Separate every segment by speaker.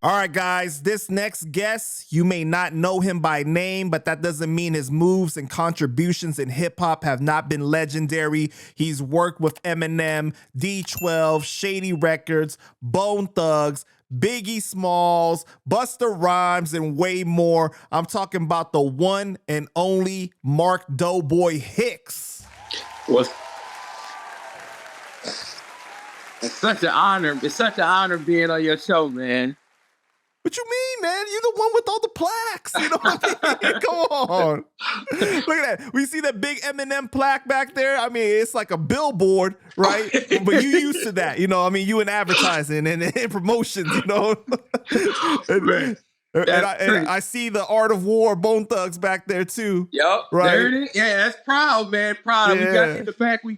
Speaker 1: All right, guys, this next guest, you may not know him by name, but that doesn't mean his moves and contributions in hip hop have not been legendary. He's worked with Eminem, D12, Shady Records, Bone Thugs, Biggie Smalls, Busta Rhymes, and way more. I'm talking about the one and only Mark Doughboy Hicks.
Speaker 2: Well, it's such an honor. It's such an honor being on your show, man.
Speaker 1: What you mean, man? You're the one with all the plaques. You know what I mean? Come on. Look at that. We see that big Eminem plaque back there. I mean, it's like a billboard, right? But you used to that. You know, I mean, you in advertising and promotions, you know? and I see the Art of War Bone Thugs back there too.
Speaker 2: Yep.
Speaker 1: Right?
Speaker 2: There it is. Yeah, that's proud, man. Proud. Yeah. We got in the back. We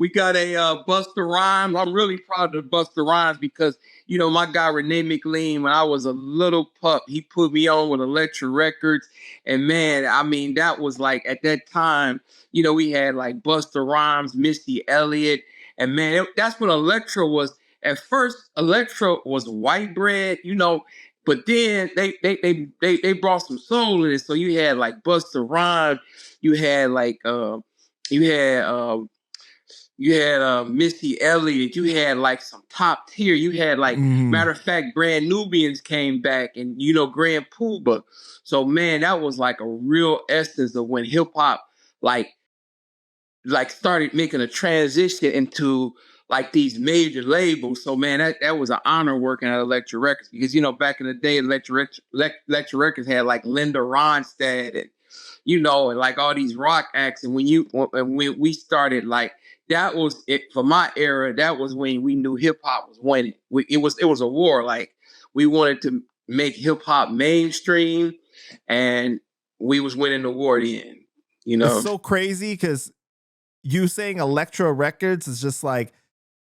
Speaker 2: got a Busta Rhymes. I'm really proud of Busta Rhymes because, you know, my guy Renee McLean, when I was a little pup, he put me on with Elektra Records. And man, I mean, that was like at that time, you know, we had like Busta Rhymes, Missy Elliott. And man, that's when Elektra was. At first, Elektra was white bread, you know, but then they brought some soul in it. So you had like Busta Rhymes, you had like you had Missy Elliott. You had like some top tier. You had like, matter of fact, Brand Nubians came back and, you know, Grand Poobah. So, man, that was like a real essence of when hip hop like started making a transition into like these major labels. So, man, that was an honor working at Elektra Records because, you know, back in the day, Elektra Records had like Linda Ronstadt and, you know, and like all these rock acts. And when we started like, that was it for my era. That was when we knew hip hop was winning. It was a war. Like we wanted to make hip hop mainstream, and we was winning the war then. You know,
Speaker 1: it's so crazy because you saying Elektra Records is just like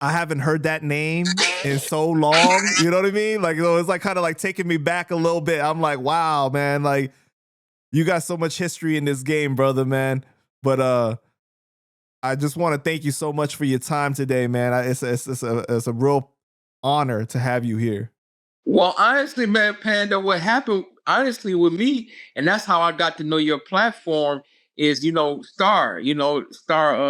Speaker 1: I haven't heard that name in so long. You know what I mean? Like it's like kind of like taking me back a little bit. I'm like, wow, man, like you got so much history in this game, brother, man. But I just want to thank you so much for your time today, man. It's a real honor to have you here.
Speaker 2: Well, honestly, man, Panda, what happened honestly with me, and that's how I got to know your platform is, you know, Star 90, Star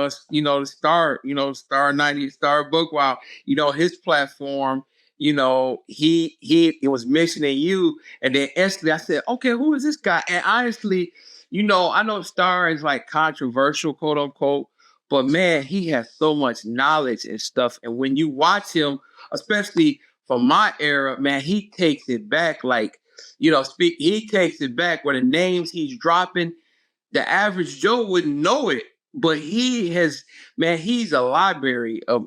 Speaker 2: Bookwild, you know, his platform, you know, he was mentioning you, and then instantly I said, okay, who is this guy? And honestly, you know, I know Star is like controversial, quote unquote. But man, he has so much knowledge and stuff. And when you watch him, especially from my era, man, he takes it back. Like, you know, he takes it back where the names he's dropping, the average Joe wouldn't know it. But he's a library of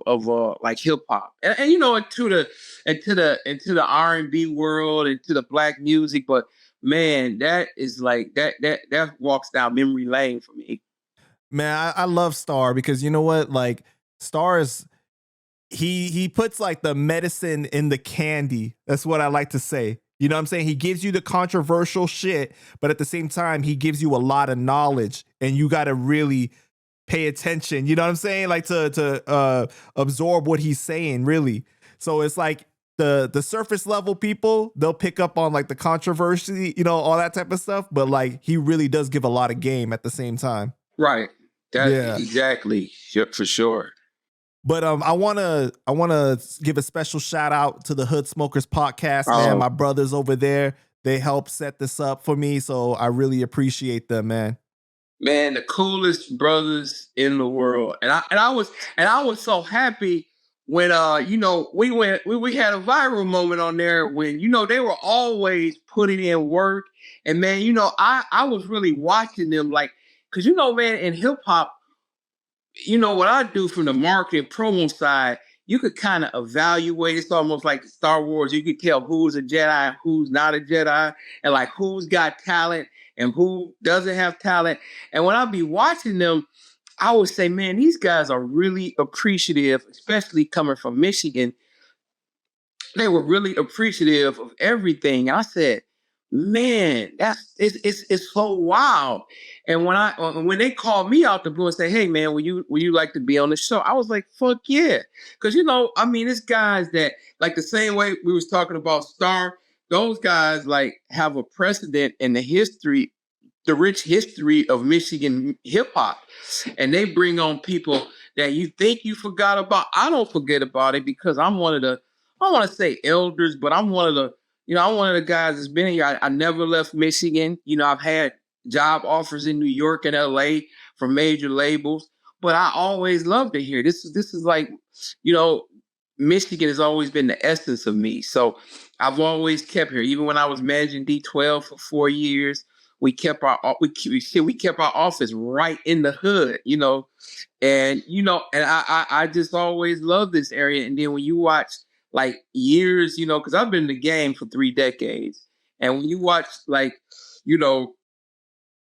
Speaker 2: like hip hop. And you know, into the R&B world, into the black music. But man, that is like that walks down memory lane for me.
Speaker 1: Man, I love Star because you know what? Like Star is he puts like the medicine in the candy. That's what I like to say. You know what I'm saying? He gives you the controversial shit, but at the same time, he gives you a lot of knowledge and you got to really pay attention. You know what I'm saying? Like to absorb what he's saying, really. So it's like the surface level people, they'll pick up on like the controversy, you know, all that type of stuff. But like he really does give a lot of game at the same time.
Speaker 2: Right. Exactly. For sure.
Speaker 1: But I wanna give a special shout out to the Hood Smokers podcast, man. My brothers over there, they helped set this up for me, so I really appreciate them, man.
Speaker 2: Man, the coolest brothers in the world, and I was so happy when you know we had a viral moment on there when you know they were always putting in work, and man, you know I was really watching them like. Because, you know, man, in hip hop, you know, what I do from the marketing promo side, you could kind of evaluate. It's almost like Star Wars. You could tell who's a Jedi, who's not a Jedi, and like who's got talent and who doesn't have talent. And when I be watching them, I would say, man, these guys are really appreciative, especially coming from Michigan. They were really appreciative of everything. I said, Man, it's so wild. And when they called me out the blue and say, "Hey man, will you like to be on the show?" I was like, "Fuck yeah!" Because I mean, it's guys that like the same way we was talking about Star. Those guys like have a precedent in the rich history of Michigan hip hop, and they bring on people that you think you forgot about. I don't forget about it because I'm one of the, I don't want to say elders, but I'm one of the, I'm one of the guys that's been here. I never left Michigan. I've had job offers in New York and LA from major labels, but I always loved it here. This is like, you know, Michigan has always been the essence of me. So I've always kept here. Even when I was managing D12 for 4 years, we kept we kept our office right in the hood, and I just always loved this area. And then when you watch like years, because I've been in the game for 3 decades, and when you watch like, you know,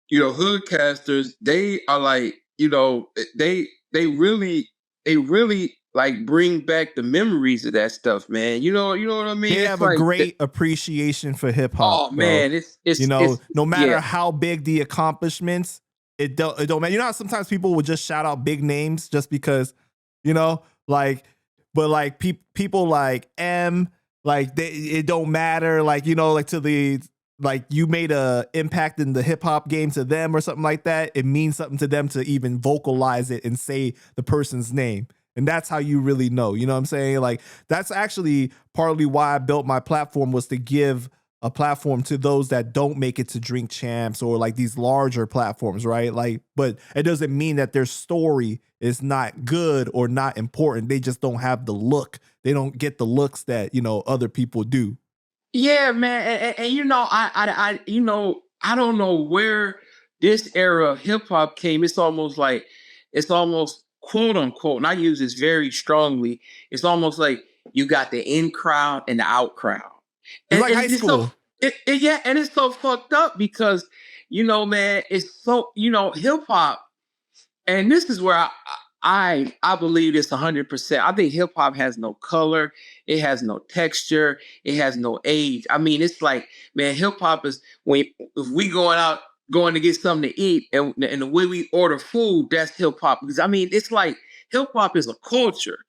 Speaker 2: hoodcasters, they are like, they really like bring back the memories of that stuff, man. You know what I mean?
Speaker 1: They
Speaker 2: It's
Speaker 1: have a
Speaker 2: like,
Speaker 1: great appreciation for hip hop,
Speaker 2: oh
Speaker 1: though.
Speaker 2: man, it's
Speaker 1: No matter
Speaker 2: yeah.
Speaker 1: how big the accomplishments, it don't matter. How sometimes people will just shout out big names just because, like, but like people like like it don't matter, like, like to the, like, you made a impact in the hip hop game to them or something like that. It means something to them to even vocalize it and say the person's name. And that's how you really know. You know what I'm saying? Like, that's actually partly why I built my platform, was to give a platform to those that don't make it to Drink Champs or like these larger platforms, right? Like, but it doesn't mean that their story is not good or not important. They just don't have the look. They don't get the looks that, other people do.
Speaker 2: Yeah, man, and I don't know where this era of hip hop came. It's almost quote unquote, and I use this very strongly. It's almost like you got the in crowd and the out crowd,
Speaker 1: It's
Speaker 2: and,
Speaker 1: like
Speaker 2: and
Speaker 1: high
Speaker 2: it's so
Speaker 1: school.
Speaker 2: yeah, and it's so fucked up because man, it's so hip hop. And this is where I believe this 100%. I think hip hop has no color, it has no texture, it has no age. I mean, it's like, man, hip hop is when if we going to get something to eat, and the way we order food, that's hip hop. Because I mean, it's like hip hop is a culture.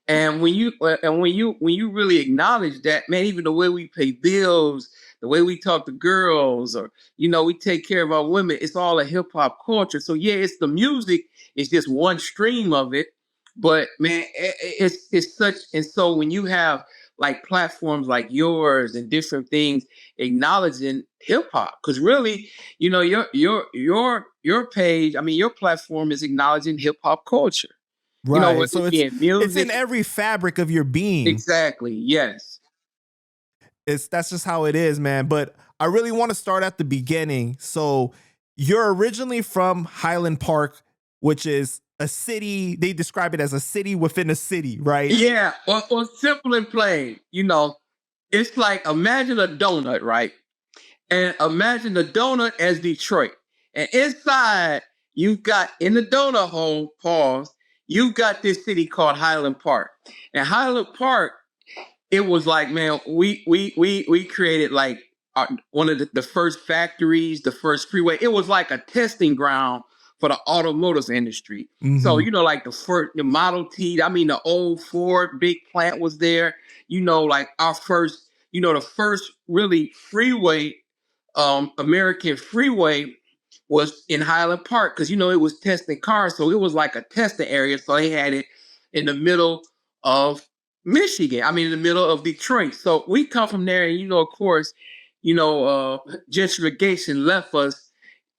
Speaker 2: And when you really acknowledge that, man, even the way we pay bills, the way we talk to girls, or we take care of our women, it's all a hip hop culture. So yeah, it's the music, it's just one stream of it. But man, it's such. And so when you have like platforms like yours and different things acknowledging hip hop, because really, your page, I mean, your platform is acknowledging hip hop culture.
Speaker 1: Right.
Speaker 2: Whether
Speaker 1: So
Speaker 2: it be in
Speaker 1: it's in
Speaker 2: music,
Speaker 1: every fabric of your being.
Speaker 2: exactly. Yes.
Speaker 1: That's just how it is, man. But I really want to start at the beginning. So you're originally from Highland Park, which is a city. They describe it as a city within a city, right?
Speaker 2: Yeah. Or simple and plain. It's like, imagine a donut, right? And imagine the donut as Detroit. And inside, you've got in the donut hole, pause, you've got this city called Highland Park. And Highland Park, it was like, man, we created like one of the first factories, the first freeway. It was like a testing ground for the automotive industry. So like the Model T, I mean the old Ford big plant was there. Like our first, the first really freeway, American freeway was in Highland Park, because it was testing cars, so it was like a testing area. So they had it in the middle of Michigan. I mean, in the middle of Detroit. So we come from there, and of course, gentrification left us,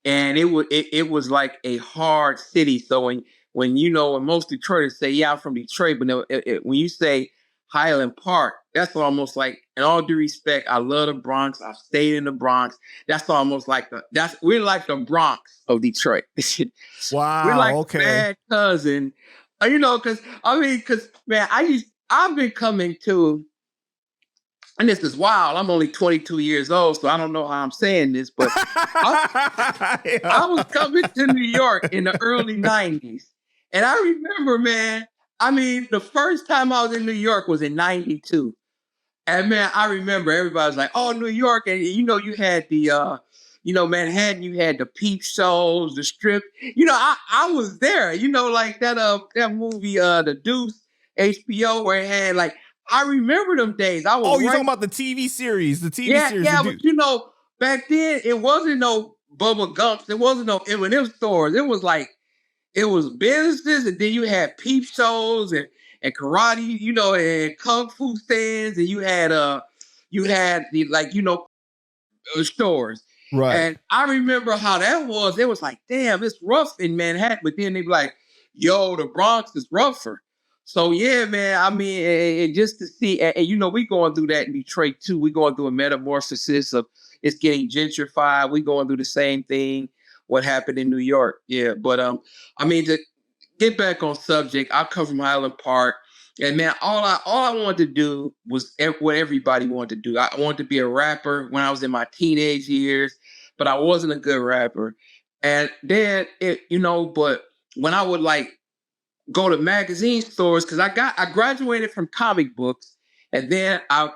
Speaker 2: and it was like a hard city. So when most Detroiters say, "Yeah, I'm from Detroit," but when you say Highland Park, that's almost like, in all due respect, I love the Bronx. I've stayed in the Bronx. That's almost like we're like the Bronx of Detroit. We're
Speaker 1: Wow.
Speaker 2: like a
Speaker 1: Okay.
Speaker 2: bad cousin. Because man, I've been coming to, and this is wild. I'm only 22 years old, so I don't know how I'm saying this, but I was coming to New York in the early 90s. And I remember, man, I mean, the first time I was in New York was in 92. And man, I remember everybody was like, "Oh, New York," and you had the, Manhattan. You had the peep shows, the strip. I was there. Like that movie, The Deuce, HBO, where it had like. I remember them days. I was
Speaker 1: Oh, you're talking about the TV series,
Speaker 2: yeah, but back then it wasn't no Bubba Gumps. It wasn't no M&M stores. It was businesses, and then you had peep shows and karate, and kung fu stands, and you had the stores.
Speaker 1: Right.
Speaker 2: And I remember how that was. It was like, damn, it's rough in Manhattan, but then they be like, yo, the Bronx is rougher. So yeah, man. I mean, and just to see, and we going through that in Detroit too. We going through a metamorphosis of it's getting gentrified. We going through the same thing. What happened in New York? Yeah, but I mean, to get back on subject, I come from Highland Park, and man, all I wanted to do was what everybody wanted to do. I wanted to be a rapper when I was in my teenage years, but I wasn't a good rapper. And then but when I would like go to magazine stores, because I graduated from comic books, and then I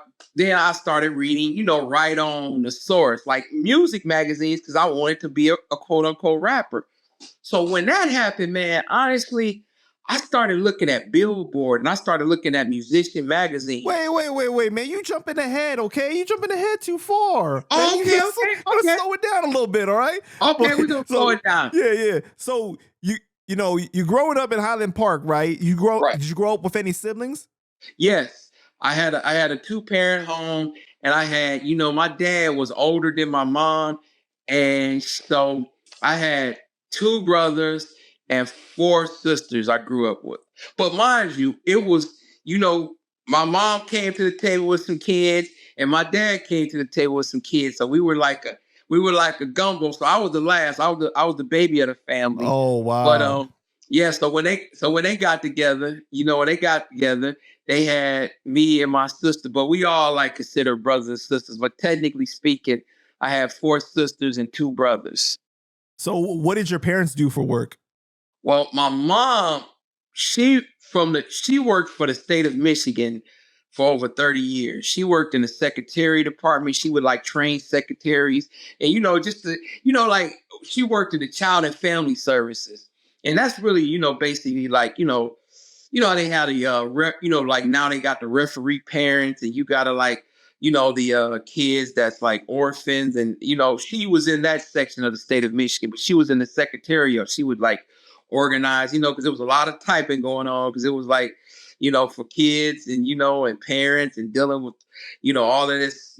Speaker 2: started reading, right on the source, like music magazines, because I wanted to be a quote unquote rapper. So when that happened, man, honestly, I started looking at Billboard and I started looking at musician magazine.
Speaker 1: Wait, man. You jumping ahead, okay? You jumping ahead too far.
Speaker 2: Oh,
Speaker 1: man,
Speaker 2: okay.
Speaker 1: Slow it down a little bit, all right?
Speaker 2: Okay, we're going to slow it down.
Speaker 1: Yeah. So you growing up in Highland Park, right? Did you grow up with any siblings?
Speaker 2: Yes. I had a 2-parent home, and I had, my dad was older than my mom. And so I had 2 brothers and 4 sisters I grew up with. But mind you, it was, my mom came to the table with some kids, and my dad came to the table with some kids. So we were like a gumbo. So I was the last. I was the baby of the family.
Speaker 1: Oh wow.
Speaker 2: But yeah. So when they got together, they had me and my sister, but we all like consider brothers and sisters. But technically speaking, I have 4 sisters and 2 brothers.
Speaker 1: So what did your parents do for work?
Speaker 2: Well, my mom, she worked for the state of Michigan for over 30 years. She worked in the secretary department. She would like train secretaries, and like she worked in the child and family services. And that's really, basically like, how they had the like now they got the referee parents, and you gotta like, the kids that's like orphans, and she was in that section of the state of Michigan, but she was in the secretariat. She would like organize, because there was a lot of typing going on, because it was like, for kids and and parents, and dealing with, all of this,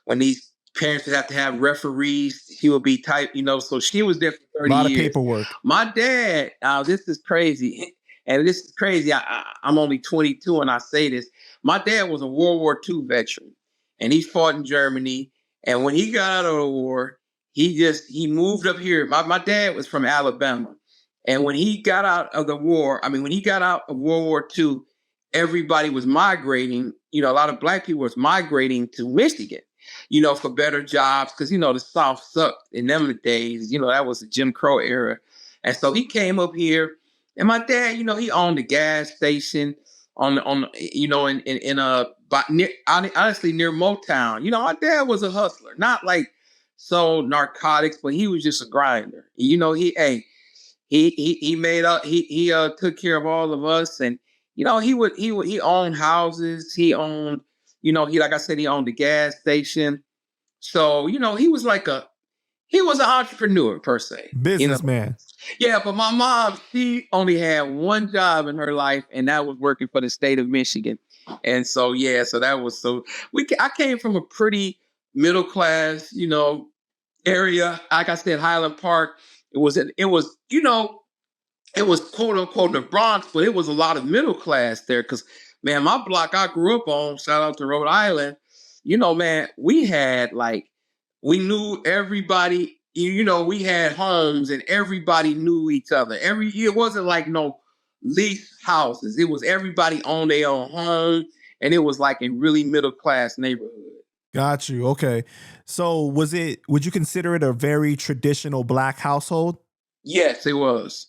Speaker 2: when these parents would have to have referees, she would be type, so she was there for 30 years. A lot of
Speaker 1: paperwork.
Speaker 2: My dad, this is crazy. And this is crazy. I'm only 22 and I say this. My dad was a World War II veteran, and he fought in Germany. And when he got out of the war, he moved up here. My dad was from Alabama. And when he got out of when he got out of World War II, everybody was migrating. A lot of black people was migrating to Michigan, for better jobs. Because, the South sucked in them days. That was the Jim Crow era. And so he came up here. And my dad, he owned a gas station honestly near Motown. My dad was a hustler, not like sold narcotics, but he was just a grinder. He made up. He took care of all of us, and he owned houses. He owned, like I said, he owned the gas station. So he was an entrepreneur per se,
Speaker 1: businessman.
Speaker 2: Yeah, but my mom, she only had one job in her life, and that was working for the state of Michigan. And so I came from a pretty middle class, area. Like I said, Highland Park. It was quote unquote the Bronx, but it was a lot of middle class there. Because man, my block I grew up on, shout out to Rhode Island. Man, we had we knew everybody. We had homes and everybody knew each other. It wasn't like no leased houses. It was everybody owned their own home, and it was like a really middle class neighborhood.
Speaker 1: Got you. Okay. So would you consider it a very traditional black household?
Speaker 2: Yes, it was.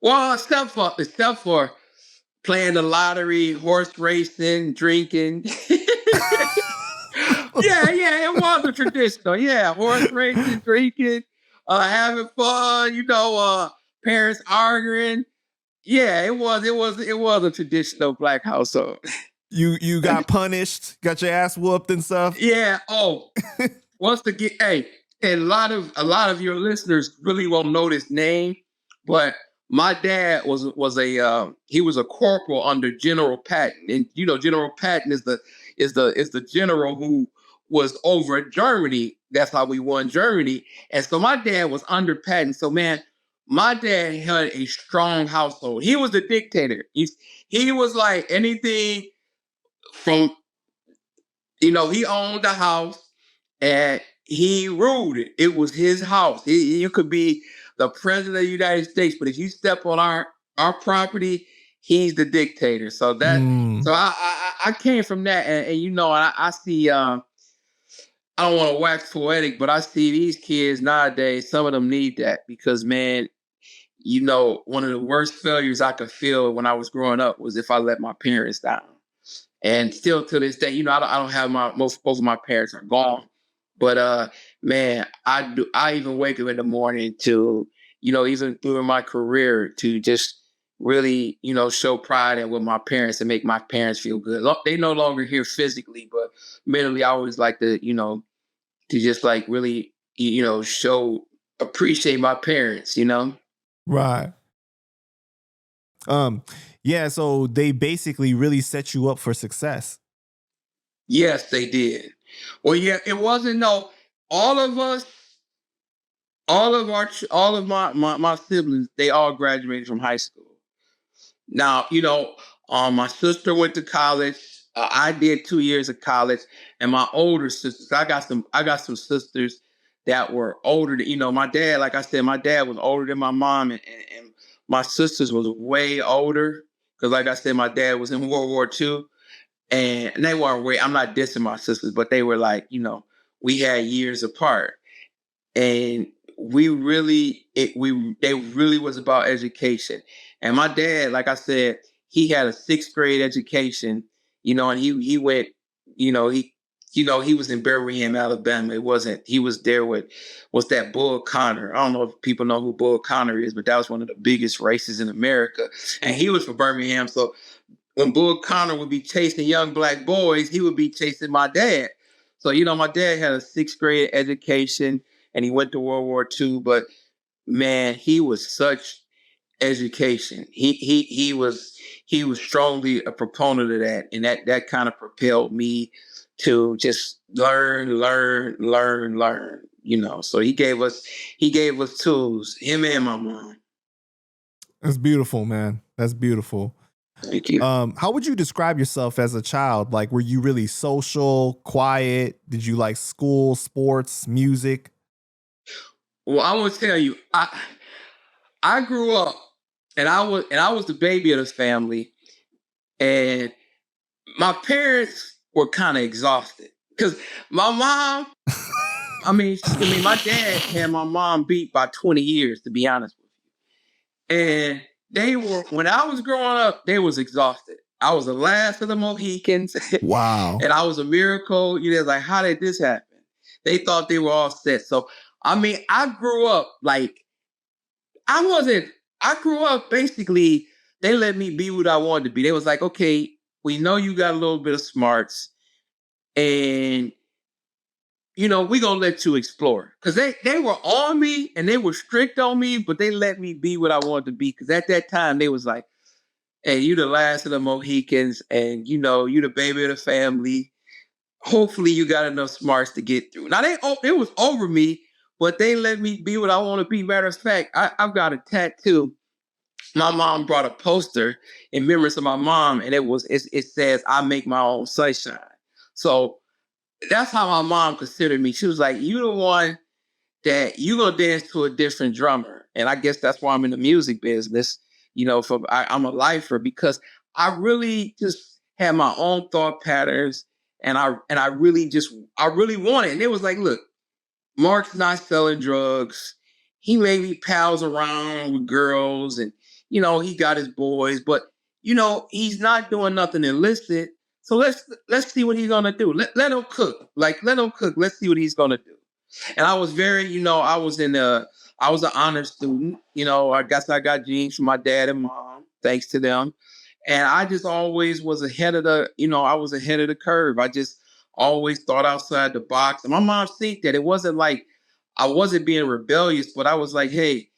Speaker 2: Well, except for playing the lottery, horse racing, drinking. Yeah, it was a traditional. Yeah, horse racing, drinking, having fun. Parents arguing. Yeah, it was a traditional black household.
Speaker 1: You got punished, got your ass whooped and stuff.
Speaker 2: Yeah. Oh, once again, hey, and a lot of your listeners really won't know this name, but my dad he was a corporal under General Patton, and General Patton is the general who was over Germany. That's how we won Germany, and so my dad was under Patton. So man, my dad had a strong household. He was the dictator. He was like anything from he owned the house and he ruled it. It was his house. You could be the president of the United States, but if you step on our property, he's the dictator. So I came from that, and I see. I don't want to wax poetic, but I see these kids nowadays. Some of them need that because, man, one of the worst failures I could feel when I was growing up was if I let my parents down. And still to this day, I don't have both of my parents are gone. But man, I even wake up in the morning to, even through my career to just really, show pride in with my parents and make my parents feel good. They no longer here physically, but mentally I always like to just like really, appreciate my parents,
Speaker 1: Right. Yeah, so they basically really set you up for success.
Speaker 2: Yes, they did. Well, yeah, it wasn't all of us, all of my siblings, they all graduated from high school. Now, my sister went to college. I did 2 years of college, and my older sisters. I got some sisters that were older than my dad. Like I said, my dad was older than my mom, and my sisters was way older because, like I said, my dad was in World War II, and they weren't way. I'm not dissing my sisters, but they were like, we had years apart, and they really was about education. And my dad, like I said, he had a sixth grade education, and he went, he was in Birmingham, Alabama. It wasn't, he was there with, what's that, Bull Connor. I don't know if people know who Bull Connor is, but that was one of the biggest races in America. And he was from Birmingham. So when Bull Connor would be chasing young black boys, he would be chasing my dad. So, my dad had a sixth grade education and he went to World War II, but man, he was such education. He was strongly a proponent of that. And that kind of propelled me to just learn. So he gave us tools, him and my mom.
Speaker 1: That's beautiful, man. That's beautiful.
Speaker 2: Thank you.
Speaker 1: How would you describe yourself as a child? Like, were you really social, quiet? Did you like school, sports, music?
Speaker 2: Well, I will tell you, I grew up and I was the baby of this family, and my parents were kind of exhausted because my mom, my dad had my mom beat by 20 years, to be honest with you. And when I was growing up, they was exhausted. I was the last of the Mohicans.
Speaker 1: Wow.
Speaker 2: And I was a miracle. Like, how did this happen? They thought they were all set. So, I grew up like, I grew up basically, they let me be what I wanted to be. They was like, okay, we know you got a little bit of smarts and, we going to let you explore. Because they were on me and they were strict on me, but they let me be what I wanted to be. Because at that time, they was like, hey, you the last of the Mohicans and, you the baby of the family. Hopefully you got enough smarts to get through. Now, it was over me, but they let me be what I want to be. Matter of fact, I've got a tattoo. My mom brought a poster in remembrance of my mom, and it says, I make my own sunshine. So that's how my mom considered me. She was like, you the one that you gonna dance to a different drummer. And I guess that's why I'm in the music business. I'm a lifer because I really just had my own thought patterns, and I really want it. And it was like, look, Mark's not selling drugs. He maybe pals around with girls and, he got his boys, but, he's not doing nothing illicit. So let's see what he's gonna do. Let him cook. Like let him cook. Let's see what he's gonna do. And I was very, I was an honor student. I guess I got genes from my dad and mom, thanks to them. And I just always was ahead of I was ahead of the curve. I just always thought outside the box. And my mom seen that. It wasn't like I wasn't being rebellious, but I was like, hey,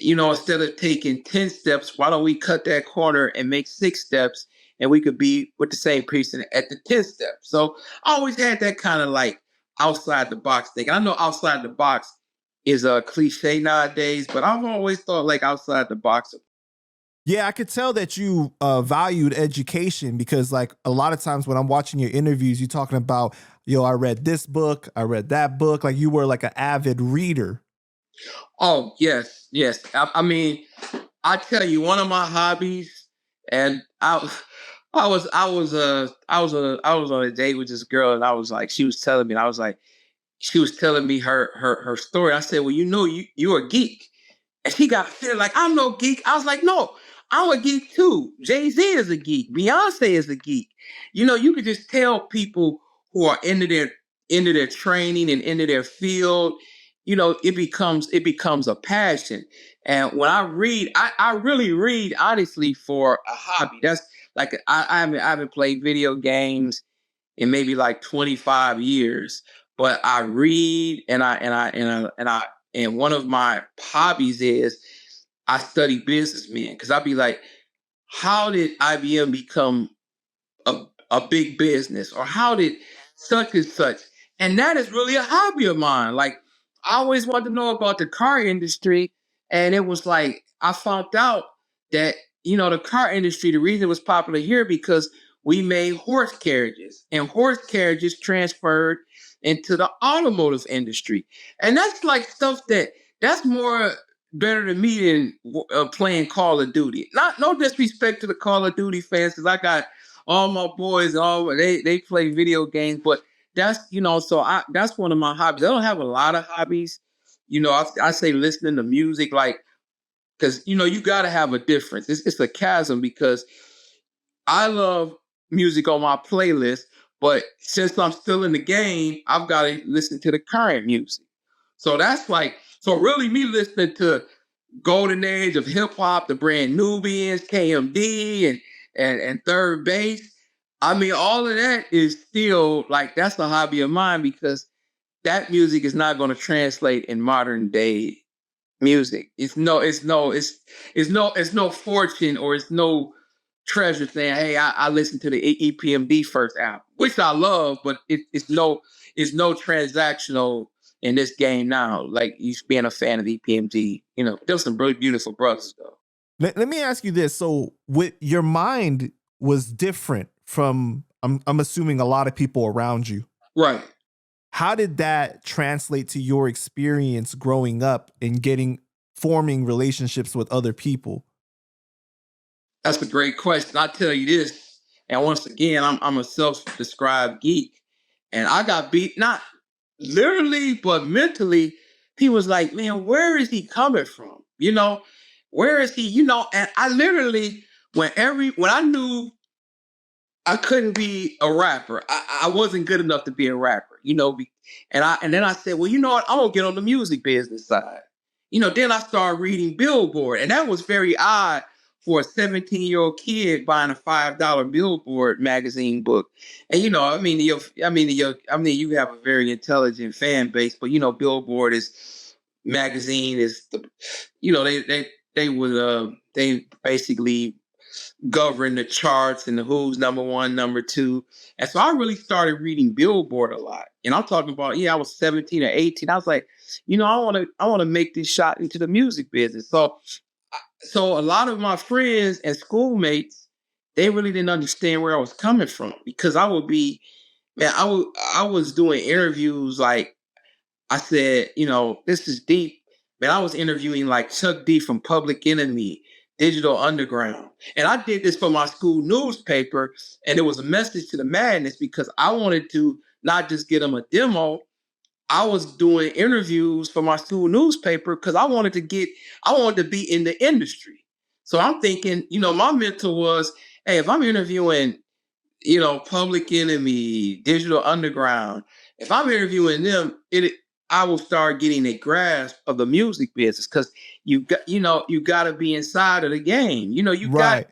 Speaker 2: instead of taking 10 steps, why don't we cut that corner and make 6 steps and we could be with the same person at the 10th step. So I always had that kind of like outside the box thing. I know outside the box is a cliche nowadays, but I've always thought like outside the box.
Speaker 1: Yeah, I could tell that you valued education because, like, a lot of times when I'm watching your interviews, you're talking about, I read this book, I read that book. Like, you were like an avid reader.
Speaker 2: Oh, yes, yes. I mean, I tell you, one of my hobbies, and I was on a date with this girl, and I was like, she was telling me, and I was like, she was telling me her story. I said, well, you're a geek. And she got feeling like, I'm no geek. I was like, no, I'm a geek too. Jay-Z is a geek. Beyonce is a geek. You could just tell people who are into their training and into their field, it becomes a passion. And when I read, I really read honestly for a hobby. That's like I haven't played video games in maybe like 25 years, but I read and one of my hobbies is I study businessmen because I'd be like, how did IBM become a big business, or how did such and such? And that is really a hobby of mine. Like I always wanted to know about the car industry, and it was like I found out that the car industry, the reason it was popular here because we made horse carriages, and horse carriages transferred into the automotive industry, and that's like stuff that's more better than me than playing Call of Duty. Not no disrespect to the Call of Duty fans, because I got all my boys, they play video games, but that's that's one of my hobbies. I don't have a lot of hobbies. I say listening to music, like because you got to have a difference. It's a chasm because I love music on my playlist, but since I'm still in the game, I've got to listen to the current music. So that's like really me listening to golden age of hip hop, the Brand Nubians, KMD, and Third Base. I mean, all of that is still like that's a hobby of mine because that music is not going to translate in modern day music. It's no fortune or it's no treasure saying, hey, I listened to the EPMD first album, which I love, but it's no transactional in this game now. Like you being a fan of EPMD, there's some really beautiful brothers though.
Speaker 1: Let me ask you this. So with your mind was different from, I'm assuming, a lot of people around you.
Speaker 2: Right.
Speaker 1: How did that translate to your experience growing up and forming relationships with other people?
Speaker 2: That's a great question. I'll tell you this. And once again, I'm a self-described geek. And I got beat, not literally, but mentally. He was like, man, where is he coming from? Where is he? And I literally, when I knew I couldn't be a rapper, I wasn't good enough to be a rapper, and then I said, well, you know what? I'm gonna get on the music business side. Then I started reading Billboard, and that was very odd for a 17-year-old kid buying a $5 Billboard magazine book. And you have a very intelligent fan base, but Billboard magazine is they basically govern the charts and the who's number one, number two. And so I really started reading Billboard a lot. And I'm talking about, I was 17 or 18. I was like, I want to make this shot into the music business. So a lot of my friends and schoolmates, they really didn't understand where I was coming from because I was doing interviews like I said, this is deep. Man, I was interviewing like Chuck D from Public Enemy, Digital Underground. And I did this for my school newspaper, and it was a message to the madness because I wanted to not just get them a demo. I was doing interviews for my school newspaper because I wanted to be in the industry. So I'm thinking, my mentor was, hey, if I'm interviewing Public Enemy, Digital Underground. If I'm interviewing them, I will start getting a grasp of the music business because you got to be inside of the game.
Speaker 1: Right.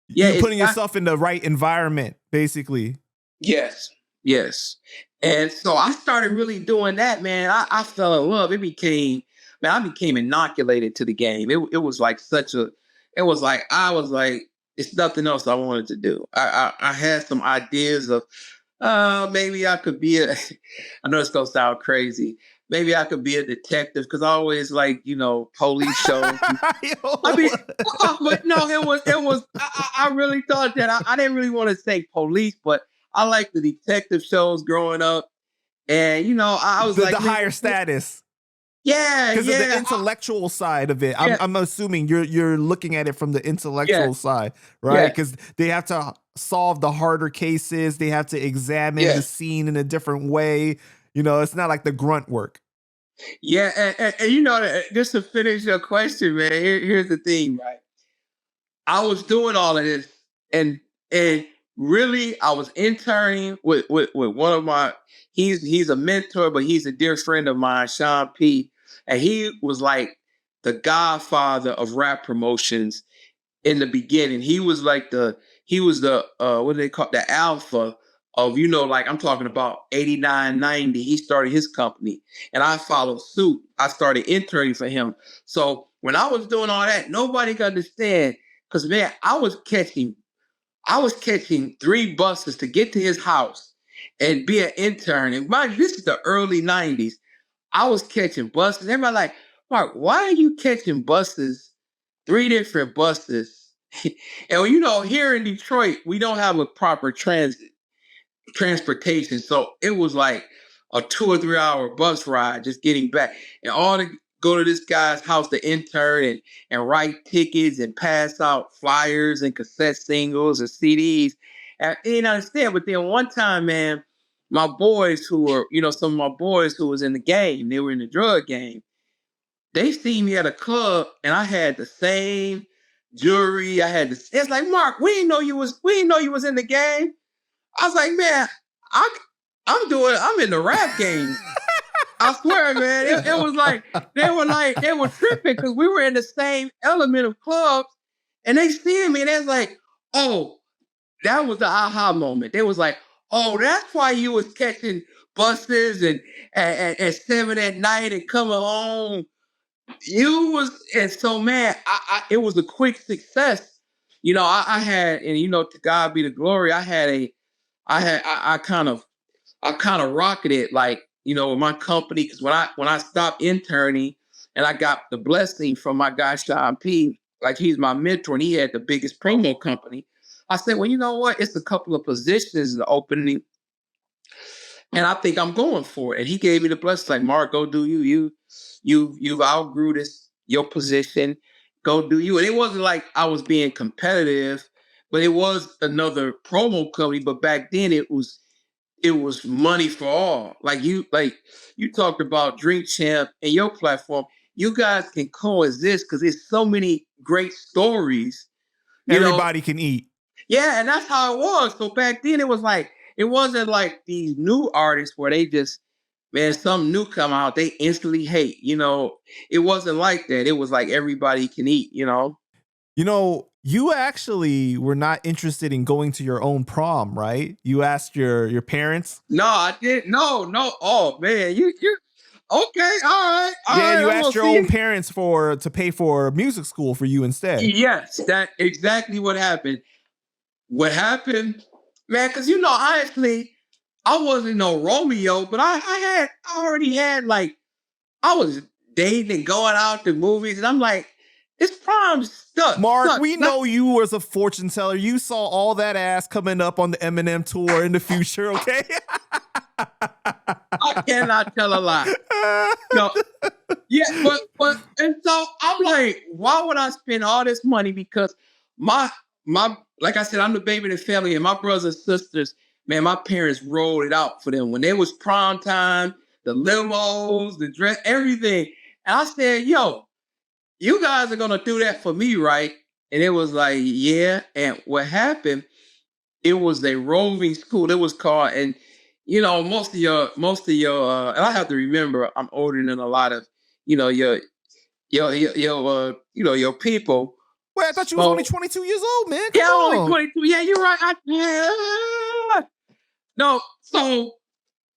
Speaker 2: Yeah,
Speaker 1: You're putting yourself in the right environment, basically.
Speaker 2: Yes, yes. And so I started really doing that, man. I fell in love. I became inoculated to the game. It was like I was like, it's nothing else I wanted to do. I had some ideas of, maybe I could be I know it's gonna sound crazy. Maybe I could be a detective because I always like, police shows. I mean, but no, I really thought that I didn't really want to say police, but I like the detective shows growing up. And, I was
Speaker 1: the
Speaker 2: like,
Speaker 1: higher status.
Speaker 2: Yeah,
Speaker 1: because of the intellectual side of it. I'm assuming you're looking at it from the intellectual side, right? Because they have to solve the harder cases. They have to examine the scene in a different way. It's not like the grunt work.
Speaker 2: Yeah, and just to finish your question, man, here's the thing, right? I was doing all of this, and really, I was interning with one of my. He's a mentor, but he's a dear friend of mine, Sean P. And he was like the godfather of rap promotions in the beginning. He was the what do they call it? The alpha of, like I'm talking about 89, 90. He started his company and I followed suit. I started interning for him. So when I was doing all that, nobody could understand because, man, I was catching 3 buses to get to his house and be an intern. And mind you, this is the early 90s. I was catching buses. Everybody like, Mark, why are you catching buses, 3 different buses? And here in Detroit, we don't have a proper transportation. So it was like a 2 or 3 hour bus ride just getting back. And all to go to this guy's house to intern and write tickets and pass out flyers and cassette singles and CDs. And I didn't understand. But then one time, man, my boys who were, some of my boys who was in the game, they were in the drug game. They seen me at a club and I had the same jewelry. It's like, Mark, we didn't know you was in the game. I was like, man, I'm in the rap game. I swear, man, it was like they were tripping because we were in the same element of clubs, and they seeing me, and they was like, oh, that was the aha moment. They was like, oh, that's why you was catching buses and at 7 at night and coming home. And so, man, it was a quick success. I had, and to God be the glory. I kind of rocketed, like, with my company, because when I stopped interning and I got the blessing from my guy Sean P, like he's my mentor and he had the biggest promo company. I said, well, you know what? It's a couple of positions in the opening, and I think I'm going for it. And he gave me the blessing, like, Mark, go do you. You've outgrew your position. Go do you. And it wasn't like I was being competitive, but it was another promo company. But back then it was money for all. Like you talked about Drink Champ and your platform. You guys can coexist because there's so many great stories.
Speaker 1: Everybody can eat.
Speaker 2: Yeah, and that's how it was. So back then it wasn't like these new artists where they just, man, something new come out, they instantly hate. It wasn't like that. It was like everybody can eat,
Speaker 1: You actually were not interested in going to your own prom, right? You asked your parents?
Speaker 2: No, I didn't. No. Oh, man, you okay, all right.
Speaker 1: You asked your own parents to pay for music school for you instead.
Speaker 2: Yes, that's exactly what happened. What happened, man, because honestly, I wasn't no Romeo, but I already had, like, I was dating and going out to movies, and I'm like, this prom stuck.
Speaker 1: Mark, we know you as a fortune teller. You saw all that ass coming up on the Eminem tour in the future, okay?
Speaker 2: I cannot tell a lie. No. Yeah, but and so I'm like, why would I spend all this money? Because my like I said, I'm the baby in the family, and my brothers and sisters, man, my parents rolled it out for them when there was prom time, the limos, the dress, everything. And I said, yo, you guys are gonna do that for me, right? And it was like, yeah. And what happened? It was a roving school. It was called, and most of your, and I have to remember, I'm older than a lot of, your people.
Speaker 1: Wait, I thought you was only 22 years old, man. Come
Speaker 2: Yeah, I'm only
Speaker 1: on.
Speaker 2: 22. Yeah, you're right. No, so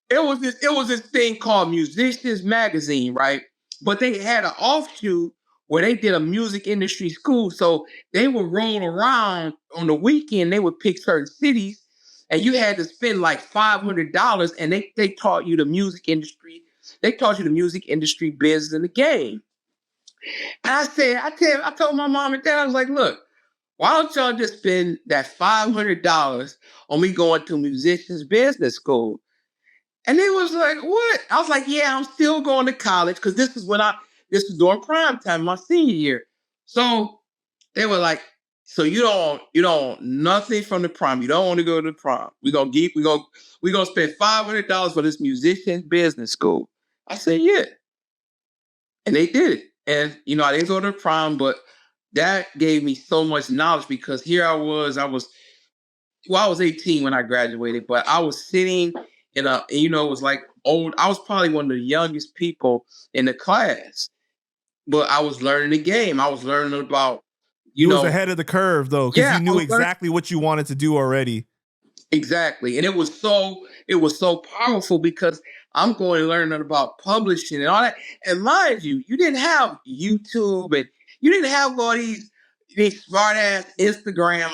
Speaker 2: it was this thing called Musicians Magazine, right? But they had an offshoot where they did a music industry school. So they would roll around on the weekend. They would pick certain cities, and you had to spend like $500, and they taught you the music industry. They taught you the music industry business and the game. And I told my mom and dad, I was like, look, why don't y'all just spend that $500 on me going to musicians business school? And they was like, what? I was like, yeah, I'm still going to college because this is during prime time, my senior year. So they were like, so you don't nothing from the prom. You don't want to go to the prom. We're gonna spend $500 for this musician business school. I said, yeah. And they did it. And I didn't go to the prom, but that gave me so much knowledge because here I was 18 when I graduated, but I was sitting it was like old. I was probably one of the youngest people in the class, but I was learning the game. I was learning about,
Speaker 1: You was ahead of the curve though, because
Speaker 2: yeah,
Speaker 1: you knew exactly what you wanted to do already.
Speaker 2: Exactly. And it was so powerful because I'm going to learn about publishing and all that. And mind you, you didn't have YouTube and you didn't have all these smart ass Instagram.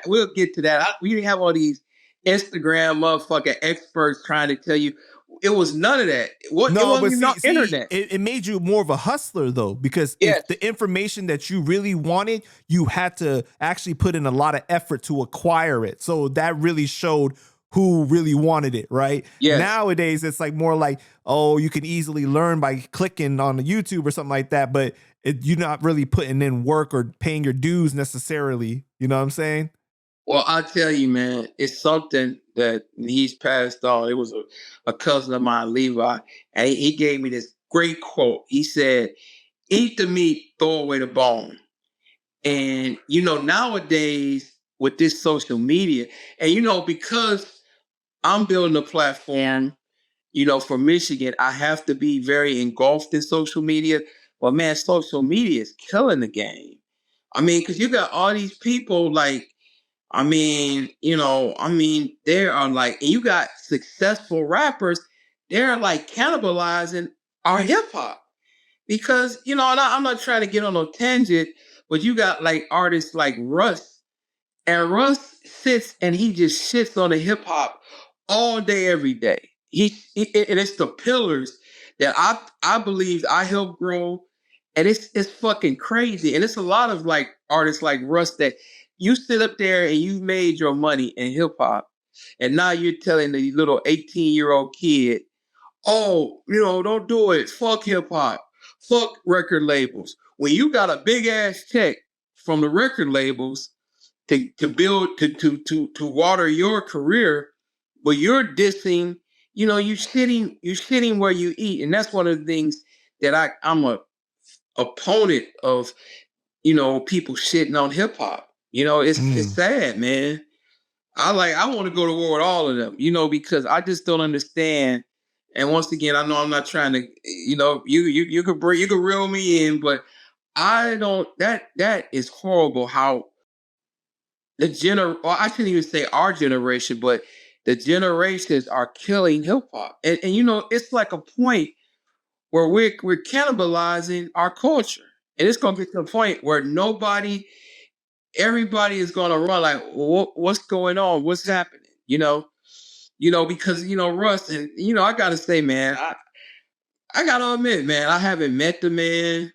Speaker 2: We'll get to that. We didn't have all these Instagram motherfucking experts trying to tell you. It was none of that. It wasn't even on internet.
Speaker 1: It made you more of a hustler though, because if the information that you really wanted, you had to actually put in a lot of effort to acquire it. So that really showed who really wanted it, right?
Speaker 2: Yes.
Speaker 1: Nowadays, it's like more like, oh, you can easily learn by clicking on the YouTube or something like that, but you're not really putting in work or paying your dues necessarily. You know what I'm saying?
Speaker 2: Well, I'll tell you, man, it's something that he's passed on. It was a cousin of mine, Levi, and he gave me this great quote. He said, eat the meat, throw away the bone. And, nowadays with this social media, and, because I'm building a platform, for Michigan, I have to be very engulfed in social media. But, man, social media is killing the game. I mean, because you got all these people like, they are like, and you got successful rappers, they're like cannibalizing our hip hop. Because, and I'm not trying to get on a tangent, but you got like artists like Russ, and Russ sits and he just shits on the hip hop all day, every day. And it's the pillars that I believe I helped grow, and it's fucking crazy. And it's a lot of like artists like Russ that you sit up there and you made your money in hip hop, and now you're telling the little 18-year-old kid, oh, don't do it. Fuck hip hop. Fuck record labels. When you got a big ass check from the record labels to build to water your career, but you're dissing, you're shitting where you eat. And that's one of the things that I'm a opponent of, people shitting on hip hop. It's sad, man. I want to go to war with all of them, because I just don't understand. And once again, I know I'm not trying to, you could reel me in, but I don't. That is horrible. How I shouldn't even say our generation, but the generations are killing hip hop, and it's like a point where we're cannibalizing our culture, and it's gonna get to a point where everybody is gonna run like, what's going on? What's happening? Because Russ, and I gotta say, man, I gotta admit, man, I haven't met the man,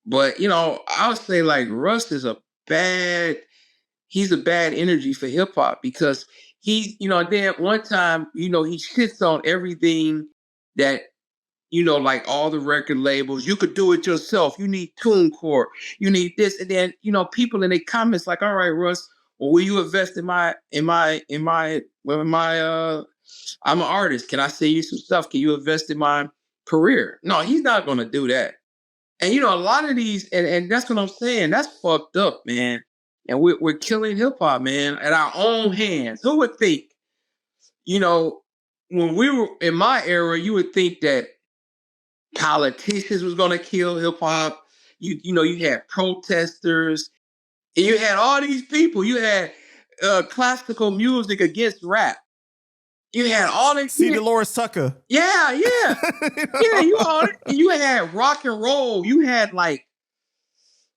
Speaker 2: but I would say like Russ is he's a bad energy for hip hop because then one time, he shits on everything that, like all the record labels, you could do it yourself. You need TuneCore, you need this. And then, people in the comments like, all right, Russ, well, will you invest I'm an artist. Can I send you some stuff? Can you invest in my career? No, he's not going to do that. And, a lot of these, and that's what I'm saying. That's fucked up, man. and we're killing hip hop, man, at our own hands. Who would think? When we were in my era, you would think that politicians was gonna kill hip hop. You had protesters, and you had all these people. You had classical music against rap. You had all these.
Speaker 1: See Dolores Tucker.
Speaker 2: Yeah. Yeah, you had rock and roll. You had like,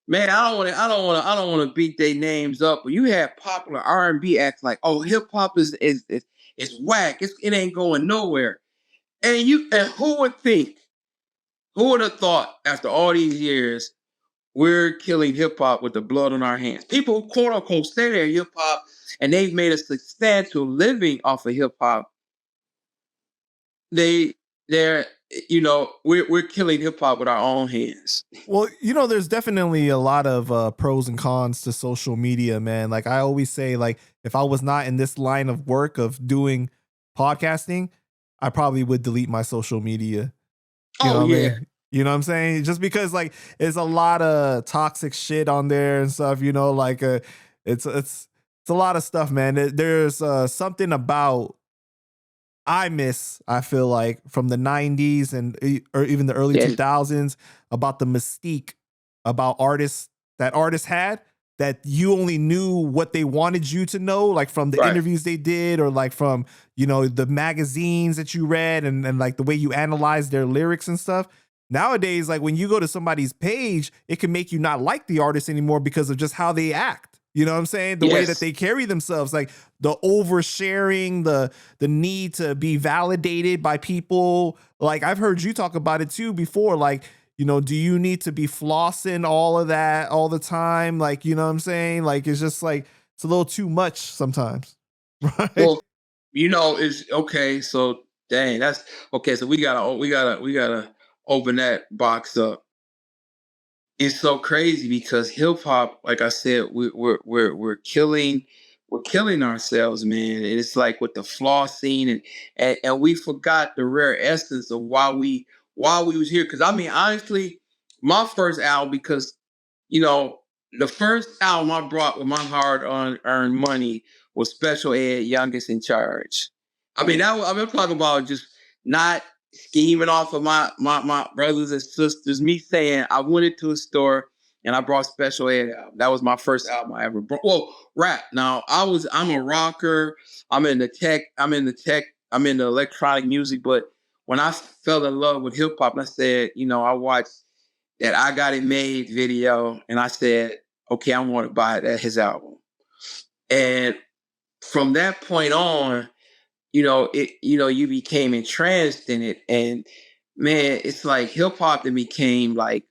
Speaker 2: man, I don't want to beat their names up, but you had popular R&B acts like, oh, hip hop is whack. It ain't going nowhere. And who would think? Who would have thought after all these years we're killing hip hop with the blood on our hands? People who quote unquote say they're hip hop and they've made a substantial living off of hip hop. They're we're killing hip hop with our own hands.
Speaker 1: Well, there's definitely a lot of pros and cons to social media, man. Like I always say, like if I was not in this line of work of doing podcasting, I probably would delete my social media. You know what I mean? You know what I'm saying? Just because like there's a lot of toxic shit on there and stuff, like it's a lot of stuff, man. There's something about I feel like from the 90s or even the early 2000s about the mystique about artists had, that you only knew what they wanted you to know, like from the interviews they did or like from, the magazines that you read and like the way you analyzed their lyrics and stuff. Nowadays, like when you go to somebody's page, it can make you not like the artist anymore because of just how they act. You know what I'm saying? The way that they carry themselves, like the oversharing, the need to be validated by people. Like I've heard you talk about it too before. Like, do you need to be flossing all of that all the time? Like, you know what I'm saying? Like, it's just like, it's a little too much sometimes. Right.
Speaker 2: Well, it's okay. So dang, that's okay. So we gotta open that box up. It's so crazy because hip hop, like I said, we're killing ourselves, man. And it's like with the flossing and we forgot the rare essence of why we was here. Because I mean, honestly, my first album, because the first album I brought with my hard earned money was Special Ed, Youngest in Charge. I mean, I'm talking about just not scheming off of my brothers and sisters. Me saying I went into a store and I brought Special Ed out. That was my first album I ever brought. Well, rap. Now I'm a rocker. I'm in the electronic music. But when I fell in love with hip hop, I said, I watched that I Got It Made video, and I said, okay, I want to buy his album. And from that point on, you became entranced in it. And man, it's like hip hop that became like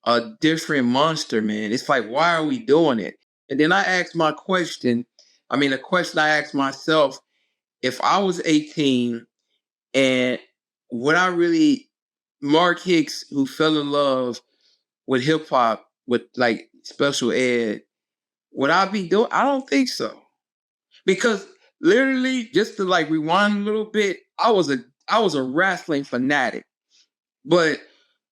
Speaker 2: a different monster, man. It's like, why are we doing it? And then I asked the question I asked myself, if I was 18 and would I really, Mark Hicks, who fell in love with hip hop, with like Special Ed, would I be doing? I don't think so. Because literally, just to like rewind a little bit, I was a wrestling fanatic. But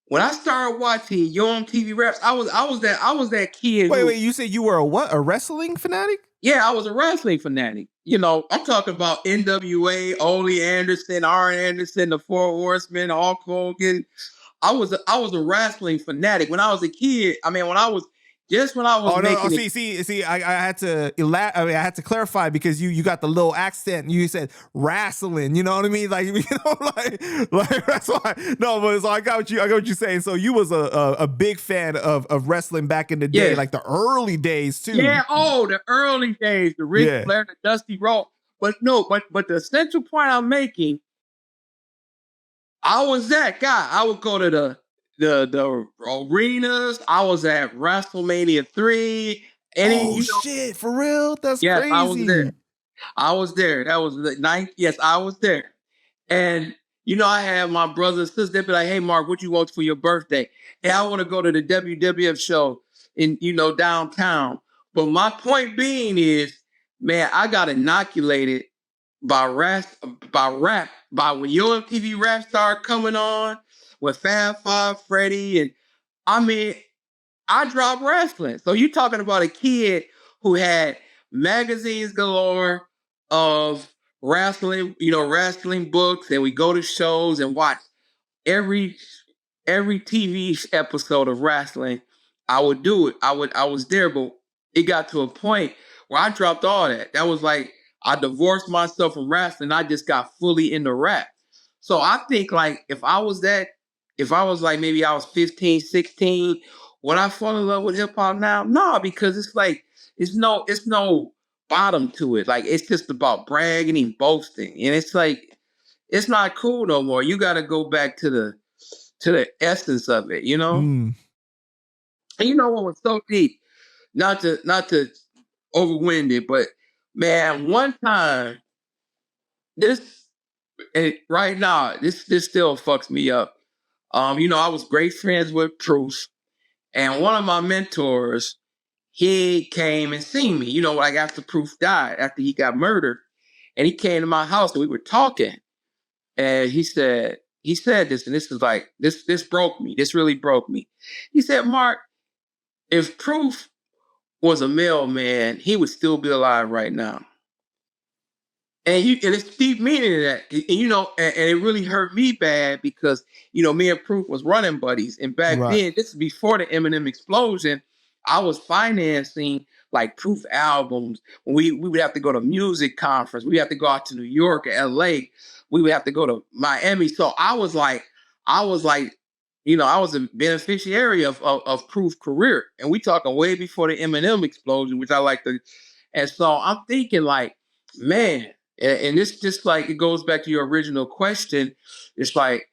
Speaker 2: when I started watching Yo MTV Raps, I was that kid.
Speaker 1: Wait, you said you were a wrestling fanatic?
Speaker 2: Yeah, I was a wrestling fanatic. I'm talking about NWA, Ole Anderson, Arn Anderson, the Four Horsemen, Hulk Hogan. I was a wrestling fanatic when I was a kid. I mean, when I was
Speaker 1: See, I had to I had to clarify because you got the little accent. You said wrestling, you know what I mean? Like, like that's why. No, but so I got what you're saying. So you was a big fan of wrestling back in the day, like the early days too.
Speaker 2: Yeah, the early days, the Ric Flair, the Dusty Rhodes. But the essential point I'm making, I was that guy. I would go to the arenas. I was at WrestleMania 3.
Speaker 1: Shit, for real? That's crazy.
Speaker 2: I was there. That was the ninth. Yes, I was there. And I had my brothers and sisters. They'd be like, "Hey, Mark, what you want for your birthday?" Hey, I want to go to the WWF show in downtown. But my point being is, man, I got inoculated by rap, by when Yo MTV Rap started coming on with Fab Five Freddy, and I mean, I dropped wrestling. So you talking about a kid who had magazines galore of wrestling, wrestling books, and we go to shows and watch every TV episode of wrestling. I would do it. I was there, but it got to a point where I dropped all that. That was like I divorced myself from wrestling. I just got fully into rap. So I think like if I was like maybe I was 15, 16, would I fall in love with hip hop now? No, because it's like it's no bottom to it. Like it's just about bragging and boasting. And it's like it's not cool no more. You gotta go back to the essence of it,
Speaker 1: Mm.
Speaker 2: And you know what was so deep? Not to overwind it, but man, one time this and right now, this still fucks me up. I was great friends with Proof, and one of my mentors, he came and seen me, like after Proof died, after he got murdered, and he came to my house and we were talking, and he said this, and this is like this broke me. This really broke me. He said, Mark, if Proof was a male man, he would still be alive right now. And it's deep meaning in that, and it really hurt me bad because me and Proof was running buddies, and back
Speaker 1: Right.
Speaker 2: then, this is before the Eminem explosion. I was financing like Proof albums. We would have to go to music conference. We have to go out to New York or L.A. We would have to go to Miami. So I was like, I was a beneficiary of Proof career, and we talking way before the Eminem explosion, which I like to. And so I'm thinking like, man. And this just like it goes back to your original question. It's like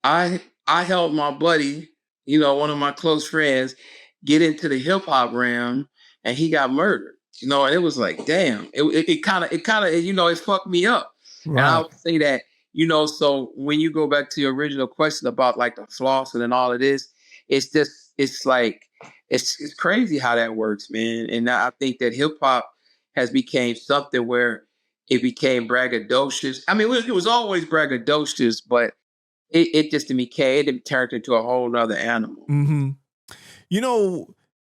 Speaker 2: I helped my buddy, one of my close friends, get into the hip hop realm, and he got murdered. And it was like, damn, it kind of it fucked me up.
Speaker 1: Right.
Speaker 2: And I would say that so when you go back to your original question about like the flossing and all of this, it's like it's crazy how that works, man. And I think that hip hop has become something where it became braggadocious. I mean, it was always braggadocious, but it just it turned into a whole nother animal.
Speaker 1: Mm-hmm.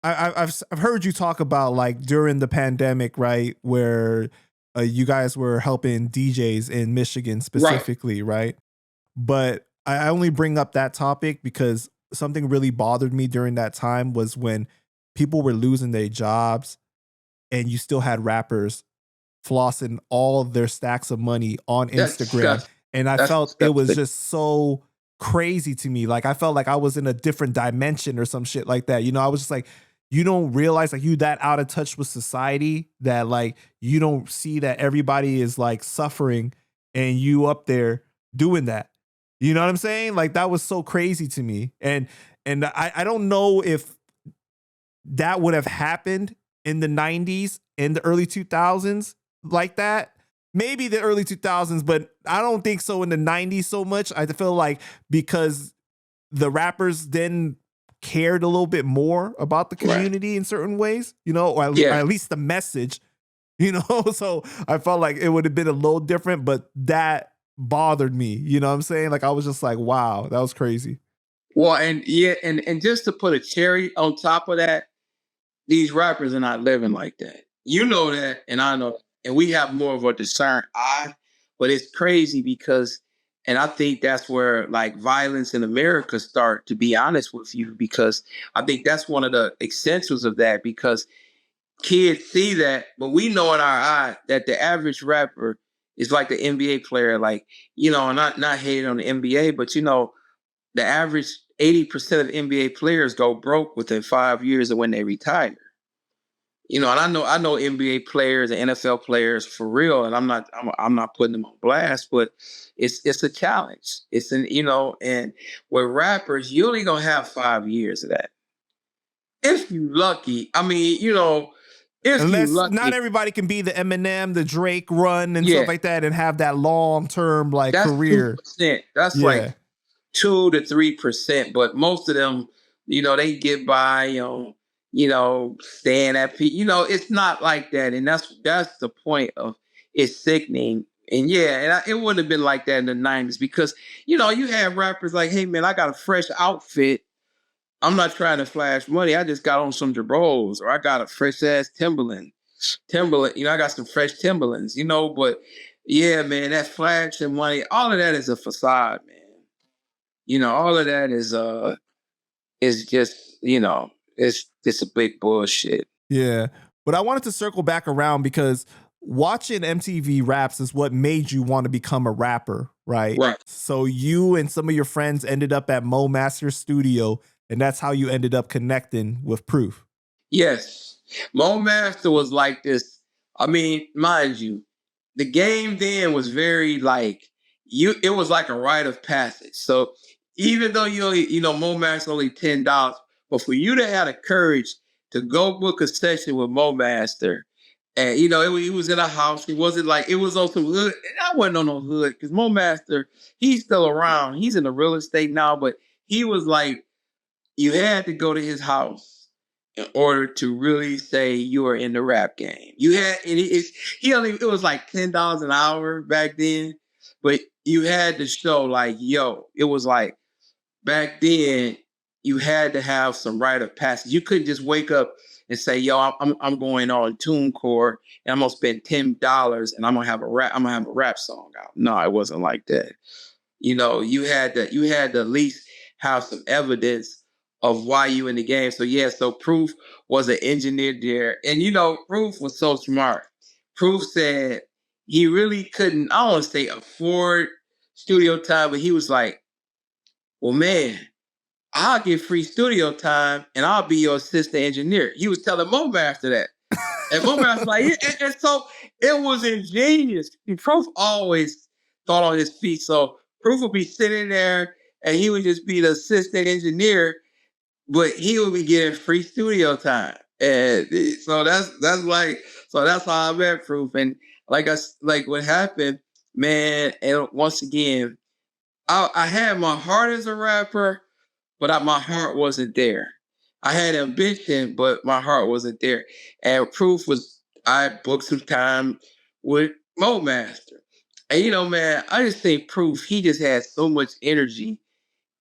Speaker 1: I've heard you talk about like during the pandemic, right, where you guys were helping DJs in Michigan specifically, right? But I only bring up that topic because something really bothered me during that time was when people were losing their jobs and you still had rappers flossing all their stacks of money on Instagram. And I felt it was just so crazy to me. Like I felt like I was in a different dimension or some shit like that. I was just like, you don't realize like you that out of touch with society that like you don't see that everybody is like suffering and you up there doing that. You know what I'm saying? Like that was so crazy to me. And I don't know if that would have happened in the 90s, in the early 2000s like that. Maybe the early 2000s, but I don't think so in the 90s so much. I feel like because the rappers then cared a little bit more about the community in certain ways, or at least the message, so I felt like it would have been a little different, but that bothered me. You know what I'm saying? Like I was just like, wow, that was crazy.
Speaker 2: Well, and just to put a cherry on top of that, these rappers are not living like that. You know that, and I know, and we have more of a discerned eye, but it's crazy because, and I think that's where like violence in America start, to be honest with you, because I think that's one of the essentials of that, because kids see that, but we know in our eye that the average rapper is like the NBA player, like, not hating on the NBA, but the average 80% of NBA players go broke within 5 years of when they retire. And I know NBA players and NFL players for real, and I'm not putting them on blast, but it's a challenge. It's and with rappers, you only gonna have 5 years of that. If you lucky. I mean, if
Speaker 1: unless
Speaker 2: you lucky.
Speaker 1: Not everybody can be the Eminem, the Drake run and stuff like that and have that long-term like career.
Speaker 2: 2%. That's like 2 to 3%, but most of them, they get by, staying at peace. It's not like that, and that's the point of it's sickening. And it wouldn't have been like that in the 90s because you have rappers like, hey man, I got a fresh outfit. I'm not trying to flash money. I just got on some Jabros, or I got a fresh ass Timberland. I got some fresh Timberlands, but yeah, man, that flash and money, all of that is a facade, man. All of that is just, it's just a big bullshit.
Speaker 1: Yeah. But I wanted to circle back around because watching MTV Raps is what made you want to become a rapper, right?
Speaker 2: Right.
Speaker 1: So you and some of your friends ended up at Mo Master's studio, and that's how you ended up connecting with Proof.
Speaker 2: Yes. Mo Master was like this. I mean, mind you, the game then was very it was like a rite of passage. So even though Mo Master only $10, but for you to have the courage to go book a session with Mo Master, and he was in a house. He wasn't it was on some hood. I wasn't on no hood because Mo Master, he's still around. He's in the real estate now, but he was you had to go to his house in order to really say you were in the rap game. You had, and it was like $10 an hour back then, but you had to show it was back then you had to have some rite of passage. You couldn't just wake up and say, yo, I'm going on TuneCore and I'm gonna spend $10 and I'm gonna have a rap song out. No, it wasn't like that. You had to at least have some evidence of why you in the game. So Proof was an engineer there. And Proof was so smart. Proof said he really couldn't, I don't want to say afford studio time, but he was like, well, man, I'll get free studio time and I'll be your assistant engineer. He was telling Mo Master that. And Mo Master and so it was ingenious. Proof always thought on his feet. So Proof would be sitting there and he would just be the assistant engineer, but he would be getting free studio time. And so that's how I met Proof. And what happened, man, and once again, I had my heart as a rapper, but my heart wasn't there. I had ambition, but my heart wasn't there. And I booked some time with Mo Master. And man, I just think Proof, he just had so much energy.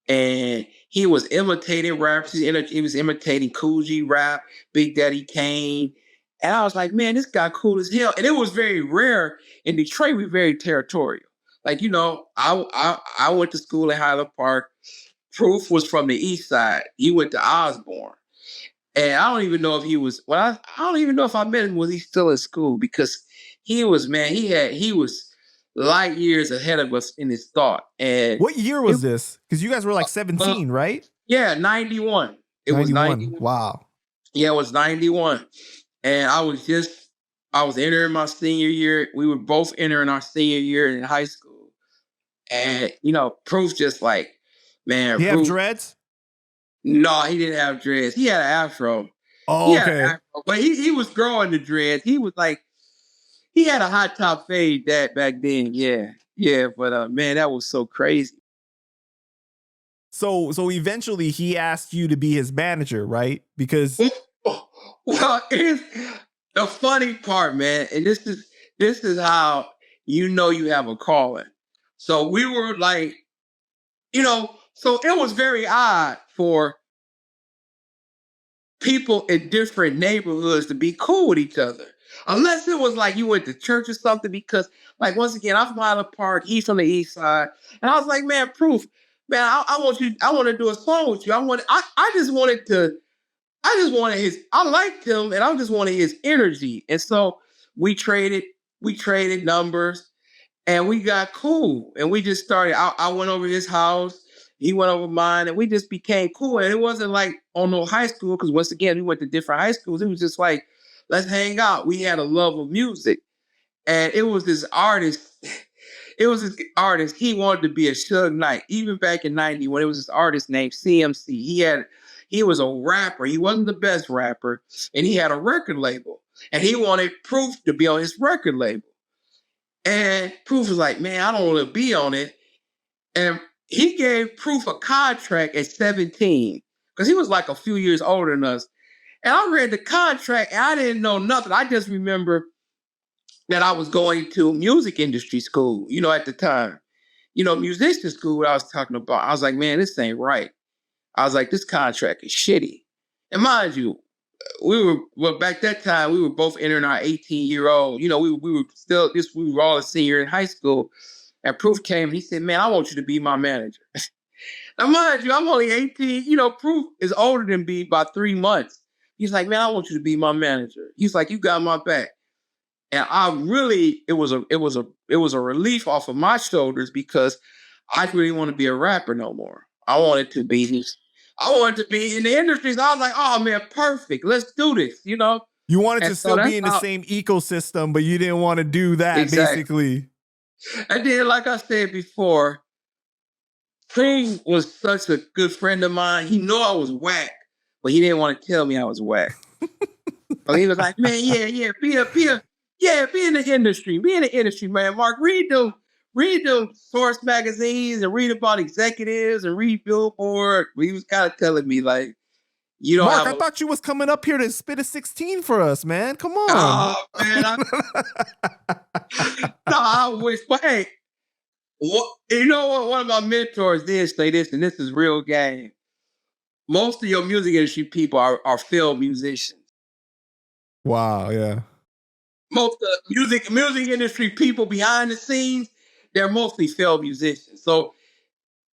Speaker 2: And he was imitating rappers. He was imitating Cool G rap, Big Daddy Kane. And I was like, man, this guy cool as hell. And it was very rare. In Detroit, we're very territorial. I went to school in Highland Park. Proof was from the east side. He went to Osborne. And I don't even know if he was, I don't even know if I met him, was he still in school? Because he was light years ahead of us in his thought. And
Speaker 1: what year was this? Because you guys were 17, right?
Speaker 2: Yeah, 91. It was 91.
Speaker 1: Wow.
Speaker 2: Yeah, it was 91. And I was entering my senior year. We were both entering our senior year in high school. And, Proof just man.
Speaker 1: He have dreads?
Speaker 2: No, he didn't have dreads. He had an afro.
Speaker 1: Oh, okay.
Speaker 2: But he was growing the dreads. He was he had a hot top fade back then. Yeah. Yeah. But man, that was so crazy.
Speaker 1: So eventually he asked you to be his manager, right? Because
Speaker 2: well, the funny part, man, and this is how you have a calling. So we were so it was very odd for people in different neighborhoods to be cool with each other. Unless it was you went to church or something, because once again, I'm from Highland Park, he's from the east side. And I was like, man, Proof, man, I want to do a song with you. I liked him and I just wanted his energy. And so we traded numbers and we got cool. And we just started, I went over his house, he went over mine, and we just became cool. And it wasn't on no high school, because once again, we went to different high schools. It was just let's hang out. We had a love of music. And it was this artist. He wanted to be a Suge Knight. Even back in 90, when it was this artist named CMC. He was a rapper. He wasn't the best rapper. And he had a record label. And he wanted Proof to be on his record label. And Proof was like, man, I don't want to be on it. And he gave Proof a contract at 17. Because he was a few years older than us. And I read the contract and I didn't know nothing. I just remember that I was going to music industry school, at the time. Musician school, what I was talking about. I was like, man, this ain't right. I was like, this contract is shitty. And mind you, back that time, we were both entering our 18-year-old. You know, we were all a senior in high school. And Proof came and he said, man, I want you to be my manager. Now, mind you, I'm only 18. You know, Proof is older than me by 3 months. He's like, man, I want you to be my manager. He's like, you got my back. And it was a relief off of my shoulders because I didn't really want to be a rapper no more. I wanted to be in the industry. So I was like, oh man, perfect. Let's do this, you know?
Speaker 1: You wanted to still be in the same ecosystem, but you didn't want to do that, basically.
Speaker 2: And then, like I said before, King was such a good friend of mine. He knew I was whack, but he didn't want to tell me I was whack. So he was like, man, be in the industry, man. Mark, read the Source magazines and read about executives and read Billboard. He was kind of telling me like, you don't
Speaker 1: Mark, I thought you was coming up here to spit a 16 for us, man. Come on.
Speaker 2: Oh, man. I wish, but hey, you know what? One of my mentors did say this, and this is real game. Most of your music industry people are film musicians.
Speaker 1: Wow, yeah.
Speaker 2: Most of the music industry people behind the scenes, they're mostly film musicians. So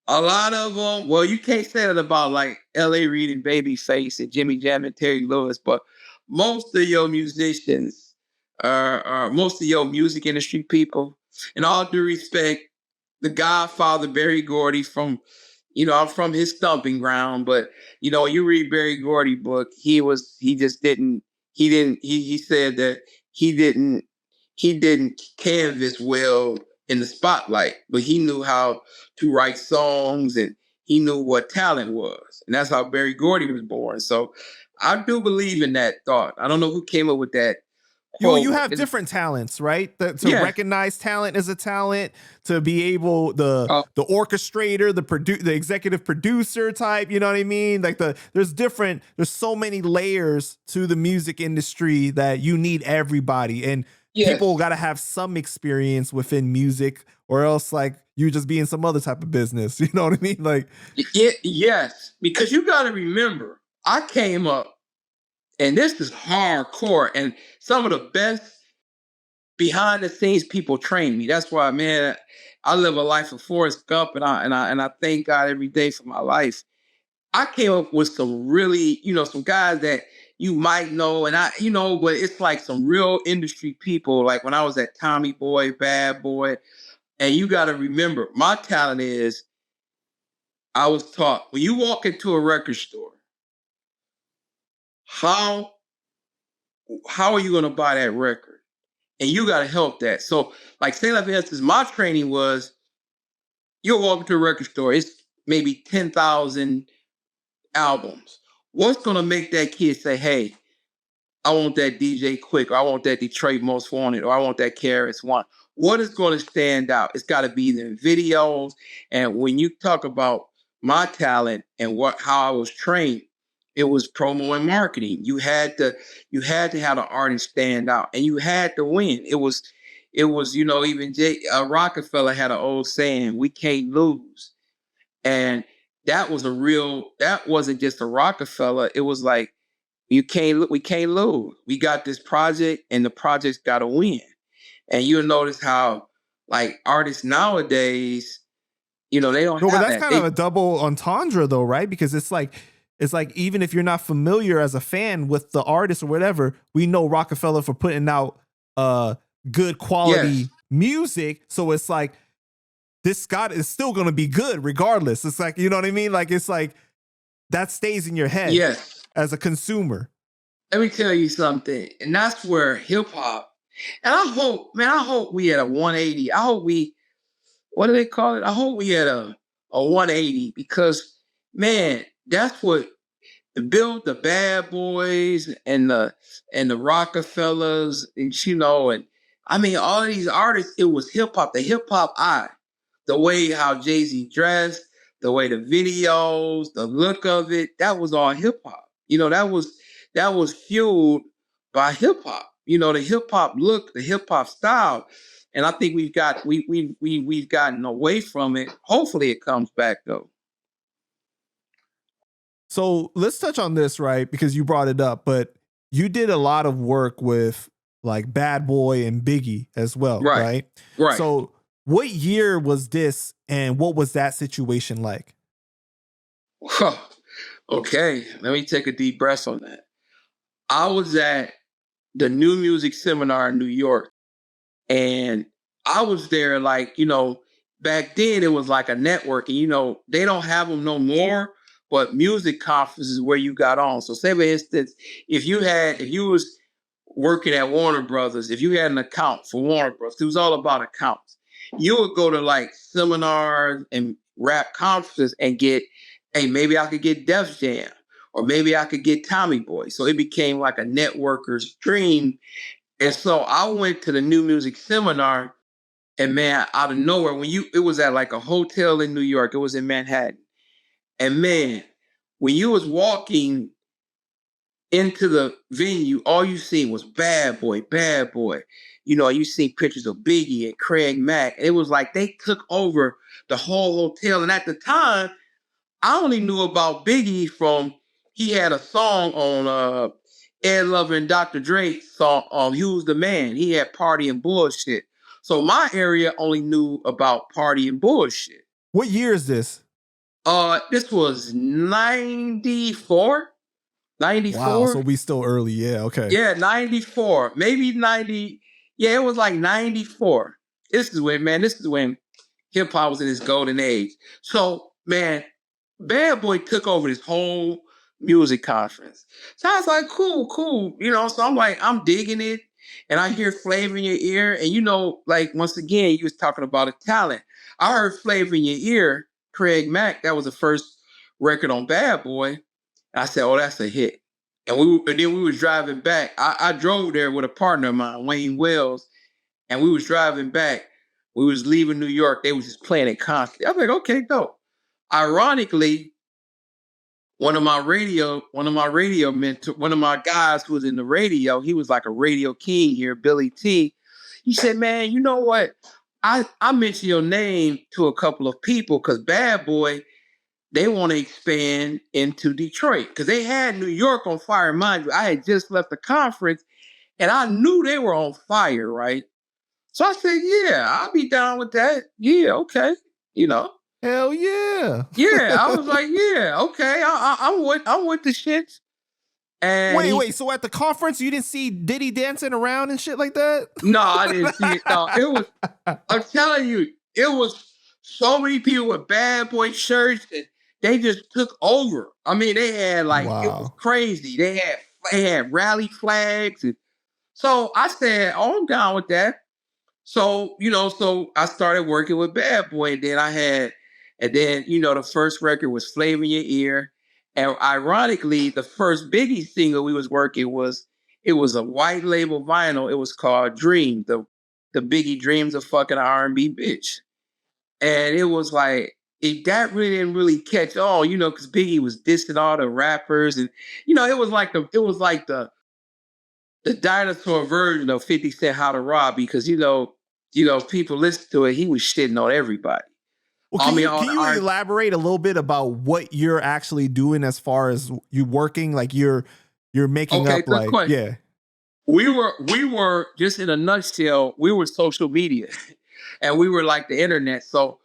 Speaker 2: a lot of them, well, you can't say that about like L.A. Reid and Babyface and Jimmy Jam and Terry Lewis, but most of your musicians most of your music industry people, in all due respect, the Godfather Berry Gordy from, you know, I'm from his stomping ground, but you know, you read Berry Gordy book, he said that he didn't canvas well in the spotlight, but he knew how to write songs and he knew what talent was. And that's how Berry Gordy was born. So I do believe in that thought. I don't know who came up with that.
Speaker 1: You have different talents, right? To recognize talent as a talent, to be able the orchestrator, the executive producer type, you know what I mean? Like there's so many layers to the music industry that you need everybody. And people got to have some experience within music, or else like you just be in some other type of business. You know what I mean? Like,
Speaker 2: yes, because you got to remember, I came up, and this is hardcore, and some of the best behind the scenes people train me. That's why, man, I live a life of Forrest Gump, and I thank God every day for my life. I came up with some really, you know, some guys that you might know, and but it's like some real industry people. Like when I was at Tommy Boy, Bad Boy, and you got to remember, my talent is, I was taught when you walk into a record store, how are you going to buy that record? And you got to help that. So, like, say, like, for instance, my training was, you'll walk into a record store, it's maybe 10,000 albums. What's going to make that kid say, hey, I want that DJ Quick, or I want that Detroit Most Wanted, or I want that KRS One? What is going to stand out? It's got to be the videos. And when you talk about my talent and how I was trained, it was promo and marketing. You had to have the artist stand out, and you had to win. It was, you know, even Rockefeller had an old saying, "We can't lose," and that wasn't just a Rockefeller. It was like, we can't lose. We got this project, and the project's got to win. And you'll notice how, like, artists nowadays, you know, they don't have that.
Speaker 1: But that's kind of a double entendre, though, right? Because it's like even if you're not familiar as a fan with the artist or whatever, we know Rockefeller for putting out good quality music. So it's like, this Scott is still going to be good regardless. It's like, you know what I mean? Like, it's like that stays in your head as a consumer.
Speaker 2: Let me tell you something. And that's where hip hop, and I hope we at a 180. I hope what do they call it? I hope we at a 180, because, man, that's what built the Bad Boys and the Rockefellers, and you know, and I mean, all of these artists, it was hip hop, the hip hop eye, the way how Jay-Z dressed, the way the videos, the look of it, that was all hip hop. You know, that was fueled by hip hop. You know, the hip hop look, the hip hop style. And I think we've gotten away from it. Hopefully it comes back though.
Speaker 1: So let's touch on this, right? Because you brought it up, but you did a lot of work with like Bad Boy and Biggie as well,
Speaker 2: Right.
Speaker 1: right?
Speaker 2: Right.
Speaker 1: So what year was this and what was that situation like?
Speaker 2: Okay, let me take a deep breath on that. I was at the New Music Seminar in New York, and I was there like, back then it was like a network, and they don't have them no more, but music conferences is where you got on. So say for instance, if you was working at Warner Brothers, if you had an account for Warner Brothers, it was all about accounts. You would go to like seminars and rap conferences and get, hey, maybe I could get Def Jam, or maybe I could get Tommy Boy. So it became like a networker's dream. And so I went to the New Music Seminar, and man, out of nowhere, it was at like a hotel in New York, it was in Manhattan. And man, when you was walking into the venue, all you seen was Bad Boy, Bad Boy. You see pictures of Biggie and Craig Mack. It was like they took over the whole hotel. And at the time, I only knew about Biggie from, he had a song on Ed Lover and Dr. Dre song, He Was the Man. He had Party and Bullshit. So my area only knew about Party and Bullshit.
Speaker 1: What year is this?
Speaker 2: This was 94. 94.
Speaker 1: Wow, so we still early. Yeah, okay.
Speaker 2: Yeah, 94. Maybe 90. Yeah, it was like 94. This is when hip hop was in its golden age. So, man, Bad Boy took over this whole music conference. So I was like, cool. So I'm like, I'm digging it. And I hear Flavor in Your Ear. And like once again, you was talking about a talent. I heard Flavor in Your Ear, Craig Mack, that was the first record on Bad Boy. I said, oh, that's a hit. And then we was driving back. I drove there with a partner of mine, Wayne Wells, and we was driving back. We was leaving New York. They was just playing it constantly. I was like, okay, dope. Ironically, one of my guys who was in the radio, he was like a radio king here, Billy T. He said, man, you know what? I mentioned your name to a couple of people because Bad Boy, they want to expand into Detroit because they had New York on fire. Mind you, I had just left the conference and I knew they were on fire, right? So I said, yeah, I'll be down with that. Yeah, okay.
Speaker 1: Hell yeah.
Speaker 2: Yeah, I was like, yeah, okay. I'm with the shits. And
Speaker 1: wait. So at the conference, you didn't see Diddy dancing around and shit like that?
Speaker 2: No, I didn't see it. No, it was, I'm telling you, it was so many people with Bad Boy shirts and they just took over. I mean, they had like, It was crazy. They had rally flags. And so I said, oh, I'm down with that. So, so I started working with Bad Boy. And then the first record was Flavor in Your Ear. And ironically, the first Biggie single we was working it was a white label vinyl. It was called Dream, the Biggie Dreams of Fucking R&B Bitch. And it was like, that really didn't really catch on, because Biggie was dissing all the rappers. And, it was like the dinosaur version of 50 Cent How to Rob, because, people listen to it, he was shitting on everybody.
Speaker 1: Well, can you elaborate a little bit about what you're actually doing as far as you working? Like you're making up like, question. Yeah.
Speaker 2: We were just in a nutshell, we were social media and we were like the internet. So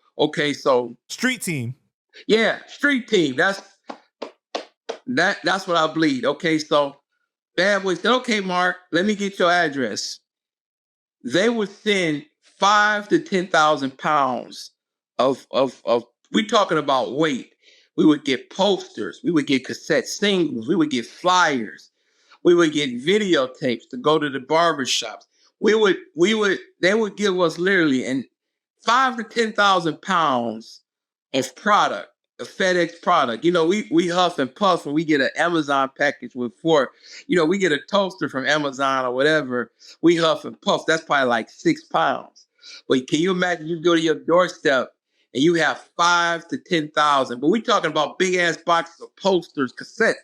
Speaker 1: street team.
Speaker 2: Yeah, street team. That's what I bleed. Okay, so Bad Boy said, okay, Mark, let me get your address. They would send 5,000 to 10,000 pounds of we talking about weight. We would get posters, we would get cassette singles, we would get flyers, we would get videotapes to go to the barbershops. They would give us literally and 5,000 to 10,000 pounds of product, a FedEx product. We huff and puff when we get an Amazon package with we get a toaster from Amazon or whatever. We huff and puff. That's probably like 6 pounds. But can you imagine you go to your doorstep and you have 5,000 to 10,000? But we talking about big ass boxes of posters, cassettes.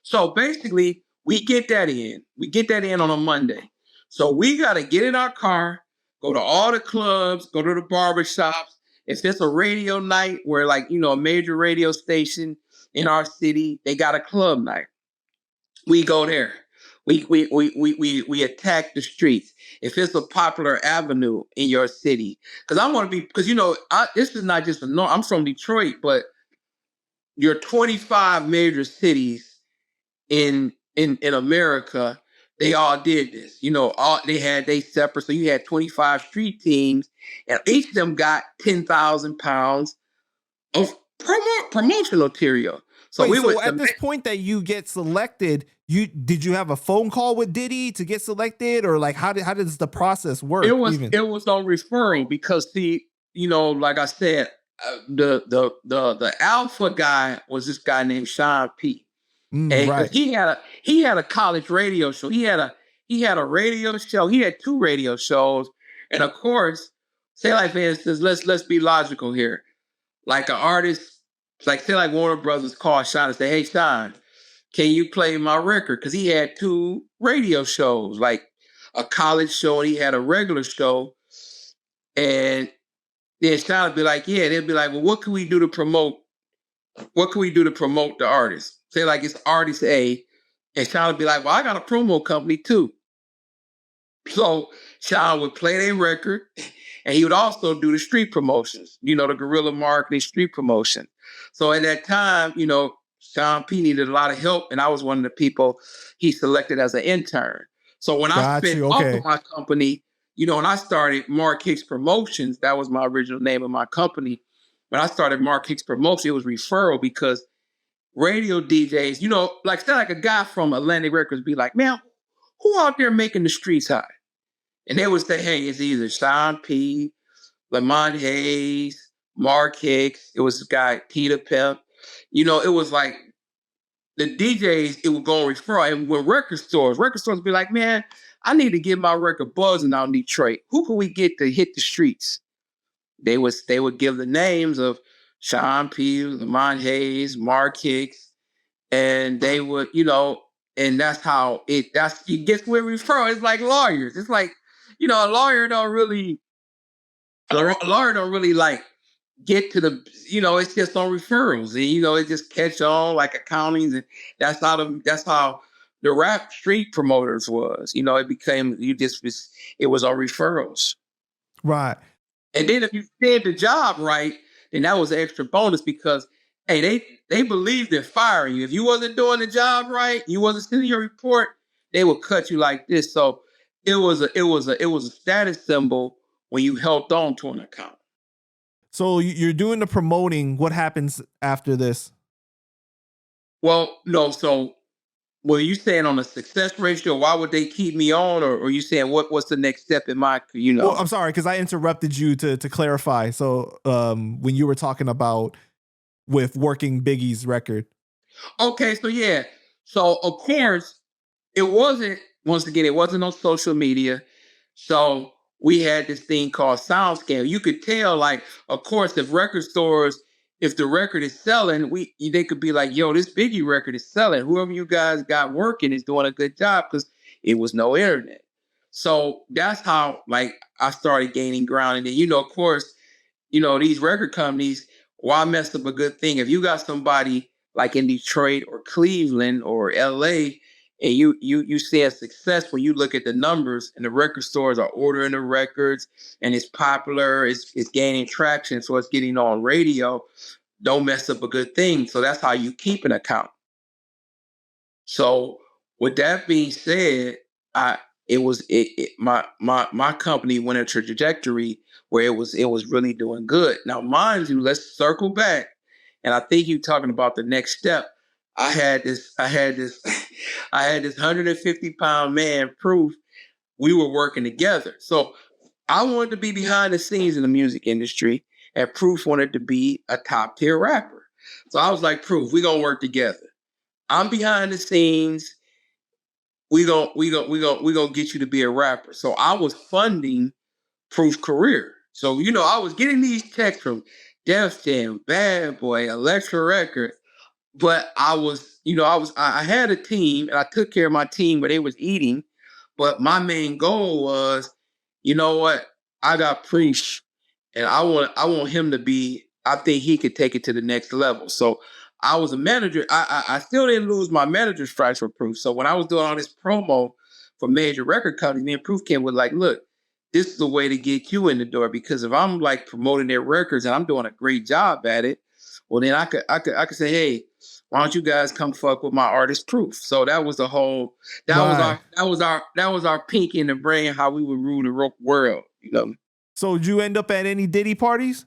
Speaker 2: So basically, we get that in. We get that in on a Monday. So we got to get in our car, go to all the clubs, go to the barbershops. If it's a radio night where a major radio station, in our city, they got a club night. We go there. We attack the streets. If it's a popular avenue in your city, because I want to be, because this is not just a norm. I'm from Detroit, but your 25 major cities in America, they all did this. All they separate. So you had 25 street teams, and each of them got 10,000 pounds of promotional material. So
Speaker 1: Wait, so at this point that you get selected, did you have a phone call with Diddy to get selected, or like how does the process work?
Speaker 2: It was on referral, because like I said, the alpha guy was this guy named Sean P. And
Speaker 1: right.
Speaker 2: he had a college radio show. He had a radio show. He had 2 radio shows, and of course, say like for instance, let's be logical here. Like an artist, say like Warner Brothers called Sean and say, "Hey Sean, can you play my record?" Because he had 2 radio shows, like a college show and he had a regular show. And then Sean would be like, "Yeah." They'd be like, "Well, what can we do to promote? What can we do to promote the artist?" Say like it's artist A, and Sean would be like, "Well, I got a promo company too." So Sean would play their record, and he would also do the street promotions, the guerrilla marketing, street promotion. So at that time, Sean P needed a lot of help, and I was one of the people he selected as an intern. So when I spent off of my company, when I started Mark Hicks Promotions, that was my original name of my company. When I started Mark Hicks Promotions, it was referral, because radio DJs, like a guy from Atlantic Records be like, "Man, who out there making the streets hot?" And they would say, "Hey, it's either Sean P, Lamont Hayes, Mark Hicks." It was this guy, Peter Pep. It was like the DJs, it would go on referral. And when record stores would be like, "Man, I need to get my record buzzing out in Detroit. Who can we get to hit the streets?" They would give the names of Sean P, Lamont Hayes, Mark Hicks, and they would, and that's how you get where referral. It's like lawyers. It's like, a lawyer don't really like get to the, it's just on referrals, and it just catch on like accountings, and that's how the rap street promoters was. It became it was on referrals.
Speaker 1: Right.
Speaker 2: And then if you did the job right, then that was an extra bonus, because hey, they believed in firing you. If you wasn't doing the job right, you wasn't sending your report, they would cut you like this. So it was a status symbol when you held on to an account.
Speaker 1: So you're doing the promoting. What happens after this?
Speaker 2: Well, no. So were you saying on a success ratio, why would they keep me on, or are you saying what's the next step in my,
Speaker 1: Well, I'm sorry, because I interrupted you to clarify. So when you were talking about with working Biggie's record.
Speaker 2: Okay, so yeah. So of course, it wasn't on social media. So we had this thing called SoundScan. You could tell, like, of course, if the record is selling, they could be like, "Yo, this Biggie record is selling. Whoever you guys got working is doing a good job," because it was no internet. So that's how, like, I started gaining ground. And then, of course, these record companies, why mess up a good thing? If you got somebody like in Detroit or Cleveland or LA, and you see a success when you look at the numbers, and the record stores are ordering the records, and it's popular, it's gaining traction, so it's getting on radio, don't mess up a good thing. So that's how you keep an account. So with that being said, my company went a trajectory where it was really doing good. Now, mind you, let's circle back, and I think you're talking about the next step. I had this 150-pound man, Proof. We were working together. So I wanted to be behind the scenes in the music industry, and Proof wanted to be a top tier rapper. So I was like, "Proof, we're gonna work together. I'm behind the scenes. We gonna get you to be a rapper." So I was funding Proof's career. So, I was getting these checks from Def Jam, Bad Boy, Elektra Records. But I had a team, and I took care of my team, but they was eating. But my main goal was, you know what? I got Preach, and I want him to be, I think he could take it to the next level. So I was a manager. I still didn't lose my manager stripes for Proof. So when I was doing all this promo for major record companies, me and Proof came with like, look, this is the way to get you in the door. Because if I'm like promoting their records and I'm doing a great job at it, well then I could say, hey, why don't you guys come fuck with my artist Proof? So that was the whole that was our pink in the brain, how we would rule the world, you know.
Speaker 1: So did you end up at any Diddy parties?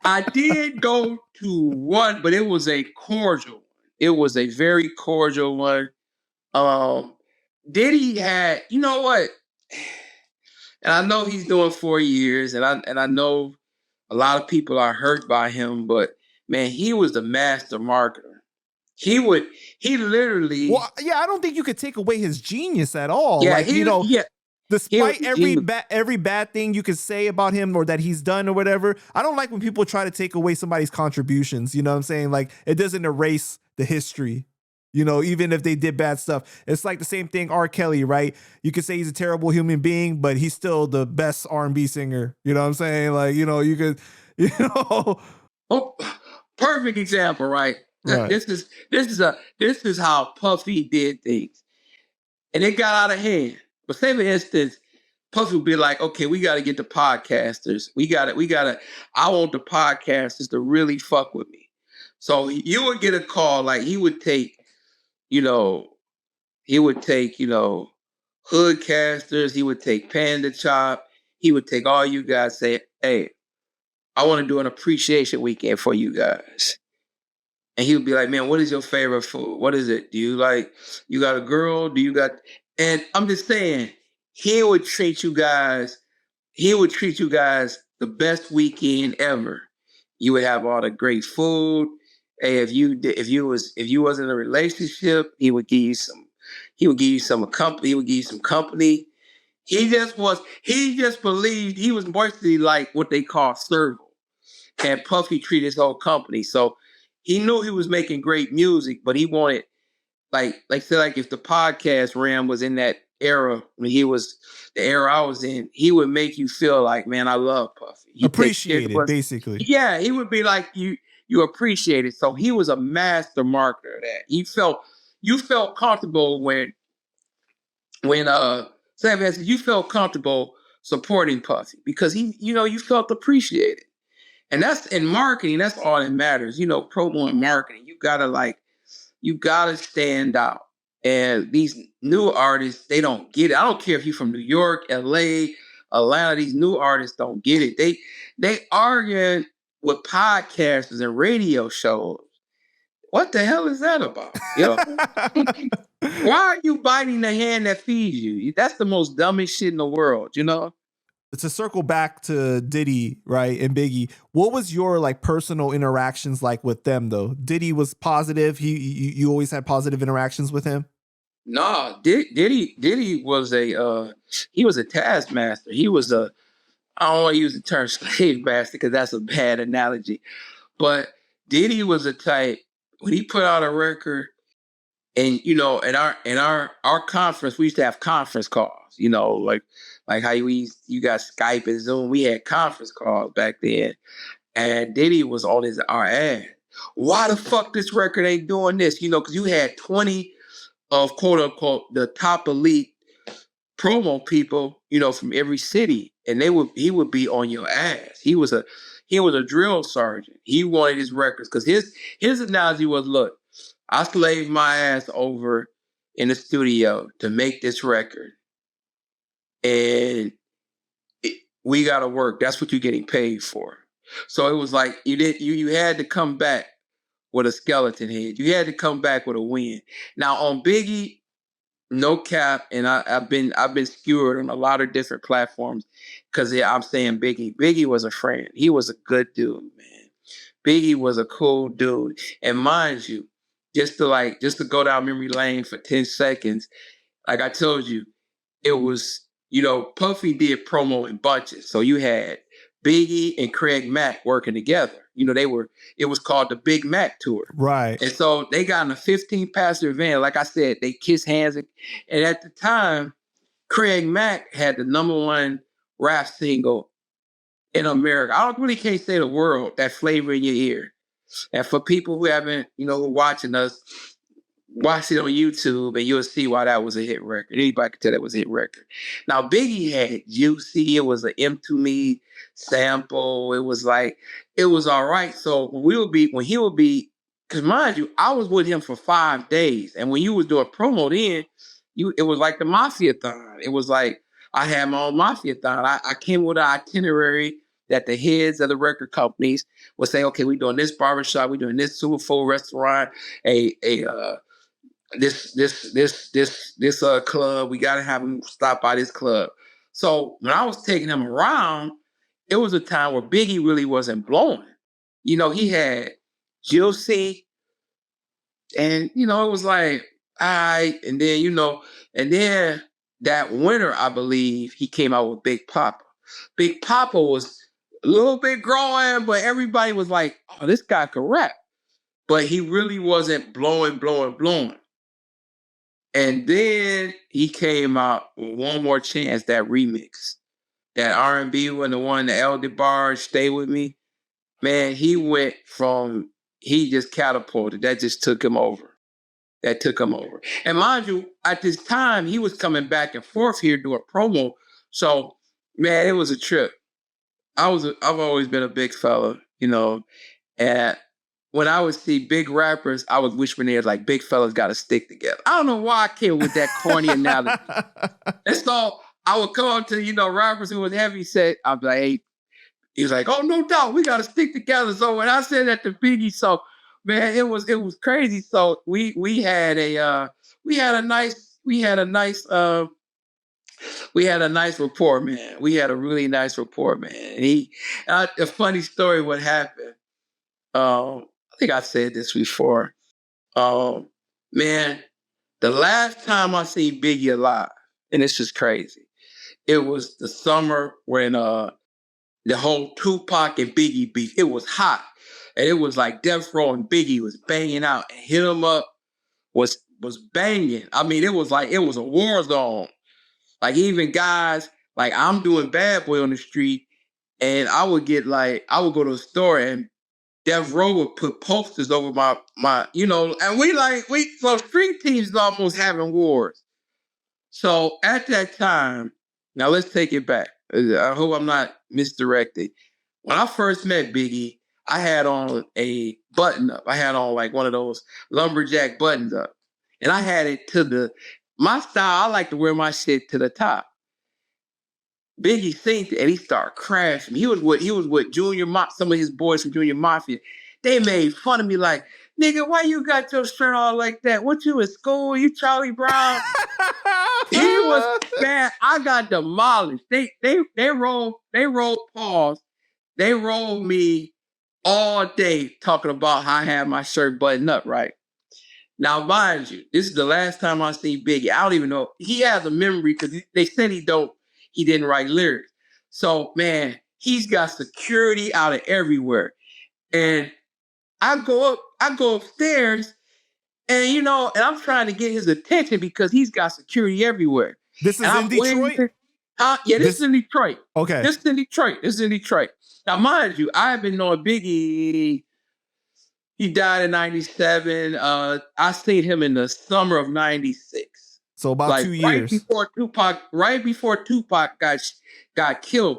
Speaker 2: I did go to one, but it was a cordial one. It was a very cordial one. Diddy had, you know what? And I know he's doing 4 years, and I know a lot of people are hurt by him, but man, he was the master marketer. He literally.
Speaker 1: Well, yeah, I don't think you could take away his genius at all.
Speaker 2: Yeah,
Speaker 1: like, despite every bad thing you could say about him or that he's done or whatever, I don't like when people try to take away somebody's contributions. You know what I'm saying? Like, it doesn't erase the history. You know, even if they did bad stuff. It's like the same thing, R. Kelly, right? You could say he's a terrible human being, but he's still the best R&B singer. You know what I'm saying? Like, you know, you could, you know.
Speaker 2: Oh, perfect example, right?
Speaker 1: Right.
Speaker 2: This is how Puffy did things. And it got out of hand. But say for instance, Puffy would be like, okay, we got to get the podcasters. I want the podcasters to really fuck with me. So you would get a call, like he would take Hoodcasters, he would take Panda Chop, he would take all you guys, say, hey, I want to do an appreciation weekend for you guys. And he would be like, man, what is your favorite food? What is it? You got a girl? And I'm just saying, he would treat you guys the best weekend ever. You would have all the great food. Hey, if you was in a relationship, he would give you some company. He just believed he was basically like what they call serval. And Puffy treated his whole company. So he knew he was making great music, but he wanted like if the podcast Ram was in that era when he was the era I was in, he would make you feel like, man, I love Puffy.
Speaker 1: Appreciate it, basically.
Speaker 2: Yeah, he would be like you appreciate it. So he was a master marketer of that. You felt comfortable when Sam said you felt comfortable supporting Puffy because you felt appreciated. And that's in marketing, that's all that matters. Promo and marketing, you gotta stand out. And these new artists, they don't get it. I don't care if you're from New York, LA, Atlanta, these new artists don't get it. They arguing with podcasters and radio shows. What the hell is that about? Why are you biting the hand that feeds you? That's the most dumbest shit in the world,
Speaker 1: To circle back to Diddy, right, and Biggie, what was your like personal interactions like with them though? Diddy was positive. You always had positive interactions with him?
Speaker 2: No, Diddy was he was a taskmaster. He was I don't want to use the term slave master because that's a bad analogy. But Diddy was a type, when he put out a record, and in our conference, we used to have conference calls, like how you got Skype and Zoom. We had conference calls back then. And Diddy was on our ass. Why the fuck this record ain't doing this? Because you had 20 of quote unquote the top elite promo people, from every city, and he would be on your ass. He was a drill sergeant. He wanted his records because his analogy was, look, I slaved my ass over in the studio to make this record, and we got to work. That's what you're getting paid for. So it was like you had to come back with a skeleton head. You had to come back with a win. Now on Biggie, no cap, and I've been skewered on a lot of different platforms because I'm saying Biggie. Biggie was a friend. He was a good dude, man. Biggie was a cool dude. And mind you, just to go down memory lane for 10 seconds, like I told you, it was, Puffy did promo in bunches. So you had Biggie and Craig Mack working together. It was called the Big Mac Tour.
Speaker 1: Right.
Speaker 2: And so they got in a 15-passenger van. Like I said, they kissed hands. And at the time, Craig Mack had the #1 rap single in America. I really can't say the world, that Flavor in Your Ear. And for people who haven't, who are watching us, watch it on YouTube and you'll see why that was a hit record. Anybody can tell that was a hit record. Now, Biggie had Juicy. It was an M2 Me sample. It was all right. So when he would be, because mind you, I was with him for 5 days. And when you was doing promo then, it was like the Mafia-thon. It was like I had my own Mafia-thon. I came with an itinerary that the heads of the record companies would say, okay, we're doing this barbershop, we're doing this Super Full restaurant, this club, we gotta have him stop by this club. So when I was taking him around, it was a time where Biggie really wasn't blowing. He had Juicy, and it was like, all right, and then that winter, I believe, he came out with Big Papa. Big Papa was a little bit growing, but everybody was like, oh, this guy could rap. But he really wasn't blowing. And then he came out with One More Chance, that remix. That R&B one, the one, the El DeBarge, Stay With Me. Man, he just catapulted. That just took him over. And mind you, at this time, he was coming back and forth here doing promo. So, man, it was a trip. I've always been a big fella, and when I would see big rappers, I would wish when they was like, big fellas got to stick together. I don't know why I came with that corny analogy. And so I would come up to, rappers who was heavy set. I'd be like, hey, he was like, oh, no doubt, we got to stick together. So when I said that to Biggie, so man, it was crazy. So we had a nice rapport, man. We had a really nice rapport, man. And a funny story, what happened. I think I said this before. Man, the last time I seen Biggie alive, and it's just crazy, it was the summer when the whole Tupac and Biggie beef, it was hot. And it was like Death Row and Biggie was banging out, and Hit 'Em Up was banging. I mean, it was a war zone. Like even guys, like I'm doing Bad Boy on the street, and I would go to a store and Death Row would put posters over my, and so street teams is almost having wars. So at that time, now let's take it back. I hope I'm not misdirected. When I first met Biggie, I had on a button up. I had on like one of those lumberjack buttons up. And I had it my style, I like to wear my shit to the top. Biggie seen it and he started crashing. He was with some of his boys from Junior Mafia. They made fun of me like, nigga, why you got your shirt all like that? What, you in school? You Charlie Brown? He was bad. I got demolished. They rolled pause. They rolled me all day talking about how I had my shirt buttoned up, right? Now, mind you, this is the last time I see Biggie. I don't even know. He has a memory because they said he didn't write lyrics. So, man, he's got security out of everywhere. And I go upstairs and, and I'm trying to get his attention because he's got security everywhere.
Speaker 1: This is in Detroit?
Speaker 2: Yeah, this is in Detroit.
Speaker 1: Okay.
Speaker 2: This is in Detroit. Now, mind you, I've been knowing Biggie. He died in 97. I seen him in the summer of 96.
Speaker 1: So about 2 years.
Speaker 2: Right before Tupac got killed.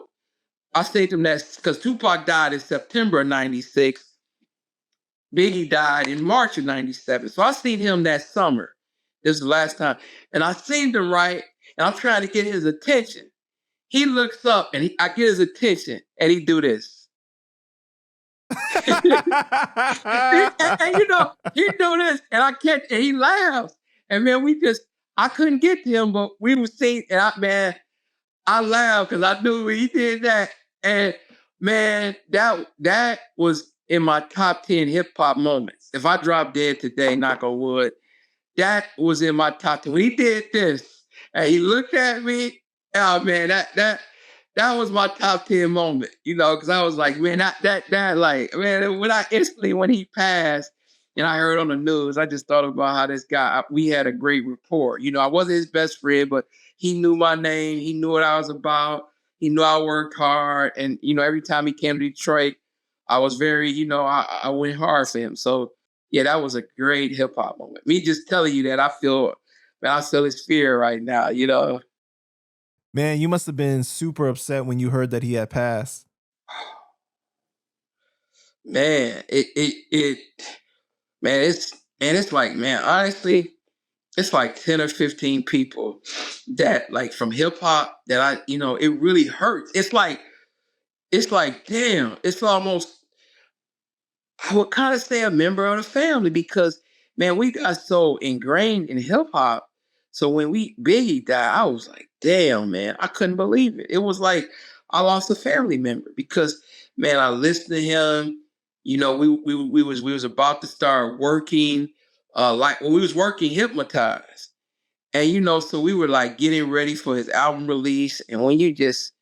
Speaker 2: I seen him because Tupac died in September of 96. Biggie died in March of 97. So I seen him that summer. This is the last time. And I seen him and I'm trying to get his attention. He looks up and I get his attention and he do this. and he do this and I catch and he laughs. And man, I couldn't get to him, but we were seeing, and I laughed because I knew when he did that. And man, that was in my top 10 hip hop moments. If I drop dead today, knock on wood, that was in my top 10. When he did this and he looked at me, oh man, that was my top 10 moment, because I was like, man, when he passed and I heard on the news, I just thought about how this guy, we had a great rapport. I wasn't his best friend, but he knew my name. He knew what I was about. He knew I worked hard. And, every time he came to Detroit, I was very, I went hard for him. So yeah, that was a great hip hop moment. Me just telling you that, man, I feel his fear right now,
Speaker 1: Man, you must have been super upset when you heard that he had passed.
Speaker 2: Man, man, it's like, man, honestly, it's like 10 or 15 people that like from hip hop that it really hurts. It's like, damn, it's almost, I would kind of say a member of the family because, man, we got so ingrained in hip hop. So when Biggie died, I was like, damn, man, I couldn't believe it. It was like I lost a family member because, man, I listened to him. We was about to start working, like when we was working Hypnotized, and so we were like getting ready for his album release, and when you just,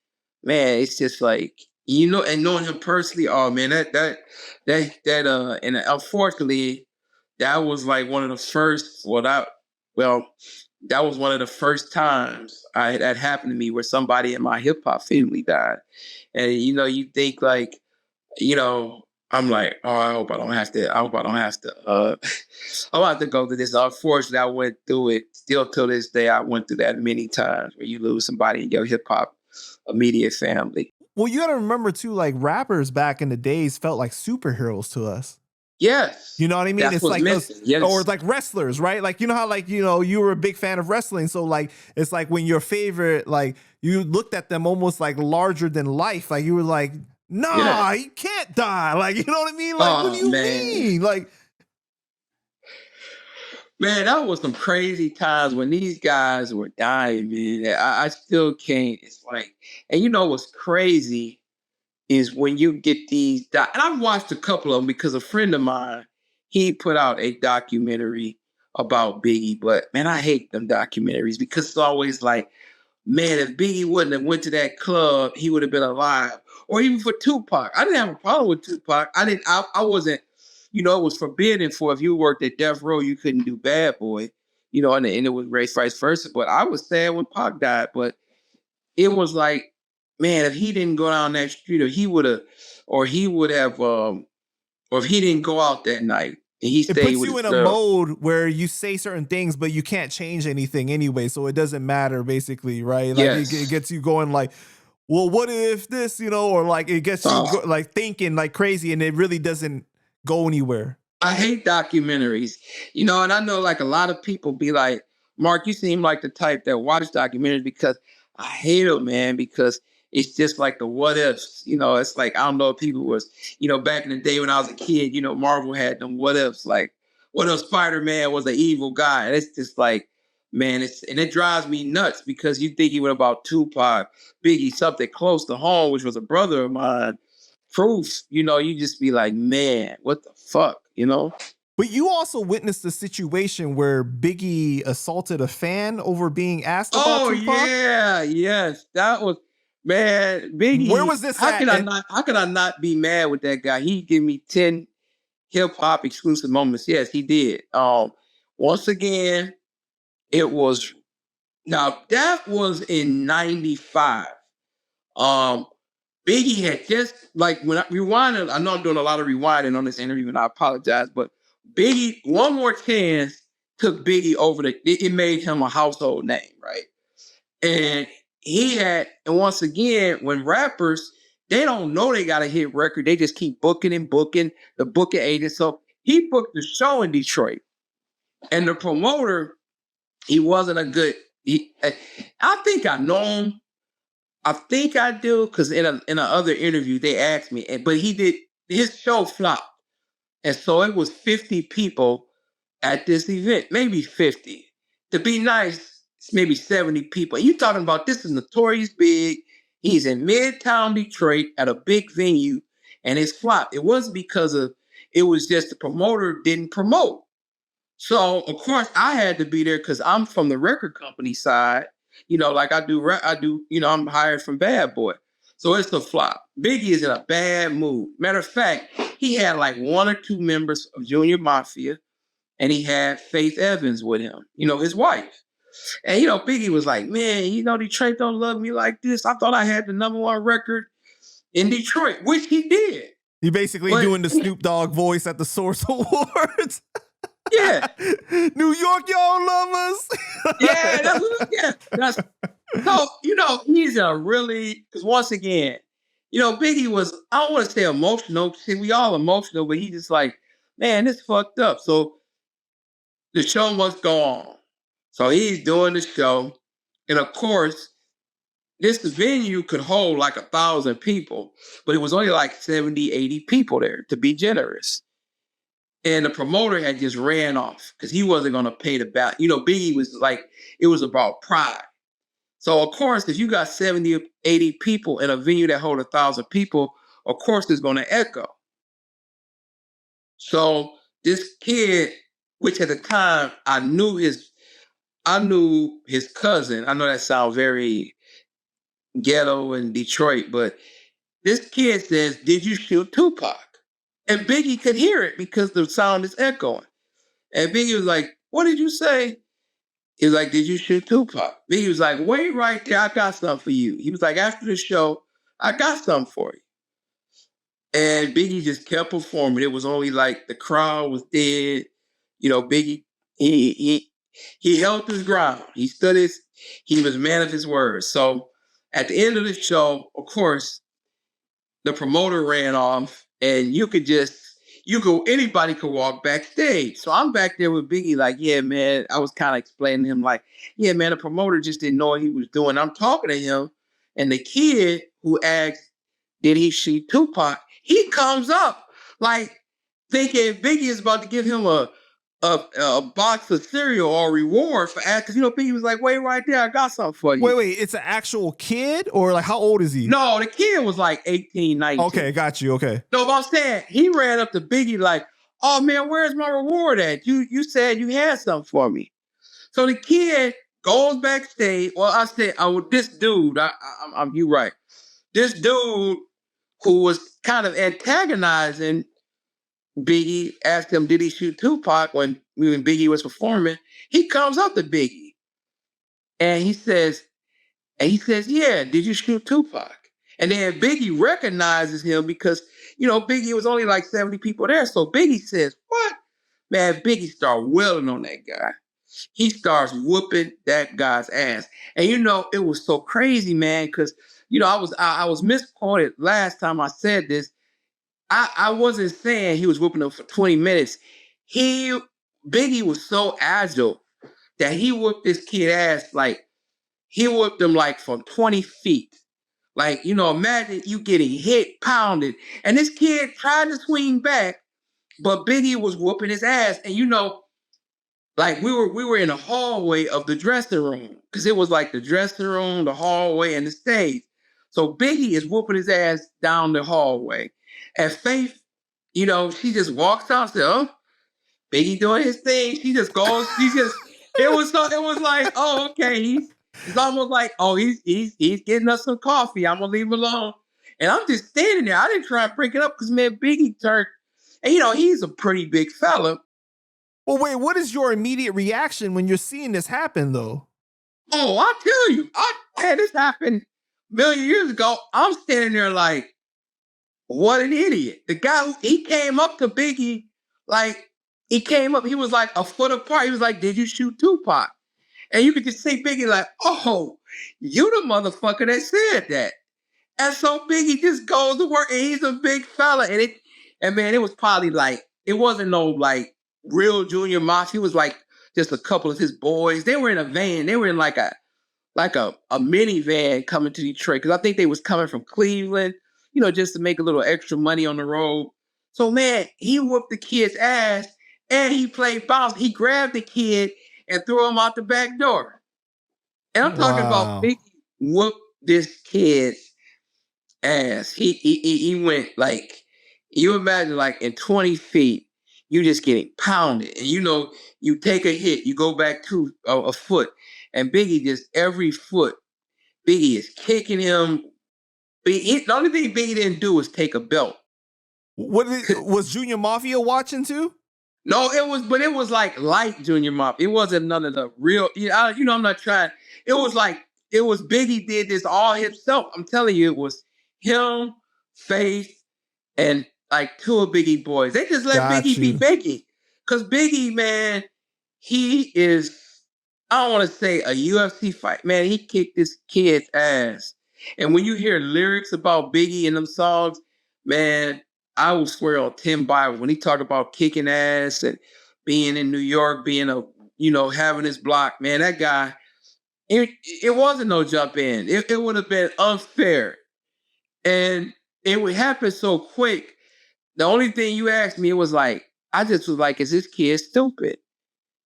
Speaker 2: man, it's just like, and knowing him personally, oh man, and unfortunately, that was like one of the first. That was one of the first times that happened to me where somebody in my hip hop family died, and you think like, I'm like, oh, I hope I don't have to. I hope I don't have to. I don't have to go through this. Unfortunately, I went through it. Still till this day, I went through that many times where you lose somebody in your hip hop immediate family.
Speaker 1: Well, you got to remember too, like rappers back in the days felt like superheroes to us.
Speaker 2: Yes.
Speaker 1: You know what I mean?
Speaker 2: That's
Speaker 1: it's
Speaker 2: what's
Speaker 1: like
Speaker 2: missing. Yes.
Speaker 1: Or like wrestlers, right? Like, you know how like, you were a big fan of wrestling. So like, it's like when your favorite, like you looked at them almost like larger than life. Like you were like, nah, he can't die. Like, you know what I mean? Like, what do you mean? Like,
Speaker 2: man, that was some crazy times when these guys were dying, man. I still can't. It's like, and what's crazy is when you get these, and I've watched a couple of them because a friend of mine, he put out a documentary about Biggie, but man, I hate them documentaries because it's always like, man, if Biggie wouldn't have went to that club, he would have been alive. Or even for Tupac. I didn't have a problem with Tupac. I wasn't, it was forbidden for if you worked at Death Row, you couldn't do Bad Boy, and it was race vice versa. But I was sad when Pac died, but it was like, man, if he didn't go down that street, or he would have, or if he didn't go out that night and he stayed
Speaker 1: it puts
Speaker 2: with
Speaker 1: you in
Speaker 2: girl,
Speaker 1: a mode where you say certain things, but you can't change anything anyway. So it doesn't matter basically, right? Like it gets you going like, well, what if this, or like it gets you like thinking like crazy and it really doesn't go anywhere.
Speaker 2: I hate documentaries, and I know like a lot of people be like, Mark, you seem like the type that watch documentaries because I hate them, man, because it's just like the what ifs. It's like, I don't know if people was, back in the day when I was a kid, Marvel had them what ifs, like what if Spider-Man was an evil guy? And it's just like, man, it drives me nuts because you think even about Tupac, Biggie, something close to home, which was a brother of mine. Proof, you just be like, man, what the fuck,
Speaker 1: But you also witnessed a situation where Biggie assaulted a fan over being asked about Tupac?
Speaker 2: Oh, yeah, yes. That was, man, Biggie.
Speaker 1: Where was this
Speaker 2: how
Speaker 1: at?
Speaker 2: Can I not be mad with that guy? He gave me 10 hip-hop exclusive moments. Yes, he did. Once again, it was, now that was in 95. Biggie had just, like, when I rewinded, I know I'm doing a lot of rewinding on this interview and I apologize, but Biggie, One More Chance took Biggie over it made him a household name, right? And and once again, when rappers, they don't know they got a hit record, they just keep booking and booking, the booking agent. So he booked the show in Detroit. And the promoter, he wasn't a good, I think I know him. I think I do, because in a other interview they asked me, but his show flopped, and so it was 50 people at this event, maybe 50. To be nice, it's maybe 70 people. And you talking about, this is Notorious B.I.G. He's in Midtown Detroit at a big venue, and it's flopped. It wasn't because it was just the promoter didn't promote. So of course I had to be there because I'm from the record company side. Like I do, I'm hired from Bad Boy. So it's a flop. Biggie is in a bad mood. Matter of fact, he had like one or two members of Junior Mafia, and he had Faith Evans with him, his wife. And, Biggie was like, man, Detroit don't love me like this. I thought I had the #1 record in Detroit, which he did.
Speaker 1: You basically doing the Snoop Dogg voice at the Source Awards.
Speaker 2: Yeah.
Speaker 1: New York, y'all love us.
Speaker 2: That's so, he's a really, because once again, Biggie was, I don't want to say emotional. See, we all emotional, but he just like, man, this fucked up. So the show must go on. So he's doing the show. And of course, this venue could hold like 1,000 people, but it was only like 70, 80 people there, to be generous. And the promoter had just ran off because he wasn't going to pay the back. Biggie was like, it was about pride. So, of course, if you got 70, 80 people in a venue that hold 1,000 people, of course, it's going to echo. So this kid, which at the time I knew his cousin. I know that sounds very ghetto in Detroit, but this kid says, "Did you shoot Tupac?" And Biggie could hear it because the sound is echoing. And Biggie was like, "What did you say?" He was like, "Did you shoot Tupac?" Biggie was like, "Wait right there. I got something for you." He was like, "After the show, I got something for you." And Biggie just kept performing. It was only like the crowd was dead. Biggie, he held his ground. He was a man of his words. So at the end of the show, of course, the promoter ran off, and anybody could walk backstage. So I'm back there with Biggie, like, yeah, man. I was kind of explaining to him, like, yeah, man, the promoter just didn't know what he was doing. I'm talking to him, and the kid who asked, "Did he shoot Tupac?" He comes up, like, thinking Biggie is about to give him a box of cereal or reward for asking. Biggie was like, "Wait right there, I got something for you."
Speaker 1: Wait, it's an actual kid? Or like, how old is he?
Speaker 2: No, the kid was like 18, 19.
Speaker 1: Okay, got you, okay.
Speaker 2: No, but I'm saying, he ran up to Biggie like, "Oh man, where's my reward at? You said you had something for me." So the kid goes backstage. Well, I said, this dude, you right. This dude who was kind of antagonizing Biggie, asked him, "Did he shoot Tupac?" when Biggie was performing. He comes up to Biggie and he says, "Yeah, did you shoot Tupac?" And then Biggie recognizes him because, Biggie was only like 70 people there. So Biggie says, "What?" Man, Biggie started wailing on that guy. He starts whooping that guy's ass. And it was so crazy, man, because I was misquoted last time I said this. I wasn't saying he was whooping him for 20 minutes. Biggie was so agile that he whooped this kid ass, like, he whooped him like from 20 feet. Like, imagine you getting hit, pounded. And this kid tried to swing back, but Biggie was whooping his ass. And like, we were in the hallway of the dressing room, because it was like the dressing room, the hallway, and the stage. So Biggie is whooping his ass down the hallway. And Faith, she just walks out and says, "Oh, Biggie doing his thing." She just goes, it was like, oh, okay. It's almost like, oh, he's getting us some coffee. I'm gonna leave him alone. And I'm just standing there. I didn't try to break it up because, man, Biggie turned, and he's a pretty big fella.
Speaker 1: Well, wait, what is your immediate reaction when you're seeing this happen, though?
Speaker 2: Oh, I'll tell you. This happened a million years ago. I'm standing there like, what an idiot. The guy, he came up to Biggie, like, he was like a foot apart. He was like, "Did you shoot Tupac?" And you could just see Biggie like, "Oh, you the motherfucker that said that." And so Biggie just goes to work, and he's a big fella. And man, it was probably like, it wasn't no like real Junior Mafia. It was like just a couple of his boys. They were in a van. They were in like a minivan coming to Detroit, because I think they was coming from Cleveland, just to make a little extra money on the road. So man, he whooped the kid's ass, and he played bounce. He grabbed the kid and threw him out the back door. And I'm talking about Biggie whooped this kid's ass. He went like, you imagine, like, in 20 feet, you just getting pounded. And you take a hit, you go back to a foot. And Biggie just, every foot, Biggie is kicking him. The only thing Biggie didn't do was take a belt.
Speaker 1: Was Junior Mafia watching too?
Speaker 2: No, it was like light Junior Mafia. It wasn't none of the real, I'm not trying. It was Biggie did this all himself. I'm telling you, it was him, Faith, and like two of Biggie boys. They just let Biggie be Biggie. Because Biggie, man, he is, I don't want to say a UFC fight. Man, he kicked this kid's ass. And when you hear lyrics about Biggie in them songs, man, I will swear on Tim Bible when he talked about kicking ass and being in New York, being having his block, man, that guy, it wasn't no jump in. It would have been unfair. And it would happen so quick. The only thing you asked me, it was like, I just was like, is this kid stupid?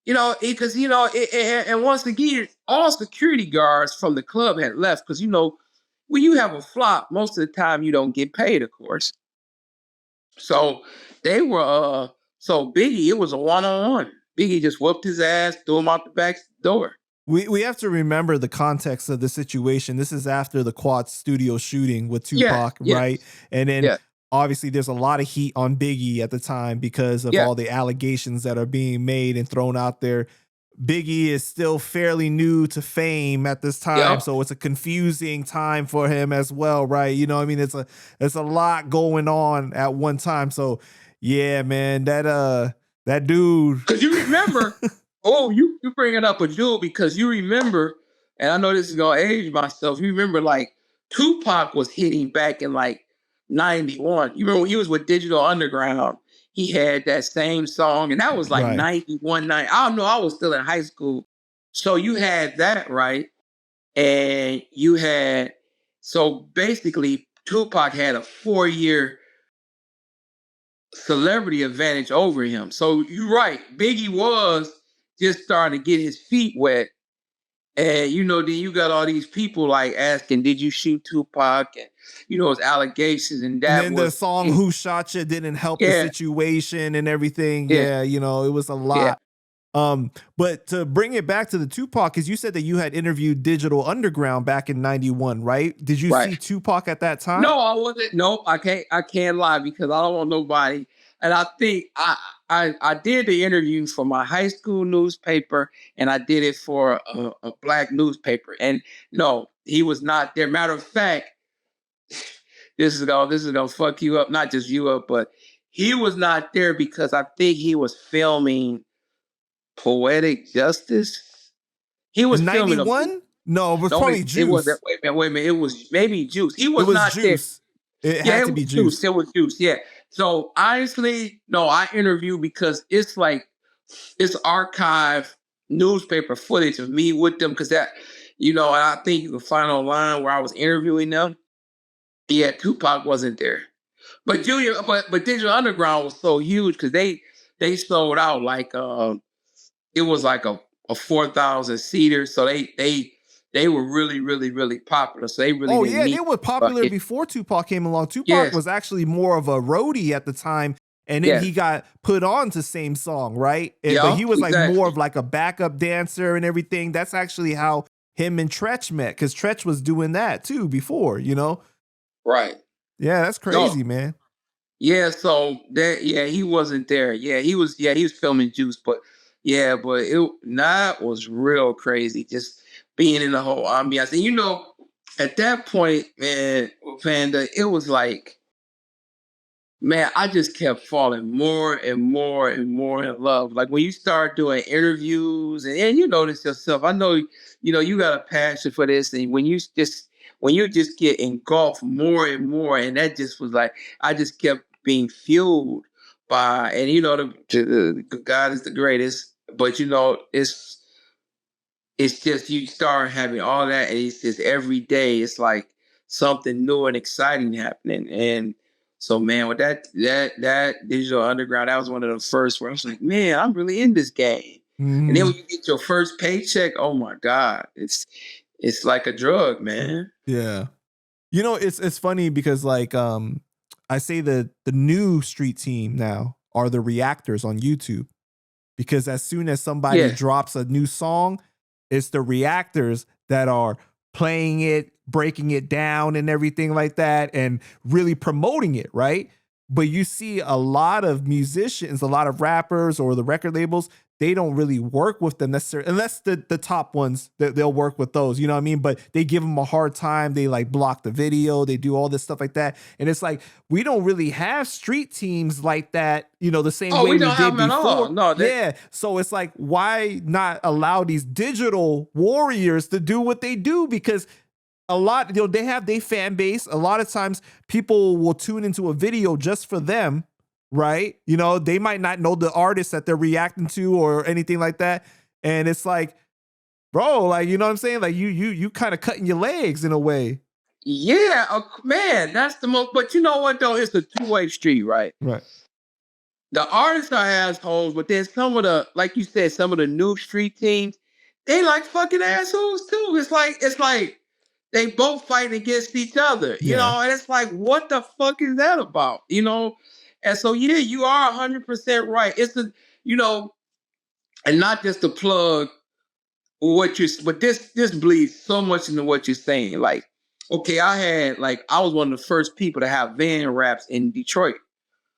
Speaker 2: Because, and once again, all security guards from the club had left because, when you have a flop, most of the time you don't get paid, of course. So they were, so Biggie, it was a one-on-one. Biggie just whooped his ass, threw him out the back door.
Speaker 1: We have to remember the context of the situation. This is after the Quad Studio shooting with Tupac, right? And then obviously there's a lot of heat on Biggie at the time because of all the allegations that are being made and thrown out there. Biggie is still fairly new to fame at this time, so it's a confusing time for him as well, right? You know what I mean? It's a lot going on at one time. So yeah, man, that dude.
Speaker 2: Because you remember, you bring it up a dude because you remember, and I know this is gonna age myself. You remember like Tupac was hitting back in like 91. You remember when he was with Digital Underground? He had that same song, and that was like 91. I don't know. I was still in high school, so you had that, right? And you had, so basically Tupac had a 4-year celebrity advantage over him. So you're right. Biggie was just starting to get his feet wet. And, then you got all these people like asking, did you shoot Tupac? And, his allegations and that.
Speaker 1: And then the song Who Shot Ya didn't help the situation and everything. Yeah, it was a lot. But to bring it back to the Tupac, because you said that you had interviewed Digital Underground back in 91, right? Did you see Tupac at that time?
Speaker 2: No, I wasn't. No, I can't lie because I don't want nobody. And I think I did the interview for my high school newspaper and I did it for a black newspaper. And no, he was not there. Matter of fact, this is gonna fuck you up, not just you up, but he was not there because I think he was filming Poetic Justice. He was filming
Speaker 1: 91? No, it was probably Juice.
Speaker 2: It was wait a minute. It was maybe Juice. He was not
Speaker 1: Juice.
Speaker 2: There.
Speaker 1: It had to be Juice.
Speaker 2: It was Juice. Yeah. So honestly, no, I interviewed because it's archive newspaper footage of me with them because that, and I think you can find online where I was interviewing them. Yeah, Tupac wasn't there, but but Digital Underground was so huge because they sold out like it was like a 4,000 seater, so they were really, really, really popular. So they really
Speaker 1: they were popular before Tupac came along. Tupac was actually more of a roadie at the time, and then he got put on to Same Song, right? But he was like more of like a backup dancer and everything. That's actually how him and Tretch met, because Tretch was doing that too before,
Speaker 2: Right.
Speaker 1: Yeah, that's crazy, man.
Speaker 2: Yeah, so he wasn't there. Yeah, he was filming Juice, but that was real crazy. Just being in the whole ambiance. And at that point, man, Panda, it was like, man, I just kept falling more and more and more in love. Like when you start doing interviews and you notice yourself, I know, you got a passion for this. And when you just get engulfed more and more, and that just was like, I just kept being fueled by, and the God is the greatest, but it's just you start having all that, and it's just every day it's like something new and exciting happening. And so, man, with that Digital Underground, that was one of the first where I was like, man, I'm really in this game. And then when you get your first paycheck, oh my God, it's like a drug, man.
Speaker 1: Yeah. It's funny because like I say the new street team now are the reactors on YouTube, because as soon as somebody drops a new song, it's the reactors that are playing it, breaking it down and everything like that, and really promoting it, right? But you see a lot of musicians, a lot of rappers or the record labels, they don't really work with them necessarily, unless the top ones, they'll work with those, you know what I mean? But they give them a hard time. They like block the video. They do all this stuff like that. And it's like, we don't really have street teams like that, you know, the same way
Speaker 2: we
Speaker 1: we
Speaker 2: don't have
Speaker 1: did
Speaker 2: them
Speaker 1: before.
Speaker 2: at all. No,
Speaker 1: yeah. So it's like, why not allow these digital warriors to do what they do? Because a lot, you know, they have their fan base. A lot of times people will tune into a video just for them, right? You know, they might not know the artist that they're reacting to or anything like that. And it's like, bro, like, you know what I'm saying? Like you kind of cutting your legs in a way.
Speaker 2: Yeah, man, that's the most, but you know what though? It's a two-way street, right?
Speaker 1: Right.
Speaker 2: The artists are assholes, but then some of the, like you said, some of the new street teams, they like fucking assholes too. It's like they both fight against each other, you know, and it's like, what the fuck is that about? You know? And so yeah, you are 100% right. It's the, you know, and not just to plug but this bleeds so much into what you're saying. Like, okay, I was one of the first people to have van raps in Detroit.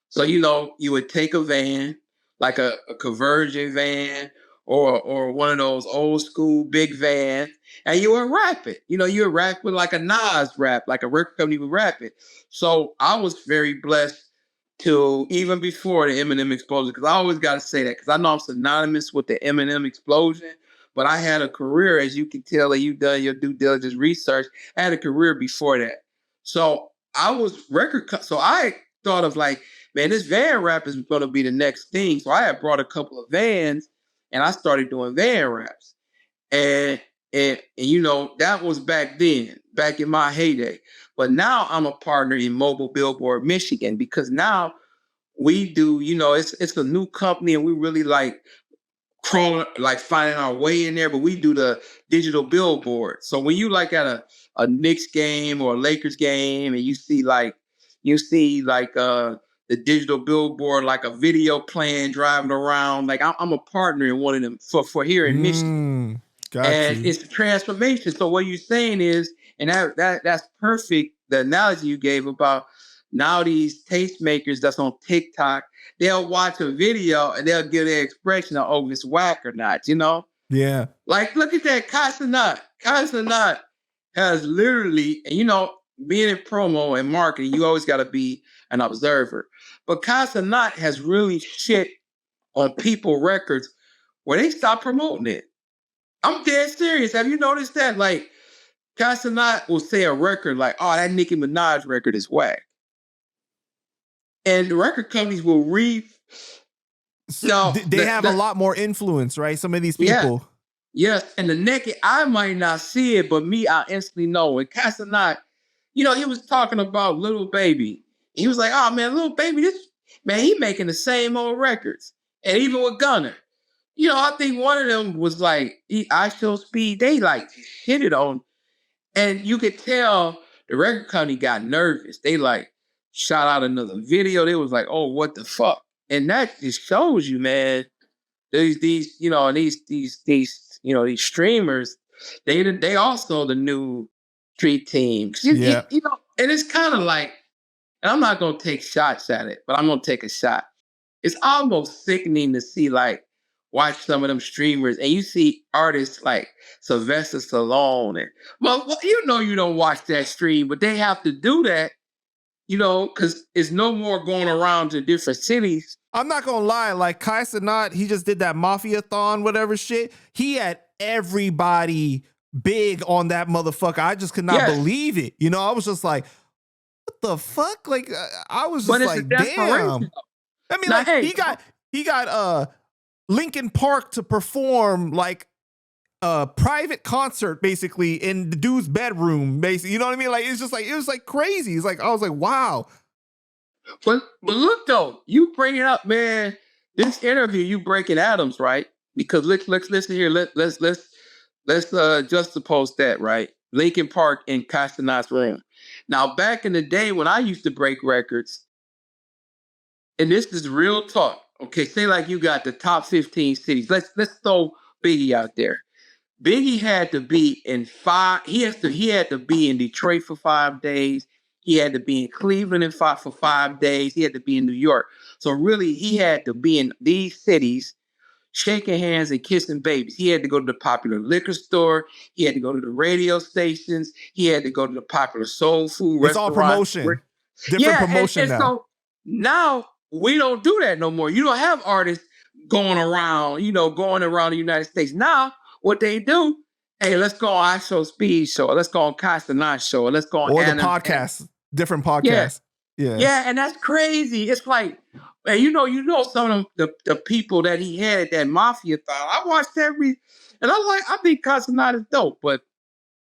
Speaker 2: So, you know, you would take a van, like a conversion van or one of those old school big vans, and you would rap it. You know, you would rap with like a Nas rap, like a record company would rap it. So I was very blessed to, even before the Eminem explosion, because I always got to say that, because I know I'm synonymous with the Eminem explosion, but I had a career, as you can tell, that you've done your due diligence research. I had a career before that. So I was so I thought of like, man, this van rap is going to be the next thing. So I had brought a couple of vans and I started doing van raps. And you know, that was back then, back in my heyday. But now I'm a partner in Mobile Billboard Michigan, because now we do, you know, it's a new company and we really like crawling, like finding our way in there, but we do the digital billboard. So when you like at a Knicks game or a Lakers game and you see like the digital billboard, like a video playing driving around, like I'm a partner in one of them for here in Michigan. And it's a transformation. So what you're saying is, and that's perfect, the analogy you gave about now these tastemakers that's on TikTok, they'll watch a video and they'll give their expression of, oh, it's whack or not, you know?
Speaker 1: Yeah.
Speaker 2: Like, look at that Casanat. Casanat has literally, and you know, being in promo and marketing, you always got to be an observer. But Casanat has really shit on People Records where they stopped promoting it. I'm dead serious. Have you noticed that? Like, Casanat will say a record like, oh, that Nicki Minaj record is whack. And the record companies will read.
Speaker 1: So they have a lot more influence, right? Some of these people.
Speaker 2: Yes. And the naked, I might not see it, but me, I instantly know. And Casanat, you know, he was talking about Lil Baby. He was like, oh, man, Lil Baby, he making the same old records. And even with Gunna. You know, I think one of them was like, I Show Speed, they like hit it on. And you could tell the record company got nervous. They like shot out another video. They was like, oh, what the fuck? And that just shows you, man, these you know, these you know, these streamers, they also the new street teams. You know, and it's kind of like, and I'm not gonna take shots at it, but I'm gonna take a shot. It's almost sickening to see, like, watch some of them streamers and you see artists like Sylvester Stallone and, well, you know, you don't watch that stream, but they have to do that, you know, because it's no more going around to different cities.
Speaker 1: I'm not gonna lie, like Kai Cenat, he just did that Mafia-thon, whatever shit. He had everybody big on that motherfucker. I just could not believe it. You know, I was just like, what the fuck? Like, I was just like, damn. I mean, like, he got Linkin Park to perform like a private concert basically in the dude's bedroom, basically. You know what I mean? Like, it's just like, it was like crazy. It's like, I was like, wow.
Speaker 2: But look though, you bring it up, man. This interview, you breaking Adams, right? Because let's listen here. Let's juxtapose that, right? Linkin Park in Castanat's room. Now, back in the day when I used to break records, and this is real talk. Okay, say like you got the top 15 cities. Let's throw Biggie out there. Biggie had to be in he had to be in Detroit for 5 days. He had to be in Cleveland for 5 days. He had to be in New York. So really, he had to be in these cities, shaking hands and kissing babies. He had to go to the popular liquor store. He had to go to the radio stations. He had to go to the popular soul food
Speaker 1: It's all
Speaker 2: restaurants.
Speaker 1: promotion. Different promotion now.
Speaker 2: So now we don't do that no more. You don't have artists going around the United States. Now what they do, hey, let's go on ISO Speed Show. Let's go on Castanat Show. Let's go on
Speaker 1: or the podcast. Different podcasts.
Speaker 2: Yeah, and that's crazy. It's like, and you know some of the people that he had at that Mafia thing. I watched and I think Castanat is dope, but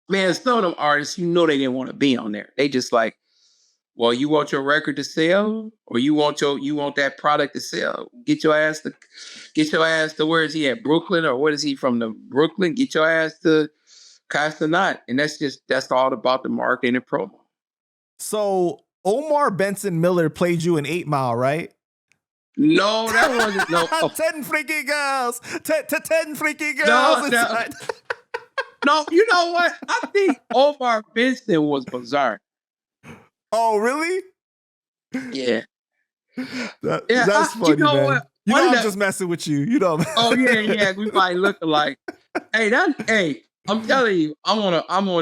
Speaker 2: man, some of them artists, they didn't want to be on there. They just like, well, you want your record to sell, or you want that product to sell. Get your ass to where is he at, Brooklyn, or what is he from, the Brooklyn? Get your ass to Castanat, and that's all about the marketing and promo.
Speaker 1: So Omar Benson Miller played you in 8 Mile, right?
Speaker 2: No, that wasn't. No,
Speaker 1: 10 freaky girls. 10 freaky girls.
Speaker 2: No, you know what? I think Omar Benson was bizarre.
Speaker 1: Oh, really?
Speaker 2: Yeah.
Speaker 1: That's funny, man.
Speaker 2: What?
Speaker 1: You know I'm just messing with you. You know.
Speaker 2: Oh yeah, we might look alike. Hey, I'm telling you, I'm on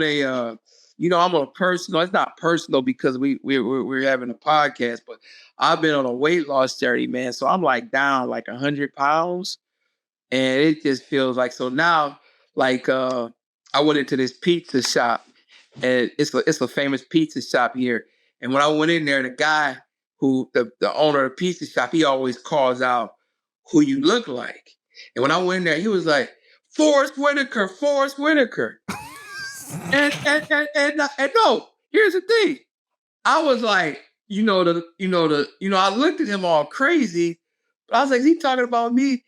Speaker 2: a personal. It's not personal because we're having a podcast, but I've been on a weight loss journey, man. So I'm like down like 100 pounds, and it just feels like so now. Like I went into this pizza shop, and it's a famous pizza shop here. And when I went in there, the guy the owner of the pizza shop, he always calls out who you look like. And when I went in there, he was like, Forrest Whitaker. and no, here's the thing. I was like, I looked at him all crazy, but I was like, is he talking about me?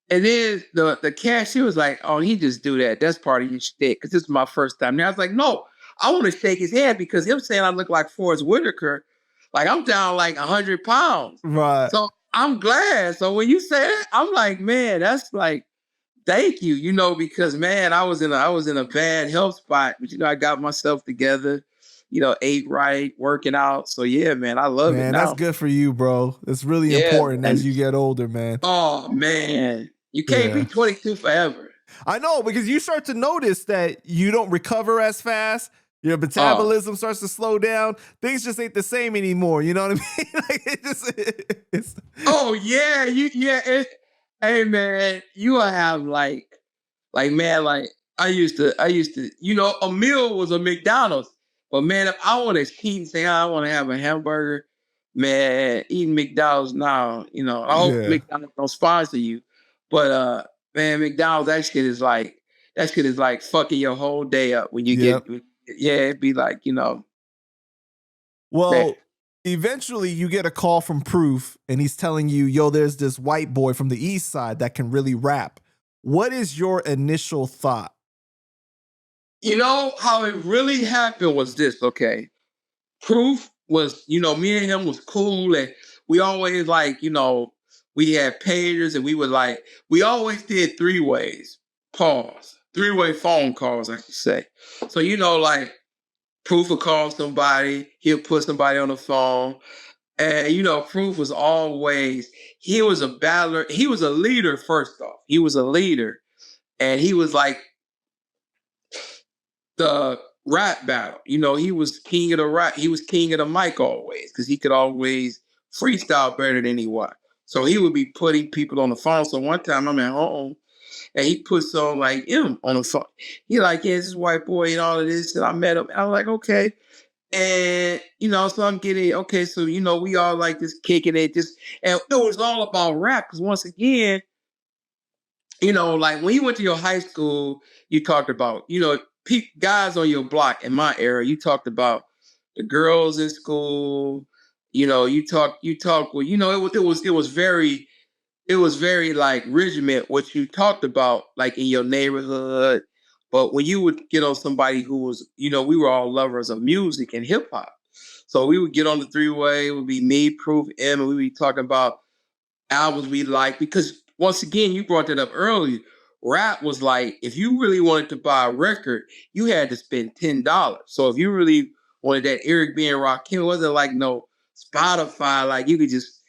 Speaker 2: And then the cashier was like, oh, he just do that. That's part of your shtick, because this is my first time. And I was like, no, I want to shake his hand because him saying I look like Forrest Whitaker, like I'm down like 100 pounds.
Speaker 1: Right.
Speaker 2: So I'm glad. So when you say that, I'm like, man, that's like, thank you, because man, I was in a bad health spot, but I got myself together, ate right, working out. So yeah, man, I love it. Man,
Speaker 1: that's good for you, bro. It's really important as you get older, man.
Speaker 2: Oh man, you can't be 22 forever.
Speaker 1: I know, because you start to notice that you don't recover as fast. Your metabolism starts to slow down. Things just ain't the same anymore. You know what I mean? Like
Speaker 2: Oh yeah, hey man, you will have like man, like I used to, a meal was a McDonald's. But man, if I want to eat and say I want to have a hamburger, man, eating McDonald's now, I hope McDonald's don't sponsor you. But man, McDonald's, that shit is like fucking your whole day up when you get it'd be like,
Speaker 1: Well,
Speaker 2: man.
Speaker 1: Eventually you get a call from Proof and he's telling you, yo, there's this white boy from the East Side that can really rap. What is your initial thought?
Speaker 2: How it really happened was this, okay? Proof was, me and him was cool, and we always we had pagers, and we always did 3-ways. Pause. 3-way phone calls, I should say. So, Proof would call somebody, he'll put somebody on the phone. And, Proof was always, he was a battler. He was a leader, first off. He was a leader. And he was like the rap battle. He was king of the rap. He was king of the mic always, because he could always freestyle better than anyone. So he would be putting people on the phone. So one time I'm at home, and he put someone like him on the phone. He like, yeah, this is white boy and all of this. And I met him. I was like, okay. And, so I'm getting, okay, so, we all like just kicking it. And it was all about rap. Because once again, like when you went to your high school, you talked about, guys on your block in my era, you talked about the girls in school. You talk, well, it was very like regiment what you talked about, like in your neighborhood. But when you would get on somebody who was, we were all lovers of music and hip hop. So we would get on the 3-way, it would be me, Proof, M, and we'd be talking about albums we like. Because once again, you brought that up earlier. Rap was like, if you really wanted to buy a record, you had to spend $10. So if you really wanted that Eric B. and Rakim, wasn't like no Spotify, like you could just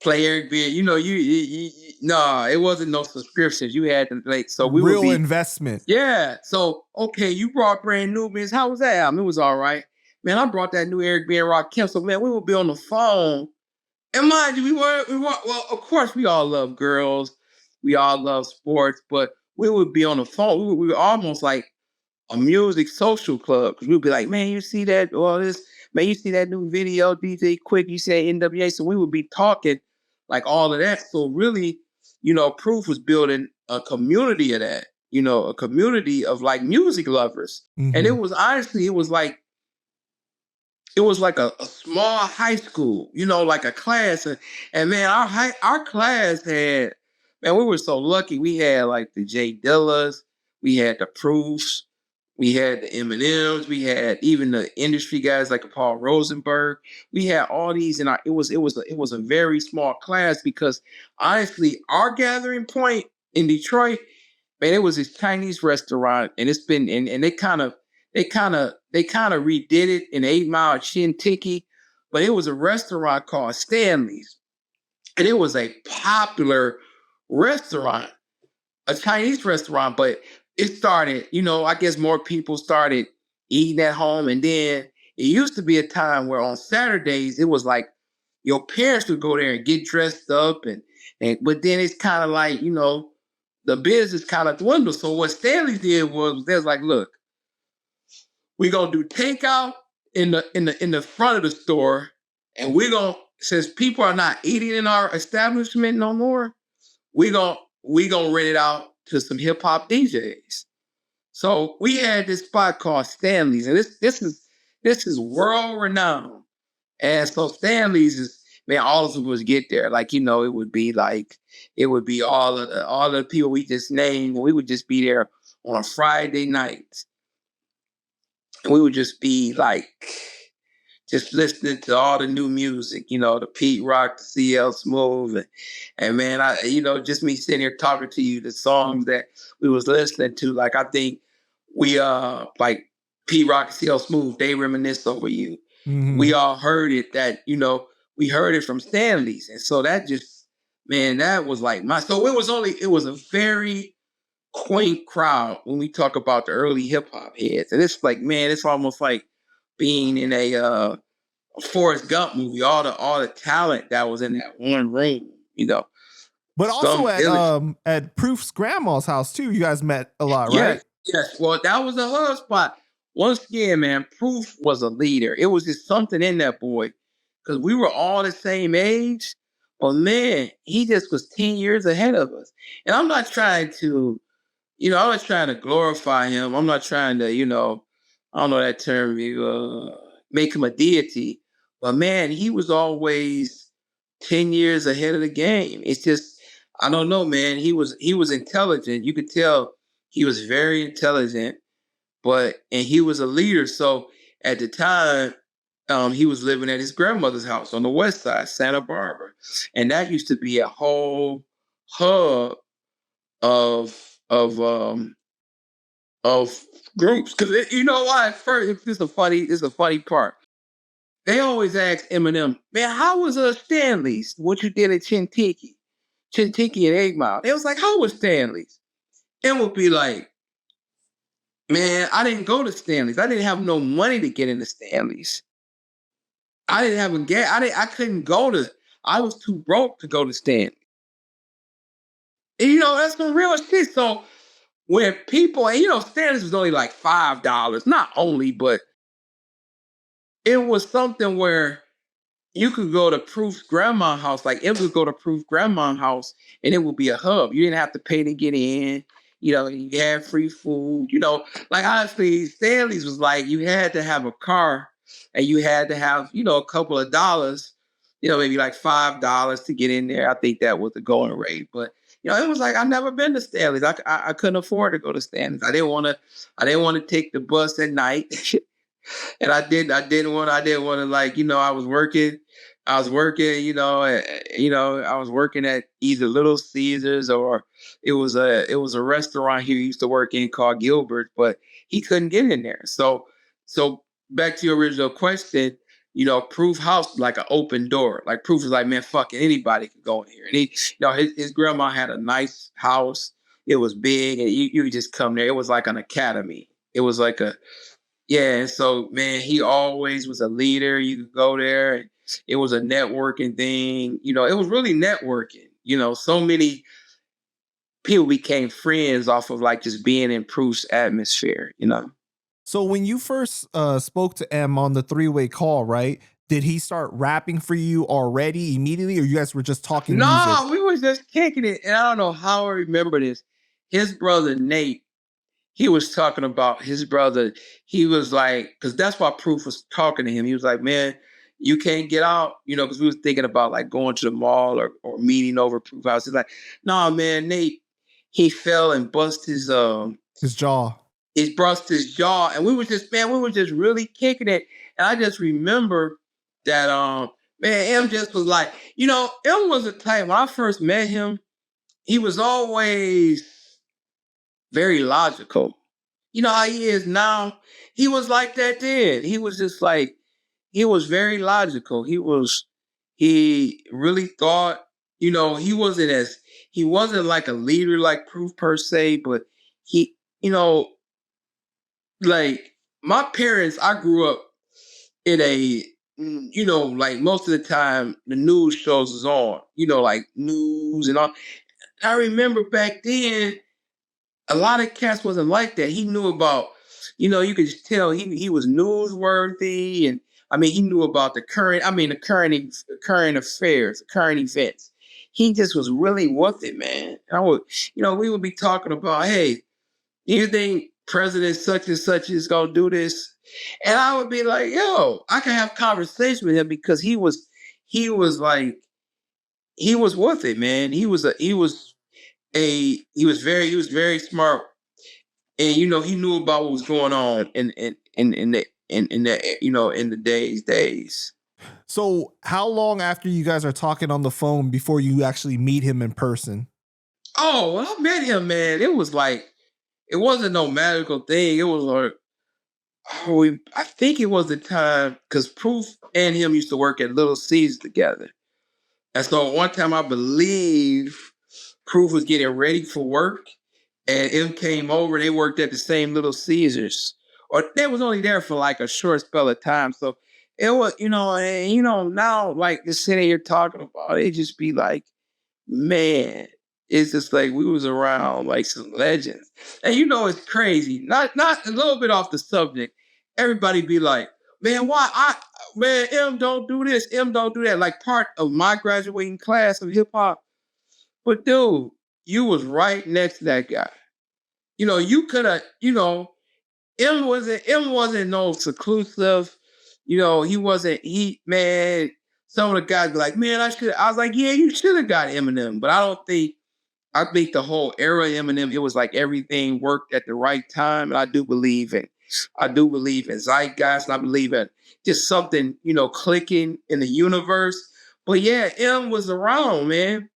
Speaker 2: play Eric B. You know, no, it wasn't no subscriptions. You had to like, so we
Speaker 1: real
Speaker 2: would be
Speaker 1: investment.
Speaker 2: Yeah. So okay, you brought brand new Nubians. How was that album? It was all right. Man, I brought that new Eric B and Rakim. So man, we would be on the phone. And mind you, we were well, of course we all love girls. We all love sports, but we would be on the phone. We were almost like a music social club. Cause we'd be like, man, you see that all this, man, you see that new video, DJ Quick, you say NWA. So we would be talking like all of that. So really, Proof was building a community of that, a community of like music lovers.
Speaker 1: Mm-hmm.
Speaker 2: And it was honestly, it was like a small high school, like a class. And man, our class had, man, we were so lucky. We had like the J Dillas, we had the Proofs, we had the Eminems, we had even the industry guys like Paul Rosenberg. We had all these, and it was a very small class because honestly, our gathering point in Detroit, man, it was this Chinese restaurant, and it's been and they kind of redid it in 8 Mile Chin-Tiki, but it was a restaurant called Stanley's, and it was a popular restaurant, a Chinese restaurant, but it started, I guess more people started eating at home. And then it used to be a time where on Saturdays, it was like your parents would go there and get dressed up. But then it's kind of like, the business kind of dwindled. So what Stanley did was they was like, look, we're going to do takeout in the front of the store. And since people are not eating in our establishment no more, we're going to rent it out to some hip hop DJs. So we had this spot called Stanley's, and this is world renowned. And so Stanley's is, man, all of us would get there. Like, it would be all of the people we just named. We would just be there on a Friday night. And we would just be like just listening to all the new music, the Pete Rock, the CL Smooth. And man, just me sitting here talking to you, the songs that we was listening to, like, I think we, like Pete Rock, CL Smooth, they reminisce over you. Mm-hmm. We all heard it we heard it from Stanley's. And so that just, man, that was like so it was a very quaint crowd when we talk about the early hip hop heads. And it's like, man, it's almost like being in a Forrest Gump movie, all the talent that was in that one room,
Speaker 1: But also at Proof's grandma's house too, you guys met a lot, right?
Speaker 2: Yes. Well, that was a hub spot. Once again, man, Proof was a leader. It was just something in that boy, because we were all the same age. But man, he just was 10 years ahead of us. And I'm not trying to, I'm not trying to glorify him. I'm not trying to, I don't know that term, make him a deity. But man, he was always 10 years ahead of the game. It's just, I don't know, man. He was intelligent. You could tell he was very intelligent, and he was a leader. So at the time, he was living at his grandmother's house on the west side, Santa Barbara. And that used to be a whole hub of groups. Because you know why? First, this is a funny part. They always ask Eminem, man, how was Stanley's? What you did at Chin-Tiki and 8 Mile? They was like, how was Stanley's? It would be like, man, I didn't go to Stanley's. I didn't have no money to get into Stanley's. I didn't have a gas. I couldn't go to. I was too broke to go to Stanley. And, that's some real shit. So when people, Stanley's was only like $5. Not only, but it was something where you could go to Proof's grandma's house. Like, it would go to Proof's grandma's house, and it would be a hub. You didn't have to pay to get in. You had free food. Like, honestly, Stanley's was like you had to have a car, and you had to have, a couple of dollars, maybe like $5 to get in there. I think that was the going rate. But it was like, I've never been to Stanley's. I couldn't afford to go to Stanley's. I didn't want to take the bus at night. And I didn't want to, like, I was working, I was working at either Little Caesars, or it was a restaurant he used to work in called Gilbert, but he couldn't get in there. So back to your original question, Proof house like an open door. Like Proof is like, man, fuck it, anybody can go in here. And his grandma had a nice house. It was big, and you just come there. It was like an academy. It was like and so man, he always was a leader. You could go there. And it was a networking thing. It was really networking. So many people became friends off of like just being in Proof's atmosphere.
Speaker 1: So when you first spoke to M on the three-way call, right? Did he start rapping for you already immediately, or you guys were just talking music?
Speaker 2: No, we was just kicking it. And I don't know how I remember this. His brother Nate, he was talking about his brother. He was like, because that's why Proof was talking to him. He was like, man, you can't get out, because we was thinking about like going to the mall or meeting over Proof house. He's like, no, man, Nate, he fell and bust his
Speaker 1: jaw.
Speaker 2: He brushed his jaw, and we were just really kicking it. And I just remember that man, M just was like, M was a type, when I first met him, he was always very logical. You know how he is now? He was like that then. He was just like, he was very logical. He really thought, he wasn't like a leader like Proof per se, but he, like my parents, I grew up in like most of the time the news shows was on, like news and all. I remember back then, a lot of cats wasn't like that. He knew about, you could just tell he was newsworthy, and I mean he knew about the current affairs, the current events. He just was really with it, man. And I would, we would be talking about, hey, do you think President such and such is gonna do this? And I would be like, yo, I can have conversation with him because he was like, he was with it, man. He was very smart, and he knew about what was going on in the days.
Speaker 1: So how long after you guys are talking on the phone before you actually meet him in person?
Speaker 2: Oh, when I met him, man, it was like, it wasn't no magical thing. It was like, I think it was the time, because Proof and him used to work at Little Caesars together. And so one time I believe Proof was getting ready for work, and M came over. They worked at the same Little Caesars, or they was only there for like a short spell of time. So it was, now like just sitting here talking about it, just be like, man, it's just like we was around like some legends. And it's crazy. Not a little bit off the subject. Everybody be like, man, M don't do this, M don't do that. Like part of my graduating class of hip hop. But dude, you was right next to that guy. You could have, M wasn't no seclusive. Man, some of the guys be like, man, I was like, yeah, you should have got Eminem. But I think the whole era of Eminem, it was like everything worked at the right time. And I do believe in zeitgeist, and I believe in just something, clicking in the universe. But yeah, M was around, man.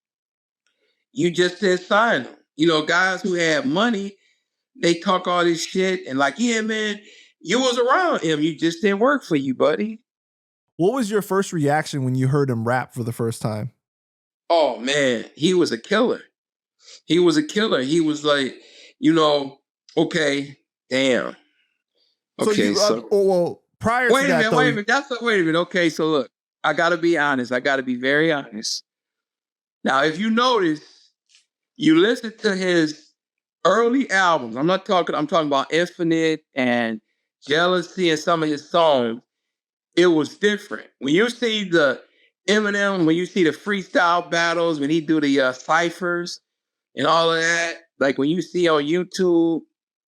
Speaker 2: You just didn't sign him. Guys who had money, they talk all this shit and like, yeah, man, you was around him. You just didn't work for you, buddy.
Speaker 1: What was your first reaction when you heard him rap for the first time?
Speaker 2: Oh man, he was a killer. He was a killer. He was like, okay, damn. Okay,
Speaker 1: well, prior to that,
Speaker 2: wait a minute. Okay, so look, I gotta be honest. I gotta be very honest. Now, if you notice, you listen to his early albums. I'm talking about Infinite and Jealousy and some of his songs. It was different. When you see the Eminem, when you see the freestyle battles, when he do the ciphers and all of that, like when you see on YouTube,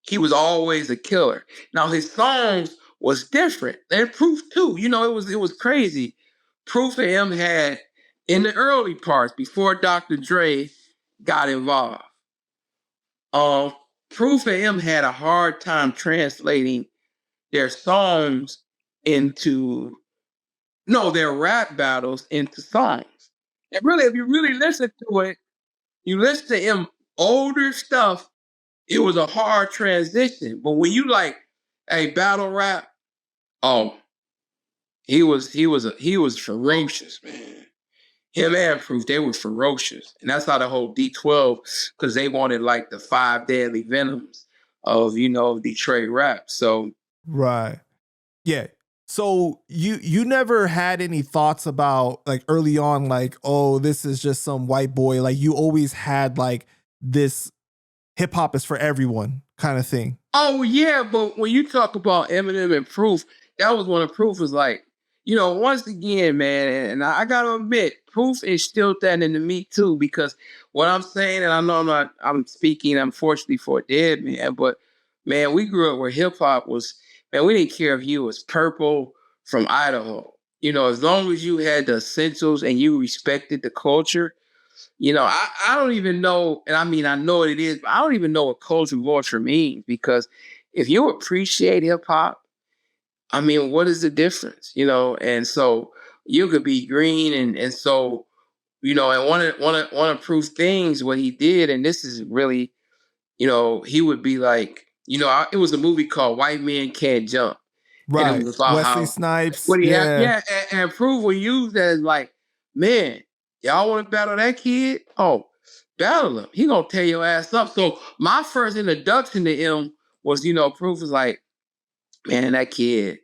Speaker 2: he was always a killer. Now his songs was different. And Proof too. It was crazy. Proof and him had, in the early parts, before Dr. Dre got involved, Proof and him had a hard time translating their songs their rap battles into songs. And really, if you really listen to it, you listen to him older stuff, it was a hard transition. But when you like, hey, battle rap, oh, He was ferocious, man. Him and Proof, they were ferocious. And that's how the whole D12, because they wanted like the 5 deadly venoms of, Detroit rap. So
Speaker 1: Right. Yeah. So you never had any thoughts about like early on, like, oh, this is just some white boy. Like you always had like this hip hop is for everyone kind of thing.
Speaker 2: Oh yeah, but when you talk about Eminem and Proof, that was when Proof was like, once again, man, and I gotta admit, Proof instilled that into me too, because what I'm saying, and I know I'm speaking unfortunately for a dead man, but man, we grew up where hip hop was, man, we didn't care if you was purple from Idaho. As long as you had the essentials and you respected the culture, I don't even know, and I mean, I know what it is, but I don't even know what cultural vulture means, because if you appreciate hip hop, I mean, what is the difference? And so you could be green, and so, and one of Proof things, what he did, and this is really, he would be like, it was a movie called White Men Can't Jump. And it
Speaker 1: Right.
Speaker 2: was about
Speaker 1: Wesley
Speaker 2: how
Speaker 1: Snipes.
Speaker 2: what he had,
Speaker 1: Yeah.
Speaker 2: yeah, and Proof would use that as like, man, y'all want to battle that kid? Oh, battle him. He gonna tear your ass up. So my first introduction to him was, Proof was like, man, that kid,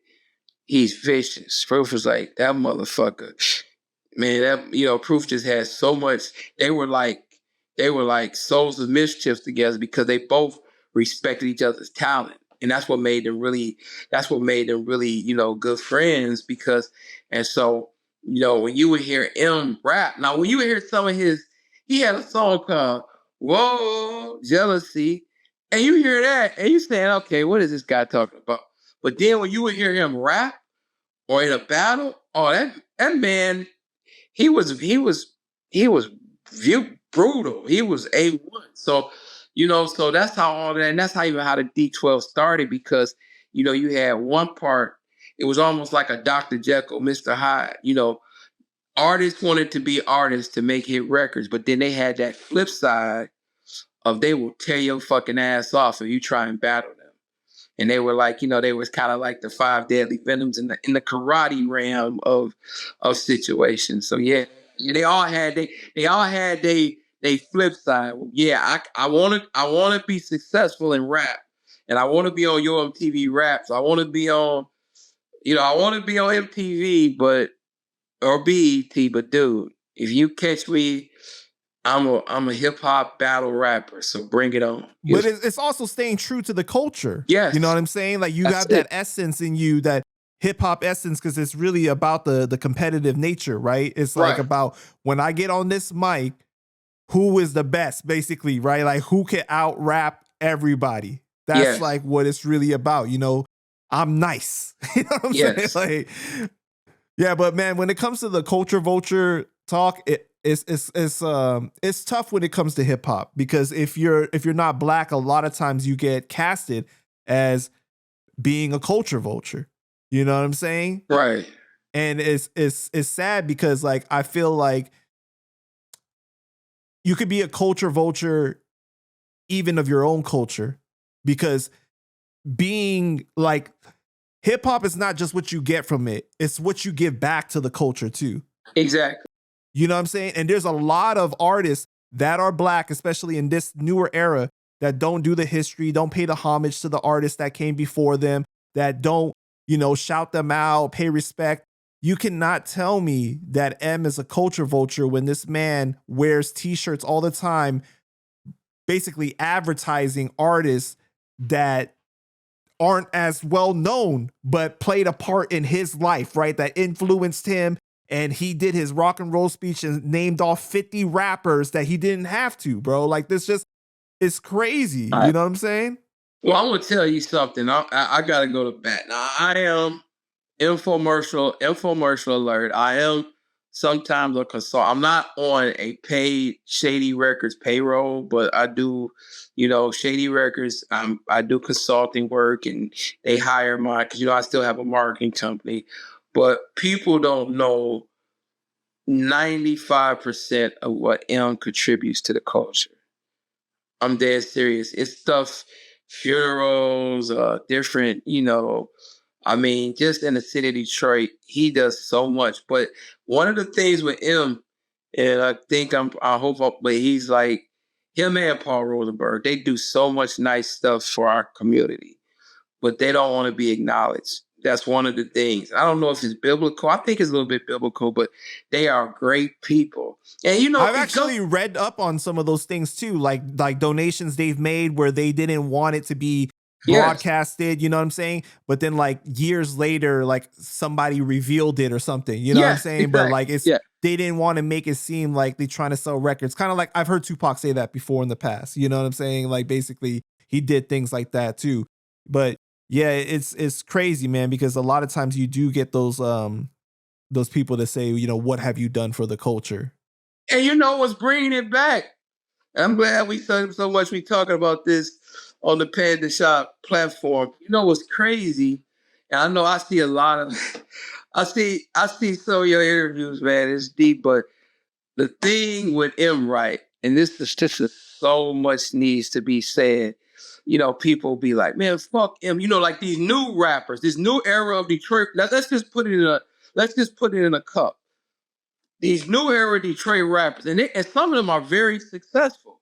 Speaker 2: he's vicious. Proof was like, that motherfucker. Man, that Proof just had so much. They were like souls of mischief together, because they both respected each other's talent, and that's what made them really. That's what made them really, good friends. Because, and so, when you would hear M rap, now when you would hear some of his, he had a song called "Whoa Jealousy," and you hear that, and you saying, okay, what is this guy talking about? But then when you would hear him rap or in a battle, oh, that man, he was brutal. He was A1. So, so that's how all that, and that's how even how the D12 started, because, you had one part, it was almost like a Dr. Jekyll, Mr. Hyde. Artists wanted to be artists to make hit records, but then they had that flip side of they will tear your fucking ass off if you try and battle them. And they were like, they was kind of like the 5 deadly venoms in the karate realm of situations. So yeah, they all had they flip side. Yeah, I want to be successful in rap, and I want to be on your MTV Raps. I want to be on, I want to be on MTV, or BET. But dude, if you catch me, I'm a hip hop battle rapper. So bring it on.
Speaker 1: But it's also staying true to the culture.
Speaker 2: Yes.
Speaker 1: You know what I'm saying? Like you
Speaker 2: That's
Speaker 1: have that
Speaker 2: it.
Speaker 1: essence in you, that hip hop essence, because it's really about the competitive nature, right? It's like
Speaker 2: Right.
Speaker 1: about when I get on this mic, who is the best, basically, right? Like who can out rap everybody. That's
Speaker 2: Yes.
Speaker 1: like what it's really about. I'm nice. You know what I'm
Speaker 2: Yes.
Speaker 1: saying? Like, yeah, but man, when it comes to the culture vulture talk, it's tough when it comes to hip hop, because if you're not black, a lot of times you get casted as being a culture vulture. You know what I'm saying?
Speaker 2: Right.
Speaker 1: And it's sad, because like I feel like you could be a culture vulture even of your own culture, because being like hip hop is not just what you get from it, it's what you give back to the culture too.
Speaker 2: Exactly.
Speaker 1: You know what I'm saying? And there's a lot of artists that are black, especially in this newer era, that don't do the history, don't pay the homage to the artists that came before them, that don't, shout them out, pay respect. You cannot tell me that M is a culture vulture when this man wears t-shirts all the time, basically advertising artists that aren't as well known, but played a part in his life, right? That influenced him. And he did his rock and roll speech and named off 50 rappers that he didn't have to, bro. Like this just is crazy. You know what I'm saying?
Speaker 2: Well, I'm gonna tell you something. I gotta go to bat. Now I am infomercial alert. I am sometimes a consultant. I'm not on a paid Shady Records payroll, but I do, Shady Records. I do consulting work, and they hire my, because I still have a marketing company. But people don't know 95% of what M contributes to the culture. I'm dead serious. It's stuff, funerals, different, I mean, just in the city of Detroit, he does so much. But one of the things with him, and I hope, but he's like him and Paul Rosenberg. They do so much nice stuff for our community, but they don't want to be acknowledged. That's one of the things. I don't know if it's biblical. I think it's a little bit biblical, but they are great people. And
Speaker 1: I've actually read up on some of those things too, like donations they've made where they didn't want it to be broadcasted, you know what I'm saying? But then like years later, like somebody revealed it or something, you know what I'm saying? Exactly. But like they didn't want to make it seem like they're trying to sell records. Kind of like I've heard Tupac say that before in the past, you know what I'm saying? Like basically he did things like that too. But yeah, it's crazy, man, because a lot of times you do get those people that say, you know, what have you done for the culture?
Speaker 2: And you know what's bringing it back? I'm glad we so much we talking about this on the PANDA Shop platform. You know what's crazy? And I know I see a lot of I see some of your interviews, man. It's deep, but the thing with M Right, and this is just so much needs to be said. You know, people be like, man, fuck M. You know, like these new rappers, this new era of Detroit. Let's just put it in a cup. These new era Detroit rappers, and some of them are very successful.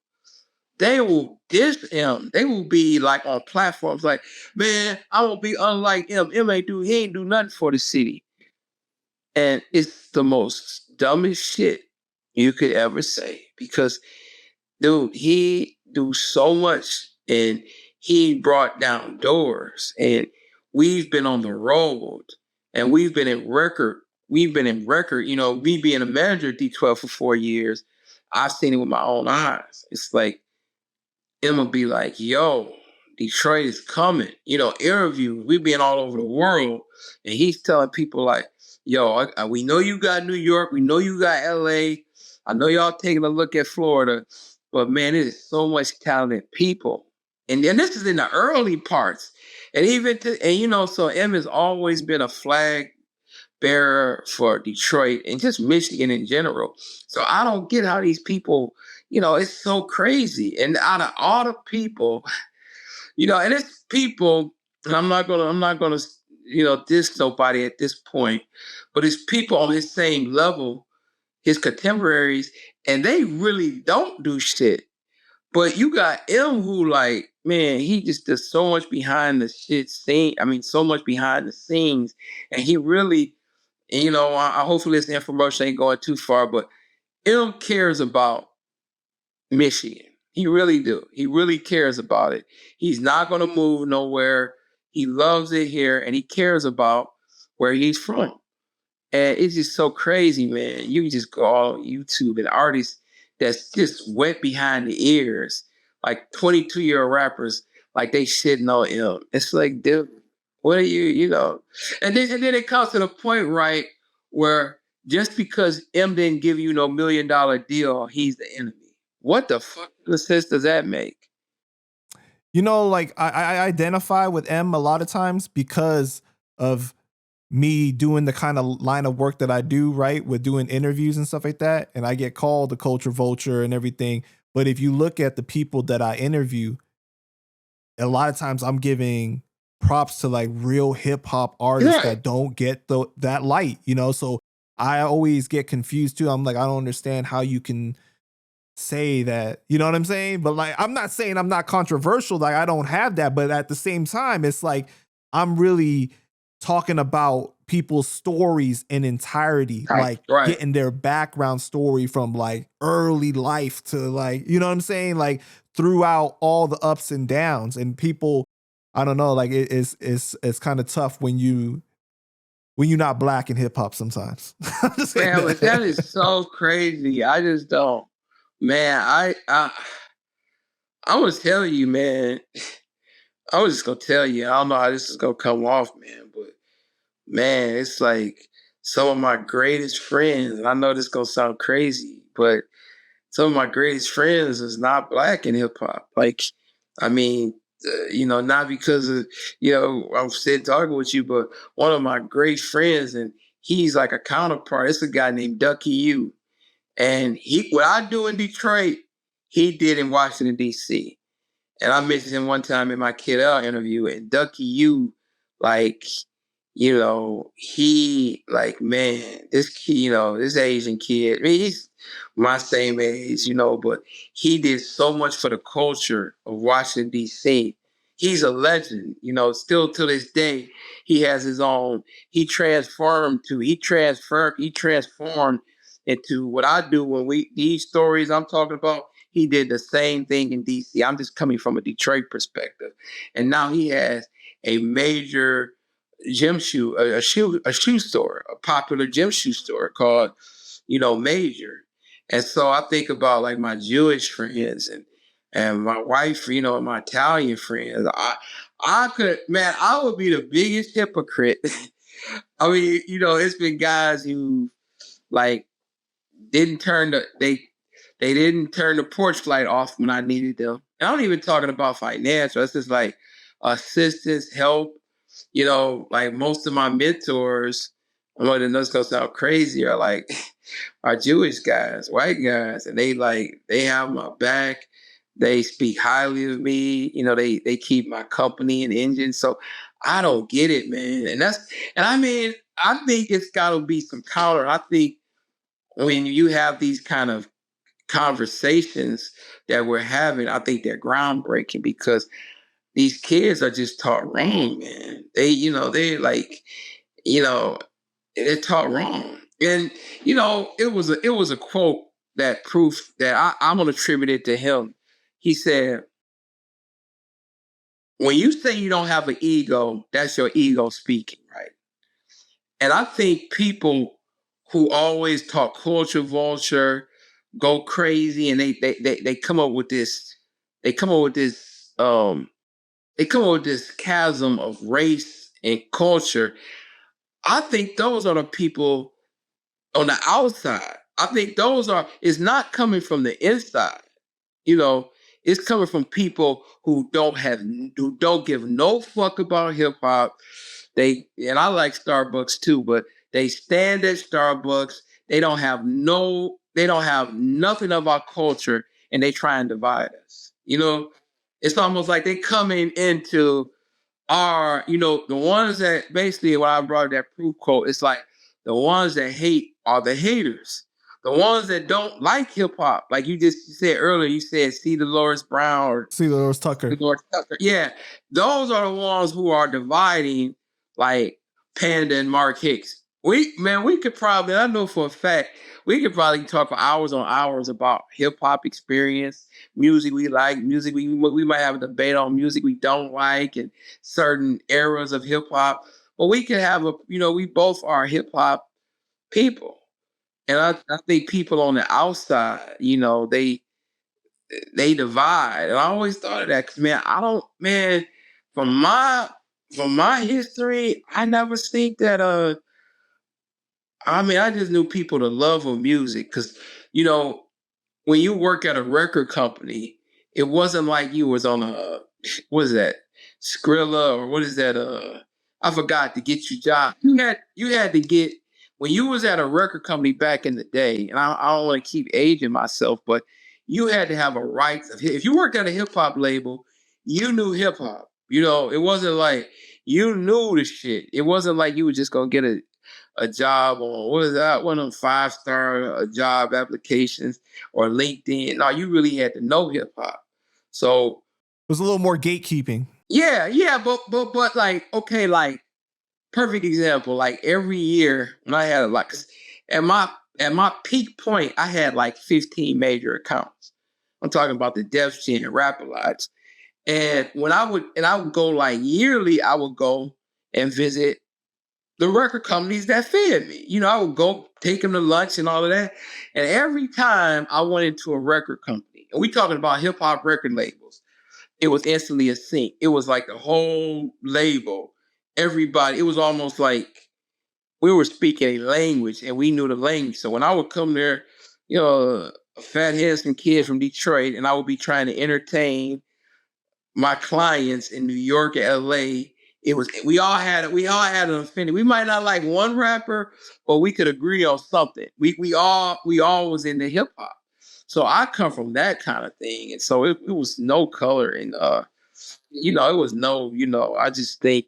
Speaker 2: They will diss him. They will be like on platforms like, man, I won't be unlike him. He ain't do nothing for the city. And it's the most dumbest shit you could ever say. Because, dude, he do so much and he brought down doors. And we've been on the road and we've been in record, you know, me being a manager at D12 for 4 years, I've seen it with my own eyes. It's like, Emma be like, yo, Detroit is coming. You know, interviews, we been all over the world. And he's telling people like, yo, we know you got New York. We know you got LA. I know y'all taking a look at Florida. But man, it is so much talented people. And this is in the early parts. And you know, so M has always been a flag bearer for Detroit and just Michigan in general. So I don't get how these people, you know, it's so crazy. And out of all the people, you know, and it's people, and I'm not gonna, you know, diss nobody at this point, but it's people on his same level, his contemporaries, and they really don't do shit. But you got M who like, man, he just does so much behind the shit scene. I mean, so much behind the scenes. And he really, and, you know, I hopefully this infomercial ain't going too far, but M cares about Michigan. He really do. He really cares about it. He's not going to move nowhere. He loves it here, and he cares about where he's from. And it's just so crazy, man. You can just go on YouTube and artists that's just wet behind the ears, like 22-year-old rappers, like they shitting on him. It's like, dude, what are you know? And then it comes to the point, right, where just because M didn't give you no $1 million deal, he's the enemy. What the fuck sense does that make?
Speaker 1: You know, like I identify with M a lot of times because of me doing the kind of line of work that I do, right? With doing interviews and stuff like that. And I get called the culture vulture and everything. But if you look at the people that I interview, a lot of times I'm giving props to like real hip hop artists that don't get that light, you know? So I always get confused too. I'm like, I don't understand how you can say that, you know what I'm saying? But like, I'm not saying I'm not controversial. Like I don't have that, but at the same time, it's like, I'm really talking about people's stories in entirety, like getting their background story from like early life to like, you know what I'm saying? Like throughout all the ups and downs. And people, I don't know, like it's kind of tough when you're not black in hip hop sometimes.
Speaker 2: Man, that is so crazy. I just don't. Man, I was telling you, man. I was just gonna tell you. I don't know how this is gonna come off, man, but man, it's like some of my greatest friends, and I know this gonna sound crazy, but some of my greatest friends is not black in hip hop. Like, I mean, you know, not because of, you know, I'm sitting talking with you, but one of my great friends, and he's like a counterpart. It's a guy named Ducky U. And what I do in Detroit, he did in Washington, D.C. And I mentioned him one time in my Kid L interview, and Ducky U, like, he like, man, this kid, this Asian kid, I mean, he's my same age, but he did so much for the culture of Washington, D.C. He's a legend, still to this day, he has his own, he transformed into what I do these stories I'm talking about, he did the same thing in D.C. I'm just coming from a Detroit perspective. And now he has a major a shoe store, a popular gym shoe store called, Major. And so I think about like my Jewish friends and my wife, and my Italian friends. I would be the biggest hypocrite. I mean, it's been guys who like didn't turn they didn't turn the porch light off when I needed them. And I'm not even talking about financial. It's just like assistance, help. Like most of my mentors, I know this gonna sound crazy, are like are Jewish guys, white guys, and they have my back. They speak highly of me. They keep my company and engine. So I don't get it, man. And I mean, I think it's got to be some counter. I think when you have these kind of conversations that we're having, I think they're groundbreaking because these kids are just taught wrong, man. They like, they're taught wrong. And, it was a quote that proof that I'm going to attribute it to him. He said, when you say you don't have an ego, that's your ego speaking, right? And I think people who always talk culture vulture, go crazy, and they come up with this, they come up with this, they come up with this chasm of race and culture. I think those are the people on the outside. I think it's not coming from the inside. It's coming from people who don't give no fuck about hip hop. And I like Starbucks too, but they stand at Starbucks. They don't have nothing of our culture, and they try and divide us. It's almost like they coming into the ones that basically when I brought that proof quote, it's like the ones that hate are the haters. The ones that don't like hip hop, like you said earlier, you said C. Dolores Brown or
Speaker 1: C. Dolores Tucker.
Speaker 2: Yeah, those are the ones who are dividing, like Panda and Mark Hicks. We could probably, I know for a fact, we could probably talk for hours on hours about hip hop experience, music we like, music we might have a debate on music we don't like, and certain eras of hip hop. But we could have we both are hip hop people. And I think people on the outside, they divide. And I always thought of that because, from my history, I never think that, I just knew people the love of music because, when you work at a record company, it wasn't like you was on what is that, Skrilla, or what is that, I forgot, to get you job. You had to get, when you was at a record company back in the day, and I don't want to keep aging myself, but you had to have a right if you worked at a hip hop label, you knew hip hop. It wasn't like you knew the shit. It wasn't like you were just gonna get a job on what is that, one of them 5-star job applications or LinkedIn. No, you really had to know hip hop. So
Speaker 1: it was a little more gatekeeping.
Speaker 2: Yeah, but like, okay, like perfect example. Like every year when I had at my peak point, I had like 15 major accounts. I'm talking about the Def Jam and Rap-A-Lots. And I would go like yearly, I would go and visit the record companies that fed me. I would go take them to lunch and all of that. And every time I went into a record company, and we talking about hip hop record labels, it was instantly a sync. It was like the whole label, everybody. It was almost like we were speaking a language and we knew the language. So when I would come there, a fat handsome kid from Detroit, and I would be trying to entertain my clients in New York, LA, we all had an affinity. We might not like one rapper, but we could agree on something. We all was into hip hop. So I come from that kind of thing. And so it was no color, and it was no, I just think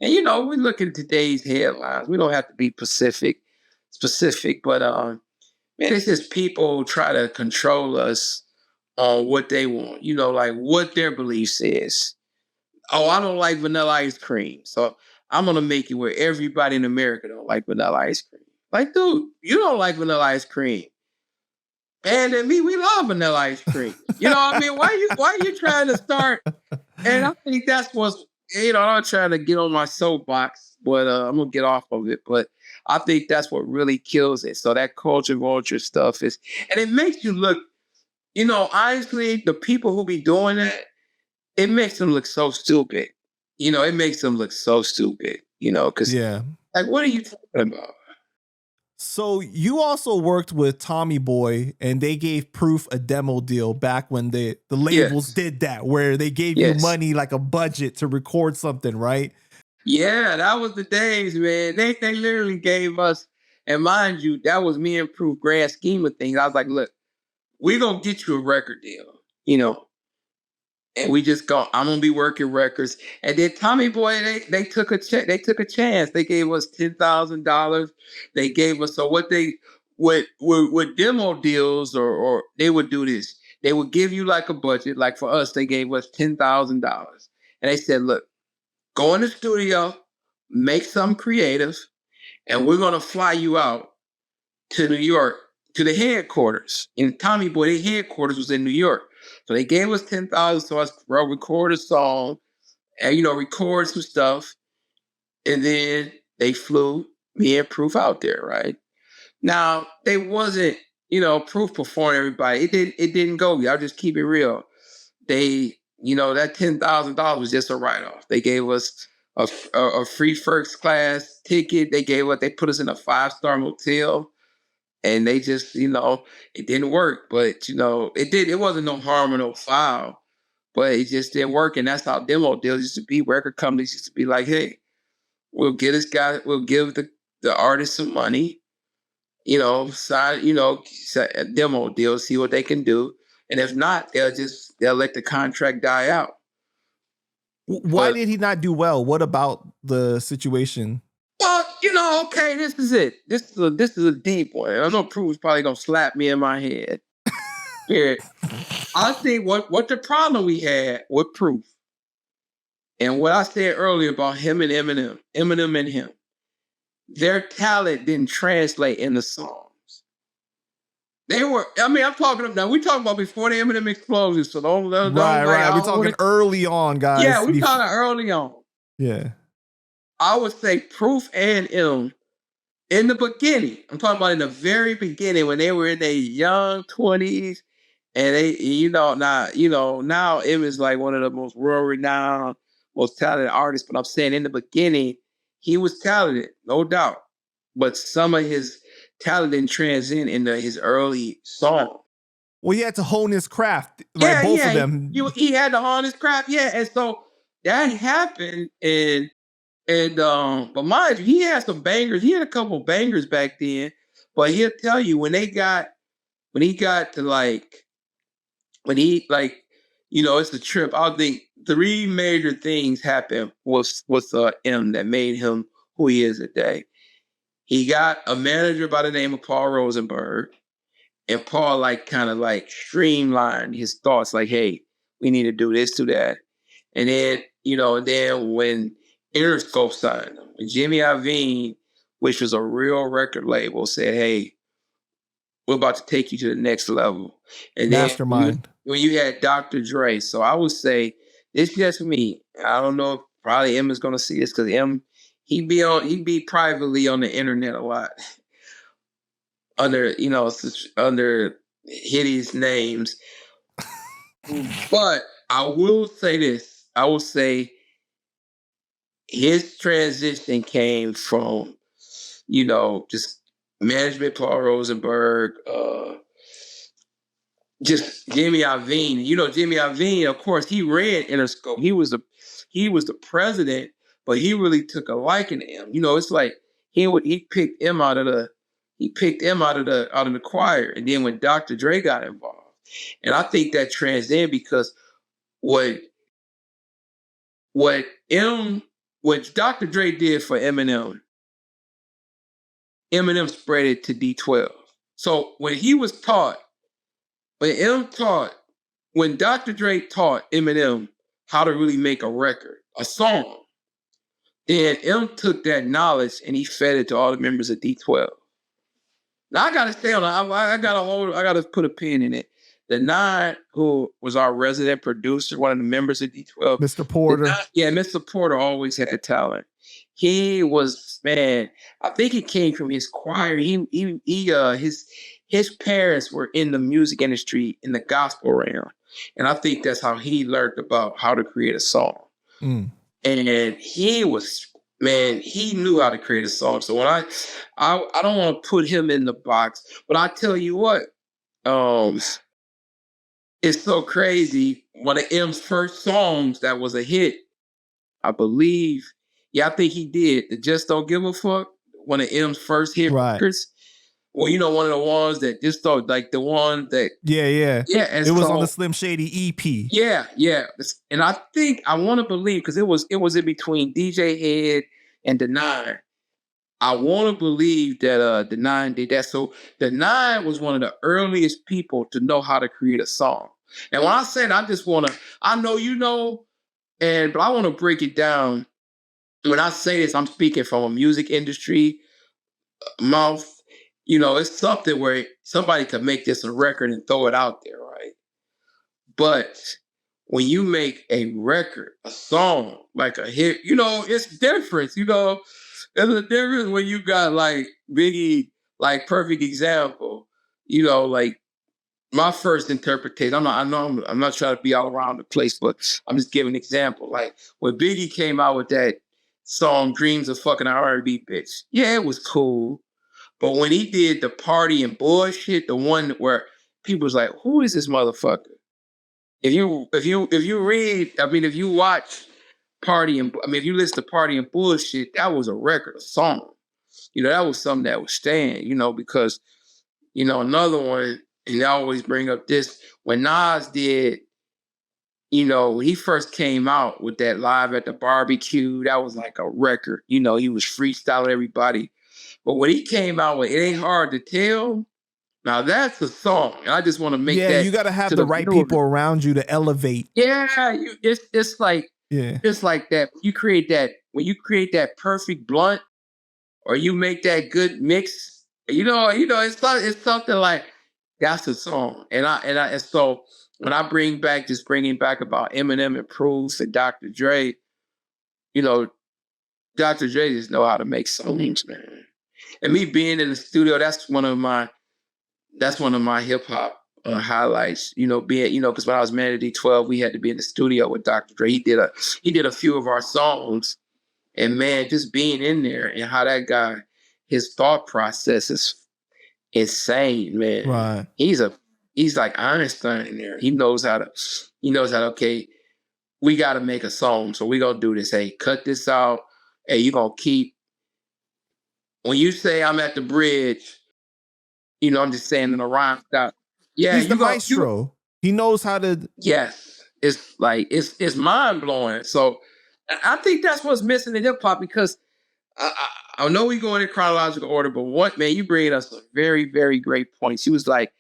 Speaker 2: And we look at today's headlines. We don't have to be specific, but man, it's just people try to control us on what they want. Like what their beliefs is. Oh, I don't like vanilla ice cream, so I'm gonna make it where everybody in America don't like vanilla ice cream. Like, dude, you don't like vanilla ice cream. And me, we love vanilla ice cream. You know what I mean? Why are you trying to start? And I think that's what's, I'm not trying to get on my soapbox, but I'm gonna get off of it. But I think that's what really kills it. So that culture vulture stuff is, and it makes you look, honestly, the people who be doing that, it makes them look so stupid. It makes them look so stupid, because like, what are you talking about?
Speaker 1: So you also worked with Tommy Boy, and they gave Proof a demo deal back when the labels did that, where they gave you money, like a budget to record something, right?
Speaker 2: Yeah, that was the days, man. They literally gave us, and mind you, that was me and Proof grand scheme of things. I was like, look, we're gonna get you a record deal, and we just I'm gonna be working records. And then Tommy Boy, they took a check, they took a chance. They gave us $10,000. They gave us what demo deals or they would do this. They would give you like a budget. Like for us, they gave us $10,000. And they said, look, go in the studio, make something creative, and we're gonna fly you out to New York, to the headquarters. And Tommy Boy, their headquarters was in New York. So they gave us $10,000 so us record a song and, record some stuff. And then they flew me and Proof out there, right? Now, they wasn't, Proof performed everybody. It didn't go. I'll just keep it real. They, that $10,000 was just a write-off. They gave us a free first class ticket. They put us in a 5-star motel. And they just, it didn't work. But, it wasn't no harm or no foul. But it just didn't work. And that's how demo deals used to be. Record companies used to be like, hey, we'll give the artist some money, sign, a demo deal, see what they can do. And if not, they'll let the contract die out.
Speaker 1: Why did he not do well? What about the situation?
Speaker 2: Well, okay, this is it. This is a deep one. I know Proof's probably gonna slap me in my head. I think what the problem we had with Proof, and what I said earlier about him and Eminem and him, their talent didn't translate in the songs. They were, I'm talking now. We talking about before the Eminem explosion, so don't
Speaker 1: right. We're talking early on, guys.
Speaker 2: Yeah, we're talking early on.
Speaker 1: Yeah.
Speaker 2: I would say Proof and M in the beginning. I'm talking about in the very beginning when they were in their young 20s, and they, now M is like one of the most world-renowned, most talented artists. But I'm saying in the beginning, he was talented, no doubt. But some of his talent didn't transcend into his early song.
Speaker 1: Well, he had to hone his craft, like both of them.
Speaker 2: He had to hone his craft, and so that happened, but mind you, he had some bangers. He had a couple bangers back then, but he'll tell you when he got to it's a trip. I think 3 major things happened with M that made him who he is today. He got a manager by the name of Paul Rosenberg, and Paul kind of streamlined his thoughts, like, hey, we need to do this, do that. And then, then when Interscope signed him, and Jimmy Iovine, which was a real record label, said, hey, we're about to take you to the next level. And
Speaker 1: Mastermind.
Speaker 2: Then when you had Dr. Dre, so I would say, this is just me. I don't know if probably M is going to see this, because M, he'd be privately on the internet a lot under hideous names. But I will say this. I will say his transition came from, just management, Paul Rosenberg, just Jimmy Iovine. Jimmy Iovine, of course, he ran Interscope. He was the president, but he really took a liking to him. It's like he picked him out of the choir. And then when Dr. Dre got involved, and I think that transcended because what M what Dr. Dre did for Eminem, Eminem spread it to D12. So when he was taught, when Dr. Dre taught Eminem how to really make a record, a song, then M took that knowledge and he fed it to all the members of D12. Now I gotta stay on. I gotta put a pin in it. The Nine, who was our resident producer, one of the members of D12,
Speaker 1: Mr. Porter.
Speaker 2: Mr. Porter always had talent. He was, man. I think it came from his choir. His parents were in the music industry in the gospel realm, and I think that's how he learned about how to create a song.
Speaker 1: Mm.
Speaker 2: And he was, man, he knew how to create a song. So when I don't want to put him in the box, but I tell you what, it's so crazy. One of M's first songs that was a hit, I believe. Yeah, I think he did. The Just Don't Give a Fuck. One of M's first hit records. Well, you know, one of the ones that just thought like the one that.
Speaker 1: Yeah.
Speaker 2: It
Speaker 1: was on the Slim Shady EP.
Speaker 2: Yeah. And I think I want to believe because it was in between DJ Head and the Nine. I want to believe that the Nine did that. So the Nine was one of the earliest people to know how to create a song. And when I said I just want to, I know you know, but I want to break it down. When I say this, I'm speaking from a music industry mouth. You know, it's something where somebody could make this a record and throw it out there, right? But when you make a record, a song, like a hit, you know, it's different. You know, there's a difference when you got like Biggie, like perfect example. You know, like my first interpretation. I'm not trying to be all around the place, but I'm just giving an example. Like when Biggie came out with that song "Dreams of Fucking R&B Bitch," yeah, it was cool. But when he did the Party and Bullshit, the one where people was like, "Who is this motherfucker?" If you read, I mean, if you watch if you listen to Party and Bullshit, that was a record, a song. You know, that was something that was staying. You know, because you know another one, and I always bring up this when Nas did. You know, when he first came out with that Live at the Barbecue, that was like a record. You know, he was freestyling everybody. But when he came out with It Ain't Hard to Tell, now that's a song. And I just want to make that.
Speaker 1: Yeah, you got to have the right people around you to elevate.
Speaker 2: Yeah, it's like that. When you create that perfect blunt, or you make that good mix, you know, it's something like that's a song. And so when I bringing back about Eminem and Proof and Dr. Dre, you know, Dr. Dre just know how to make songs, man. And me being in the studio, that's one of my hip hop highlights. You know, because when I was man at D12, we had to be in the studio with Dr. Dre. He did a few of our songs, and man, just being in there and how that guy, his thought process is insane, man.
Speaker 1: Right.
Speaker 2: He's like Einstein in there. He knows how to. Okay, we got to make a song, so we gonna do this. Hey, cut this out. Hey, you gonna keep. When you say I'm at the bridge, you know, I'm just saying in a rhyme style. Yeah,
Speaker 1: he's the maestro. He knows how to.
Speaker 2: Yes, it's like it's mind blowing. So I think that's what's missing in hip hop because I know we go in chronological order, but what man, you bringing us a very very great points. He was like,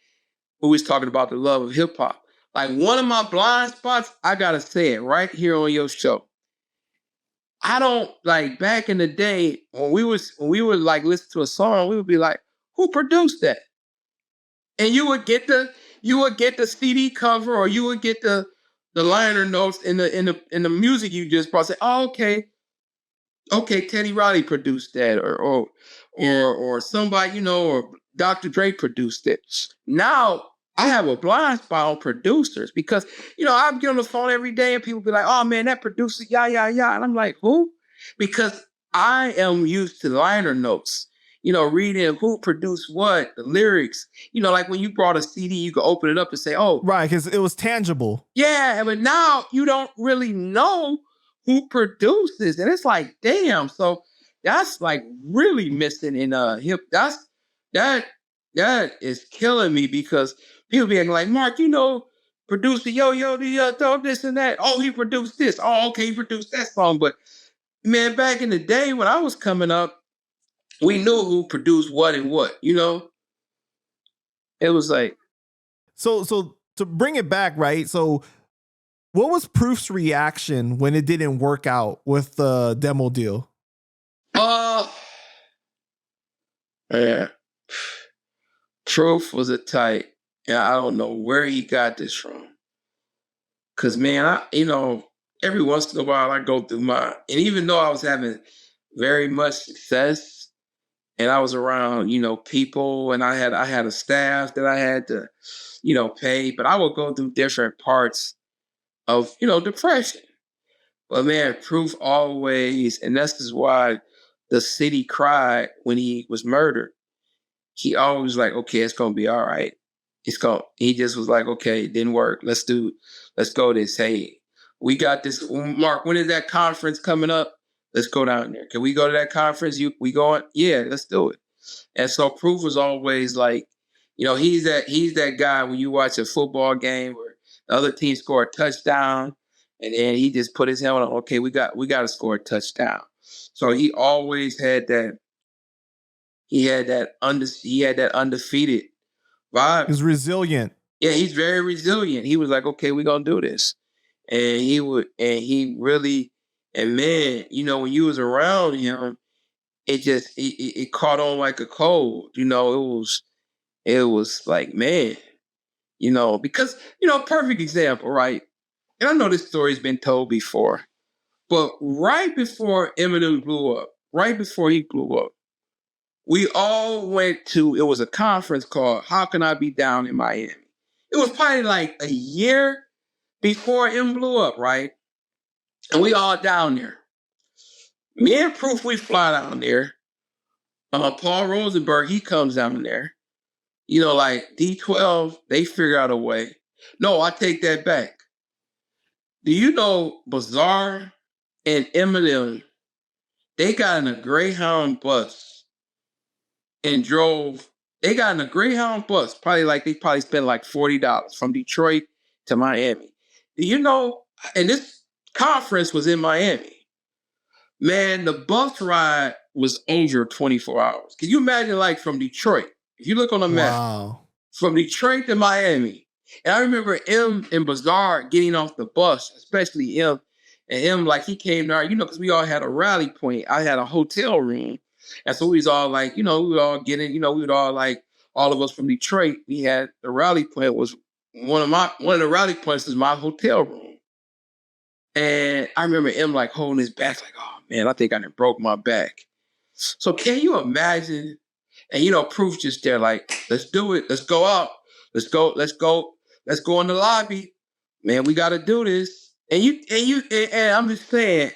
Speaker 2: who was talking about the love of hip hop. Like one of my blind spots, I gotta say it right here on your show. I don't like back in the day when we would like listen to a song, we would be like, who produced that? And you would get the CD cover or you would get the liner notes in the music you just brought. Say, oh, okay, Teddy Riley produced that, or somebody, you know, or Dr. Dre produced it. Now I have a blind spot on producers because, you know, I get on the phone every day and people be like, oh man, that producer, yeah. And I'm like, who? Because I am used to liner notes, you know, reading who produced what, the lyrics, you know, like when you brought a CD, you could open it up and say, oh.
Speaker 1: Right, because it was tangible.
Speaker 2: Yeah, but now you don't really know who produced this. And it's like, damn. So that's like really missing in hip. That is killing me because people being like, Mark, you know, producer, yo, this and that. Oh, he produced this. Oh, okay, he produced that song. But man, back in the day when I was coming up, we knew who produced what and what, you know? It was like,
Speaker 1: So to bring it back, right? So what was Proof's reaction when it didn't work out with the demo deal?
Speaker 2: Yeah. Proof was a tight. Yeah, I don't know where he got this from. Cause man, every once in a while I go through and even though I was having very much success and I was around, people and I had a staff that I had to, pay, but I would go through different parts of, depression. But man, Proof always, and that's just why the city cried when he was murdered. He always like, okay, it's gonna be all right. He just was like, okay, it didn't work. Let's go this. Hey, we got this. Mark, when is that conference coming up? Let's go down there. Can we go to that conference? We going? Yeah, let's do it. And so Proof was always like, he's that guy when you watch a football game where the other team score a touchdown, and then he just put his helmet on. Okay, we got to score a touchdown. So he always had that. He had that undefeated vibe.
Speaker 1: He's resilient.
Speaker 2: Yeah, he's very resilient. He was like, okay, we're gonna do this. And he really, and man, when you was around him, it caught on like a cold. It was like, man, because perfect example, right? And I know this story's been told before, but right before Eminem blew up, right before he blew up, we all went to, it was a conference called How Can I Be Down in Miami? It was probably like a year before M blew up, right? And we all down there. Me and Proof, we fly down there. Paul Rosenberg, he comes down there. Like D12, they figure out a way. No, I take that back. Do you know Bizarre and Eminem, they got in a Greyhound bus and drove. They got in a Greyhound bus. They probably spent like $40 from Detroit to Miami. Do you know? And this conference was in Miami. Man, the bus ride was over 24 hours. Can you imagine, like from Detroit? If you look on the map, from Detroit to Miami. And I remember M and Bizarre getting off the bus, especially M. And M, like he came there, because we all had a rally point. I had a hotel room. And so we was all like, we would all get in, we would all like, all of us from Detroit, we had the rally point was one of the rally points was my hotel room. And I remember M like holding his back, like, oh man, I think I done broke my back. So can you imagine? And Proof just there, like, let's do it. Let's go out. Let's go in the lobby. Man, we gotta do this. And I'm just saying,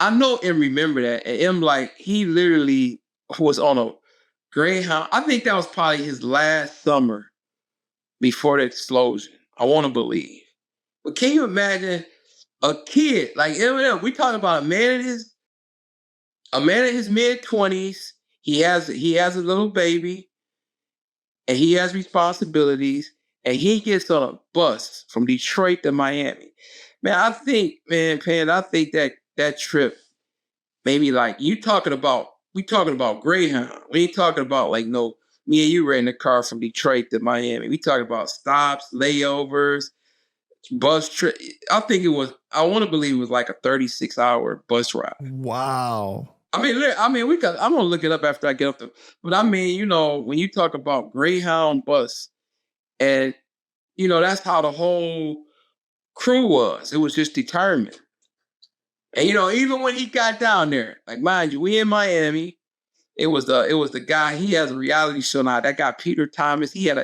Speaker 2: I know M remember that. And M, like, he literally was on a Greyhound. I think that was probably his last summer before the explosion. I want to believe. But can you imagine a kid like Eminem? We talking about a man in his mid-20s. He has a little baby, and he has responsibilities, and he gets on a bus from Detroit to Miami. Man, I think that trip, maybe like we talking about Greyhound. We ain't talking about like me and you were in the car from Detroit to Miami. We talking about stops, layovers, bus trip. I want to believe it was like a 36-hour bus ride.
Speaker 1: Wow.
Speaker 2: I'm gonna look it up after I get up there. But when you talk about Greyhound bus, and that's how the whole crew was. It was just determined. And even when he got down there, like mind you, we in Miami. It was the guy. He has a reality show now. That guy Peter Thomas. He had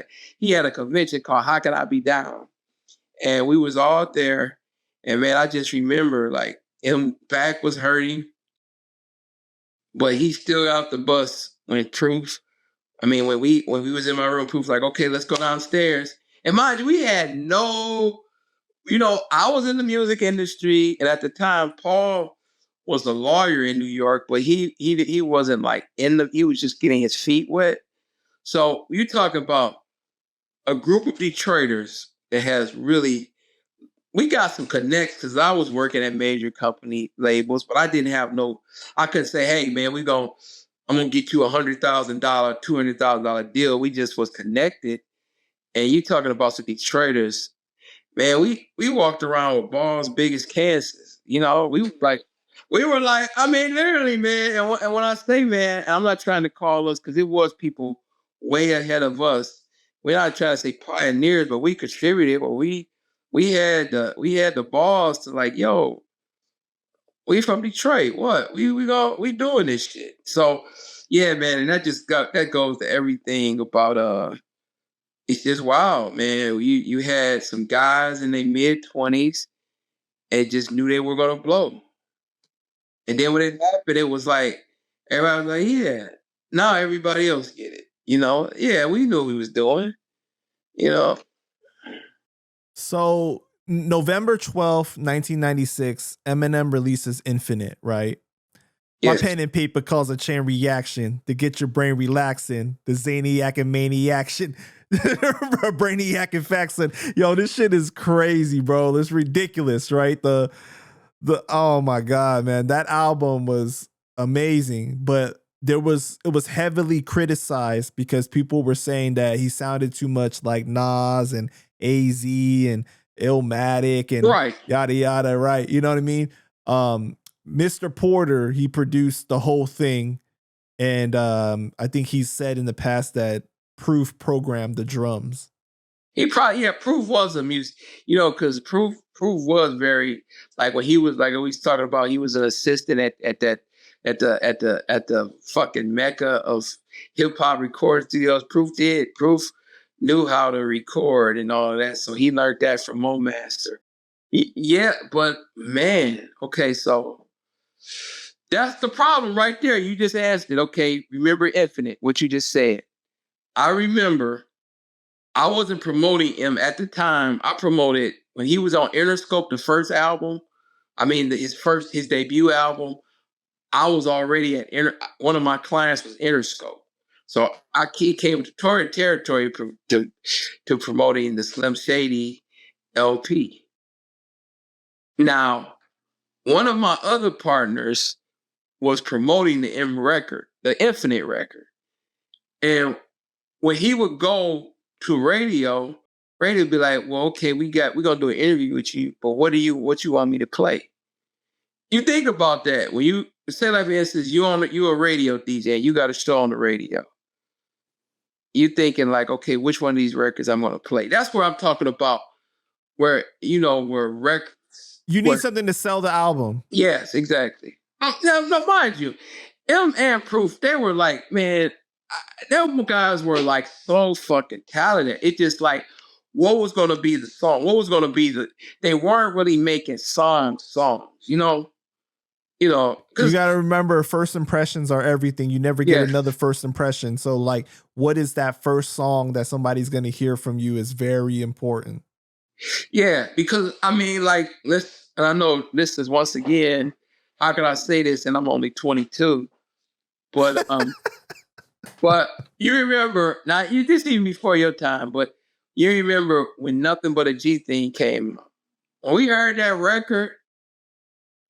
Speaker 2: a convention called How Can I Be Down, and we was all there. And man, I just remember like him back was hurting, but he still got off the bus when Proof. I mean, when we was in my room, Proof like, okay, let's go downstairs. And mind you, we had no. I was in the music industry, and at the time, Paul was a lawyer in New York, but he wasn't like he was just getting his feet wet. So you talk about a group of Detroiters that has really we got some connects because I was working at major company labels, but I didn't have I couldn't say, hey man, I'm gonna get you $100,000, $200,000 deal. We just was connected. And you talking about some Detroiters, man, we walked around with balls big as Kansas. You know, we were like, I mean, literally, man. And when I say, man, I'm not trying to call us because it was people way ahead of us. We're not trying to say pioneers, but we contributed. But we had the balls to like, yo, we from Detroit. What we doing this shit. So yeah, man, and that goes to everything about it's just wild, man. You had some guys in their mid-20s and just knew they were gonna blow. And then when it happened, it was like everybody was like, yeah. Now everybody else get it. You know, yeah, we knew what we was doing. You know.
Speaker 1: So November 12th, 1996, Eminem releases Infinite, right?
Speaker 2: Yes.
Speaker 1: My pen and paper calls a chain reaction to get your brain relaxing. The Zaniac and Maniac shit. Brainiac and Faxon. Yo, this shit is crazy, bro. It's ridiculous, right? The oh my God, man. That album was amazing, but it was heavily criticized because people were saying that he sounded too much like Nas and AZ and Illmatic and
Speaker 2: right.
Speaker 1: Yada yada, right? You know what I mean? Mr. Porter, he produced the whole thing. And I think he's said in the past that Proof programmed the drums.
Speaker 2: He probably, yeah, Proof was a music, you know, because Proof was very, like when he was, like we was talking about, he was an assistant at the fucking mecca of hip hop record studios. Proof knew how to record and all of that. So he learned that from Mo Master. Yeah, but man, okay, so that's the problem right there. You just asked it. Okay, remember Infinite, what you just said. I remember I wasn't promoting him at the time. I promoted when he was on Interscope, the first album. I mean, his debut album. I was already at one of my clients was Interscope. So he came to Torrent territory to promoting the Slim Shady LP. Now, one of my other partners was promoting the the Infinite record. And when he would go to radio would be like, well, okay, we're gonna do an interview with you, but what you want me to play? You think about that. When you say, like, for instance, you a radio DJ, you got a show on the radio. You thinking like, okay, which one of these records I'm gonna play? That's where I'm talking about where records.
Speaker 1: You need something to sell the album.
Speaker 2: Yes, exactly. Now, mind you, and Proof, they were like, man, them guys were like so fucking talented. It just like, what was going to be the song? What was going to be they weren't really making songs, you know? You
Speaker 1: got to remember, first impressions are everything. You never get another first impression. So like, what is that first song that somebody's going to hear from you is very important.
Speaker 2: Yeah, because I mean, like, and I know this is once again, how can I say this? And I'm only 22, but but you remember now. This is even before your time, but you remember when Nothing But a G Thing came. When we heard that record,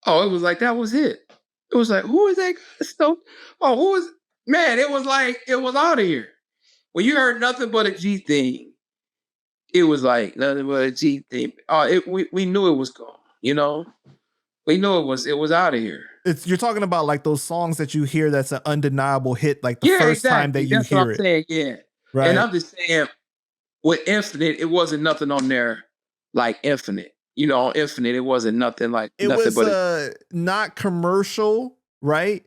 Speaker 2: it was like that was it. It was like, who is that guy? Who is man? It was like it was out of here. When you heard Nothing But a G Thing, it was like Nothing But a G Thing. We knew it was gone. You know, we knew it was out of here.
Speaker 1: You're talking about like those songs that you hear that's an undeniable hit, like the first time that you hear it.
Speaker 2: Saying, yeah. Right. And I'm just saying, with Infinite, it wasn't nothing on there like Infinite. You know, on Infinite, it wasn't nothing like
Speaker 1: it
Speaker 2: nothing
Speaker 1: was but not commercial, right?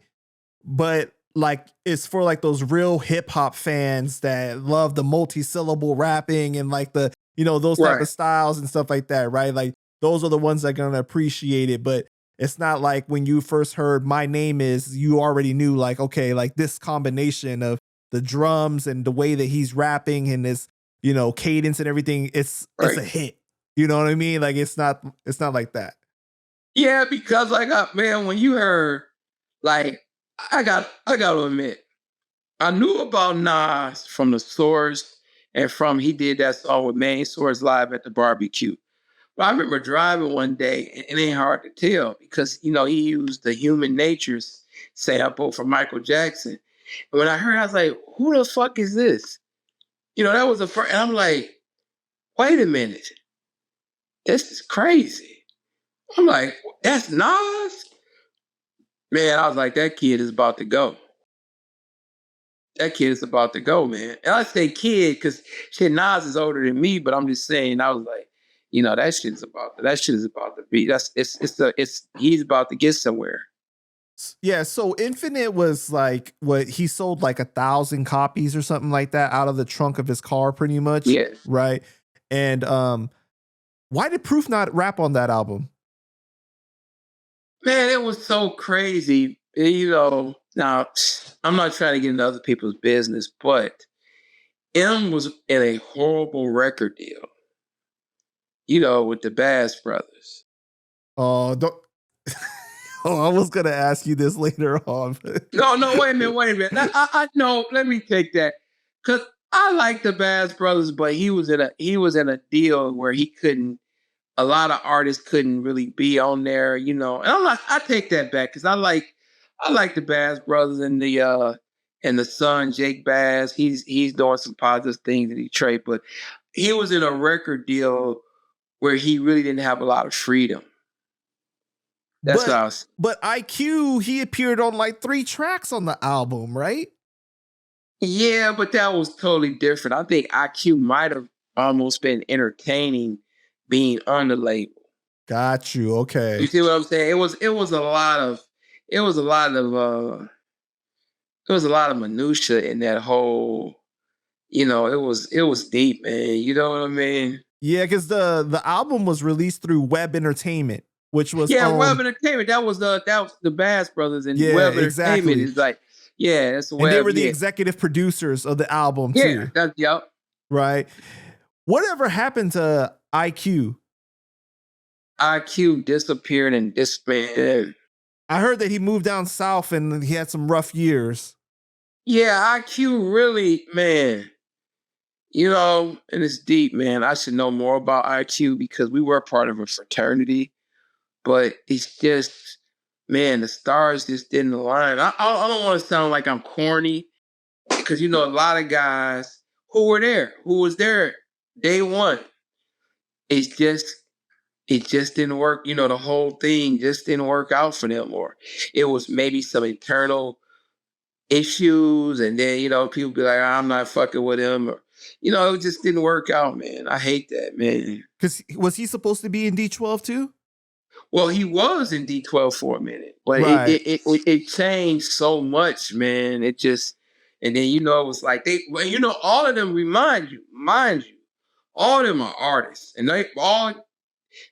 Speaker 1: But like it's for like those real hip hop fans that love the multi-syllable rapping and like the, those type of styles and stuff like that, right? Like those are the ones that are gonna appreciate it. But it's not like when you first heard My Name Is, you already knew like, okay, like this combination of the drums and the way that he's rapping and this, cadence and everything, it's a hit. You know what I mean? Like it's not like that.
Speaker 2: Yeah, because man, when you heard, like, I got to admit, I knew about Nas from The Source and from he did that song with Main Source Live at the Barbecue. But I remember driving one day, and it ain't hard to tell because you know he used the Human Nature's sample from Michael Jackson. And when I heard, I was like, "Who the fuck is this?" You know, that was the first, and I'm like, "Wait a minute, this is crazy." I'm like, "That's Nas." Man, I was like, "That kid is about to go. That kid is about to go, man." And I say kid because shit, Nas is older than me, but I'm just saying, I was like, you know, that shit is about to be. It's he's about to get somewhere.
Speaker 1: Yeah, so Infinite was like what he sold like 1,000 copies or something like that out of the trunk of his car, pretty much.
Speaker 2: Yeah.
Speaker 1: Right. And why did Proof not rap on that album?
Speaker 2: Man, it was so crazy. You know, now I'm not trying to get into other people's business, but M was in a horrible record deal, you know, with the Bass Brothers.
Speaker 1: Oh, don't. Oh, I was gonna ask you this later on.
Speaker 2: No, wait a minute. I no, let me take that. Cause I like the Bass Brothers, but he was in a deal where he couldn't a lot of artists couldn't really be on there, you know. And I take that back because I like the Bass Brothers and the son, Jake Bass. He's doing some positive things in Detroit, but he was in a record deal where he really didn't have a lot of freedom. That's what I was.
Speaker 1: But IQ, he appeared on like 3 tracks on the album, right?
Speaker 2: Yeah, but that was totally different. I think IQ might have almost been entertaining being on the label.
Speaker 1: Got you. Okay.
Speaker 2: You see what I'm saying? It was a lot of it was a lot of minutia in that whole, you know, it was deep, man. You know what I mean?
Speaker 1: Yeah, because the album was released through Web Entertainment, which was
Speaker 2: Web Entertainment. That was the Bass Brothers, and Web Entertainment is like, yeah, that's Web.
Speaker 1: And they were the executive producers of the album too.
Speaker 2: Yeah,
Speaker 1: right. Whatever happened to IQ?
Speaker 2: IQ disappeared and disbanded.
Speaker 1: I heard that he moved down south and he had some rough years.
Speaker 2: Yeah, IQ really, man. You know, and it's deep, man. I should know more about IQ because we were part of a fraternity, but it's just, man, the stars just didn't align. I don't want to sound like I'm corny because, you know, a lot of guys who was there day one. It just didn't work. You know, the whole thing just didn't work out for them, or it was maybe some internal issues, and then, you know, people be like, I'm not fucking with him, or, you know, it just didn't work out, man. I hate that, man.
Speaker 1: Because was he supposed to be in D12 too?
Speaker 2: Well, he was in D12 for a minute, but it changed so much, man. It just, and then, you know, it was like you know, all of them mind you, all of them are artists, and all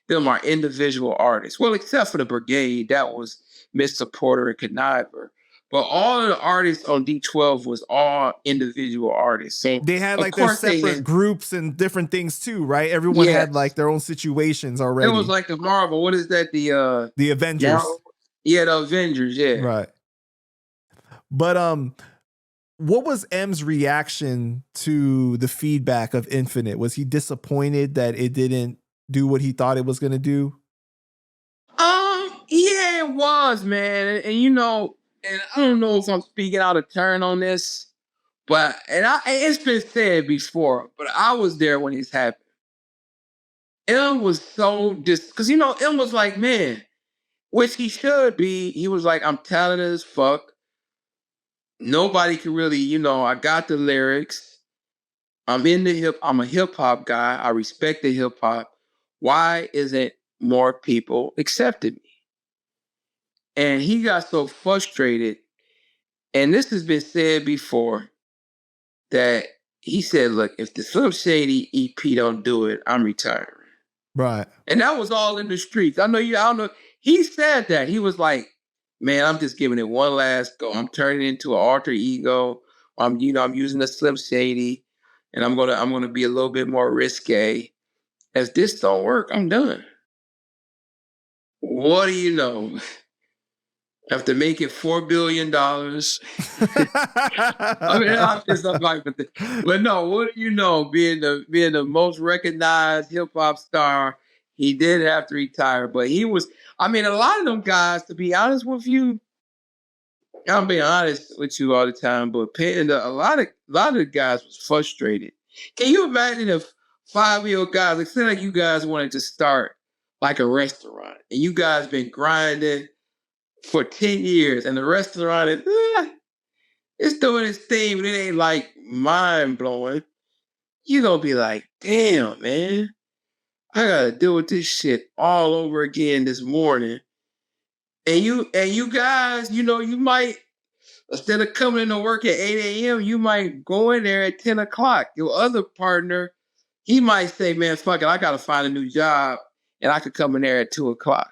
Speaker 2: them are individual artists. Well, except for the Brigade, that was Mr. Porter and Conniver. But all of the artists on D12 was all individual artists. So
Speaker 1: they had like their separate groups and different things too, right? Everyone had like their own situations already.
Speaker 2: It was like the Marvel. What is that?
Speaker 1: The Avengers.
Speaker 2: Yeah, the Avengers. Yeah.
Speaker 1: Right. But what was M's reaction to the feedback of Infinite? Was he disappointed that it didn't do what he thought it was going to do?
Speaker 2: Yeah, it was, man. And you know, and I don't know if I'm speaking out of turn on this, but it's been said before, but I was there when this happened. M was so because, you know, M was like, man, which he should be. He was like, I'm talented as fuck. Nobody can really, you know, I got the lyrics. I'm a hip hop guy. I respect the hip hop. Why isn't more people accepting me? And he got so frustrated, and this has been said before, that he said, look, if the Slim Shady EP don't do it, I'm retiring.
Speaker 1: Right.
Speaker 2: And that was all in the streets. I don't know. He said that. He was like, man, I'm just giving it one last go. I'm turning it into an alter ego. I'm using the Slim Shady, and I'm gonna be a little bit more risque. As this don't work, I'm done. What do you know? After making $4 billion, I mean, I'm just like, but no, what do you know? Being the most recognized hip hop star He did have to retire, but he was. I mean, a lot of them guys, to be honest with you, I'm being honest with you all the time, but Panda, a lot of the guys was frustrated. Can you imagine if 5-year-old guys, like say like you guys wanted to start like a restaurant, and you guys been grinding for 10 years, and the restaurant is it's doing its thing, but it ain't like mind blowing. You gonna be like, damn, man, I gotta deal with this shit all over again this morning. And you guys, you know, you might instead of coming into work at 8 a.m., you might go in there at 10 o'clock. Your other partner, he might say, man, fuck it, I gotta find a new job and I could come in there at 2 o'clock.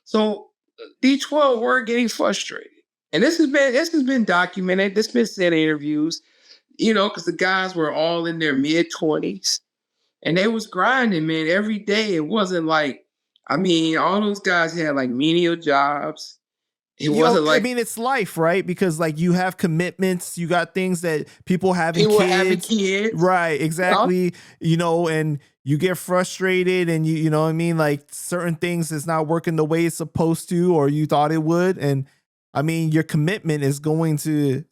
Speaker 2: So D12 were getting frustrated. And this has been documented. This has been said in interviews, you know, because the guys were all in their mid-20s and they was grinding, man, every day. It wasn't like, I mean, all those guys had like menial jobs. It wasn't like,
Speaker 1: I mean, it's life, right? Because like you have commitments, you got things that people having kids. Right, exactly. You know, and you get frustrated and you know what I mean? Like certain things is not working the way it's supposed to, or you thought it would. And I mean, your commitment is going to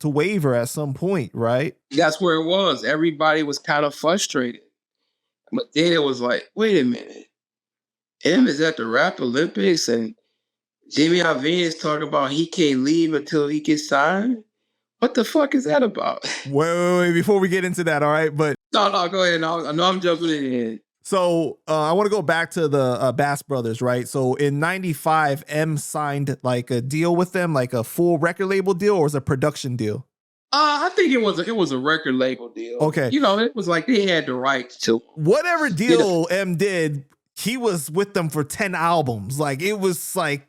Speaker 1: waver at some point, right?
Speaker 2: That's where it was. Everybody was kind of frustrated. But then it was like, wait a minute. M is at the Rap Olympics and Jimmy Iovine is talking about he can't leave until he gets signed. What the fuck is that about?
Speaker 1: Wait, before we get into that, all right? But
Speaker 2: no, go ahead. I know I'm jumping in.
Speaker 1: So I want to go back to the Bass Brothers, right? So in '95, M signed like a deal with them, like a full record label deal, or was it a production deal?
Speaker 2: I think it was a record label deal.
Speaker 1: Okay,
Speaker 2: you know, it was like they had the rights to
Speaker 1: whatever deal M did. He was with them for 10 albums. Like it was like,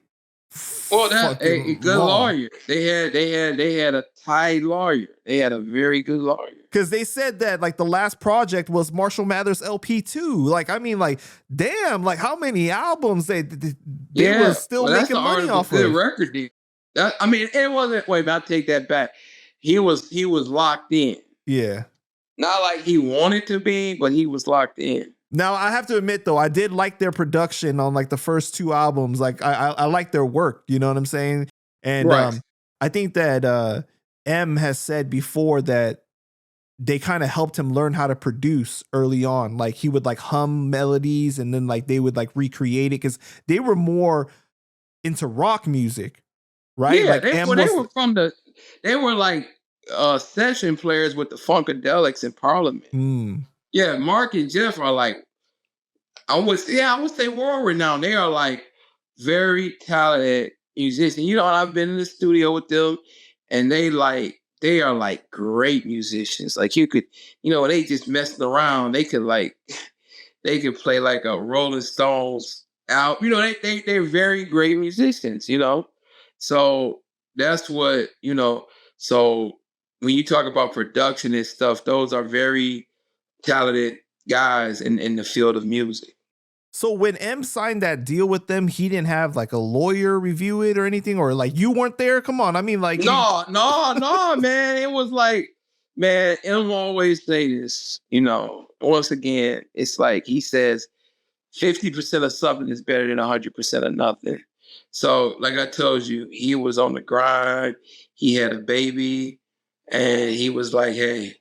Speaker 2: well, that a good lawyer. They had a tight lawyer. They had a very good lawyer.
Speaker 1: Because they said that like the last project was Marshall Mathers LP2. Like, I mean, like, damn, like how many albums they were still making money off of.
Speaker 2: Good record deal. I mean, it wasn't. Wait, I'll take that back. He was locked in.
Speaker 1: Yeah.
Speaker 2: Not like he wanted to be, but he was locked in.
Speaker 1: Now, I have to admit, though, I did like their production on like the first 2 albums. Like, I like their work. You know what I'm saying? And right. I think that M has said before that they kind of helped him learn how to produce early on. Like he would like hum melodies and then like they would like recreate it because they were more into rock music, right?
Speaker 2: Yeah,
Speaker 1: like
Speaker 2: they were like session players with the Funkadelics in Parliament. Yeah, Mark and Jeff are like, I would say world renowned. They are like very talented musicians. You know, I've been in the studio with them and they are like great musicians. Like you could, you know, they just messing around. They could play like a Rolling Stones out. You know, they're very great musicians, you know? So that's what, you know, so when you talk about production and stuff, those are very talented guys in the field of music.
Speaker 1: So when M signed that deal with them, he didn't have like a lawyer review it or anything, or like you weren't there? Come on. I mean, like
Speaker 2: no, man. It was like, man, M always say this, you know, once again, it's like he says 50% of something is better than 100% of nothing. So like I told you, he was on the grind, he had a baby, and he was like, hey,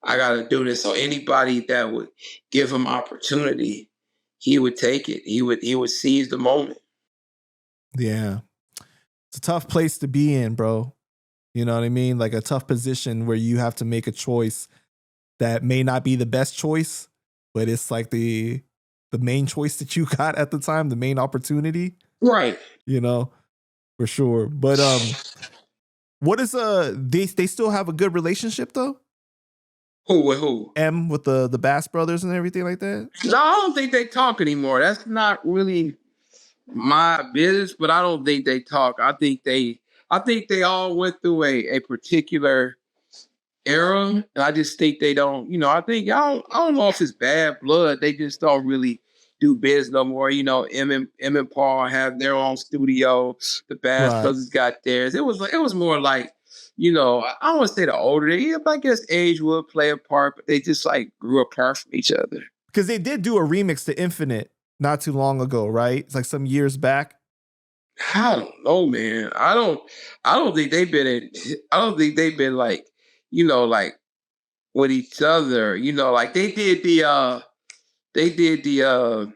Speaker 2: I got to do this. So anybody that would give him opportunity, he would take it. He would seize the moment.
Speaker 1: Yeah. It's a tough place to be in, bro. You know what I mean? Like a tough position where you have to make a choice that may not be the best choice, but it's like the main choice that you got at the time, the main opportunity.
Speaker 2: Right.
Speaker 1: You know, for sure. But what is they still have a good relationship though?
Speaker 2: Who?
Speaker 1: M with the Bass Brothers and everything like that?
Speaker 2: No, I don't think they talk anymore. That's not really my business, but I don't think they talk. I think they all went through a particular era, and I just think they don't, you know, I don't know if it's bad blood. They just don't really do biz no more. You know, M and Paul have their own studio. The Bass Brothers got theirs. It was more like, you know, I don't want to say the older they, I guess age would play a part, but they just like grew apart from each other.
Speaker 1: Because they did do a remix to Infinite not too long ago, right? It's like some years back.
Speaker 2: I don't know, man. I don't think they've been like, like with each other, like they did on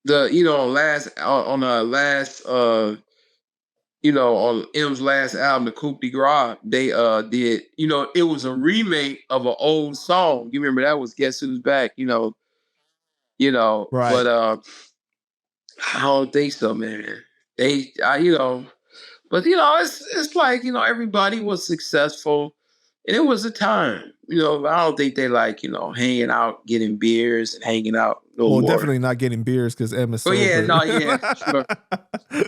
Speaker 2: the last on M's last album, the Coupe de Gras, they did, it was a remake of an old song. You remember that was Guess Who's Back,
Speaker 1: Right.
Speaker 2: but I don't think so, man. But it's like, everybody was successful and it was a time, but I don't think they like, hanging out, getting beers and hanging out no more.
Speaker 1: Definitely not getting beers because M is sober.
Speaker 2: Sure.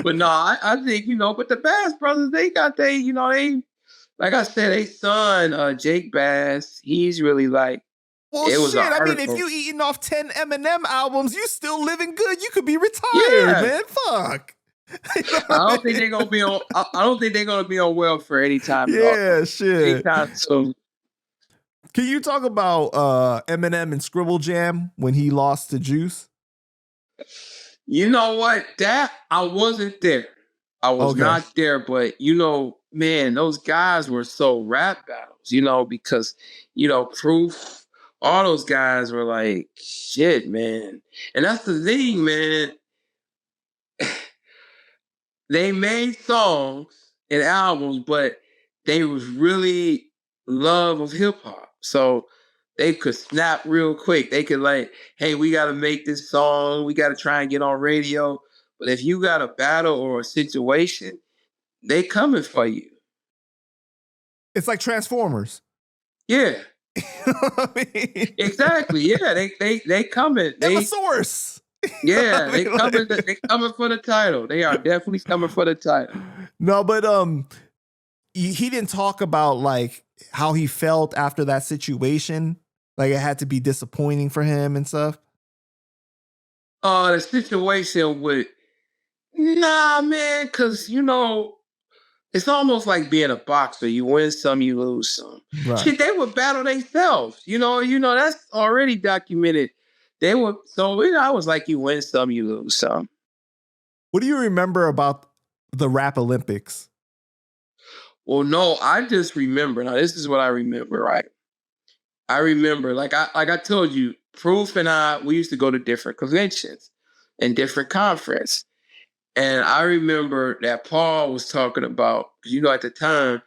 Speaker 2: But no, I think, but the Bass brothers, they got they, like I said, they son, Jake Bass, he's really like,
Speaker 1: well, shit, I mean, if you eating off 10 Eminem albums, you still living good. You could be retired, man. Fuck.
Speaker 2: I don't think they're gonna be on. I don't think they're gonna be on welfare anytime.
Speaker 1: Shit.
Speaker 2: Anytime soon.
Speaker 1: Can you talk about Eminem and Scribble Jam when he lost to Juice?
Speaker 2: You know what? That I wasn't there. I was not there, but man, those guys were so rap battles. Because Proof. All those guys were like, shit, man. And that's the thing, man. They made songs and albums, but they was really love of hip hop. So they could snap real quick. They could like, hey, we got to make this song. We got to try and get on radio. But if you got a battle or a situation, they coming for you.
Speaker 1: It's like Transformers.
Speaker 2: Yeah. Exactly. Yeah, they coming.
Speaker 1: They have a source.
Speaker 2: Yeah, they coming for the title. They are definitely coming for the title.
Speaker 1: No, but he didn't talk about like how he felt after that situation. Like it had to be disappointing for him and stuff.
Speaker 2: The situation with man, because it's almost like being a boxer. You win some, you lose some. Right. Shit, they would battle themselves. That's already documented. They were I was like, you win some, you lose some.
Speaker 1: What do you remember about the Rap Olympics?
Speaker 2: Well, no, I just remember. Now, this is what I remember, right? I remember, like I told you, Proof and we used to go to different conventions and different conferences. And I remember that Paul was talking about, because at the time,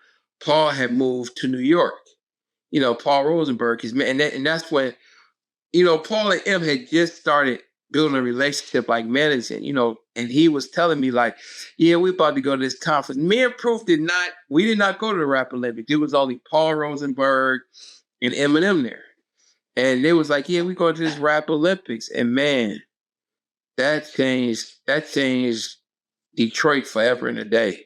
Speaker 2: Paul had moved to New York. Paul Rosenberg, and that's when, Paul and M had just started building a relationship, like managing, and he was telling me like, yeah, we about to go to this conference. Me and Proof did not go to the Rap Olympics. It was only Paul Rosenberg and Eminem there. And they was like, yeah, we going to this Rap Olympics. And man, that changed Detroit forever and a day.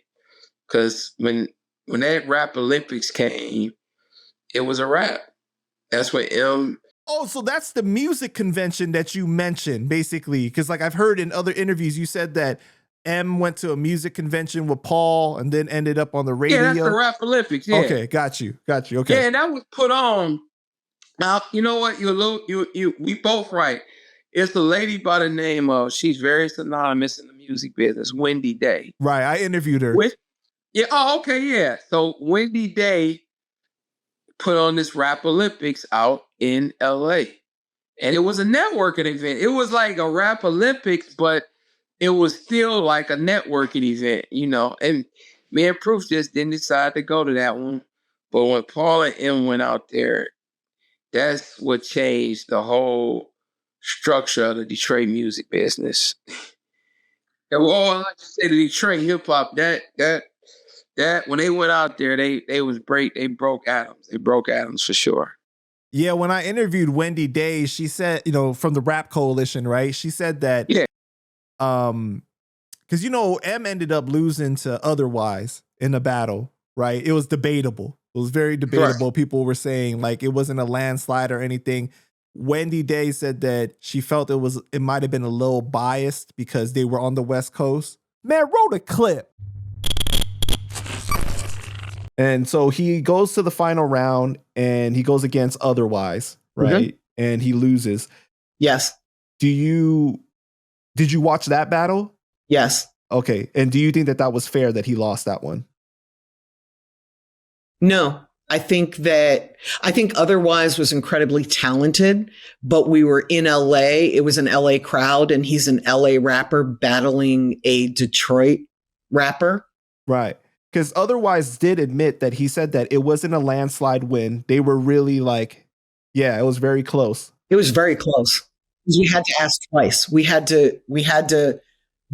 Speaker 2: Because when that Rap Olympics came, it was a rap. That's what M.
Speaker 1: Oh, so that's the music convention that you mentioned, basically. Because like I've heard in other interviews, you said that M went to a music convention with Paul and then ended up on the radio.
Speaker 2: Yeah, that's the Rap Olympics. Yeah.
Speaker 1: Okay, got you. Okay.
Speaker 2: Yeah, and that was put on. Now, you know what? We both right. It's a lady by the name of, she's very synonymous in the music business, Wendy Day.
Speaker 1: Right, I interviewed her.
Speaker 2: Yeah. So Wendy Day put on this Rap Olympics out in LA. And it was a networking event. It was like a Rap Olympics, but it was still like a networking event, And me and Proof just didn't decide to go to that one. But when Paul and M went out there, that's what changed the whole structure of the Detroit music business. And I like to say the Detroit hip hop, that when they went out there, they broke atoms. They broke atoms for sure.
Speaker 1: Yeah, when I interviewed Wendy Day, she said, from the Rap Coalition, right? She said that, because M ended up losing to Otherwise in a battle, right? It was debatable. It was very debatable. Right. People were saying like it wasn't a landslide or anything. Wendy Day said that she felt it might have been a little biased because they were on the West Coast. Man, roll a clip. And so he goes to the final round and he goes against Otherwise, right? Mm-hmm. And he loses.
Speaker 3: Yes.
Speaker 1: did you watch that battle?
Speaker 3: Yes.
Speaker 1: Okay. And do you think that was fair that he lost that one?
Speaker 3: No. I think Otherwise was incredibly talented, but we were in LA. It was an LA crowd, and he's an LA rapper battling a Detroit rapper.
Speaker 1: Right. Because Otherwise did admit that he said that it wasn't a landslide win. They were really like, yeah, it was very close.
Speaker 3: It was very close. We had to ask twice. The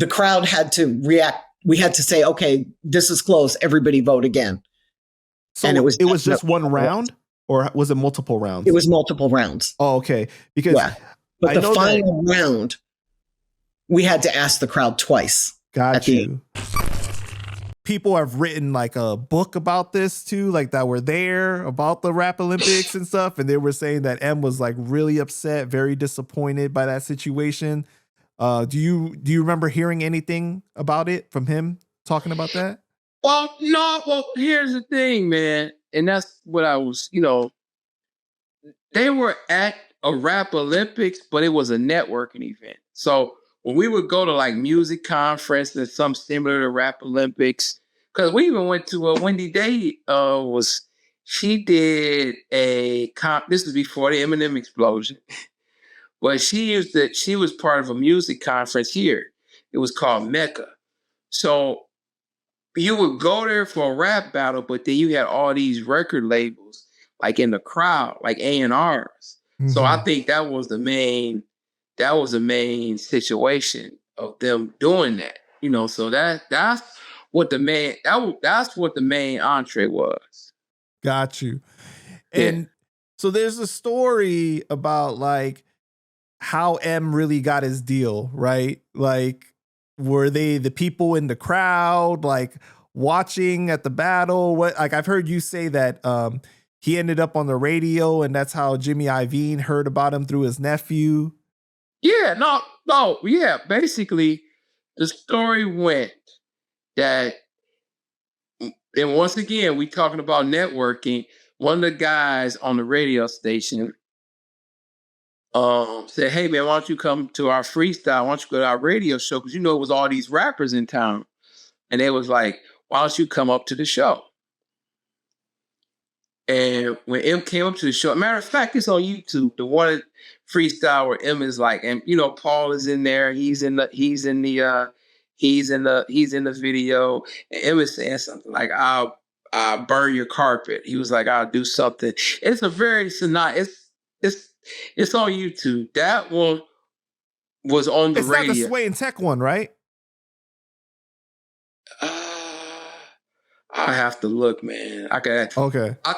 Speaker 3: crowd had to react. We had to say, okay, this is close. Everybody vote again.
Speaker 1: So and it was just one round, or was it multiple rounds?
Speaker 3: It was multiple rounds.
Speaker 1: Oh, okay. Because
Speaker 3: but the final round, we had to ask the crowd twice.
Speaker 1: Got you. People have written like a book about this too, like that were there about the Rap Olympics and stuff. And they were saying that M was like really upset, very disappointed by that situation. Do you remember hearing anything about it from him talking about that?
Speaker 2: Well, no. Well, here's the thing, man. And that's what I was, they were at a Rap Olympics, but it was a networking event. So when we would go to like music conference and some similar to Rap Olympics, because we even went to Wendy Day she did this was before the Eminem explosion, but she was part of a music conference here. It was called Mecca. So you would go there for a rap battle, but then you had all these record labels like in the crowd, like A&Rs. Mm-hmm. So I think that was the main situation of them doing that. So that's what the main entree was.
Speaker 1: Got you. And so there's a story about like how M really got his deal, right? Like, were they the people in the crowd like watching at the battle? What, like, I've heard you say that he ended up on the radio, and that's how Jimmy Iovine heard about him through his nephew.
Speaker 2: Yeah, yeah. Basically, the story went that, and once again, we talking about networking. One of the guys on the radio station said, "Hey man, why don't you come to our freestyle? Why don't you go to our radio show? Because it was all these rappers in town." And they was like, "Why don't you come up to the show?" And when M came up to the show, matter of fact, it's on YouTube. The one freestyle where M is like, and Paul is in there. He's in the video. And M is saying something like, "I'll burn your carpet." He was like, "I'll do something." It's a very it's on YouTube. That one was on the radio.
Speaker 1: It's not the Sway and Tech one, right?
Speaker 2: I have to look, man. Okay.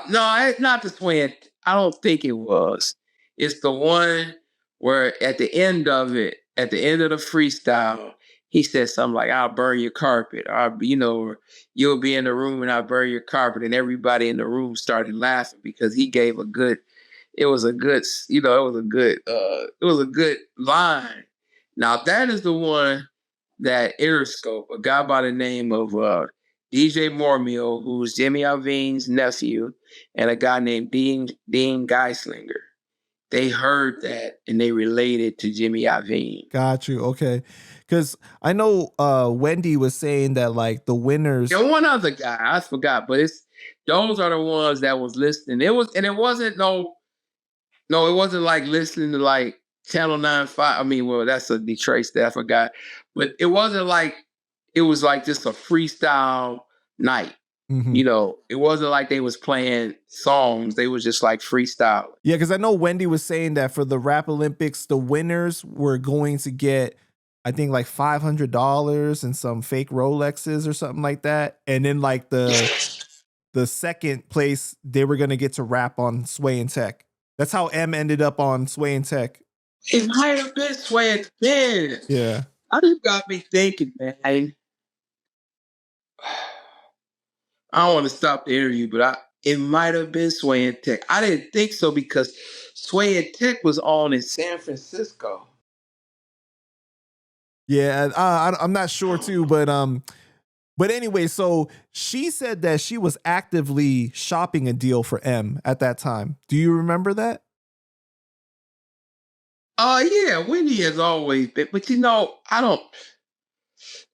Speaker 1: No,
Speaker 2: it's not the Sway. I don't think it was. It's the one where at the end of the freestyle, he said something like, "I'll burn your carpet," or "You'll be in the room and I'll burn your carpet," and everybody in the room started laughing because he gave a good line. Now that is the one that Interscope, a guy by the name of DJ Mormio, who's Jimmy Iovine's nephew, and a guy named Dean Geislinger. They heard that and they related to Jimmy Iovine.
Speaker 1: Got you. Okay. Because I know Wendy was saying that like the winners.
Speaker 2: And one other guy, I forgot, but those are the ones that was listening. It wasn't like listening to like Channel 9-5. I mean, well, that's a Detroit state, I forgot. But it wasn't like, it was like just a freestyle night. Mm-hmm. It wasn't like they was playing songs. They was just like freestyle.
Speaker 1: Yeah, because I know Wendy was saying that for the Rap Olympics, the winners were going to get, I think, like $500 and some fake Rolexes or something like that. And then like the second place, they were going to get to rap on Sway and Tech. That's how M ended up on Sway and Tech.
Speaker 2: It might have been Sway and Tech.
Speaker 1: Yeah.
Speaker 2: I just got me thinking, man. I don't want to stop the interview, but it might have been Sway and Tech. I didn't think so because Sway and Tech was on in San Francisco.
Speaker 1: Yeah, I'm not sure too, but anyway, so she said that she was actively shopping a deal for M at that time. Do you remember that?
Speaker 2: Yeah, Wendy has always been, but I don't.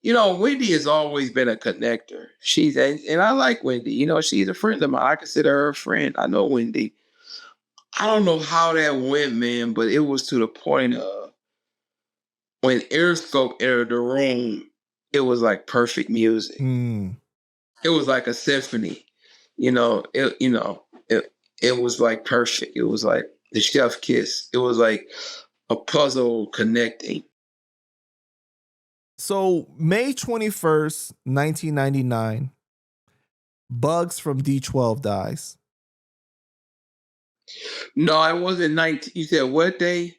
Speaker 2: Wendy has always been a connector. And I like Wendy. She's a friend of mine. I consider her a friend. I know Wendy. I don't know how that went, man, but it was to the point of when Airscope entered the room, it was like perfect music.
Speaker 1: Mm.
Speaker 2: It was like a symphony. It was like perfect. It was like the chef kiss. It was like a puzzle connecting.
Speaker 1: So May 21st, 1999, Bugz from D12 dies.
Speaker 2: No, it wasn't 19. You said what day?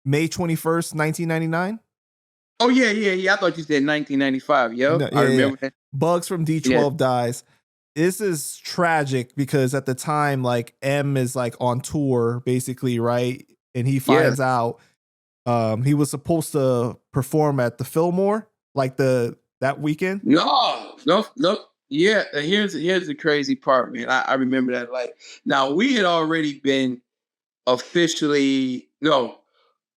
Speaker 1: May 21st, 1999?
Speaker 2: Oh, yeah. I thought you said 1995. Yep,
Speaker 1: No,
Speaker 2: I remember that.
Speaker 1: Bugz from D12 dies. This is tragic because at the time, like, M is like on tour, basically, right? And he finds out he was supposed to perform at the Fillmore, like that weekend.
Speaker 2: No. Yeah, here's the crazy part, man. I remember that. Like, now we had already been officially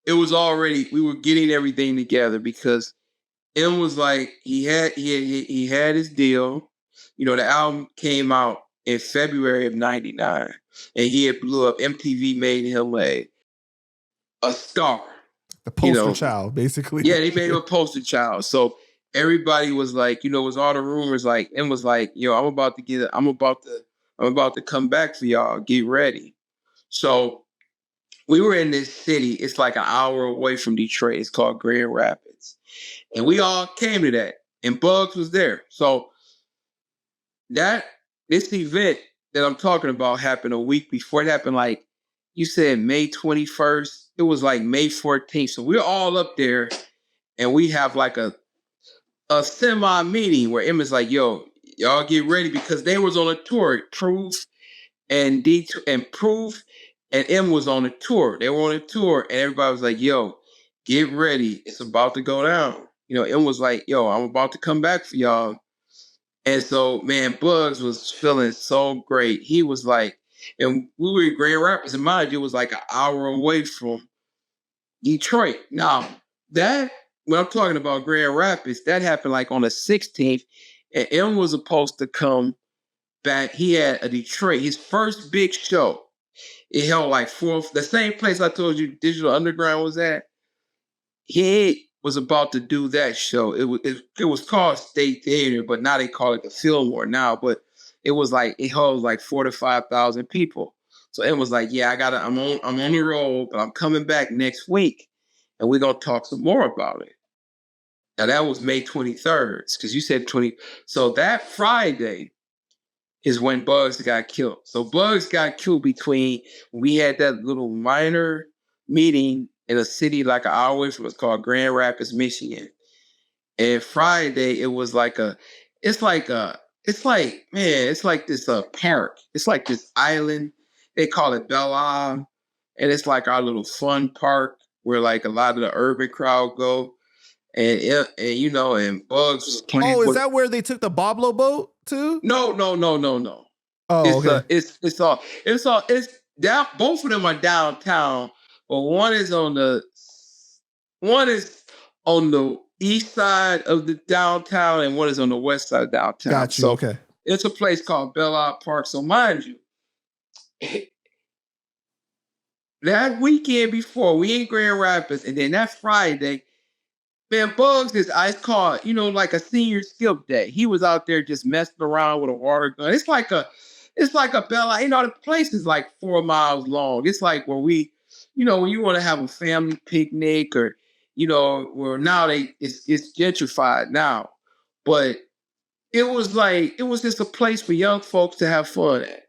Speaker 2: it was already, we were getting everything together because M was like, he had his deal. The album came out in February of '99, and he had blew up. MTV made him a star.
Speaker 1: The poster child, basically.
Speaker 2: Yeah, they made him a poster child. So everybody was like, it was all the rumors. Like, M was like, "Yo, I'm about to come back for y'all. Get ready." So we were in this city. It's like an hour away from Detroit. It's called Grand Rapids, and we all came to that. And Bugz was there. So this event that I'm talking about happened a week before. It happened, like you said, May 21st. It was like May 14th. So we're all up there, and we have like a semi meeting where Emma's like, "Yo, y'all get ready," because they was on a tour. Proof and Proof and M was on a tour. They were on a tour, and everybody was like, "Yo, get ready. It's about to go down." M was like, "Yo, I'm about to come back for y'all." And so, man, Bugz was feeling so great. He was like, and we were in Grand Rapids, and mind you, it was like an hour away from Detroit. Now, when I'm talking about Grand Rapids, that happened like on the 16th, and M was supposed to come back. He had a Detroit, his first big show. It held like the same place I told you Digital Underground was at. He was about to do that show. It was called State Theater, but now they call it the Fillmore now. But it was like, it holds like 4,000 to 5,000 people. So it was like, yeah, I'm on the road, but I'm coming back next week, and we're gonna talk some more about it. Now that was May 23rd, because you said 20. So that Friday is when Bugz got killed. So Bugz got killed we had that little minor meeting in a city like an hour away from us called Grand Rapids, Michigan. And Friday, it was like it's like this park. It's like this island. They call it Bella, and it's like our little fun park where like a lot of the urban crowd go. And Bugz was playing.
Speaker 1: Oh, is that where they took the Boblo boat to?
Speaker 2: No.
Speaker 1: Oh, okay.
Speaker 2: It's down. Both of them are downtown, but one is on the east side of the downtown, and one is on the west side of downtown.
Speaker 1: Got you.
Speaker 2: So
Speaker 1: okay.
Speaker 2: It's a place called Bella Park. So mind you, that weekend before we in Grand Rapids, and then that Friday, man, Bugz is ice cold, like a senior skip day. He was out there just messing around with a water gun. It's like a Bella. The place is like 4 miles long. It's like where when you want to have a family picnic, or where now it's gentrified now, but it was just a place for young folks to have fun at.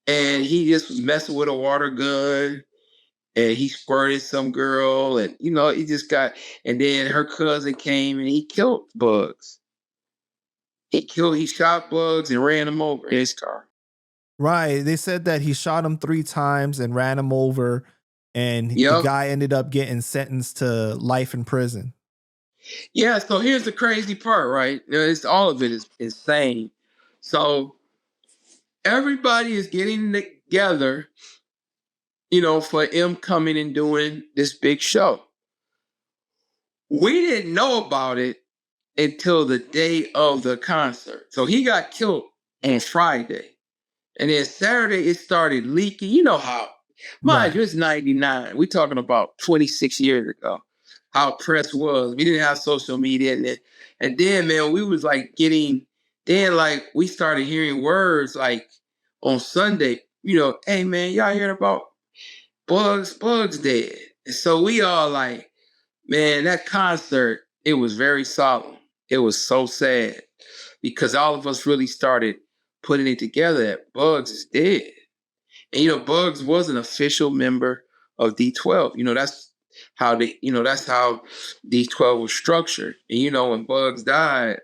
Speaker 2: And he just was messing with a water gun. And he squirted some girl, and he just and then her cousin came and he killed Bugz. He shot Bugz and ran him over in his car.
Speaker 1: Right. They said that he shot him 3 times and ran him over, and the guy ended up getting sentenced to life in prison.
Speaker 2: Yeah, so here's the crazy part, right? All of it is insane. So everybody is getting together for him coming and doing this big show. We didn't know about it until the day of the concert. So he got killed on Friday. And then Saturday, it started leaking. You know how, mind you, it's 99. We're talking about 26 years ago, how press was. We didn't have social media. And then, man, we was like we started hearing words like on Sunday, hey, man, y'all hearing about Bugz dead. And so we all like, man, that concert, it was very solemn. It was so sad because all of us really started putting it together that Bugz is dead. And, Bugz was an official member of D12. That's how D12 was structured. And, when Bugz died,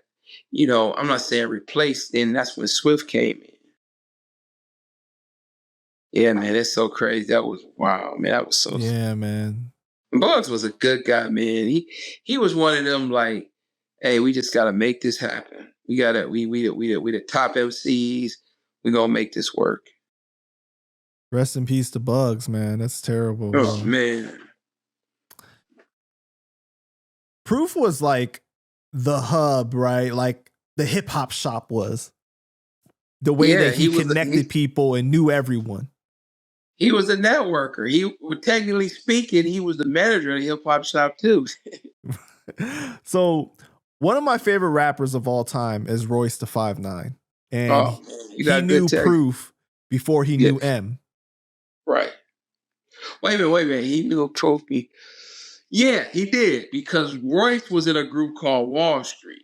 Speaker 2: I'm not saying replaced, then that's when Swift came in. Yeah, man, that's so crazy. That was wow, man. That was so
Speaker 1: yeah, man.
Speaker 2: Bugz was a good guy, man. He was one of them like, hey, we just gotta make this happen. We the top MCs. We gonna make this work.
Speaker 1: Rest in peace to Bugz, man. That's terrible.
Speaker 2: Oh man.
Speaker 1: Proof was like the hub, right? Like the hip hop shop was. The way that he connected people and knew everyone.
Speaker 2: He was a networker. Technically speaking, he was the manager of the hip hop shop too.
Speaker 1: So one of my favorite rappers of all time is Royce the 5'9". And he knew Proof before he knew M.
Speaker 2: Right. Wait a minute. He knew Trophy. Yeah, he did. Because Royce was in a group called Wall Street.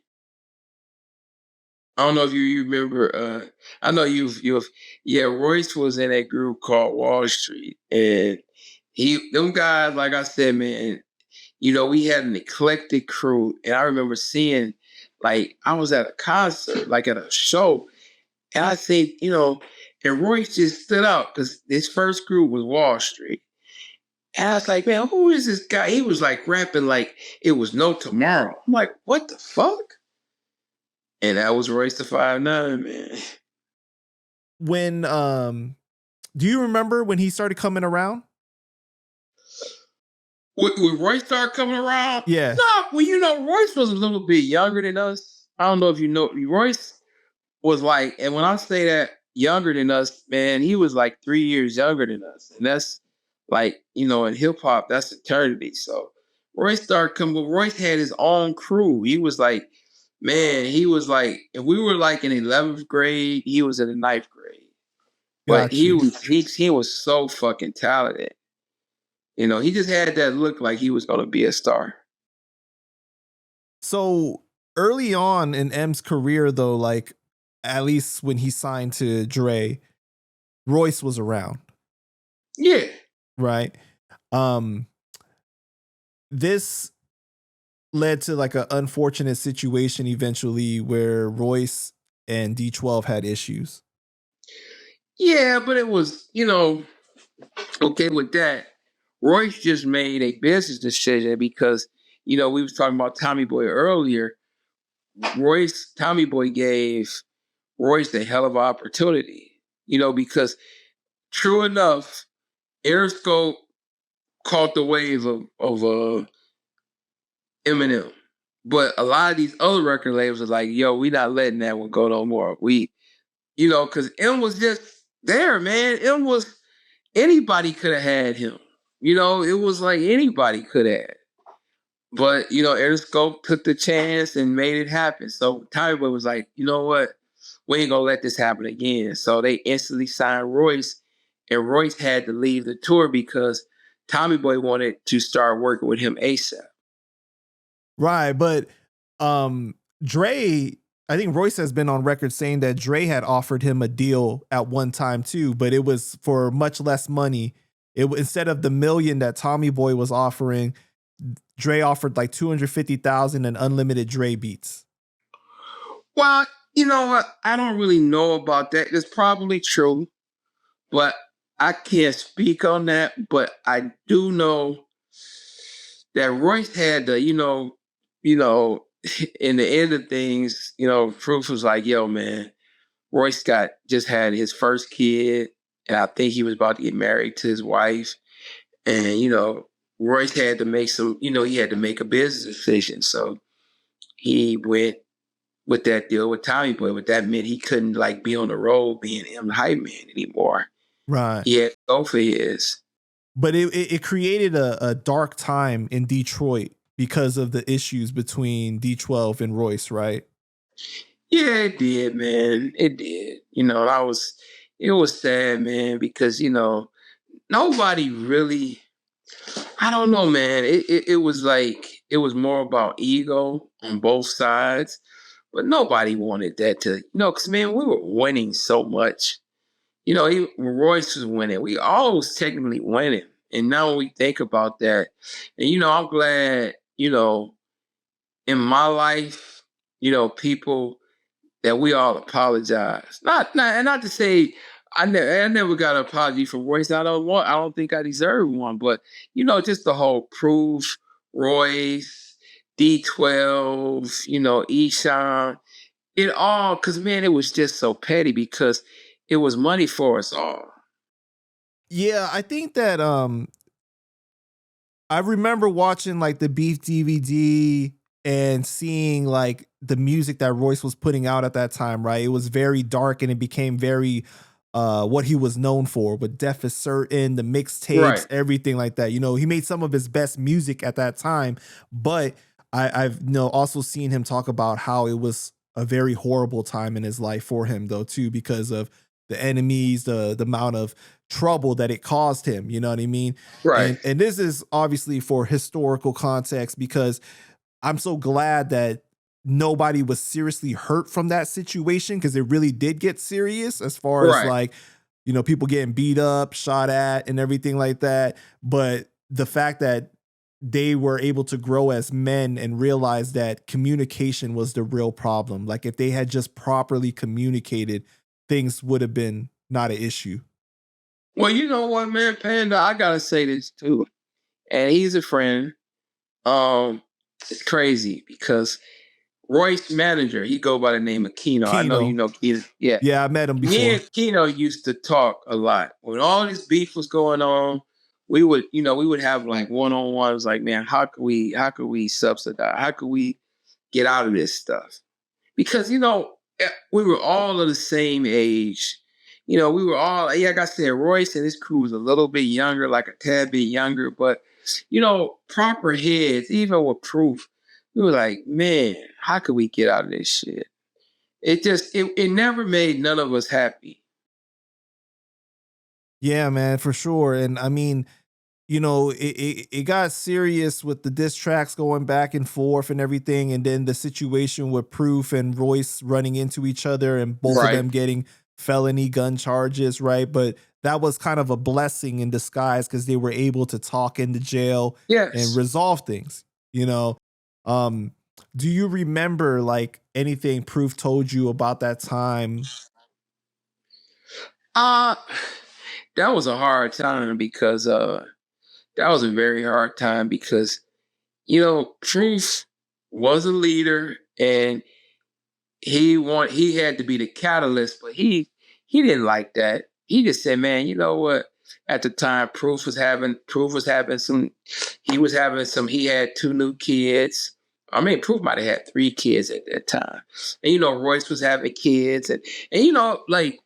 Speaker 2: I don't know if you remember. I know Royce was in a group called Wall Street. And them guys, like I said, man, we had an eclectic crew. And I remember seeing, like, I was at a concert, like at a show. And I said, and Royce just stood out because his first group was Wall Street. And I was like, man, who is this guy? He was like rapping like it was no tomorrow. I'm like, what the fuck? And that was Royce the 5'9", man.
Speaker 1: When do you remember when he started coming around?
Speaker 2: When Royce started coming around?
Speaker 1: Yeah.
Speaker 2: No, well, Royce was a little bit younger than us. I don't know if you know. Royce was like, and when I say that younger than us, man, he was like 3 years younger than us. And that's like, in hip hop, that's eternity. So Royce started coming, but Royce had his own crew. He was like, man, if we were like in 11th grade, he was in the 9th grade. But he was so fucking talented. He just had that look like he was going to be a star.
Speaker 1: So early on in M's career, though, like at least when he signed to Dre, Royce was around.
Speaker 2: Yeah.
Speaker 1: Right. This led to like an unfortunate situation eventually where Royce and D12 had issues.
Speaker 2: Yeah, but it was, okay with that. Royce just made a business decision because, we was talking about Tommy Boy earlier. Tommy Boy gave Royce a hell of an opportunity, because true enough, Interscope caught the wave of Eminem. But a lot of these other record labels are like, yo, we not letting that one go no more. Because M was just there, man. Anybody could have had him. It was like anybody could have. But, Interscope took the chance and made it happen. So Tommy Boy was like, you know what? We ain't going to let this happen again. So they instantly signed Royce. And Royce had to leave the tour because Tommy Boy wanted to start working with him ASAP.
Speaker 1: Right. But Dre, I think Royce has been on record saying that Dre had offered him a deal at one time too, but it was for much less money. Instead of the $1 million that Tommy Boy was offering, Dre offered like $250,000 and unlimited Dre beats.
Speaker 2: Well, you know what? I don't really know about that. It's probably true, but I can't speak on that. But I do know that Royce had the, in the end of things, Proof was like, yo, man, Royce just had his first kid. and I think he was about to get married to his wife. And, Royce had to make he had to make a business decision. So he went with that deal with Tommy Boy. But that meant he couldn't like be on the road being him the hype man anymore.
Speaker 1: Right.
Speaker 2: He had to go for his.
Speaker 1: But it created a dark time in Detroit because of the issues between D12 and Royce, right?
Speaker 2: Yeah, it did, man. It did. It was sad, man, because, nobody really, I don't know, man. It was like, it was more about ego on both sides, but nobody wanted that to, because, man, we were winning so much. When Royce was winning, we all was technically winning. And now when we think about that, and, I'm glad, in my life, people that we all apologize. Not to say I never got an apology from Royce. I don't think I deserve one. But just the whole Proof, Royce, D12, Esham, it all, because man, it was just so petty because it was money for us all.
Speaker 1: Yeah, I think that I remember watching like the Beef DVD and seeing like the music that Royce was putting out at that time, right? It was very dark and it became very what he was known for with Death is Certain, the mixtapes,
Speaker 2: Right.
Speaker 1: everything like that. He made some of his best music at that time, but I've also seen him talk about how it was a very horrible time in his life for him though too, because of the enemies, the amount of trouble that it caused him. You know what I mean?
Speaker 2: Right.
Speaker 1: And this is obviously for historical context because I'm so glad that nobody was seriously hurt from that situation because it really did get serious as far as like, people getting beat up, shot at, and everything like that. But the fact that they were able to grow as men and realize that communication was the real problem. Like if they had just properly communicated, things would have been not an issue.
Speaker 2: Well, you know what, man, Panda, I gotta say this too. And he's a friend. It's crazy because Royce manager, he go by the name of Keno. I know you know Keno. Yeah.
Speaker 1: Yeah, I met him before.
Speaker 2: Me and Keno used to talk a lot. When all this beef was going on, we would have like one-on-ones like, man, how could we subsidize? How could we get out of this stuff? Because, we were all of the same age. We were all, like I said, Royce and his crew was a little bit younger, like a tad bit younger, but, proper heads, even with Proof, we were like, man, how could we get out of this shit? It never made none of us happy.
Speaker 1: Yeah, man, for sure. And I mean, it got serious with the diss tracks going back and forth and everything. And then the situation with Proof and Royce running into each other and both of them getting felony gun charges, right? But that was kind of a blessing in disguise because they were able to talk in the jail and resolve things, Do you remember like anything Proof told you about that time?
Speaker 2: That was a hard time because that was a very hard time because, Proof was a leader and he had to be the catalyst, but he didn't like that. He just said, man, you know what? At the time, he had 2 new kids. I mean, Proof might have had 3 kids at that time. And, Royce was having kids. And like,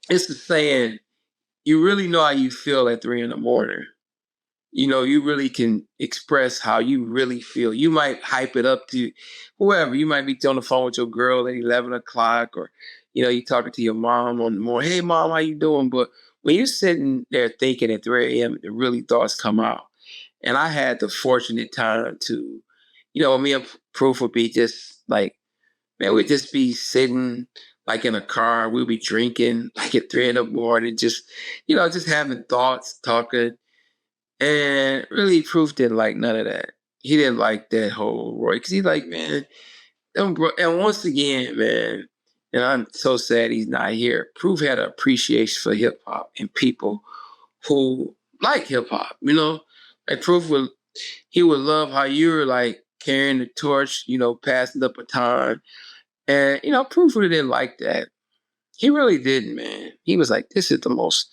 Speaker 2: it's the saying, you really know how you feel at 3 a.m. You really can express how you really feel. You might hype it up to whoever. You might be on the phone with your girl at 11 o'clock or, you talking to your mom on the morning. Hey, mom, how you doing? But when you're sitting there thinking at 3 a.m., the really thoughts come out. And I had the fortunate time to, me and Proof would be just like, man, we'd just be sitting like in a car. We'd be drinking like at 3 a.m, just, just having thoughts, talking. And really, Proof didn't like none of that. He didn't like that whole Roy because he's like, man, and once again, man, and I'm so sad he's not here. Proof had an appreciation for hip hop and people who like hip hop. Like Proof would love how you were like carrying the torch, passing the baton, and Proof really didn't like that. He really didn't, man. He was like, this is the most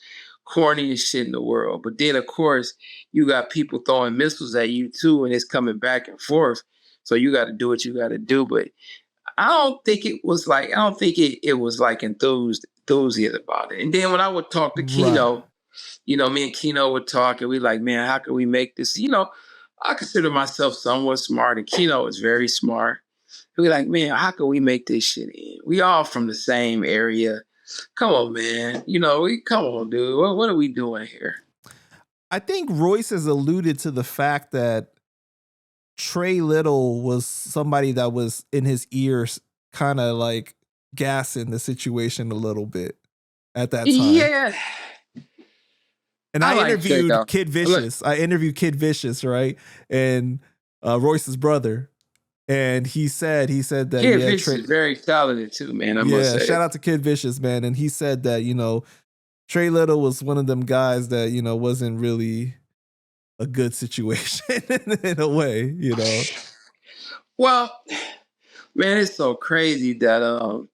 Speaker 2: corniest shit in the world. But then, of course, you got people throwing missiles at you too, and it's coming back and forth. So you got to do what you got to do. But I don't think it was like, it was like enthusiasm about it. And then when I would talk to Keno, me and Keno would talk, and we like, man, how can we make this? I consider myself somewhat smart, and Keno is very smart. We like, man, how can we make this shit in? We all from the same area. Come on, man. Come on, dude. What are we doing here?
Speaker 1: I think Royce has alluded to the fact that Trey Little was somebody that was in his ears, kind of like gassing the situation a little bit at that time.
Speaker 2: Yeah.
Speaker 1: And I interviewed Kid Vicious. I interviewed Kid Vicious, right? And Royce's brother. And he said that
Speaker 2: Kid Vicious is very talented too, man. I must say.
Speaker 1: Shout out to Kid Vicious, man. And he said that, Trey Little was one of them guys that, wasn't really a good situation in a way,
Speaker 2: Well, man, it's so crazy that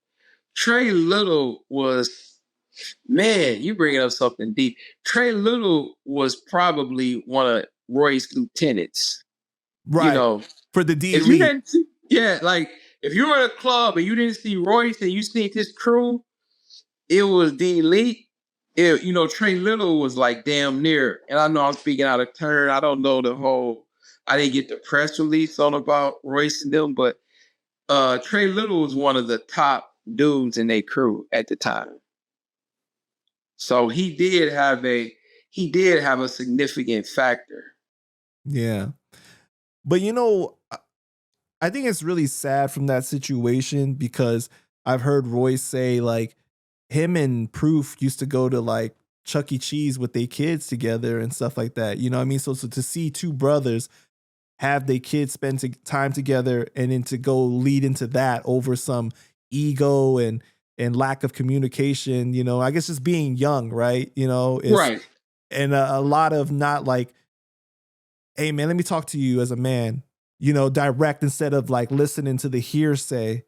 Speaker 2: Trey Little was, man, you bringing up something deep. Trey Little was probably one of Roy's lieutenants.
Speaker 1: Right. For the D
Speaker 2: Elite. Like if you were at a club and you didn't see Royce and you seen his crew, it was the Elite. Trey Little was like damn near, and I know I'm speaking out of turn. I don't know I didn't get the press release on about Royce and them, but Trey Little was one of the top dudes in their crew at the time. So he did have a significant factor.
Speaker 1: Yeah. But I think it's really sad from that situation because I've heard Royce say like him and Proof used to go to like Chuck E. Cheese with their kids together and stuff like that. You know what I mean? So to see two brothers have their kids spend time together and then to go lead into that over some ego and lack of communication, I guess just being young, right?
Speaker 2: Right.
Speaker 1: And a lot of not like, hey man, let me talk to you as a man, direct instead of like listening to the hearsay.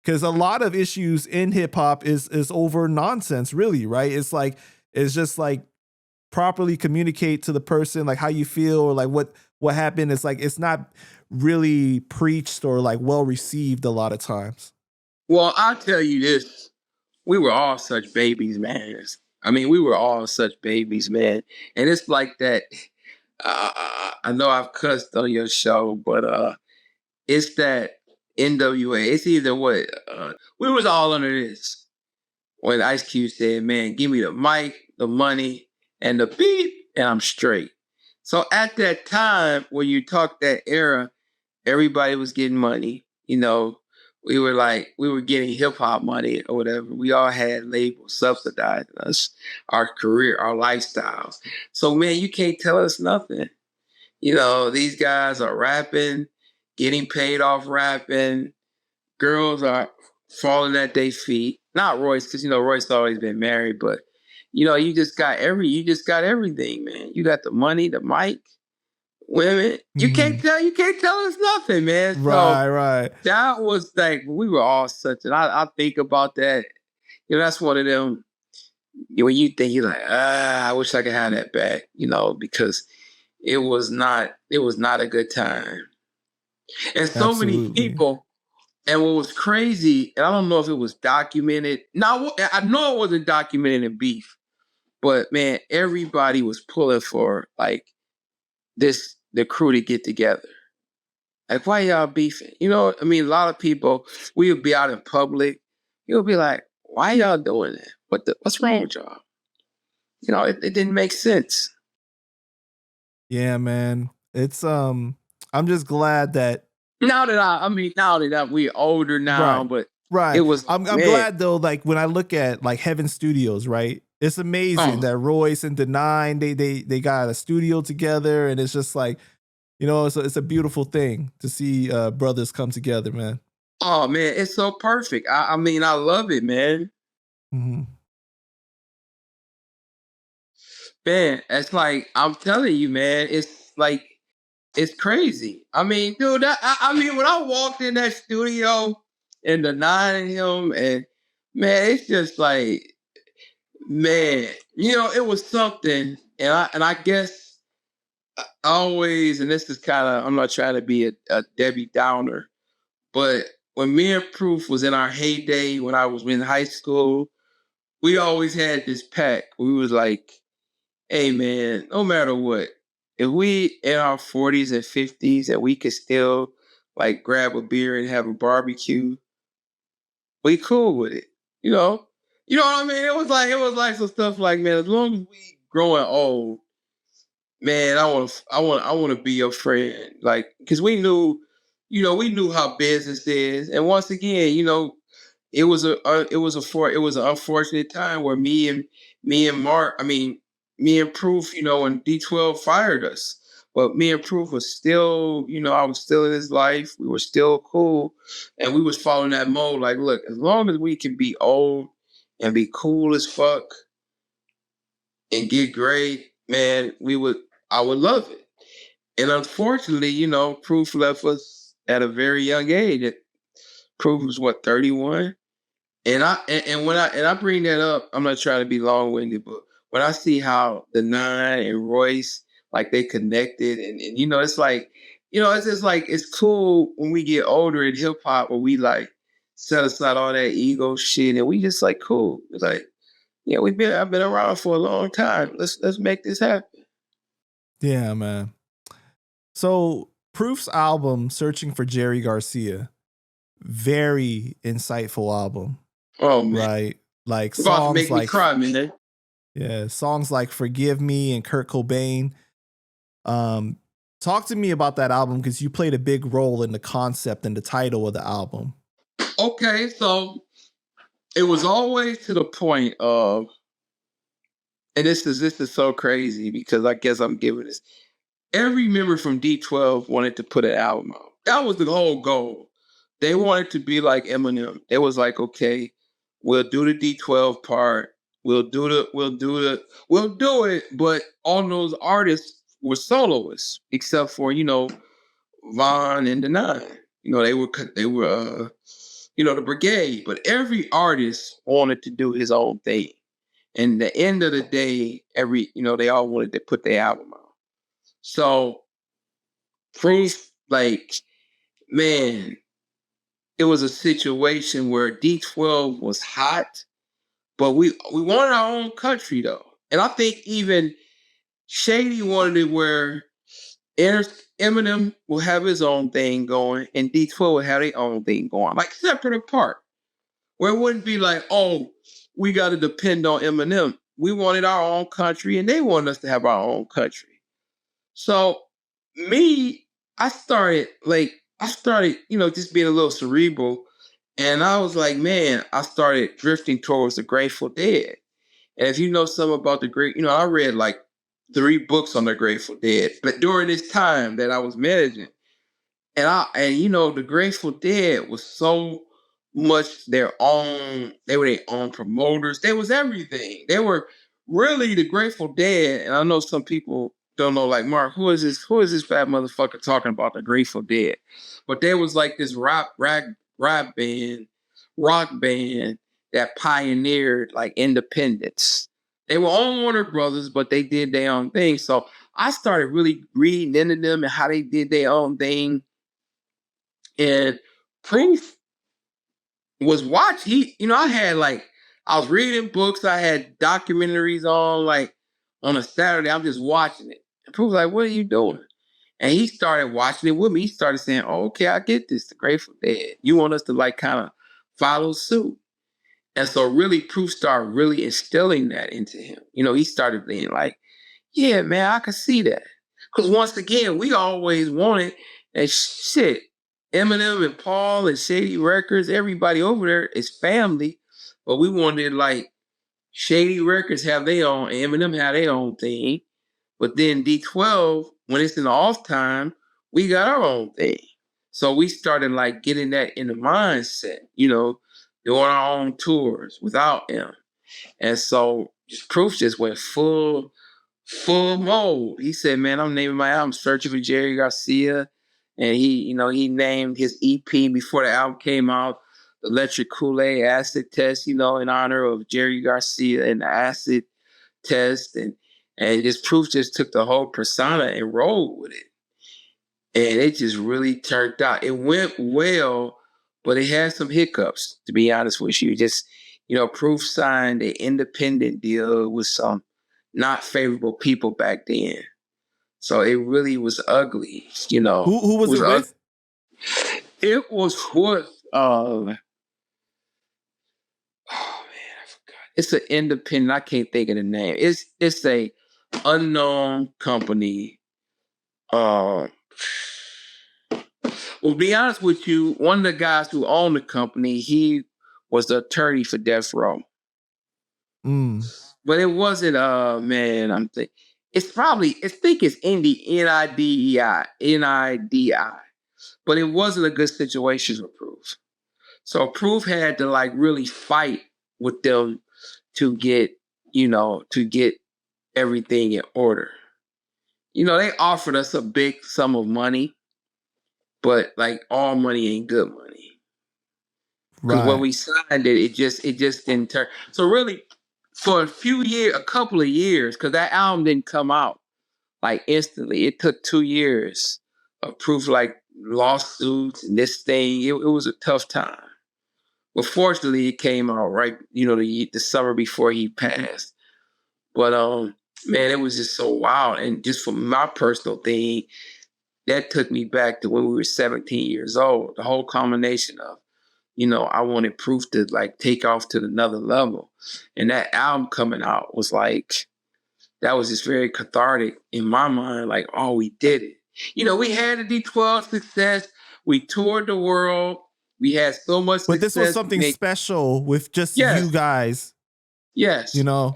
Speaker 1: Because a lot of issues in hip hop is over nonsense, really, right? It's just like properly communicate to the person like how you feel or like what happened. It's like it's not really preached or like well received a lot of times.
Speaker 2: Well, I'll tell you this. We were all such babies, man. I mean, we were all such babies, man. And it's like that. I know I've cussed on your show, but it's that NWA. It's either what we was all under this. When Ice Cube said, man, give me the mic, the money, and the beat, and I'm straight. So at that time, when you talk that era, everybody was getting money. We were getting hip hop money or whatever. We all had labels subsidizing us, our career, our lifestyles. So man, you can't tell us nothing. These guys are rapping, getting paid off rapping. Girls are falling at their feet. Not Royce, because Royce always been married, but you just got everything, man. You got the money, the mic, women. You can't tell us nothing, man.
Speaker 1: Right.
Speaker 2: That was like we were all such, and I think about that. That's one of them. When you think you're like, I wish I could have that back, because it was not a good time. And so many people, and what was crazy, and I don't know if it was documented. Now, I know it wasn't documented in beef, but man, everybody was pulling for like the crew to get together. Like, why y'all beefing? A lot of people, we would be out in public. You'll be like, why y'all doing that? What's wrong with y'all? It didn't make sense.
Speaker 1: Yeah, man. It's I'm just glad that
Speaker 2: now that we're older now,
Speaker 1: right.
Speaker 2: But
Speaker 1: right.
Speaker 2: It was.
Speaker 1: I'm glad though. Like when I look at like Heaven Studios, right? It's amazing that Royce and D9 they got a studio together, and it's just like, it's a beautiful thing to see brothers come together, man.
Speaker 2: Oh man, it's so perfect. I love it, man.
Speaker 1: Mm-hmm.
Speaker 2: Man, it's like I'm telling you, man. It's like it's crazy. I mean, dude. When I walked in that studio and D9 and him, and Man, it's just like, man, it was something, and I guess I always, and this is kind of, I'm not trying to be a Debbie Downer, but when me and Proof was in our heyday, when I was in high school, we always had this pact. We was like, hey man, no matter what, if we in our 40s and 50s and we could still like grab a beer and have a barbecue, we cool with it. You know? You know what I mean? It was like some stuff like, man, as long as we growing old, man, I want to be your friend. Like, cause we knew how business is. And once again, it was an unfortunate time where me and Proof, and D12 fired us. But me and Proof was still, I was still in his life. We were still cool. And we was following that mode. Like, look, as long as we can be old and be cool as fuck and get great, man, I would love it. And unfortunately, Proof left us at a very young age. Proof was what, 31? And when I bring that up, I'm not trying to be long winded, but when I see how the Nine and Royce, like, they connected, and it's like, it's just like, it's cool when we get older in hip hop where we like set aside all that ego shit and we just like cool. It's like, yeah, I've been around for a long time. Let's make this happen.
Speaker 1: Yeah, man. So Proof's album, Searching for Jerry Garcia, very insightful album.
Speaker 2: Oh man.
Speaker 1: Right? Like
Speaker 2: You're about to
Speaker 1: songs
Speaker 2: make me
Speaker 1: like
Speaker 2: cry, man.
Speaker 1: Yeah, songs like Forgive Me and Kurt Cobain. Talk to me about that album because you played a big role in the concept and the title of the album.
Speaker 2: Okay, so it was always to the point of, and this is so crazy because I guess I'm giving this. Every member from D12 wanted to put an album out. That was the whole goal. They wanted to be like Eminem. It was like, okay, we'll do the D12 part. We'll do it. But all those artists were soloists, except for, Von and the Nine. They were the Brigade. But every artist wanted to do his own thing. And the end of the day, they all wanted to put their album out. So Proof, like, man, it was a situation where D12 was hot, but we wanted our own country though. And I think even Shady wanted it where Eminem will have his own thing going and D12 will have their own thing going, like separate apart. Where it wouldn't be like, oh, we got to depend on Eminem. We wanted our own country and they wanted us to have our own country. So I started, just being a little cerebral. And I was like, man, I started drifting towards the Grateful Dead. And if you know something about I read like 3 books on the Grateful Dead. But during this time that I was managing, the Grateful Dead was so much they were their own promoters. They was everything. They were really the Grateful Dead. And I know some people don't know, like, Mark, who is this fat motherfucker talking about the Grateful Dead? But there was like this rock band that pioneered like independence. They were on Warner Brothers, but they did their own thing. So I started really reading into them and how they did their own thing. And Proof was watching. I was reading books. I had documentaries on, like, on a Saturday. I'm just watching it. And Proof was like, what are you doing? And he started watching it with me. He started saying, oh, okay, I get this. The Grateful Dead. You want us to like kind of follow suit. And so really Proof started really instilling that into him. He started being like, yeah, man, I can see that. Because once again, we always wanted that shit. Eminem and Paul and Shady Records, everybody over there is family. But we wanted like Shady Records have their own, and Eminem have their own thing. But then D12, when it's in the off time, we got our own thing. So we started like getting that in the mindset, doing our own tours without him. And so Proof just went full mode. He said, man, I'm naming my album Searching for Jerry Garcia. And he named his EP before the album came out, electric Kool-Aid acid test, in honor of Jerry Garcia and the acid test. And this Proof just took the whole persona and rolled with it. And it just really turned out. It went well, but it had some hiccups, to be honest with you. Just, Proof signed an independent deal with some not favorable people back then. So it really was ugly,
Speaker 1: Who was it with?
Speaker 2: It was with, oh man, I forgot. It's an independent, I can't think of the name. It's a unknown company. Well, to be honest with you, one of the guys who owned the company, he was the attorney for Death Row. But it wasn't, man, I think it's NIDI. But it wasn't a good situation for Proof. So Proof had to really fight with them to get everything in order. They offered us a big sum of money, but all money ain't good money. Because when we signed it, it just didn't turn. So really, for a couple of years, because that album didn't come out instantly. It took 2 years of Proof, lawsuits and this thing. It was a tough time. But fortunately, it came out right, the summer before he passed. But man, it was just so wild. And just for my personal thing, that took me back to when we were 17 years old. The whole combination of, I wanted Proof to take off to another level. And that album coming out was that was just very cathartic in my mind. We did it. We had the D12 success. We toured the world. We had so much success.
Speaker 1: But this was something special with just you guys.
Speaker 2: Yes.
Speaker 1: We
Speaker 2: made, a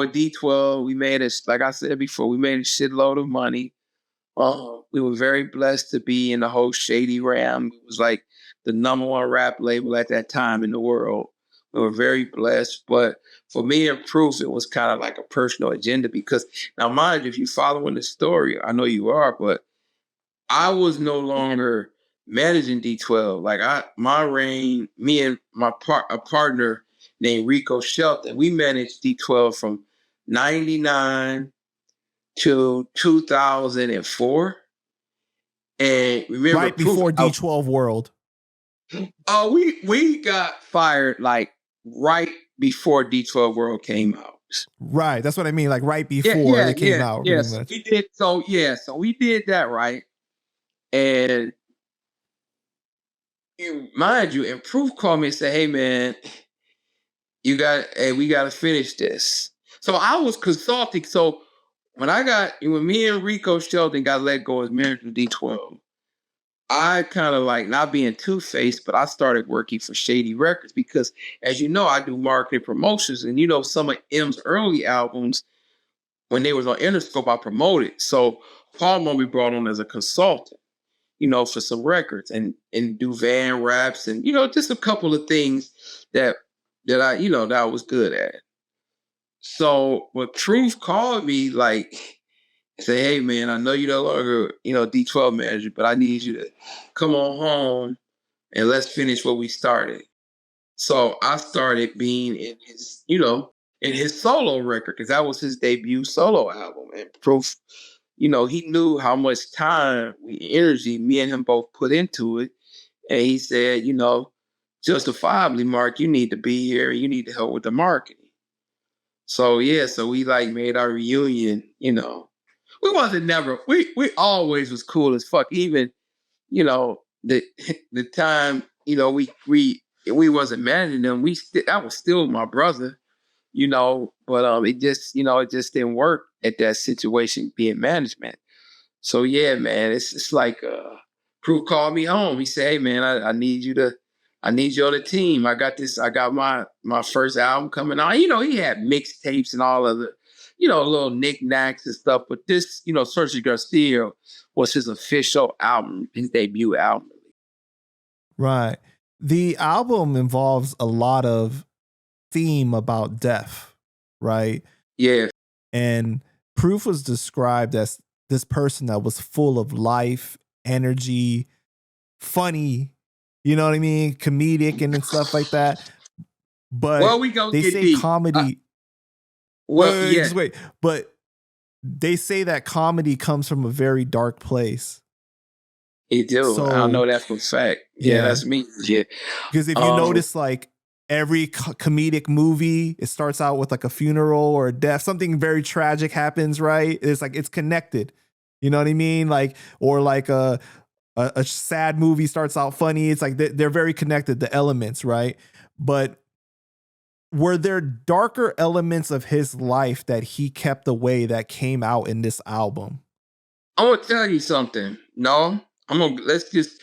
Speaker 2: D12. We made like I said before, we made a shitload of money. We were very blessed to be in the whole Shady Ram. It was the #1 rap label at that time in the world. We were very blessed. But for me and Proof, it was kind of like a personal agenda because now, mind you, if you're following the story, I know you are, but I was no longer managing D12. My reign, me and a partner named Rico Shelton, we managed D12 from 99 to 2004. And remember,
Speaker 1: right before D12 World.
Speaker 2: Oh, we got fired right before D12 World came out.
Speaker 1: Right, that's what I mean. Right before it came out.
Speaker 2: Yes, we did. So we did that right, and mind you, and Proof called me and said, "Hey man, we got to finish this." So I was consulting. So when me and Rico Shelton got let go as manager of D12. I kind of not being two-faced, but I started working for Shady Records because, as you know, I do marketing promotions. And, some of M's early albums, when they was on Interscope, I promoted. So Paul Moby brought on as a consultant, for some records and do van raps and, just a couple of things that I, that I was good at. So when Proof called me, say, hey man, I know you're no longer, D12 manager, but I need you to come on home and let's finish what we started. So I started being in his, in his solo record, because that was his debut solo album. And Proof, he knew how much time and energy me and him both put into it. And he said, justifiably, Mark, you need to be here. You need to help with the marketing. So so we made our reunion, We always was cool as fuck. Even, the time, we wasn't managing them. That was still my brother, but it just, it just didn't work at that situation being management. So man, it's Proof called me home. He said, hey man, I need you on the team. I got my first album coming out. He had mixtapes and all of the, little knickknacks and stuff. But this, Sergio Garcia was his official album, his debut album.
Speaker 1: Right. The album involves a lot of theme about death, right?
Speaker 2: Yeah.
Speaker 1: And Proof was described as this person that was full of life energy, funny, you know what I mean, comedic and stuff like that. But
Speaker 2: we gonna
Speaker 1: they
Speaker 2: get
Speaker 1: say
Speaker 2: deep.
Speaker 1: comedy.
Speaker 2: Yeah,
Speaker 1: Just wait. But they say that comedy comes from a very dark place.
Speaker 2: you do.
Speaker 1: So
Speaker 2: I know that for a fact. Yeah, that's me. Yeah,
Speaker 1: because if you notice, like every comedic movie, it starts out with like a funeral or a death, something very tragic happens, right? It's like it's connected. You know what I mean? Like, or like a sad movie starts out funny. It's like they're very connected, the elements, right? But were there darker elements of his life that he kept away that came out in this album?
Speaker 2: I'm gonna tell you something. No, let's just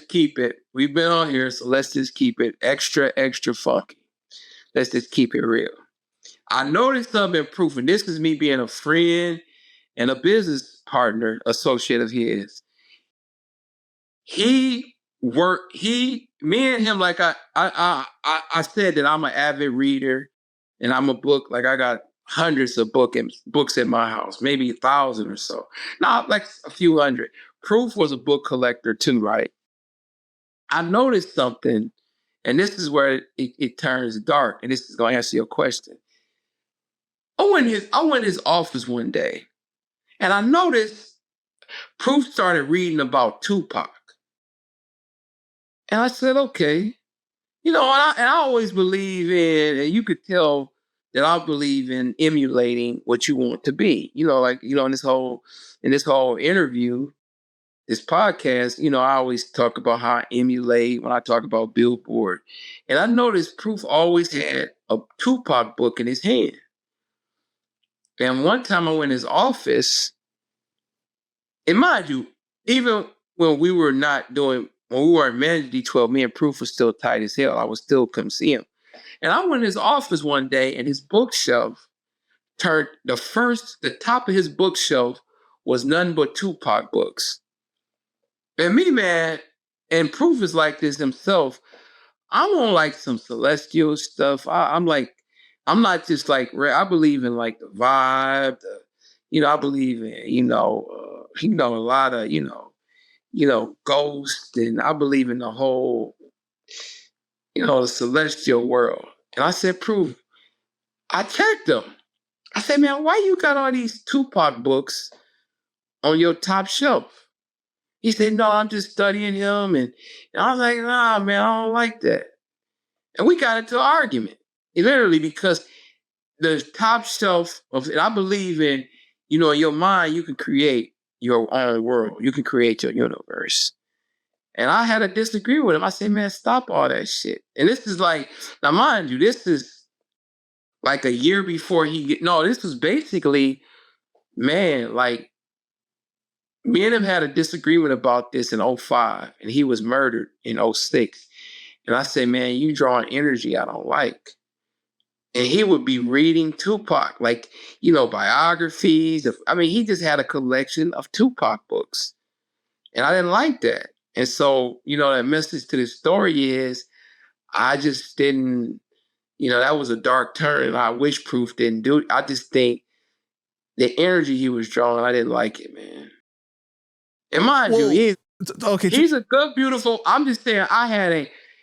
Speaker 2: keep it. We've been on here, so let's just keep it extra funky. Let's just keep it real. I noticed something proof, and this is me being a friend and a business partner associate of his. Me and him, like I said that I'm an avid reader and I'm a book, like I got hundreds of books in my house, maybe 1,000 or so. Not like a few hundred. Proof was a book collector too, right? I noticed something, and this is where it turns dark, and this is going to answer your question. I went in his office one day, and I noticed Proof started reading about Tupac. And I said, okay. And I always believe in, and you could tell that I believe in emulating what you want to be. In this whole interview, this podcast, I always talk about how I emulate when I talk about Billboard. And I noticed Proof always had a Tupac book in his hand. And one time I went in his office, and mind you, even when we were managing D12, me and Proof was still tight as hell. I would still come see him. And I went in his office one day, and his bookshelf turned the top of his bookshelf was nothing but Tupac books. And me, man, and Proof is like this himself. I want like some celestial stuff. I'm not just like, I believe in like the vibe, I believe in, a lot of, ghosts, and I believe in the whole, the celestial world. And I said, Proof, I checked them. I said, man, why you got all these Tupac books on your top shelf? He said, no, I'm just studying him. And I was like, nah, man, I don't like that. And we got into an argument, literally, because the top shelf and I believe in, in your mind, you can create your own world. You can create your universe. And I had to disagree with him. I said, man, stop all that shit. And this is like, now mind you, this is like a year before this was basically, man, like me and him had a disagreement about this in 2005, and he was murdered in 2006. And I said, man, you drawing energy I don't like. And he would be reading Tupac, like, biographies. He just had a collection of Tupac books. And I didn't like that. And so, that message to the story is, I just didn't, that was a dark turn. And I wish Proof didn't do it. I just think the energy he was drawing, I didn't like it, man. And mind you, he's a good, beautiful, I'm just saying,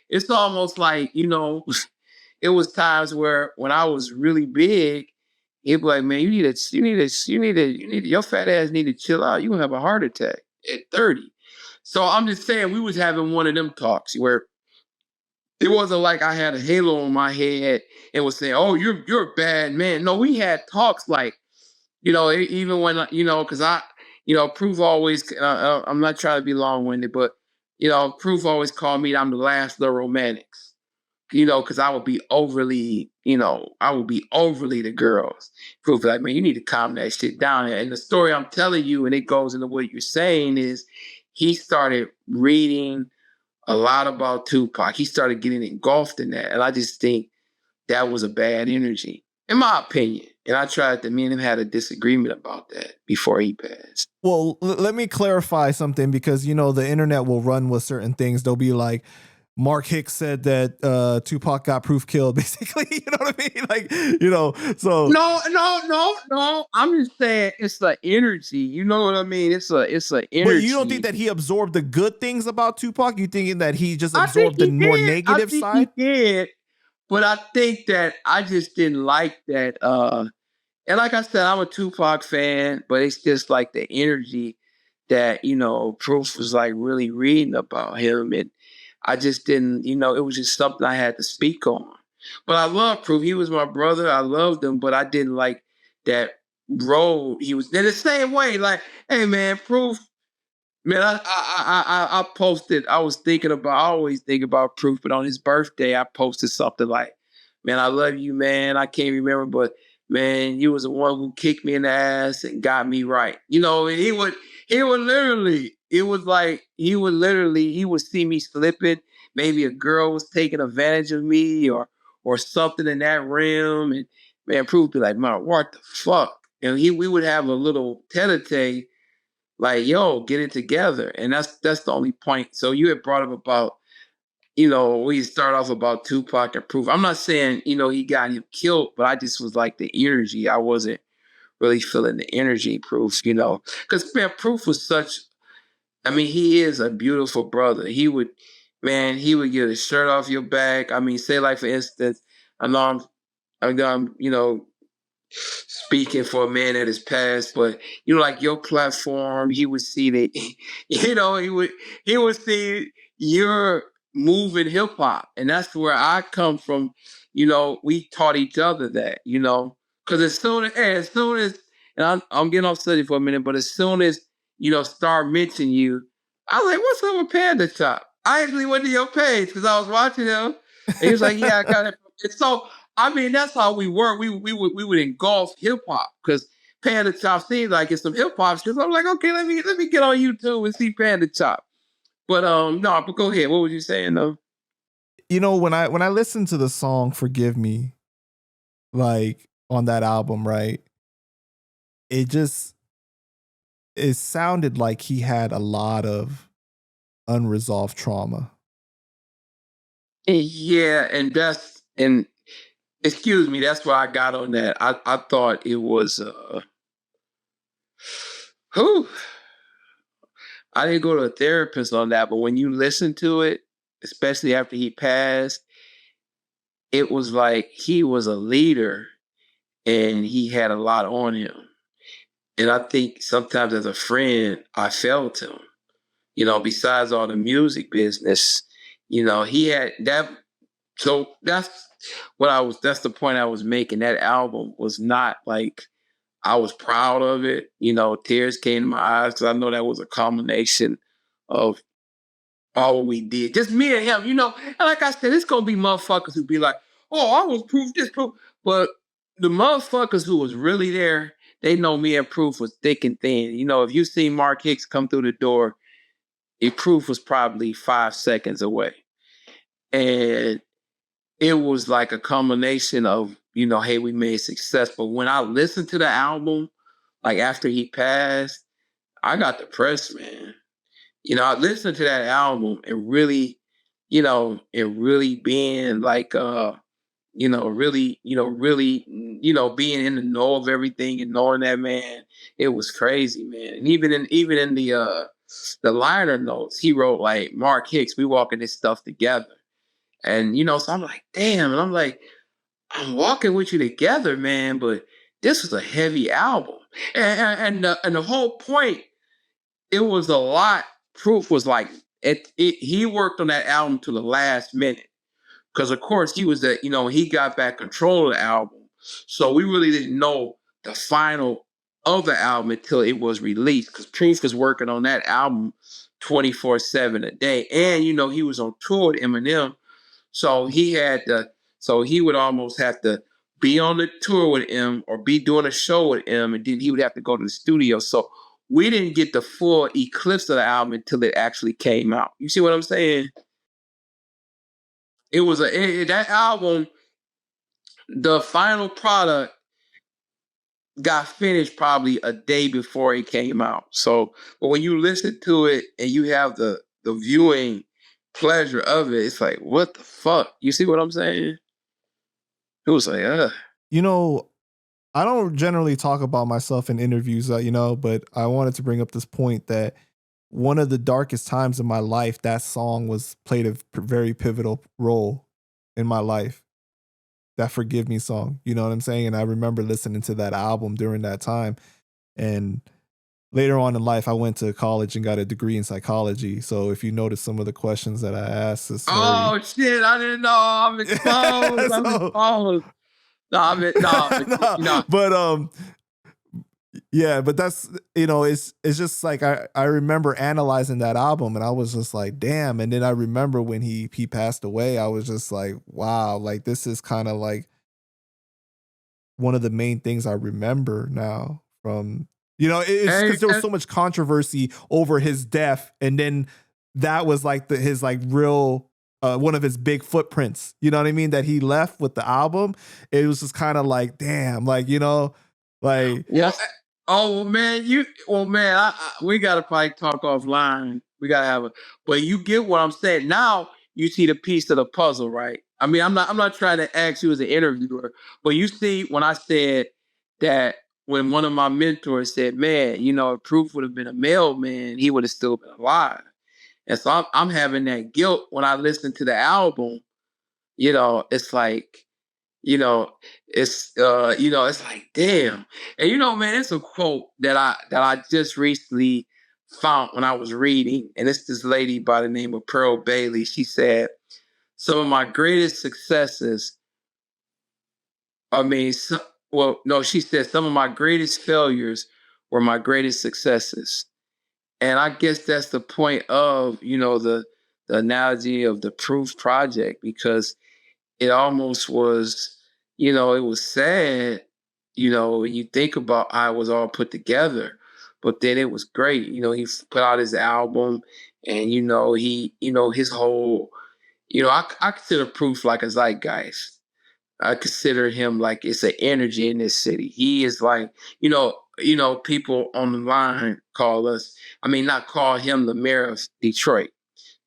Speaker 2: it's almost like, it was times where when I was really big, he'd be like, man, your fat ass need to chill out. You're gonna have a heart attack at 30. So I'm just saying, we was having one of them talks where it wasn't like I had a halo on my head and was saying, oh, you're a bad man. No, we had talks like, even when, because Proof always, I'm not trying to be long-winded, but, Proof always called me, I'm the last of the romantics. Because I would be overly the girls. Proof like, man, you need to calm that shit down. And the story I'm telling you, and it goes into what you're saying, is he started reading a lot about Tupac. He started getting engulfed in that. And I just think that was a bad energy, in my opinion. And me and him had a disagreement about that before he passed.
Speaker 1: Well, let me clarify something, because, the internet will run with certain things. They'll be like, Mark Hicks said that Tupac got Proof killed, basically. You know what I mean? Like, you know, so
Speaker 2: no. I'm just saying it's the energy. You know what I mean? It's a energy.
Speaker 1: But you don't think that he absorbed the good things about Tupac? You thinking that he just
Speaker 2: I think
Speaker 1: absorbed the
Speaker 2: he
Speaker 1: more
Speaker 2: did.
Speaker 1: negative side?
Speaker 2: He did. But I think that I just didn't like that. And like I said, I'm a Tupac fan, but it's just like the energy that, you know, Proof was like really reading about him. And I just didn't, you know, it was just something I had to speak on. But I love Proof. He was my brother. I loved him, but I didn't like that road he was in the same way. Like, hey man, Proof, man, I posted, I always think about Proof, but on his birthday, I posted something like, man, I love you, man. I can't remember, but man, you was the one who kicked me in the ass and got me right. You know, and he would literally, it was like, he would see me slipping. Maybe a girl was taking advantage of me or something in that realm. And man, Proof would be like, man, what the fuck? And we would have a little tete-a-tete like, yo, get it together. And that's the only point. So you had brought up about, you know, we start off about Tupac and Proof. I'm not saying, you know, he got him killed, but I just was like the energy. I wasn't really feeling the energy, Proof, you know. Because man, Proof was I mean, he is a beautiful brother. He would get his shirt off your back. I mean, say like for instance, I know you know, speaking for a man that has passed, but you know, like your platform, he would see that, you know, he would see you're moving hip hop, and that's where I come from. You know, we taught each other that, you know, because as soon as, and I'm getting off study for a minute, but as soon as you know start mentioning you, I was like, what's up with Panda Chop? I actually went to your page because I was watching him, and he was like, yeah, I got it. And so I mean, that's how we were. We would engulf hip hop because Panda Chop seemed like it's some hip hop shit. So I'm like, okay, let me get on YouTube and see Panda Chop. But no, but go ahead. What was you saying though?
Speaker 1: You know, when I listened to the song "Forgive Me," like on that album, right? It sounded like he had a lot of unresolved trauma.
Speaker 2: Yeah, and excuse me, that's why I got on that. I thought it was whew. I didn't go to a therapist on that, but when you listen to it, especially after he passed, it was like he was a leader and he had a lot on him. And I think sometimes as a friend, I felt him. You know, besides all the music business, you know, he had that. So that's the point I was making. That album was not like, I was proud of it. You know, tears came to my eyes because I know that was a combination of all what we did. Just me and him, you know. And like I said, it's going to be motherfuckers who be like, oh, I was Proof, this Proof. But the motherfuckers who was really there, they know me and Proof was thick and thin. You know, if you see Mark Hicks come through the door, Proof was probably 5 seconds away. And it was like a combination of, you know, hey, we made success. But when I listened to the album, like after he passed, I got depressed, man. You know, I listened to that album and really, you know, being like, being in the know of everything and knowing that, man, it was crazy, man. And even in the liner notes, he wrote like, Mark Hicks, we walking this stuff together. And, you know, so I'm like, damn. And I'm like, I'm walking with you together, man, but this was a heavy album. And the whole point, it was a lot. Proof was like, he worked on that album to the last minute. Because, of course, he got back control of the album. So we really didn't know the final of the album until it was released. Because Proof was working on that album 24/7 a day. And, you know, he was on tour with Eminem. So he would almost have to be on the tour with him or be doing a show with him, and then he would have to go to the studio. So we didn't get the full eclipse of the album until it actually came out. You see what I'm saying? It was that album, the final product got finished probably a day before it came out. So, but when you listen to it and you have the viewing pleasure of it. It's like, what the fuck? You see what I'm saying? It was like,
Speaker 1: You know, I don't generally talk about myself in interviews, but I wanted to bring up this point that one of the darkest times in my life, that song played a very pivotal role in my life. That Forgive Me song, you know what I'm saying? And I remember listening to that album during that time. And later on in life, I went to college and got a degree in psychology. So if you notice some of the questions that I asked, it's
Speaker 2: shit, I didn't know. I'm exposed. I'm exposed. No.
Speaker 1: But yeah, but that's, it's just like I remember analyzing that album and I was just like, damn. And then I remember when he passed away, I was just like, wow, like this is kind of like one of the main things I remember now from, it's because there was so much controversy over his death. And then that was like his like real, one of his big footprints, you know what I mean? That he left with the album. It was just kind of like, damn, like, like.
Speaker 2: Yes. Oh man, we gotta probably talk offline. We gotta have but you get what I'm saying. Now you see the piece of the puzzle, right? I mean, I'm not trying to ask you as an interviewer, but you see when I said that when one of my mentors said, man, if Proof would have been a male man, he would have still been alive. And so I'm having that guilt when I listen to the album. It's like, it's like, damn. And man, it's a quote that I just recently found when I was reading, and it's this lady by the name of Pearl Bailey. She said, some of my greatest successes, she said some of my greatest failures were my greatest successes. And I guess that's the point of, the analogy of the Proof Project, because it almost was, it was sad, when you think about how it was all put together, but then it was great. He put out his album and, his whole, I consider Proof like a zeitgeist. I consider him like it's an energy in this city. He is like, people on the line not call him the mayor of Detroit,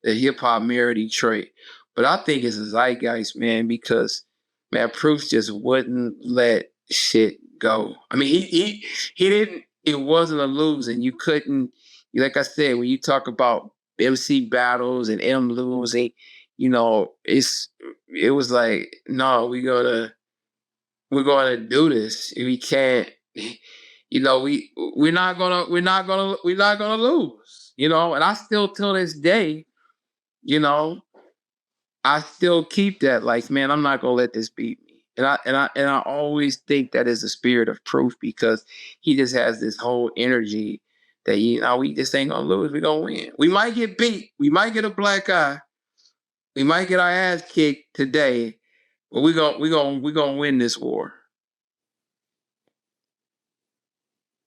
Speaker 2: the hip hop mayor of Detroit. But I think it's a zeitgeist, man, because man, Proof just wouldn't let shit go. I mean, he didn't. It wasn't a losing. You couldn't. Like I said, when you talk about MC battles and M losing, it was like, no, we're gonna do this. We can't. We're not gonna lose. And I still till this day, I still keep that, like, man, I'm not gonna let this beat me. And I always think that is the spirit of Proof, because he just has this whole energy that we just ain't gonna lose, we're gonna win. We might get beat, we might get a black eye, we might get our ass kicked today, but we're gonna win this war.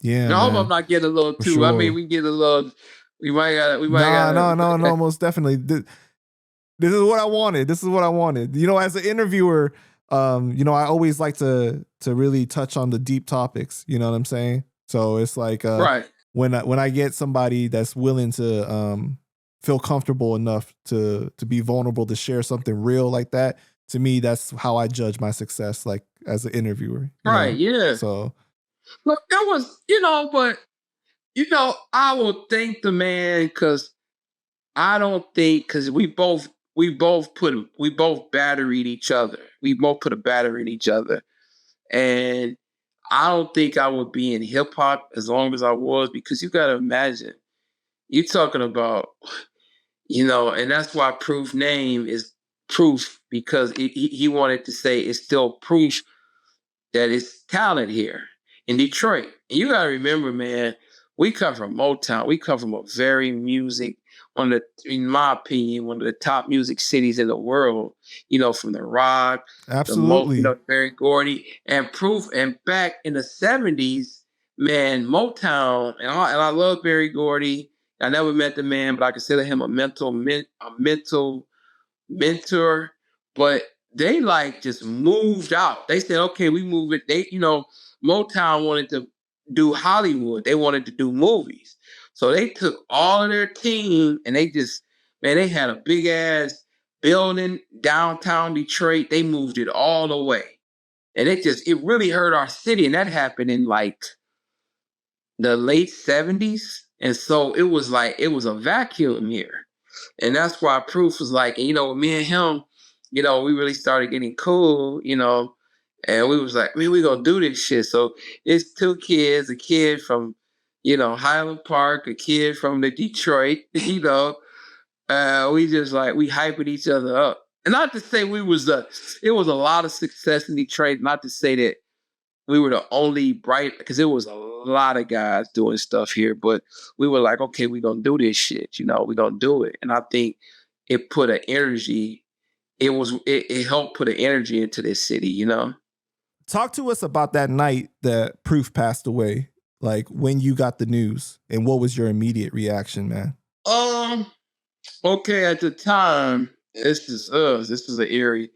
Speaker 1: Yeah.
Speaker 2: And I hope I'm not getting a little too. Sure. I mean, we get a little. We might got.
Speaker 1: No. Most definitely. This is what I wanted. As an interviewer, I always like to really touch on the deep topics. You know what I'm saying? So it's like,
Speaker 2: right.
Speaker 1: When I get somebody that's willing to feel comfortable enough to be vulnerable, to share something real like that, to me, that's how I judge my success, like as an interviewer.
Speaker 2: Right. Yeah.
Speaker 1: So.
Speaker 2: Look, that was, but, I will thank the man, because I don't think, because we both batteried each other. We both put a battery in each other. And I don't think I would be in hip hop as long as I was, because you got to imagine, you're talking about, and that's why Proof name is Proof, because he wanted to say it's still proof that it's talent here in Detroit. And you got to remember, man, we come from Motown. We come from a very in my opinion, one of the top music cities in the world, from the rock,
Speaker 1: absolutely,
Speaker 2: Berry Gordy, and Proof. And back in the 70s, man, Motown, and I love Berry Gordy. I never met the man, but I consider him a mental mentor. But they just moved out. They said, okay, we move it. They, Motown wanted to do Hollywood. They wanted to do movies. So they took all of their team and they just Man, they had a big ass building downtown Detroit. They moved it all away. And it really hurt our city. And that happened in like the late 70s. And so it was a vacuum here. And that's why Proof was like, and, me and him, we really started getting cool, and we was like, man, we gonna do this shit. So it's two kids, a kid from, Highland Park, a kid from the Detroit, we just we hyping each other up. And not to say it was a lot of success in Detroit, not to say that we were the only bright, because it was a lot of guys doing stuff here, but we were like, okay, we're going to do this shit, we're going to do it. And I think it put an energy, it helped put an energy into this city,
Speaker 1: Talk to us about that night that Proof passed away, like when you got the news, and what was your immediate reaction, man?
Speaker 2: Okay, at the time, this is an eerie.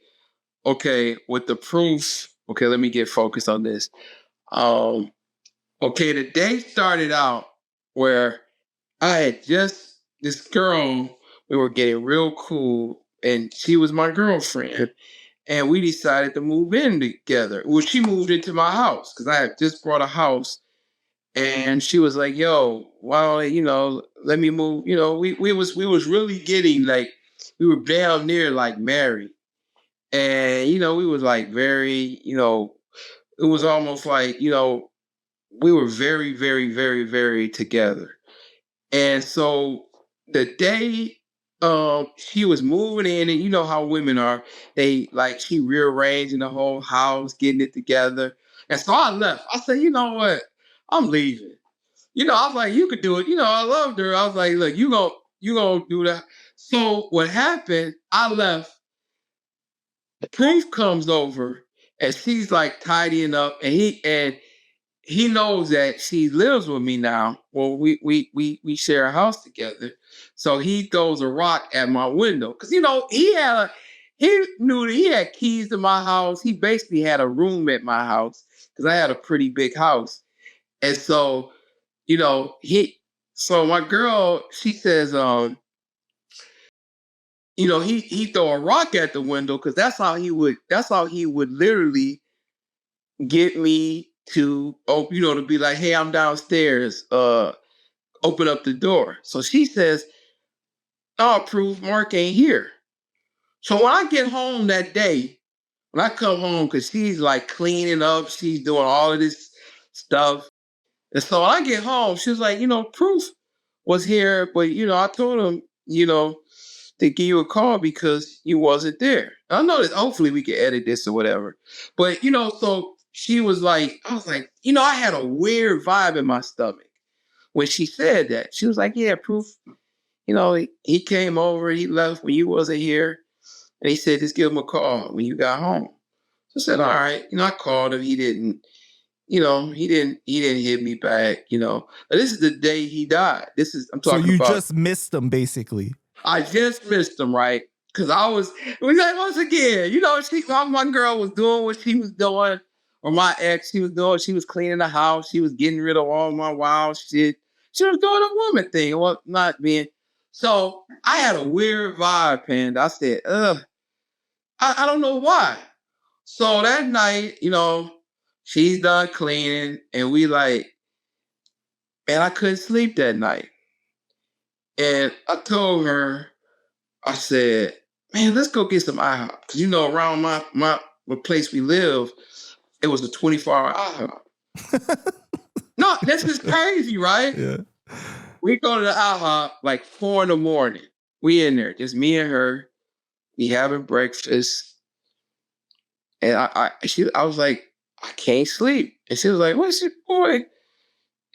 Speaker 2: Okay, with the Proof, okay, let me get focused on this. Okay, the day started out where I had this girl, we were getting real cool, and she was my girlfriend, and we decided to move in together. Well, she moved into my house because I had just bought a house, and she was like, yo, why don't let me move, we was really getting we were down near married. And, we was very, it was almost we were very, very, very, very together. And so the day she was moving in, and you know how women are, they she rearranging the whole house, getting it together. And so I left. I said, you know what? I'm leaving. I was like, you could do it. I loved her. I was like, look, you gonna do that. So what happened, I left. Proof comes over and she's tidying up, and he knows that she lives with me now. Well, we share a house together. So he throws a rock at my window. Cause he knew that he had keys to my house. He basically had a room at my house because I had a pretty big house. And so, so my girl, she says, he throw a rock at the window because that's how he would literally get me to to be like, hey, I'm downstairs, open up the door. So she says, oh, Proof, Mark ain't here. So when I get home that day, when I come home, because she's cleaning up, she's doing all of this stuff. And so when I get home, she was like, Proof was here, but I told him, to give you a call because you wasn't there. I know that hopefully we can edit this or whatever. But, so she was I was like, I had a weird vibe in my stomach when she said that. She was like, yeah, Proof, he came over, he left when you wasn't here. And he said, just give him a call when you got home. So I said, all right. I called him. He didn't, he didn't hit me back, But this is the day he died. I'm talking about. So
Speaker 1: you just missed him, basically.
Speaker 2: I just missed him, right? Because once again, my girl was doing what she was doing, or my ex, she was cleaning the house, she was getting rid of all my wild shit. She was doing a woman thing, well, not being. So I had a weird vibe, Panda. I said, I don't know why. So that night, she's done cleaning, and we man, I couldn't sleep that night. And I told her, I said, man, let's go get some IHOP. Because, around my place we live, it was a 24-hour IHOP. No, this is crazy, right?
Speaker 1: Yeah.
Speaker 2: We go to the IHOP 4 a.m. We in there, just me and her. We having breakfast. And I was like, I can't sleep. And she was like, what's your boy?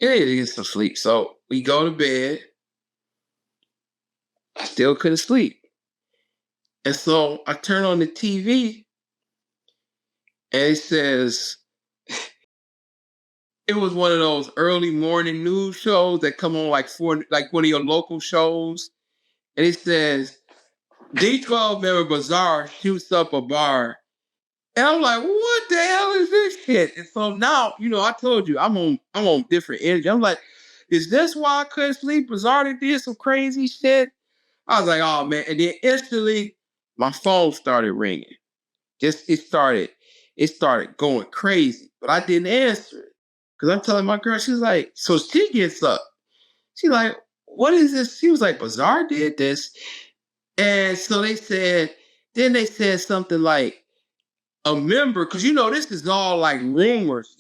Speaker 2: You need to get some sleep. So we go to bed. I still couldn't sleep. And so I turn on the TV and it says, it was one of those early morning news shows that come on one of your local shows. And it says, D12 member Bizarre shoots up a bar. And I'm like, what the hell is this shit? And so now, I told you, I'm on different energy. I'm like, is this why I couldn't sleep? Bizarre did some crazy shit. I was like, oh man. And then instantly my phone started ringing. It started going crazy. But I didn't answer it. Cause I'm telling my girl, she's like, so she gets up. She's like, what is this? She was like, Bizarre did this. And so they said something like a member, because this is all like rumors.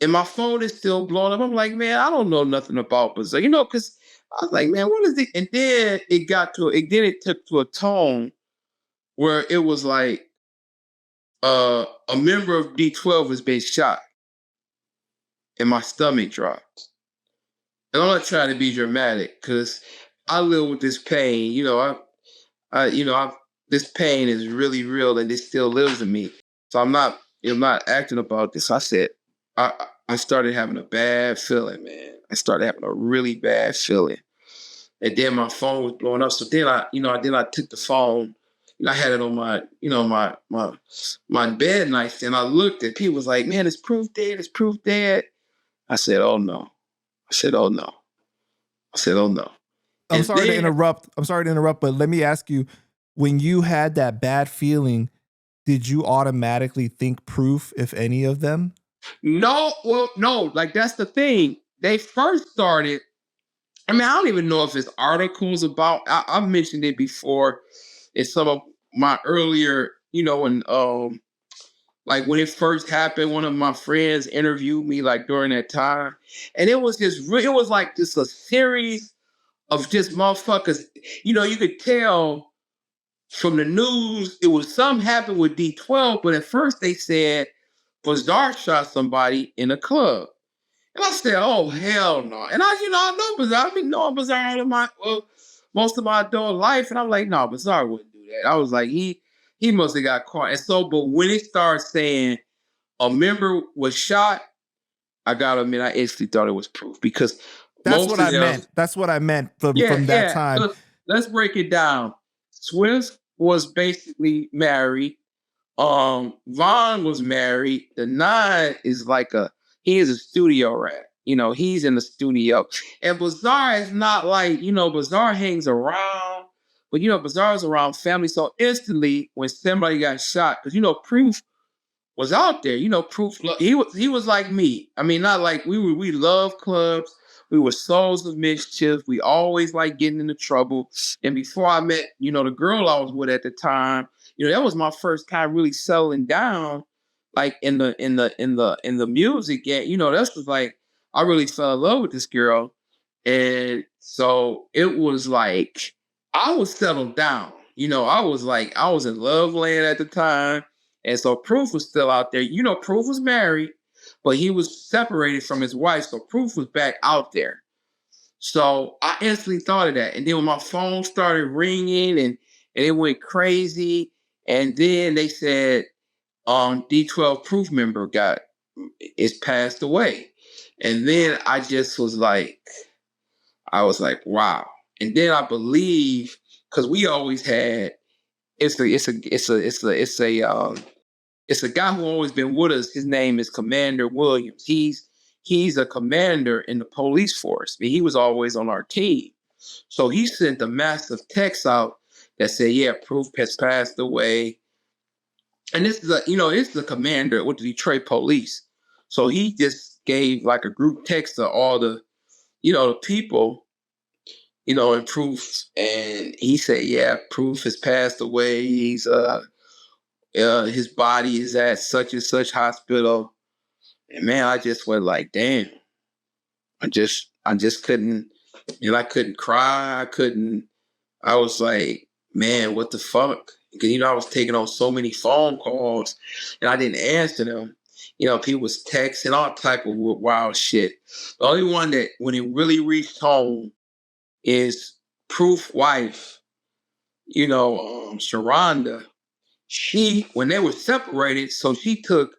Speaker 2: And my phone is still blowing up. I'm like, man, I don't know nothing about Bizarre, because I was like, man, what is it? And then it took to a tone where it was like a member of D12 was being shot, and my stomach dropped. And I'm not trying to be dramatic, because I live with this pain. This pain is really real, and it still lives in me. So I'm not acting about this. I said, I started having a bad feeling, man. I started having a really bad feeling, and then my phone was blowing up. So then I took the phone. I had it on my bed nightstand. I looked at people was like, man, is Proof dead? Is Proof dead? I said, oh no. I said, oh no.
Speaker 1: I'm sorry to interrupt, but let me ask you, when you had that bad feeling, did you automatically think Proof, if any of them?
Speaker 2: No, well, no, like that's the thing. They first started, I don't even know if it's articles about, I've mentioned it before in some of my earlier, when when it first happened, one of my friends interviewed me like during that time. And it was like just a series of just motherfuckers. You could tell from the news, it was something happened with D12, but at first they said Bizarre shot somebody in a club. And I said, oh, hell no. And I know Bizarre. I've been knowing Bizarre most of my adult life. And I'm like, no, Bizarre wouldn't do that. I was like, he must have got caught. And so, but when it started saying a member was shot, I gotta admit, I instantly thought it was Proof, because
Speaker 1: that's what I meant. That's what I meant from that time.
Speaker 2: Let's break it down. Swiss was basically married. Vaughn was married. The Nine is he is a studio rat. He's in the studio. And Bizarre is not like, Bizarre hangs around, but Bizarre's around family. So instantly when somebody got shot, because Proof was out there. Proof, he was like me. Not like we love clubs. We were souls of mischief. We always like getting into trouble. And before I met, the girl I was with at the time, that was my first time really settling down, like in the music. And that's was like, I really fell in love with this girl. And so it was like, I was settled down. I was in love land at the time. And so Proof was still out there. Proof was married, but he was separated from his wife. So Proof was back out there. So I instantly thought of that. And then when my phone started ringing and it went crazy, and then they said D12 Proof member is passed away. And then I was like, wow. And then I believe, because we always had, it's a guy who always been with us. His name is Commander Williams. He's a commander in the police force. He was always on our team. So he sent a massive text out that said, yeah, Proof has passed away. And this is the commander with the Detroit police. So he just gave like a group text to all the, the people, and Proof. And he said, yeah, Proof has passed away. He's his body is at such and such hospital. And man, I just went like, damn. I just couldn't, I couldn't cry. I was like, man, what the fuck? Because, I was taking on so many phone calls and I didn't answer them. People was texting, all type of wild shit. The only one that, when it really reached home, is Proof wife, Sharonda. When they were separated, so she took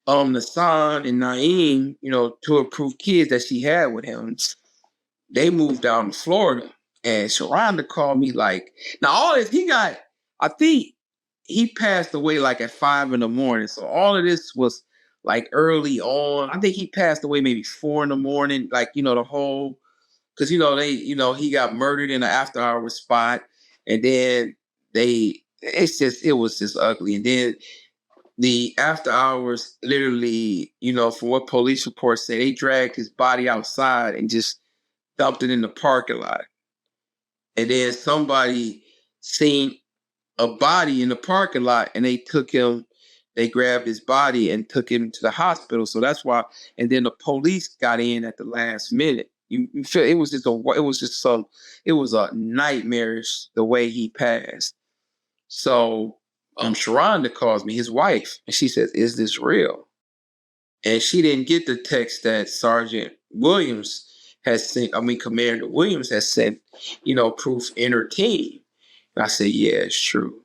Speaker 2: Nassan and Naeem, two approved kids that she had with him. They moved down to Florida. And Sharonda called me now all this, I think he passed away at 5 a.m. So all of this was early on. I think he passed away maybe 4 a.m, the whole because he got murdered in an after hours spot, and then it was just ugly. And then the after hours, literally, from what police reports say, they dragged his body outside and just dumped it in the parking lot. And then somebody seen a body in the parking lot, and they grabbed his body and took him to the hospital. So that's why. And then the police got in at the last minute. You feel it was a nightmarish the way he passed. So Sharonda calls me, his wife, and she says, "Is this real?" And she didn't get the text that Sergeant Williams has sent. Commander Williams has sent, proof in her team. And I said, "Yeah, it's true."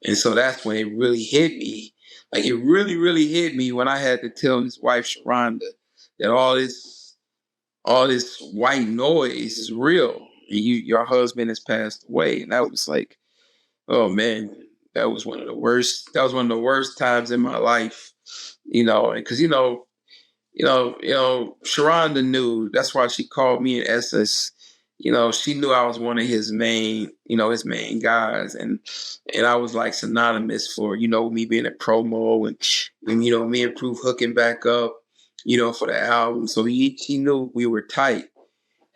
Speaker 2: And so that's when it really hit me. Like, it really, really hit me when I had to tell his wife, Sharonda, that all this white noise is real. And your husband has passed away. And that was like, oh man, that was one of the worst times in my life, because Sharonda knew. That's why she called me in essence. She knew I was one of his main guys, and I was like synonymous for me being a promo, and me and Proof hooking back up, for the album. So she knew we were tight,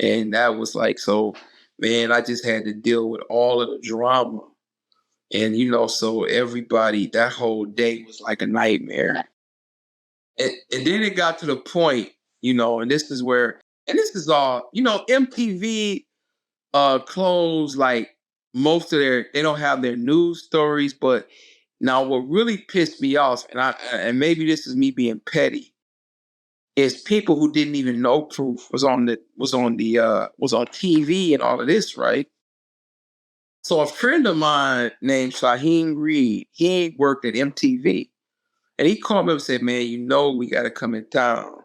Speaker 2: and that was like, so man, I just had to deal with all of the drama, and so everybody, that whole day was like a nightmare. And then it got to the point, and this is all, MTV closed like most of they don't have their news stories. But now what really pissed me off, and maybe this is me being petty, is people who didn't even know Proof was on TV and all of this, right? So a friend of mine named Shaheem Reed, he worked at MTV. And he called me up and said, "Man, we got to come in town."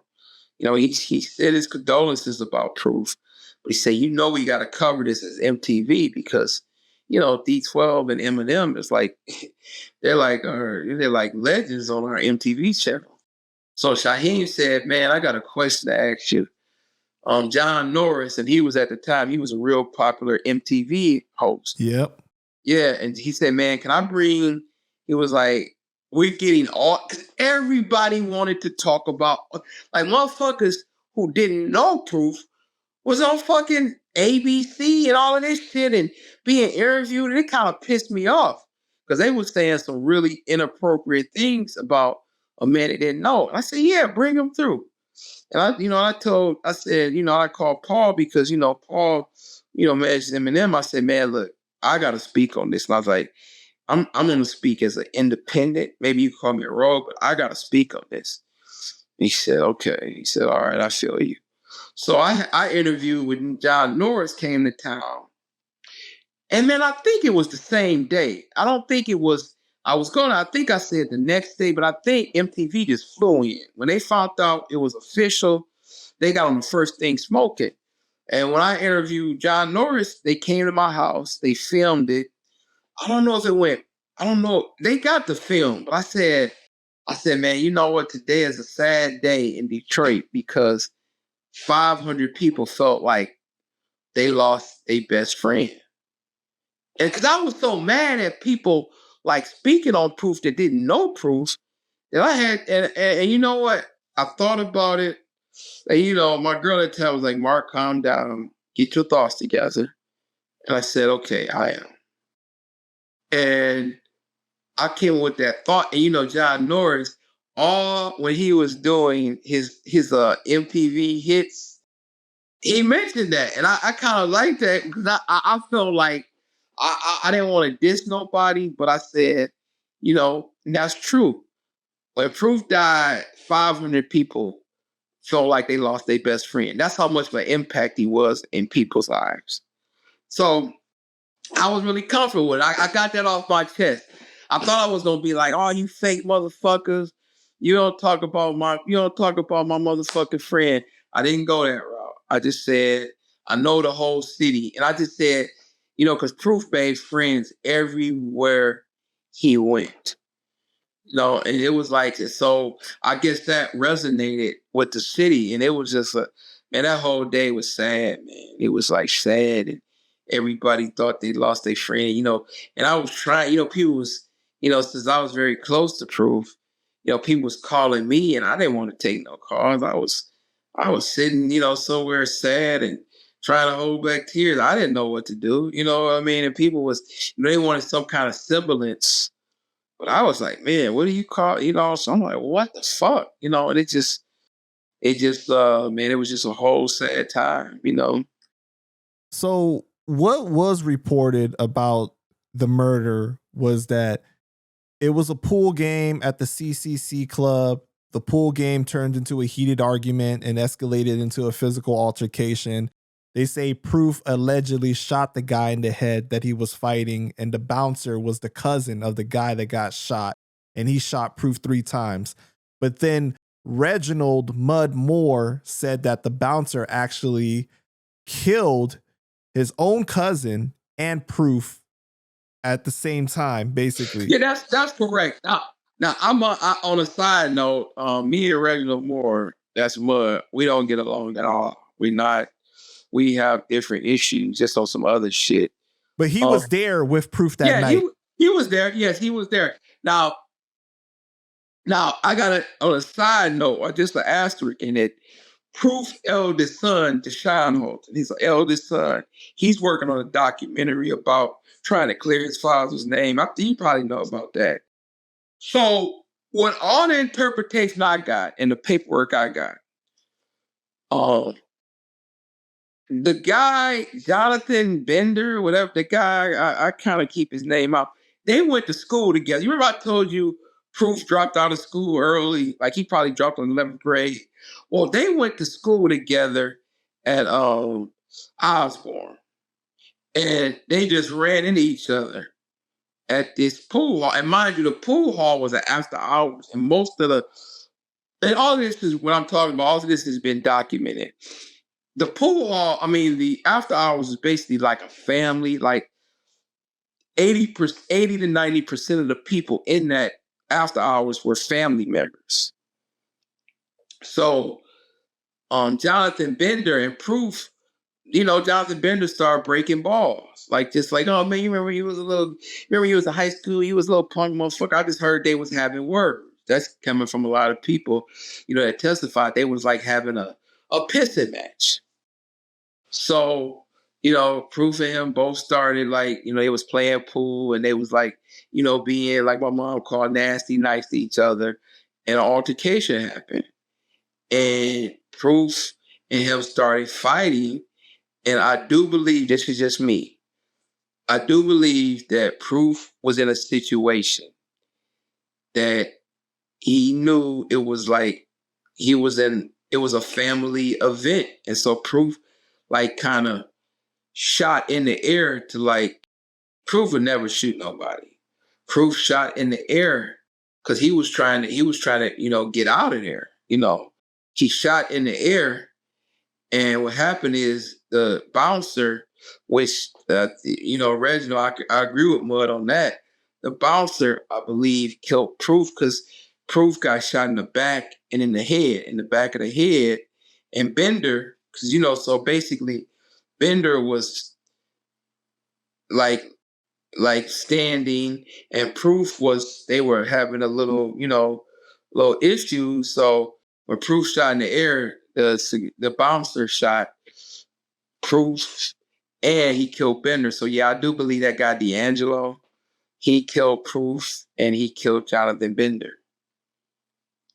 Speaker 2: He said his condolences about Proof, but he said, we got to cover this as MTV because, D12 and Eminem is like, they're like legends on our MTV channel. So Shaheem said, "Man, I got a question to ask you." John Norris, and he was a real popular MTV host.
Speaker 1: Yep.
Speaker 2: Yeah, and he said, "Man, can I bring?" He was like, "We're getting cause everybody wanted to talk about, like, motherfuckers who didn't know Proof was on fucking ABC and all of this shit and being interviewed, and it kind of pissed me off because they were saying some really inappropriate things about a man they didn't know." And I said, "Yeah, bring him through." And I said, I called Paul because, Paul, managed Eminem. I said, "Man, look, I got to speak on this." And I was like, I'm going to speak as an independent. Maybe you call me a rogue, but I got to speak on this. And he said, "Okay." He said, "All right, I feel you." So I interviewed when John Norris came to town. And man, I think it was the same day. I don't think it was, I think I said the next day, but I think MTV just flew in. When they found out it was official, they got on the first thing smoking. And when I interviewed John Norris, they came to my house, they filmed it. I don't know if it went, I don't know. They got the film, but I said, "Man, you know what? Today is a sad day in Detroit because 500 people felt like they lost a best friend." And because I was so mad at people like speaking on Proof that didn't know Proof, that I had, and you know what? I thought about it. And my girl at the time was like, "Mark, calm down. Get your thoughts together." And I said, "Okay, I am." And I came with that thought. And John Norris, when he was doing his MTV hits, he mentioned that. And I kind of liked that because I felt like I didn't want to diss nobody, but I said, and that's true. When Proof died, 500 people felt like they lost their best friend. That's how much of an impact he was in people's lives. So I was really comfortable with it. I got that off my chest. I thought I was gonna be like, "Oh, you fake motherfuckers! You don't talk about my motherfucking friend." I didn't go that route. I just said, I know the whole city, and I just said, because Proof made friends everywhere he went. And it was like, so I guess that resonated with the city, and it was just man, that whole day was sad, man. It was like sad, and everybody thought they lost their friend, you know. And I was trying, you know, people was, you know, since I was very close to Proof, you know, people was calling me, and I didn't want to take no calls. I was sitting, you know, somewhere sad and trying to hold back tears. I didn't know what to do, you know what I mean? And people was, you know, they wanted some kind of semblance. But I was like, man, what do you call, you know? So I'm like, what the fuck? You know, and man, it was just a whole sad time, you know?
Speaker 1: So what was reported about the murder was that it was a pool game at the CCC club. The pool game turned into a heated argument and escalated into a physical altercation. They say Proof allegedly shot the guy in the head that he was fighting, and the bouncer was the cousin of the guy that got shot, and he shot Proof 3 times. But then Reginald Mud Moore said that the bouncer actually killed his own cousin and Proof at the same time, basically.
Speaker 2: Yeah, that's correct. Now on a side note, me and Reginald Moore, that's Mud, we don't get along at all. We have different issues just on some other shit.
Speaker 1: But he was there with Proof that night.
Speaker 2: He was there. Yes, he was there. Now I got on a side note, or just an asterisk in it. Proof's eldest son, Deshaun Holton, his eldest son, he's working on a documentary about trying to clear his father's name. You probably know about that. So, what all the interpretation I got and the paperwork I got, the guy, Jonathan Bender, whatever, the guy, I kind of keep his name out. They went to school together. You remember I told you Proof dropped out of school early? Like he probably dropped in 11th grade. Well, they went to school together at Osborne. And they just ran into each other at this pool hall. And mind you, the pool hall was at after hours. And all this is what I'm talking about. All of this has been documented. The pool hall, I mean, the after hours is basically like a family. Like 80 to 90% of the people in that after hours were family members. So Jonathan Bender and Proof, you know, Jonathan Bender started breaking balls. Like, just like, oh man, you remember he was in high school, he was a little punk motherfucker. I just heard they was having words. That's coming from a lot of people, you know, that testified. They was like having a pissing match. So, you know, Proof and him both started like, you know, they was playing pool and they was like, you know, being like my mom called nasty nice to each other. And an altercation happened. And Proof and him started fighting. And I do believe, this is just me, I do believe that Proof was in a situation that he knew it was like, it was a family event. And so Proof like kind of shot in the air to like, Proof would never shoot nobody. Proof shot in the air because he was trying to, you know, get out of there. You know, he shot in the air. And what happened is the bouncer, which, you know, Reginald, I agree with Mud on that. The bouncer, I believe, killed Proof because Proof got shot in the back and in the back of the head. And Bender, because, you know, so basically Bender was like standing, and Proof they were having a little, you know, little issue. So when Proof shot in the air, the bouncer shot Proof and he killed Bender. So yeah, I do believe that guy D'Angelo, he killed Proof and he killed Jonathan Bender.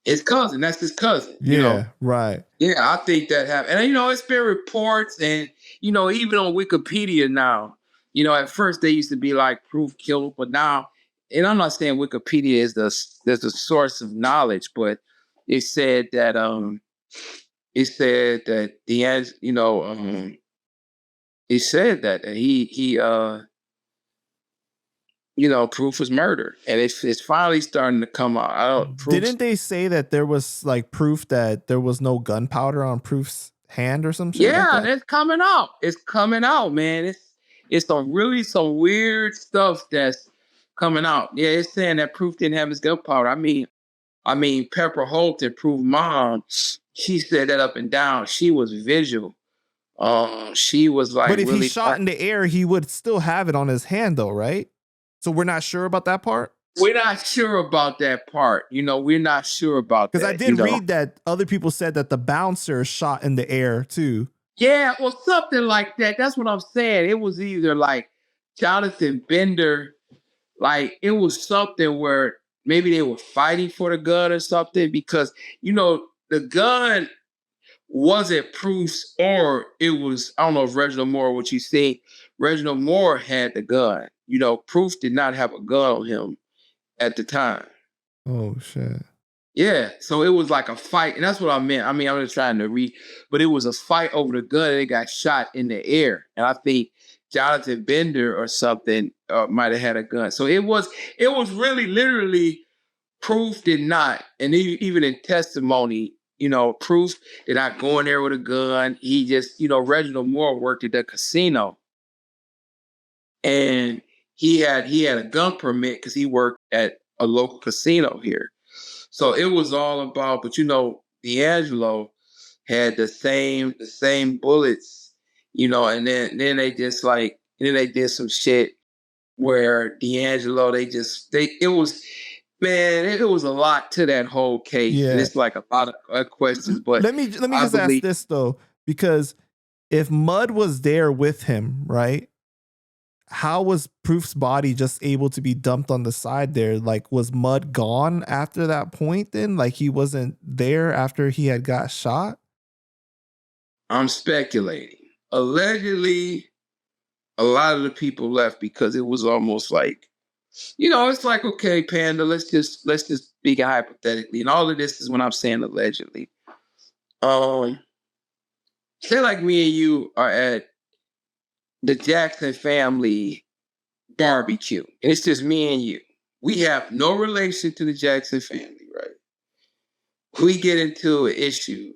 Speaker 2: His cousin, that's his cousin.
Speaker 1: Yeah,
Speaker 2: you know?
Speaker 1: Right.
Speaker 2: Yeah, I think that happened. And, you know, it's been reports and, you know, even on Wikipedia now, you know, at first they used to be like Proof killed, but now, and I'm not saying Wikipedia is the source of knowledge, but it said that, you know, it said that he you know, Proof was murdered, and it's finally starting to come out.
Speaker 1: Didn't they say that there was like proof that there was no gunpowder on Proof's hand or some shit?
Speaker 2: Yeah,
Speaker 1: like that?
Speaker 2: It's coming out. It's coming out, man. It's some weird stuff that's coming out. Yeah, it's saying that Proof didn't have his gunpowder. I mean, I mean, Pepper Holt and Proof Mom, she said that up and down. She was visual. She was like,
Speaker 1: but if
Speaker 2: really
Speaker 1: he shot in the air, he would still have it on his hand, though, right? So we're not sure about that part.
Speaker 2: We're not sure about that part. We're not sure about that.
Speaker 1: Because I did read that other people said that the bouncer shot in the air too.
Speaker 2: Yeah, well, something like that. That's what I'm saying. It was either like Jonathan Bender, like it was something where maybe they were fighting for the gun or something, because the gun wasn't Proof's, or it was, I don't know if Reginald Moore, what you say, Reginald Moore had the gun. Proof did not have a gun on him at the time.
Speaker 1: Oh, shit.
Speaker 2: Yeah, so it was like a fight, and that's what I meant. I mean, I'm just trying to read, but it was a fight over the gun, and it got shot in the air. And I think Jonathan Bender or something might have had a gun. So it was really literally Proof did not, and even in testimony, Proof did not go in there with a gun. He just, Reginald Moore worked at the casino, and he had a gun permit because he worked at a local casino here. So it was all about, but D'Angelo had the same bullets, and then they just then they did some shit where D'Angelo, it was a lot to that whole case.
Speaker 1: Yeah.
Speaker 2: And it's like a lot of questions, but
Speaker 1: let me just ask this though, because if Mud was there with him, right? How was Proof's body just able to be dumped on the side there? Like, was Mud gone after that point then? Like, he wasn't there after he had got shot?
Speaker 2: I'm speculating. Allegedly, a lot of the people left because it was almost like, it's like, okay, Panda, let's just speak hypothetically. And all of this is when I'm saying allegedly. Say like me and you are at the Jackson family barbecue, and it's just me and you. We have no relation to the Jackson family, right? We get into an issue,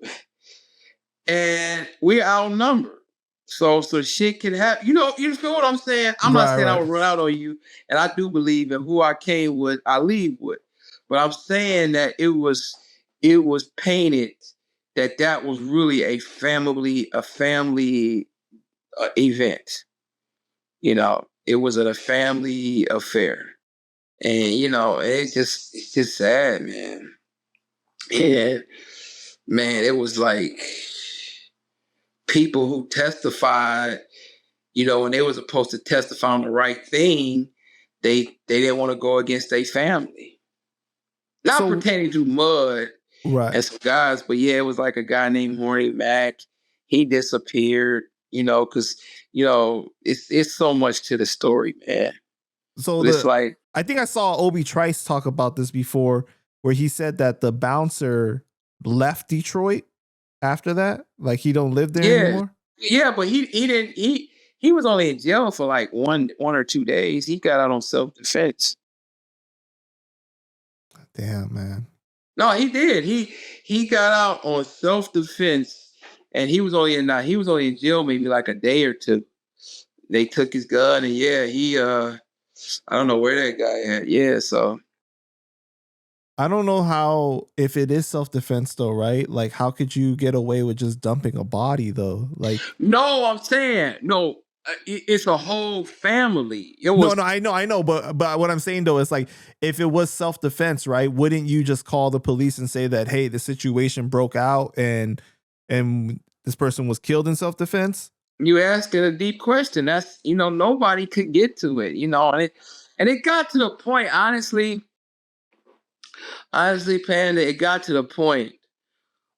Speaker 2: and we're outnumbered. So shit can happen. You feel what I'm saying? I'm not saying I would run out on you, and I do believe in who I came with, I leave with. But I'm saying that it was painted that was really a family event. It was a family affair. And, it's just sad, man. And, man, it was like people who testified, when they were supposed to testify on the right thing, they didn't want to go against their family. Not pertaining to Mud and some guys, but yeah, it was like a guy named Horny Mac. He disappeared, because, it's so much to the story, man.
Speaker 1: So it's like, I think I saw Obi Trice talk about this before, where he said that the bouncer left Detroit after that. Like, he don't live there anymore.
Speaker 2: Yeah, but he didn't. He was only in jail for like one or 2 days. He got out on self-defense.
Speaker 1: Damn, man.
Speaker 2: No, he did. He got out on self-defense, and he was only in jail maybe like a day or two. They took his gun, and he I don't know where that guy at. Yeah, so
Speaker 1: I don't know how, if it is self-defense though, right? Like, how could you get away with just dumping a body though? Like,
Speaker 2: no, I'm saying no. It's a whole family. It was
Speaker 1: no, I know, but what I'm saying though is, like, if it was self-defense, right? Wouldn't you just call the police and say that, hey, the situation broke out and this person was killed in self-defense?
Speaker 2: You asking a deep question. That's, nobody could get to it, and it got to the point, honestly, Panda, it got to the point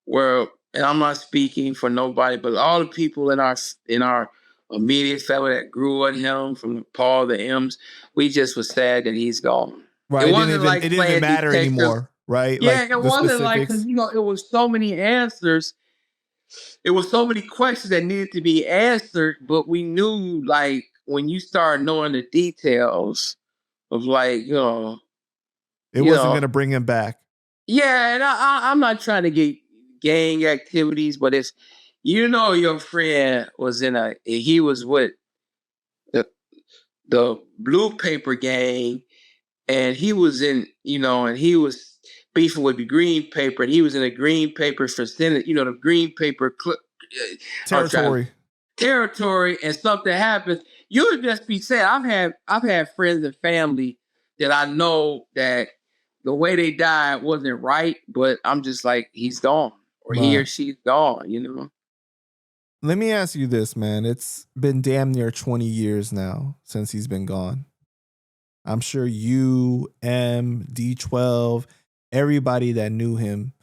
Speaker 2: where, and I'm not speaking for nobody, but all the people in our immediate family that grew with him, from Paul to M's, we just was sad that he's gone.
Speaker 1: Right. It didn't even matter anymore, right?
Speaker 2: Yeah,
Speaker 1: like,
Speaker 2: it wasn't like, because it was so many answers. It was so many questions that needed to be answered, but we knew, like, when you start knowing the details of, like,
Speaker 1: it wasn't going to bring him back.
Speaker 2: Yeah, and I'm not trying to get gang activities, but it's, your friend was he was with the Blue Paper gang, and he was in, and he was beefing with the Green Paper, and he was in a Green Paper for Senate, the Green Paper territory, and something happens, you would just be sad. I've had friends and family that I know that the way they died wasn't right, but I'm just like, he's gone, or he or she's gone.
Speaker 1: Let me ask you this, man. It's been damn near 20 years now since he's been gone. I'm sure you, D12, everybody that knew him,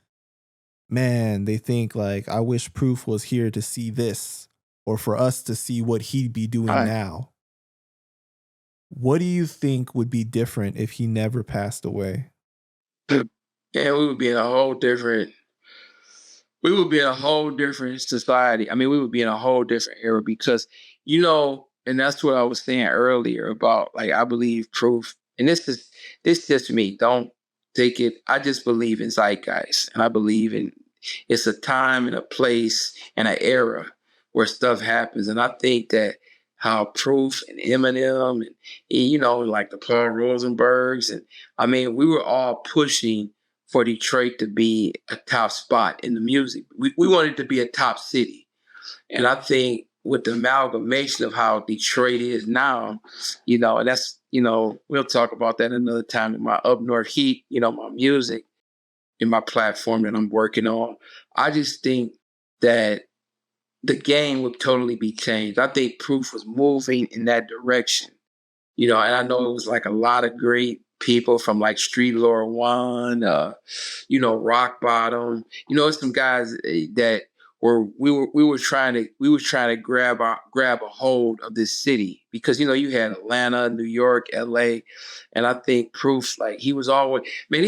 Speaker 1: man, they think like, I wish Proof was here to see this, or for us to see what he'd be doing now. What do you think would be different if he never passed away?
Speaker 2: Yeah, we would be in a whole different society. I mean, we would be in a whole different era because, and that's what I was saying earlier about, like, I believe Proof, and this is just me. Don't take it. I just believe in zeitgeist, and I believe in it's a time and a place and an era where stuff happens. And I think that how Proof and Eminem and, like the Paul Rosenbergs, and I mean, we were all pushing for Detroit to be a top spot in the music. We wanted to be a top city. And I think with the amalgamation of how Detroit is now, and that's, we'll talk about that another time in my Up North Heat, my music, in my platform that I'm working on. I just think that the game would totally be changed. I think Proof was moving in that direction, and I know it was like a lot of great people from like Street Lord One, Rock Bottom, some guys that we were trying to grab a hold of this city because, you had Atlanta, New York, LA. And I think Proof, like he was always, man,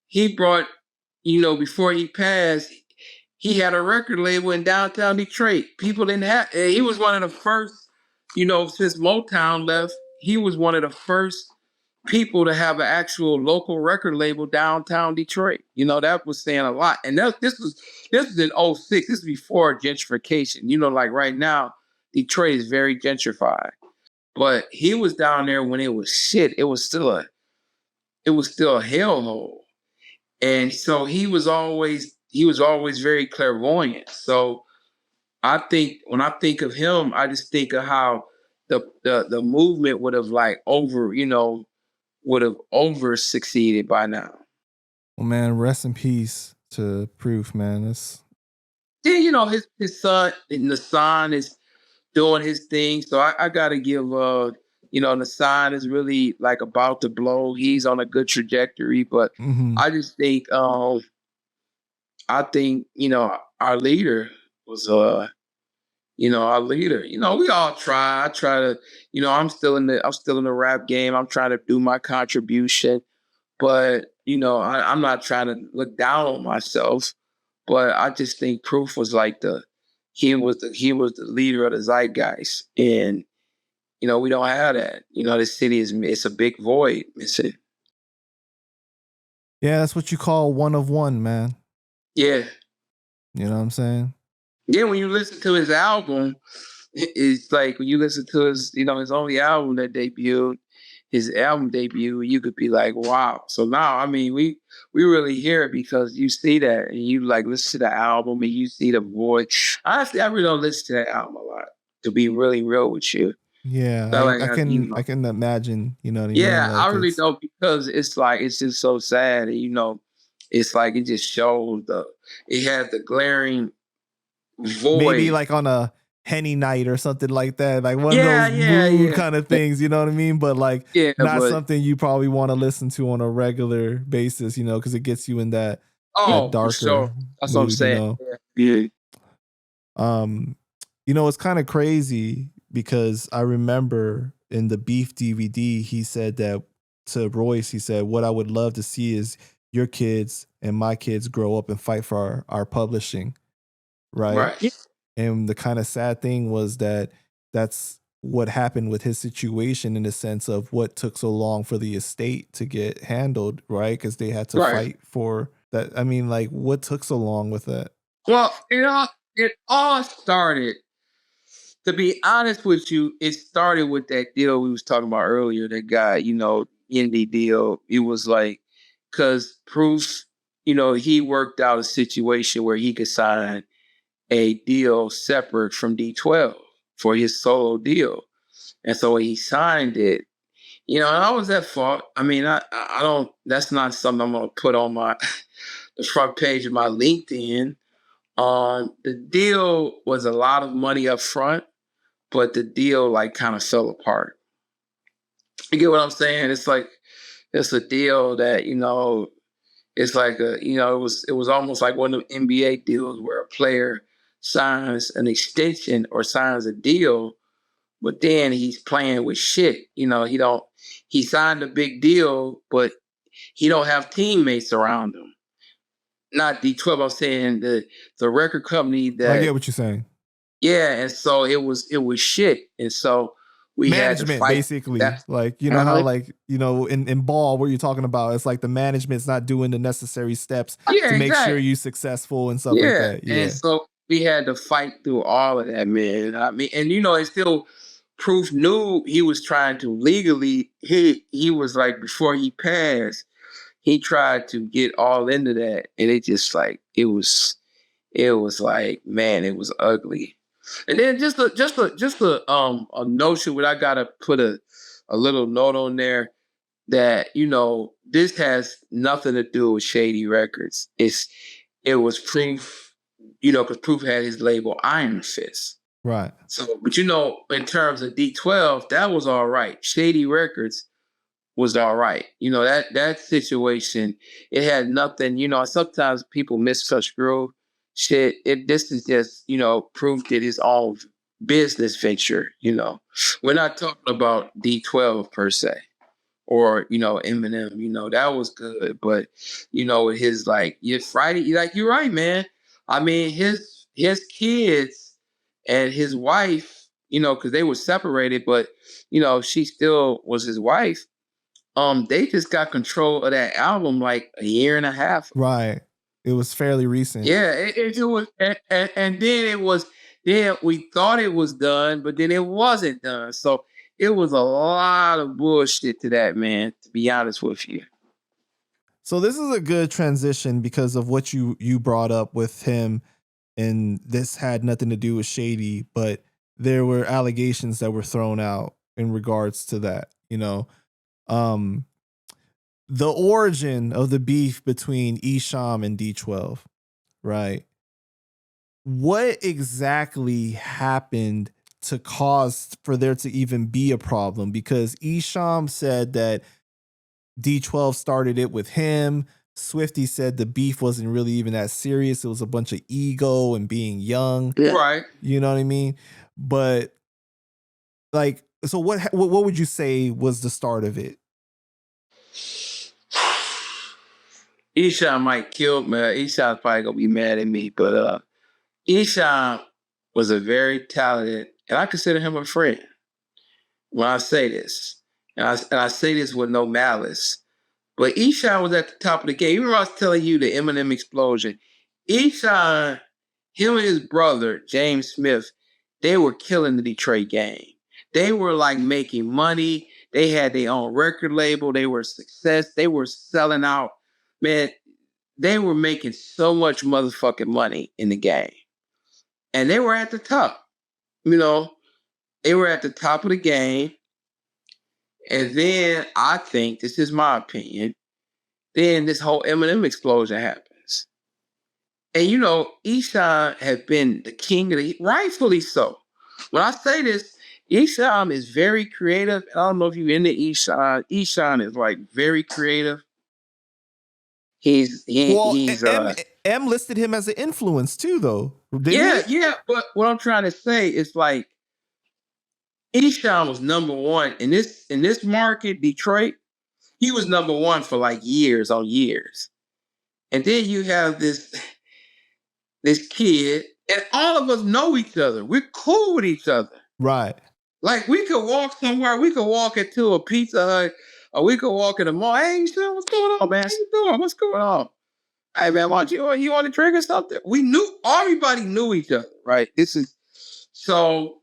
Speaker 2: he brought, before he passed, he had a record label in downtown Detroit. People didn't have, he was one of the first, since Motown left, he was one of the first people to have an actual local record label downtown Detroit. That was saying a lot. And this was in 06. This is before gentrification. Like right now, Detroit is very gentrified. But he was down there when it was shit. It was still a hellhole. And so he was always very clairvoyant. So I think when I think of him, I just think of how the movement would have succeeded by now.
Speaker 1: Well, man, rest in peace to Proof, man.
Speaker 2: His son, Nassan, is doing his thing. So I gotta give Nassan is really like about to blow. He's on a good trajectory, but I just think our leader was our leader. We all try. I try to, I'm still in the rap game. I'm trying to do my contribution, but I'm not trying to look down on myself. But I just think Proof was like he was the leader of the zeitgeist, and we don't have that. The city it's a big void missing.
Speaker 1: Yeah, that's what you call one of one, man.
Speaker 2: Yeah.
Speaker 1: You know what I'm saying?
Speaker 2: Yeah, when you listen to his album, it's like when you listen to his only album that debuted, his album debut, you could be like, wow. So now, I mean, we really hear it because you see that and you like listen to the album and you see the voice. Honestly, I really don't listen to that album a lot, to be really real with you.
Speaker 1: Yeah, I can imagine, you know what I mean?
Speaker 2: Yeah,
Speaker 1: like
Speaker 2: I really don't, because it's like, it's just so sad. And, it's like, it just shows it has the glaring void.
Speaker 1: Maybe like on a Henny night or something like that, like one of those mood kind of things, you know what I mean? But like not something you probably want to listen to on a regular basis, because it gets you in that darker
Speaker 2: sure. That's mood, what I'm saying. Yeah.
Speaker 1: It's kind of crazy because I remember in the Beef DVD, he said that to Royce, he said, what I would love to see is your kids and my kids grow up and fight for our publishing. Right. And the kind of sad thing was that that's what happened with his situation, in the sense of what took so long for the estate to get handled, right? Because they had to fight for that. I mean, like, what took so long with that?
Speaker 2: Well, it all started, to be honest with you, it started with that deal we was talking about earlier, that guy, indie deal. It was like, because Proof, he worked out a situation where he could sign a deal separate from D12 for his solo deal. And so when he signed it, and I was at fault. I mean, I don't, that's not something I'm going to put on the front page of my LinkedIn. The deal was a lot of money up front, but the deal like kind of fell apart. You get what I'm saying? It's like, it's a deal that, it's like it was almost like one of the NBA deals where a player signs an extension or signs a deal, but then he's playing with shit. He signed a big deal, but he don't have teammates around him. Not D12, I'm saying the record company that
Speaker 1: I get what you're saying.
Speaker 2: Yeah, and so it was shit. And so we
Speaker 1: management
Speaker 2: had to fight
Speaker 1: basically
Speaker 2: that.
Speaker 1: like how like in ball what you're talking about, it's like the management's not doing the necessary steps to make sure you're successful and stuff like that.
Speaker 2: And so we had to fight through all of that, man. I mean, and it's still Proof knew he was trying to legally, he was like, before he passed, he tried to get all into that, and it just like it was like, man, it was ugly. And then just a notion where I gotta put a little note on there that this has nothing to do with Shady Records. It was Proof, because Proof had his label Iron Fist.
Speaker 1: Right.
Speaker 2: So, but in terms of D12, that was all right. Shady Records was all right. That situation, it had nothing. Sometimes people misconstrue shit. This is just Proof did his own business venture. We're not talking about D12 per se, or Eminem. That was good, but with his like your Friday, like you're right, man. I mean his kids and his wife, because they were separated, but she still was his wife. They just got control of that album like a year and a half ago.
Speaker 1: Right. It was fairly recent.
Speaker 2: Yeah, it was, and then it was. Then we thought it was done, but then it wasn't done. So it was a lot of bullshit to that, man. To be honest with you.
Speaker 1: So this is a good transition because of what you brought up with him, and this had nothing to do with Shady, but there were allegations that were thrown out in regards to that. The origin of the beef between Esham and D12, right? What exactly happened to cause for there to even be a problem? Because Esham said that D12 started it with him. Swifty said the beef wasn't really even that serious. It was a bunch of ego and being young.
Speaker 2: Yeah. Right.
Speaker 1: You know what I mean? But like, so what would you say was the start of it?
Speaker 2: Esham might kill me. Esham's probably gonna be mad at me, but Esham was a very talented, and I consider him a friend. When I say this, and I say this with no malice, but Esham was at the top of the game. Remember I was telling you the Eminem explosion. Esham, him and his brother James Smith, they were killing the Detroit game. They were like making money. They had their own record label. They were a success. They were selling out. Man, they were making so much motherfucking money in the game. And they were at the top. They were at the top of the game. And then I think, this is my opinion, then this whole Eminem explosion happens. And Esham had been the king of rightfully so. When I say this, Esham is very creative. I don't know if you're into Esham. Esham is like very creative.
Speaker 1: M listed him as an influence too, though.
Speaker 2: Yeah. But what I'm trying to say is like Esham was number one in this market, Detroit. He was number one for like years on years, and then you have this kid, and all of us know each other. We're cool with each other,
Speaker 1: right?
Speaker 2: Like we could walk somewhere. We could walk into a Pizza Hut, or we could walk in the mall. Hey, Esham, what's going on, man? How you doing? What's going on? Hey man, you want to drink or something? Everybody knew each other, right? So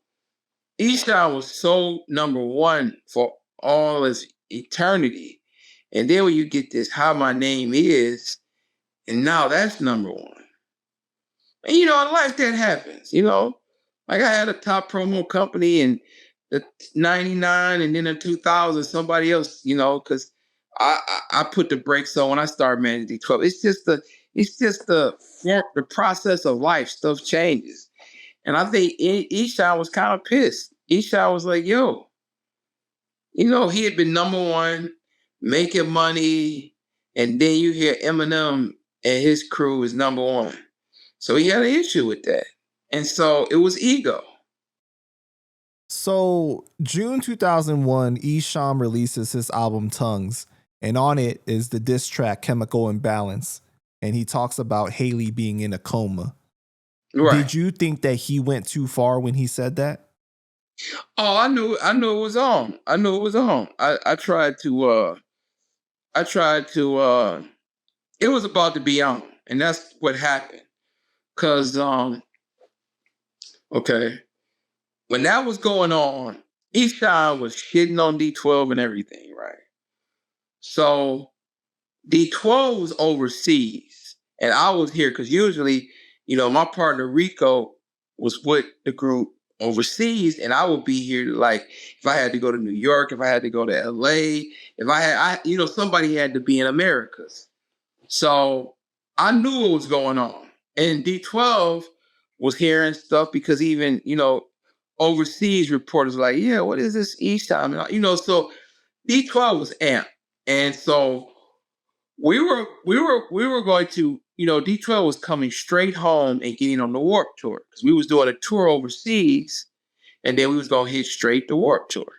Speaker 2: Esham was so number one for all his eternity. And then when you get this How My Name Is, and now that's number one. And in life that happens, Like I had a top promo company in the 99 and then in 2000, somebody else, because I put the brakes on when I started managing D12. The process of life. Stuff changes. And I think Esham was kind of pissed. Esham was like, yo, he had been number one, making money, and then you hear Eminem and his crew is number one. So he had an issue with that. And so it was ego.
Speaker 1: So June 2001, Esham releases his album Tongues, and on it is the diss track Chemical Imbalance. And he talks about Haley being in a coma. Right. Did you think that he went too far when he said that?
Speaker 2: Oh, I knew it was on. I tried to it was about to be on. And that's what happened. Cause okay, when that was going on, Esham was shitting on D12 and everything, right? So D12 was overseas, and I was here because usually, my partner Rico was with the group overseas, and I would be here like if I had to go to New York, if I had to go to LA, if somebody had to be in Americas. So I knew what was going on. And D12 was hearing stuff because even, overseas reporters were like, yeah, what is this Esham? So D12 was amped. And so we were going to, D12 was coming straight home and getting on the Warped Tour because we was doing a tour overseas and then we was going to hit straight the Warped Tour.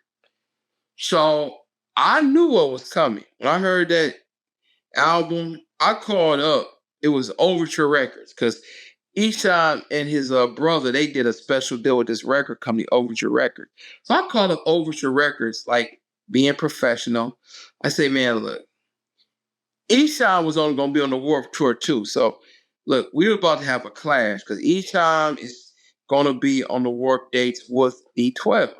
Speaker 2: So I knew what was coming. When I heard that album, I called up. It was Overture Records because Esham and his brother, they did a special deal with this record company, Overture Records. So I called up Overture Records, like being professional. I say, man, look, Esham was only going to be on the Warped Tour too. So look, we were about to have a clash because Esham is going to be on the Warped dates with D12.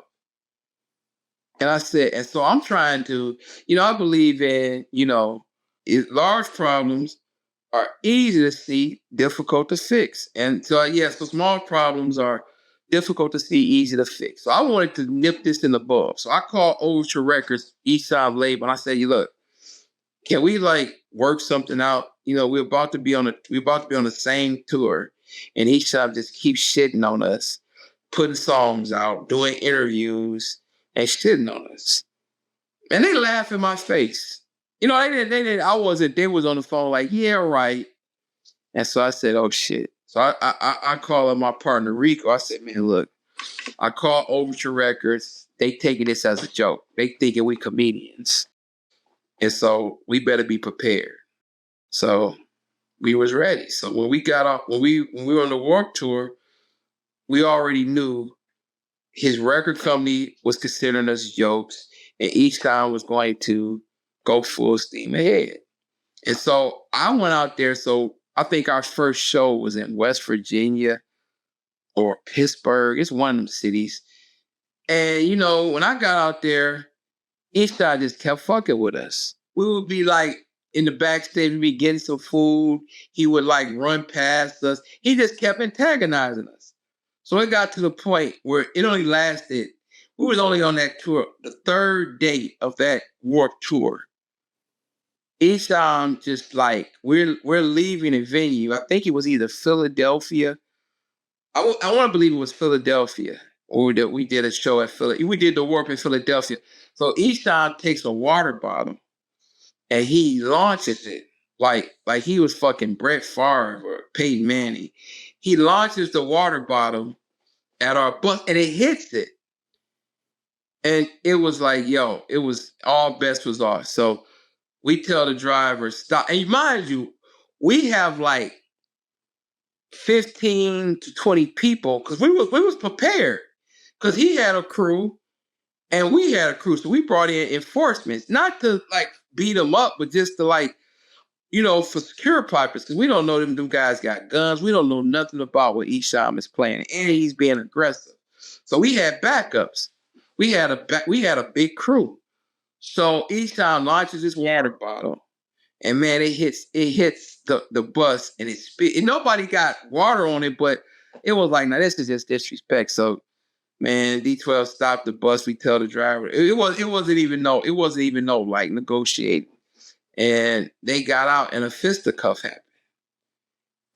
Speaker 2: And I said, and so I'm trying to, I believe in, large problems are easy to see, difficult to fix. And so, so small problems are difficult to see, easy to fix. So I wanted to nip this in the bud. So I called Overture Records, Esham label, and I said, look, can we work something out? We're about to be on the same tour, and Esham just keeps shitting on us, putting songs out, doing interviews, and shitting on us. And they laugh in my face. They didn't, they was on the phone like, yeah, right. And so I said, oh shit. So I call up my partner Rico. I said, man, look, I call Overture Records. They taking this as a joke. They thinking we comedians. And so we better be prepared. So we was ready. So when we got off, when we were on the Warped Tour, we already knew his record company was considering us jokes, and each time was going to go full steam ahead. And so I went out there. So I think our first show was in West Virginia or Pittsburgh. It's one of them cities. And, when I got out there, Esham just kept fucking with us. We would be in the backstage, we'd be getting some food. He would run past us. He just kept antagonizing us. So it got to the point where it only lasted. We was only on that tour, the third date of that Warped Tour. Esham just we're leaving a venue. I think it was either Philadelphia. I want to believe it was Philadelphia, or that we did a show at Philadelphia. We did the Warp in Philadelphia. So Esham takes a water bottle and he launches it like he was fucking Brett Favre or Peyton Manning. He launches the water bottle at our bus and it hits it. And it was it was all best was off. So we tell the driver, stop. And mind you, we have 15 to 20 people because we was prepared because he had a crew and we had a crew. So we brought in enforcements, not to beat them up, but just to for security purposes, because we don't know them guys got guns. We don't know nothing about what Esham is planning, and he's being aggressive. So we had backups. We had a big crew. So Esham launches his water bottle, and man, it hits the bus, and it spit. And nobody got water on it, but it was like, now this is just disrespect. So man, D12 stopped the bus. We tell the driver it wasn't even no like negotiating, and they got out, and a fisticuff happened.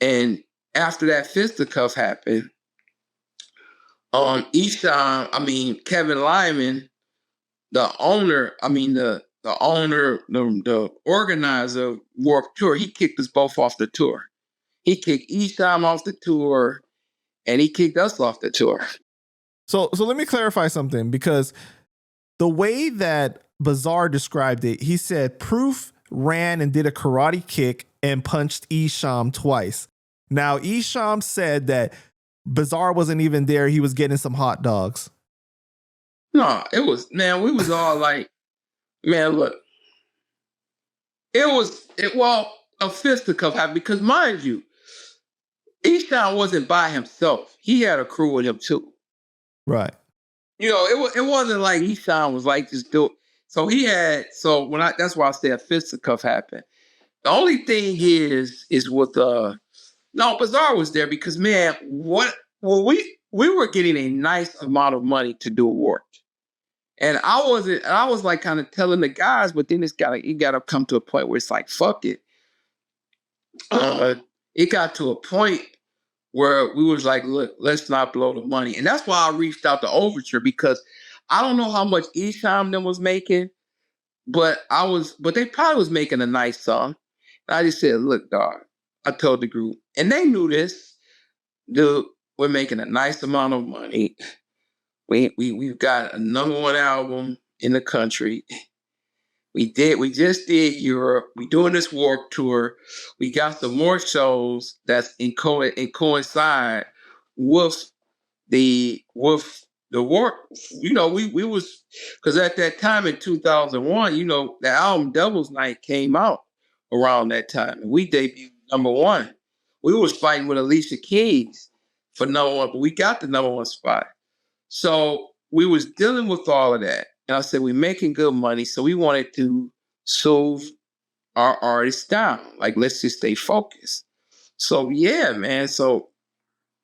Speaker 2: And after that fisticuff happened, Kevin Lyman, the organizer Warped Tour, he kicked us both off the tour. He kicked Esham off the tour, and he kicked us off the tour.
Speaker 1: So let me clarify something, because the way that Bizarre described it, he said Proof ran and did a karate kick and punched Esham twice. Now, Esham said that Bizarre wasn't even there. He was getting some hot dogs.
Speaker 2: No, we was all like, man, look. A fisticuff happened because, mind you, Esham wasn't by himself. He had a crew with him too.
Speaker 1: Right.
Speaker 2: It wasn't like Esham was like just do it. So that's why I say a fisticuff happened. The only thing is with Bizarre was there because, man, we were getting a nice amount of money to do work. And I was like kind of telling the guys, but then it gotta come to a point where it's like, fuck it. It got to a point where we was like, look, let's not blow the money. And that's why I reached out to Overture, because I don't know how much Esham them was making, but they probably was making a nice song. And I just said, look, dog, I told the group, and they knew this, dude, we're making a nice amount of money. We've got a #1 album in the country. We just did Europe. We doing this Warped Tour. We got some more shows that's coincide with the Warp. We was, because at that time in 2001, the album Devil's Night came out around that time, and we debuted #1. We was fighting with Alicia Keys for #1, but we got the #1 spot. So we was dealing with all of that. And I said, we're making good money, so we wanted to soothe our artists down. Like, let's just stay focused. So, yeah, man. So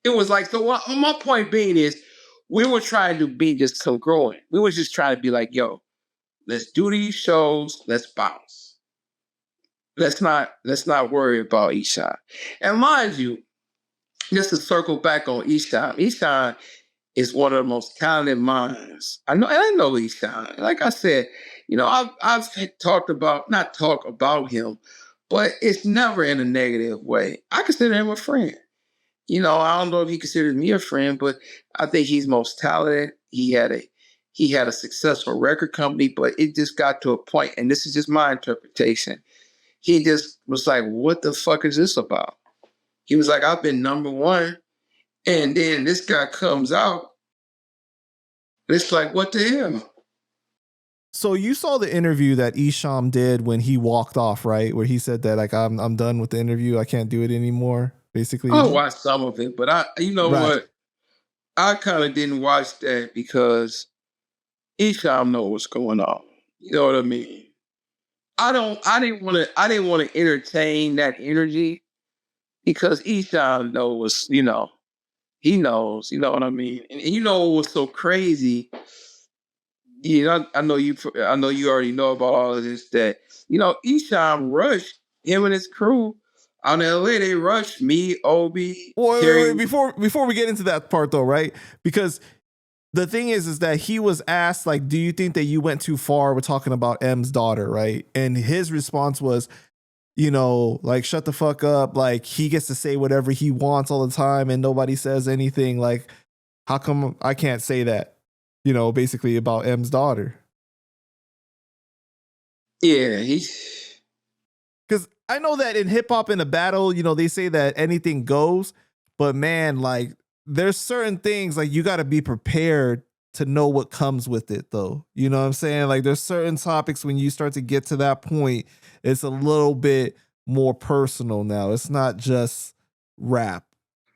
Speaker 2: it was like, my point being is, we were trying to be just congruent. We were just trying to be like, yo, let's do these shows. Let's bounce. Let's not worry about Esham. And mind you, just to circle back on Esham is one of the most talented minds. I know Esham. Like I said, I've not talk about him, but it's never in a negative way. I consider him a friend. I don't know if he considers me a friend, but I think he's most talented. He had a successful record company, but it just got to a point, and this is just my interpretation. He just was like, what the fuck is this about? He was like, I've been #1. And then this guy comes out. It's like, what the hell?
Speaker 1: So you saw the interview that Esham did when he walked off, right? Where he said that, like, I'm done with the interview. I can't do it anymore, basically.
Speaker 2: I watched some of it, but what? I kind of didn't watch that because Esham knows what's going on. You know what I mean? I didn't want to entertain that energy because Esham knows, he knows, you know what I mean? And what was so crazy? I know you already know about all of this, that, Esham rushed him and his crew out in LA. They rushed me, Obi.
Speaker 1: Wait, before we get into that part though, right? Because the thing is that he was asked, like, do you think that you went too far with talking about M's daughter, right? And his response was, like, shut the fuck up. Like, he gets to say whatever he wants all the time and nobody says anything. Like, how come I can't say that, basically about M's daughter?
Speaker 2: Yeah,
Speaker 1: because I know that in hip hop, in a battle, they say that anything goes, but man, like, there's certain things, like, you got to be prepared to know what comes with it, though. You know what I'm saying? Like, there's certain topics when you start to get to that point, it's a little bit more personal now. It's not just rap.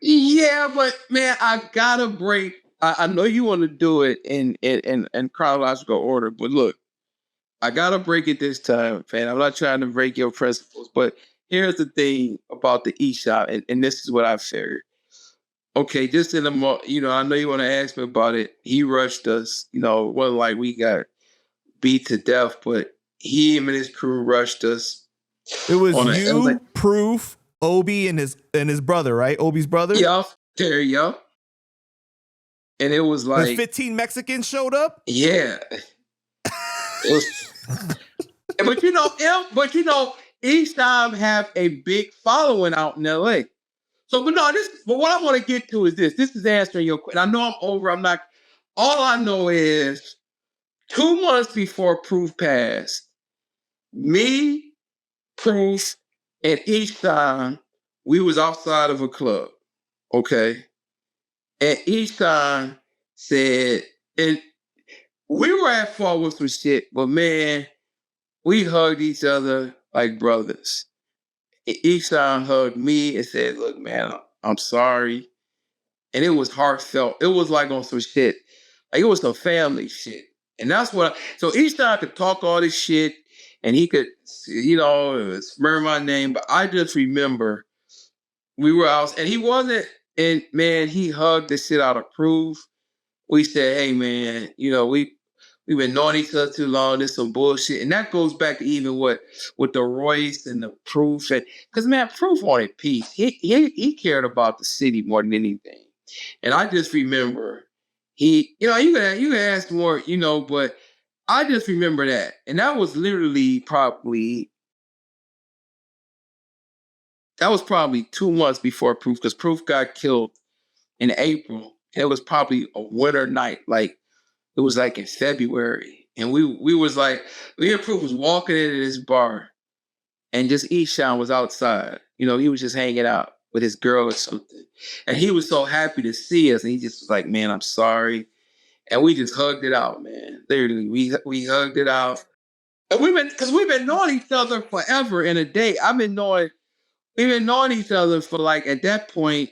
Speaker 2: Yeah, but man, I gotta break. I know you want to do it in chronological order, but look, I gotta break it this time, man. I'm not trying to break your principles, but here's the thing about the Esham, and this is what I figured. Okay, just in the I know you want to ask me about it. He rushed us, it wasn't like we got beat to death, but him and his crew rushed us
Speaker 1: It was
Speaker 2: on
Speaker 1: you, Proof, Obi, and his brother, right? Obi's brother.
Speaker 2: Yeah, there, yeah. And it was like
Speaker 1: 15 Mexicans showed up.
Speaker 2: Yeah. But Esham have a big following out in LA. So, but what I want to get to is this. This is answering your question. I know I'm over. I'm not. All I know is 2 months before Proof passed, me, Proof, and Esham, we was outside of a club. Okay. And Esham said, and we were at fault with some shit, but man, we hugged each other like brothers. Esham hugged me and said, look, man, I'm sorry. And it was heartfelt. It was like on some shit. Like it was some family shit. And that's so Esham could talk all this shit and he could, smear my name. But I just remember we were out and he wasn't, and man, he hugged the shit out of Proof. We said, hey man, we've been knowing each other too long. There's some bullshit. And that goes back to even with the Royce and the Proof. And because man, Proof wanted peace. He cared about the city more than anything. And I just remember you can ask more, but I just remember that. And that was literally probably 2 months before Proof, because Proof got killed in April. And it was probably a winter night. Like it was like in February. And we was like, me and Proof was walking into this bar and just Esham was outside. He was just hanging out with his girl or something. And he was so happy to see us. And he just was like, man, I'm sorry. And we just hugged it out, man. Literally, we hugged it out. And because we've been knowing each other forever and a day. We've been knowing each other for like, at that point,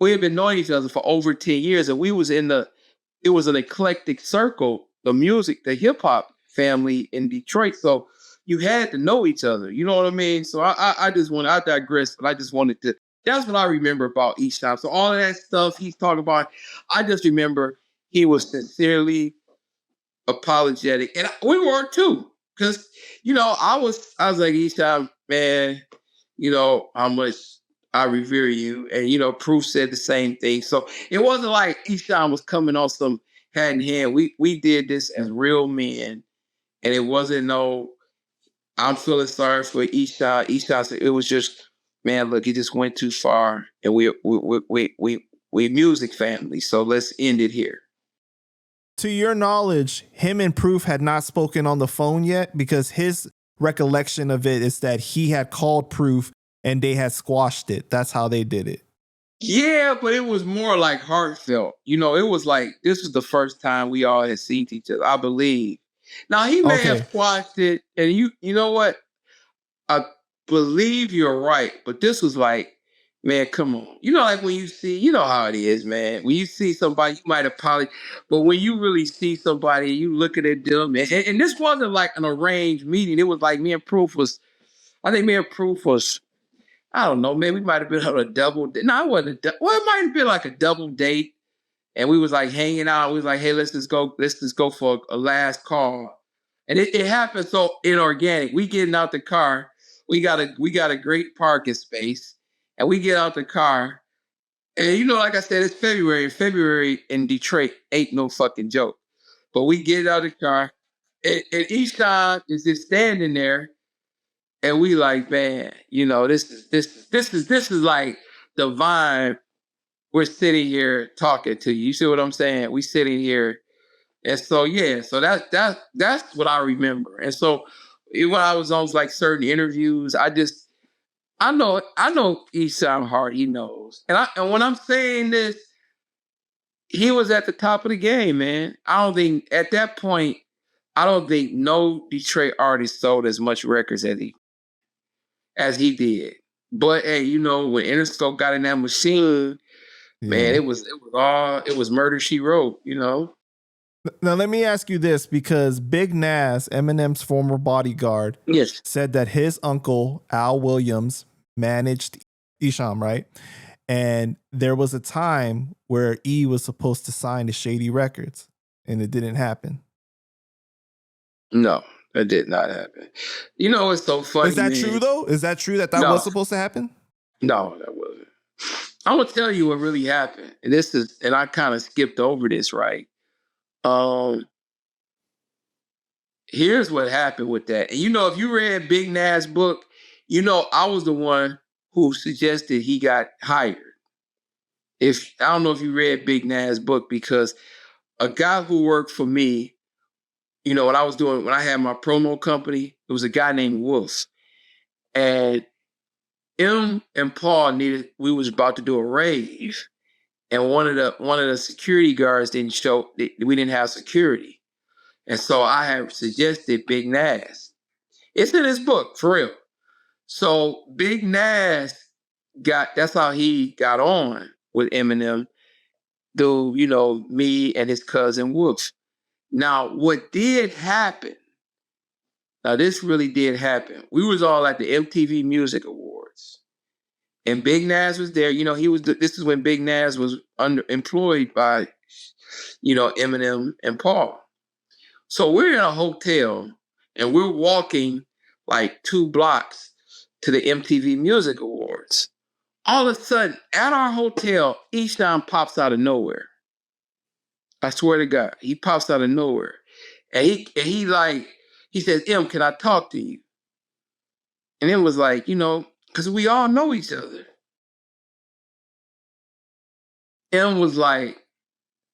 Speaker 2: we had been knowing each other for over 10 years. And it was an eclectic circle, the music, the hip hop family in Detroit. So you had to know each other. You know what I mean? So I digress, but I just wanted to, that's what I remember about Esham. So all of that stuff he's talking about, I just remember he was sincerely apologetic. And we were too. Because, I was like, Esham, man, how much I revere you. And, Proof said the same thing. So it wasn't like Esham was coming on some hand in hand. We did this as real men. And it wasn't I'm feeling sorry for Esham. Esham said it was just, man, look, he just went too far. And we music family. So let's end it here.
Speaker 1: To your knowledge, him and Proof had not spoken on the phone yet, because his recollection of it is that he had called Proof and they had squashed it. That's how they did it.
Speaker 2: Yeah, but it was more like heartfelt. It was like, this was the first time we all had seen each other, I believe. Now, he may have squashed it, and you know what? I believe you're right, but this was like, man, come on. Like when you see, how it is, man. When you see somebody, you might apologize, but when you really see somebody, you look at them, and this wasn't like an arranged meeting. It was like I think me and Proof was, I don't know, man, we might have been on a double date. No, it wasn't it might have been like a double date. And we was like hanging out. We was like, hey, let's just go for a last call. And it happened so inorganic. We getting out the car. We got a great parking space. And we get out the car. And like I said, it's February. February in Detroit ain't no fucking joke. But we get out the car. And Esham is just standing there. And we like, man, this is like the vibe. We're sitting here talking to you. You see what I'm saying? We sitting here. And so, yeah, so that's what I remember. And so when I was on like certain interviews, I know Esham hard, he knows. And when I'm saying this, he was at the top of the game, man. At that point, I don't think no Detroit artist sold as much records as he did. But hey, when Interscope got in that machine, man, it was Murder, She Wrote,
Speaker 1: Now let me ask you this, because Big Nas, Eminem's former bodyguard,
Speaker 2: Yes.
Speaker 1: said that his uncle Al Williams managed Esham, right? And there was a time where E was supposed to sign to Shady Records, and it didn't happen.
Speaker 2: No, that did not happen. You know, it's so funny.
Speaker 1: Is that
Speaker 2: man.
Speaker 1: true though? Is that true that
Speaker 2: No.
Speaker 1: was supposed to happen?
Speaker 2: No, that wasn't. I'm gonna tell you what really happened. And I kind of skipped over this, right? Here's what happened with that. And you know, if you read Big Nas' book, you know I was the one who suggested he got hired. If I don't know if you read Big Nas' book, because a guy who worked for me, you know, when I had my promo company, it was a guy named Wolf. And M and Paul we was about to do a rave. And one of the security guards didn't show. We didn't have security, and so I had suggested Big Nas. It's in his book for real. So Big Nas that's how he got on with Eminem through, you know, me and his cousin Whoops. Now, what did happen? Now, this really did happen. We was all at the MTV Music Awards. And Big Nas was there. You know, this is when Big Nas was employed by, you know, Eminem and Paul. So we're in a hotel and we're walking like 2 blocks to the MTV Music Awards. All of a sudden, at our hotel, Esham pops out of nowhere. I swear to God, he pops out of nowhere. And he says, "M, can I talk to you?" And it was like, you know, because we all know each other. M was like,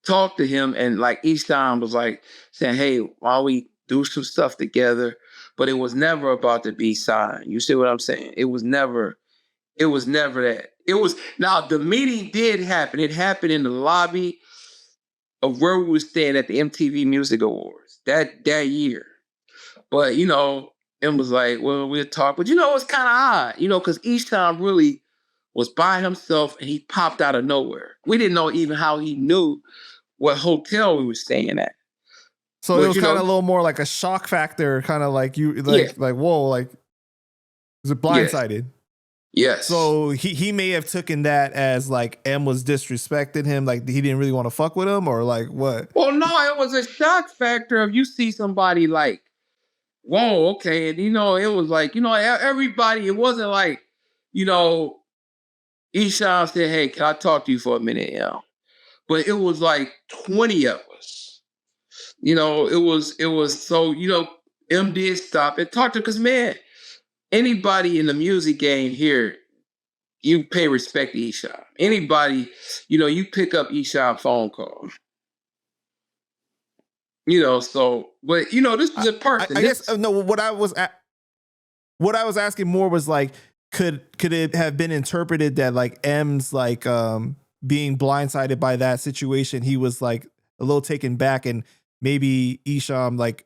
Speaker 2: talk to him, and like each time was like saying, "Hey, why don't we do some stuff together?" But it was never about to be signed. You see what I'm saying? It was never that. Now the meeting did happen. It happened in the lobby of where we were staying at the MTV Music Awards that year. But you know, M was like, "Well, we'll talk." But you know, it's kind of odd, you know, because each time really was by himself and he popped out of nowhere. We didn't know even how he knew what hotel we were staying at.
Speaker 1: So but, it was kind of a little more like a shock factor, kind of like like whoa, like was it blindsided?
Speaker 2: Yes.
Speaker 1: So he may have taken that as like M was disrespecting him, like he didn't really want to fuck with him, or like what?
Speaker 2: Well, no, it was a shock factor if you see somebody like, whoa, okay, and you know, it was like, you know, everybody. It wasn't like, you know, Esham said, "Hey, can I talk to you for a minute?" Yeah. But it was like 20 of us. You know, it was so, you know, M did stop and talk to, because man, anybody in the music game here, you pay respect to Esham. Anybody, you know, you pick up Esham phone call. You know, so, but you know, this is a person.
Speaker 1: I guess no. What I was asking more was like, could it have been interpreted that like M's like being blindsided by that situation, he was like a little taken back, and maybe Esham like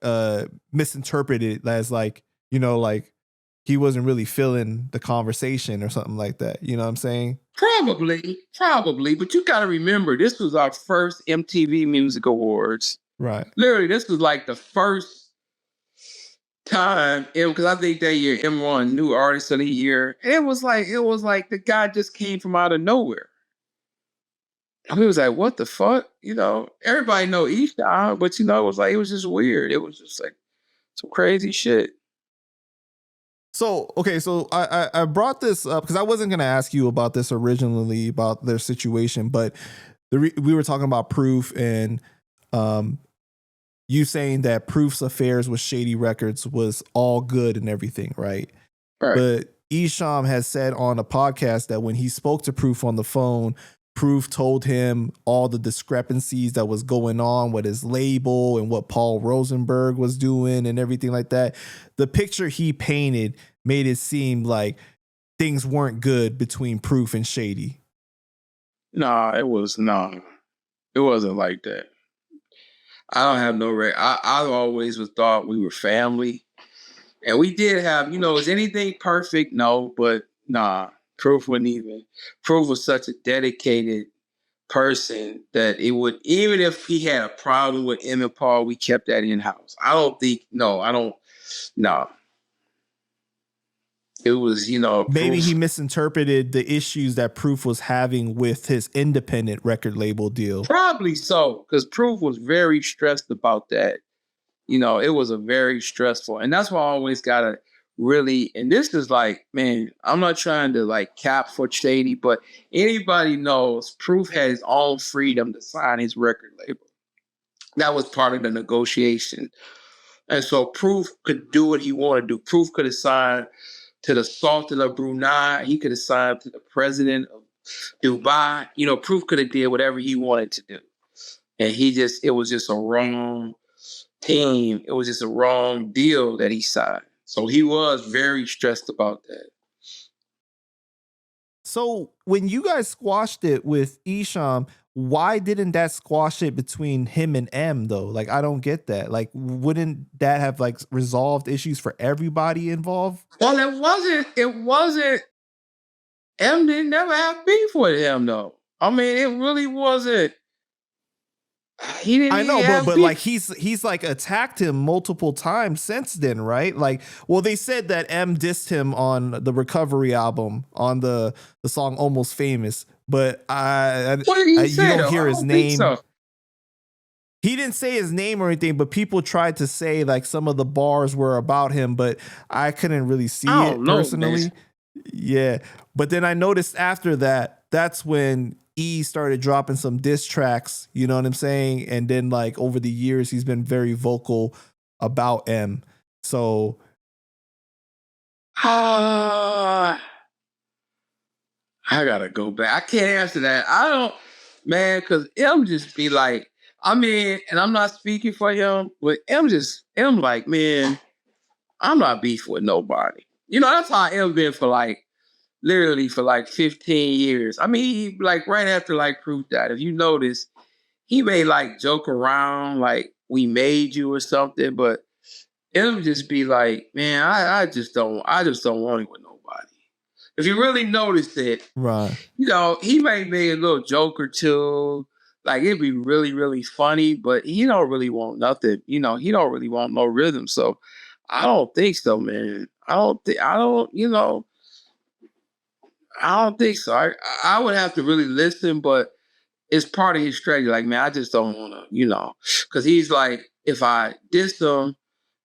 Speaker 1: misinterpreted it as like, you know, like he wasn't really feeling the conversation or something like that. You know what I'm saying?
Speaker 2: Probably. But you got to remember, this was our first MTV Music Awards.
Speaker 1: Right.
Speaker 2: Literally, this was like the first time, because I think that year M won New Artist of the Year. And it was like the guy just came from out of nowhere. And we was like, what the fuck? You know, everybody know Esham, but you know, it was just weird. It was just like some crazy shit.
Speaker 1: So, okay, so I brought this up because I wasn't going to ask you about this originally, about their situation, but we were talking about Proof, and you saying that Proof's affairs with Shady Records was all good and everything, right?
Speaker 2: Right.
Speaker 1: But Esham has said on a podcast that when he spoke to Proof on the phone, Proof told him all the discrepancies that was going on with his label and what Paul Rosenberg was doing and everything like that. The picture he painted made it seem like things weren't good between Proof and Shady.
Speaker 2: It wasn't like that. I don't have no I always was thought we were family. And we did have, you know, is anything perfect? No, but Proof wouldn't even. Proof was such a dedicated person that it would, even if he had a problem with M and Paul, we kept that in house. I don't think, no, I don't, no. It was,
Speaker 1: Maybe
Speaker 2: Proof.
Speaker 1: he misinterpreted the issues that Proof was having with his independent record label deal.
Speaker 2: Probably so, because Proof was very stressed about that. It was a very stressful, and that's why I always gotta really, and this is like, man, I'm not trying to like cap for Shady, but anybody knows Proof had his own freedom to sign his record label. That was part of the negotiation. And so Proof could do what he wanted to do. Proof could have signed to the Sultan of Brunei. He could have signed to the president of Dubai. Proof could have did whatever he wanted to do. And it was just a wrong team. It was just a wrong deal that he signed. So he was very stressed about that.
Speaker 1: So when you guys squashed it with Esham, why didn't that squash it between him and M though? Like, I don't get that. Like, wouldn't that have like resolved issues for everybody involved?
Speaker 2: Well, it wasn't, M didn't never have beef with him though. I mean, it really wasn't. He didn't.
Speaker 1: I know, but like he's like attacked him multiple times since then, right? Like, well, they said that M dissed him on the Recovery album on the song Almost Famous, but
Speaker 2: what did he say,
Speaker 1: you don't hear his name.
Speaker 2: So.
Speaker 1: He didn't say his name or anything, but people tried to say like some of the bars were about him, but I couldn't really see it personally. Yeah, but then I noticed after that, that's when E started dropping some diss tracks, you know what I'm saying? And then like over the years, he's been very vocal about M. So
Speaker 2: I gotta go back. I can't answer that. I don't, man, because M just be like, I mean, and I'm not speaking for him, but M like, man, I'm not beef with nobody. That's how M been for like, literally for like 15 years. I mean, he, like right after like Proof died, if you notice, he may like joke around like we made you or something, but it'll just be like, man, I just don't want it with nobody. If you really notice it,
Speaker 1: right,
Speaker 2: he may make a little joke or two, like it'd be really, really funny, but he don't really want nothing. He don't really want no rhythm. So I don't think so, man. I don't think so. I would have to really listen, but it's part of his strategy. Like, man, I just don't want to, because he's like, if I diss him,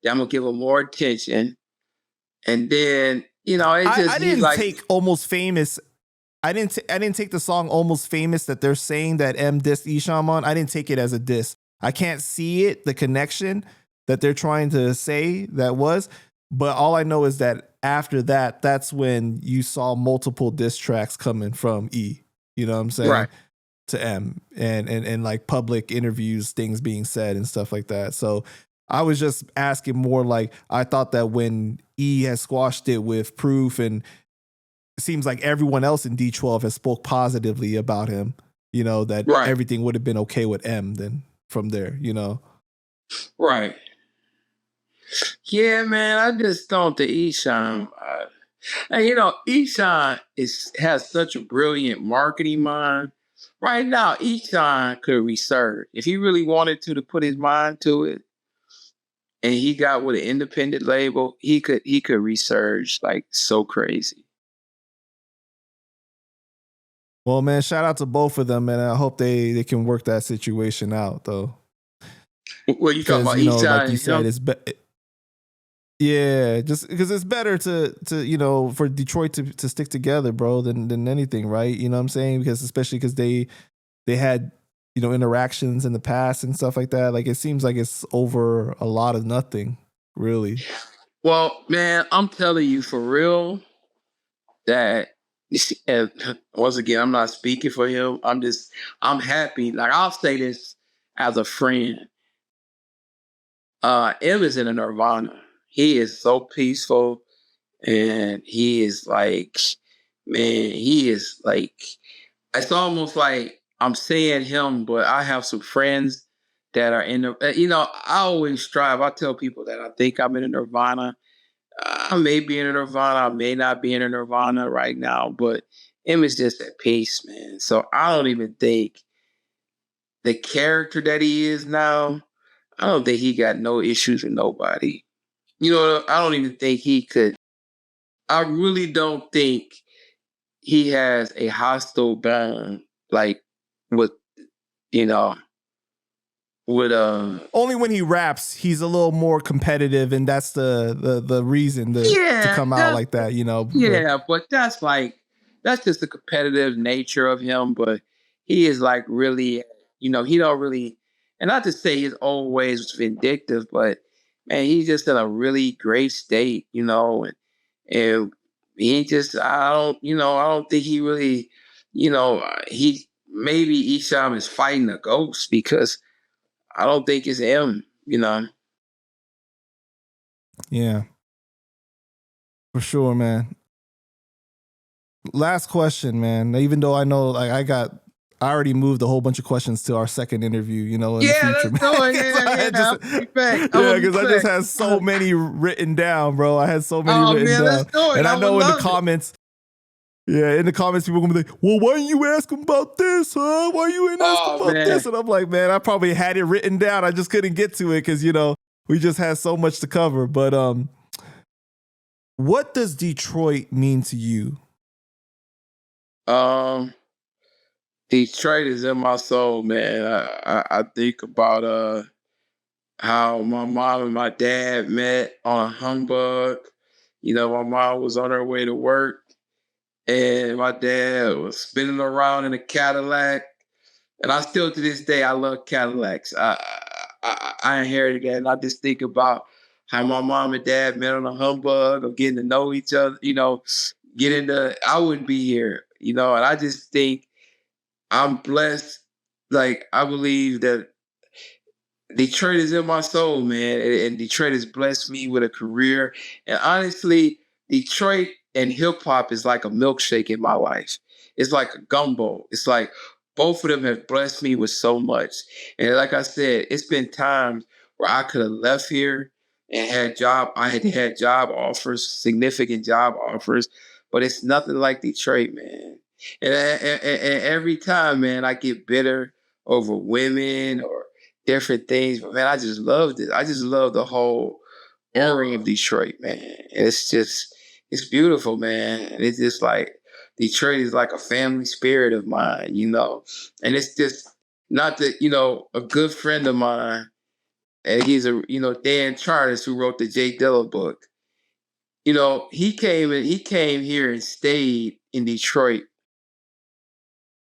Speaker 2: then I'm gonna give him more attention, and then it's just
Speaker 1: I didn't
Speaker 2: like,
Speaker 1: take Almost Famous. I didn't take the song Almost Famous that they're saying that M dissed Esham on. I didn't take it as a diss. I can't see it, the connection that they're trying to say that was. But all I know is that after that, that's when you saw multiple diss tracks coming from E. You know what I'm saying?
Speaker 2: right.
Speaker 1: To M and like public interviews, things being said and stuff like that. So I was just asking more like, I thought that when E has squashed it with Proof, and it seems like everyone else in D12 has spoke positively about him, that everything would have been okay with M then from there,
Speaker 2: Right. Yeah, man, I just don't think Esham. And Esham has such a brilliant marketing mind. Right now, Esham could resurge if he really wanted to put his mind to it, and he got with an independent label. He could resurge like so crazy.
Speaker 1: Well, man, shout out to both of them, and I hope they can work that situation out, though.
Speaker 2: Well, you talking about Esham?
Speaker 1: Like you said, it's yeah, just because it's better to for Detroit to stick together, bro, than anything, right? You know what I'm saying? Because especially because they had interactions in the past and stuff like that. Like it seems like it's over a lot of nothing, really.
Speaker 2: Well, man, I'm telling you for real that. And once again, I'm not speaking for him. I'm happy. Like I'll say this as a friend. M is in a nirvana. He is so peaceful, and he is like, man, he is like, it's almost like I'm saying him, but I have some friends that are in the, I always strive. I tell people that I think I'm in a nirvana. I may be in a nirvana, I may not be in a nirvana right now, but M is just at peace, man. So I don't even think the character that he is now, I don't think he got no issues with nobody. You know, I don't even think he could. I really don't think he has a hostile bond like with, you know, with
Speaker 1: only when he raps, he's a little more competitive, and that's the reason to come out like that, you know.
Speaker 2: Yeah, but that's just the competitive nature of him. But he is like really, you know, he don't really, and not to say his old ways was vindictive, but man, he's just in a really great state, you know, and he just, I don't think he really, he maybe Esham is fighting a ghost because I don't think it's him, you know.
Speaker 1: Yeah, for sure, man. Last question, man. Even though I know, like, I already moved a whole bunch of questions to our second interview, you know, in the future.
Speaker 2: Let's go.
Speaker 1: Because I just had so many written down, bro. I had so many written down.
Speaker 2: Let's do it.
Speaker 1: And I know in the comments, in the comments, people are gonna be like, well, why didn't you ask him about this, huh? Why you ain't ask him about this? And I'm like, man, I probably had it written down. I just couldn't get to it because, you know, we just had so much to cover. But what does Detroit mean to you?
Speaker 2: Detroit is in my soul, man. I think about how my mom and my dad met on a humbug. You know, my mom was on her way to work, and my dad was spinning around in a Cadillac. And I still, to this day, I love Cadillacs. I inherited that, and I just think about how my mom and dad met on a humbug of getting to know each other. You know, I wouldn't be here. You know, and I just think I'm blessed. Like, I believe that Detroit is in my soul, man. And Detroit has blessed me with a career. And honestly, Detroit and hip hop is like a milkshake in my life. It's like a gumbo. It's like both of them have blessed me with so much. And like I said, it's been times where I could have left here and I had job offers, significant job offers, but it's nothing like Detroit, man. And every time, man, I get bitter over women or different things. But man, I just loved it. I just love the whole area of Detroit, man. It's beautiful, man. And it's just like Detroit is like a family spirit of mine, you know. And it's just not that, you know, a good friend of mine, and he's Dan Charters, who wrote the J Dilla book. You know, he came here and stayed in Detroit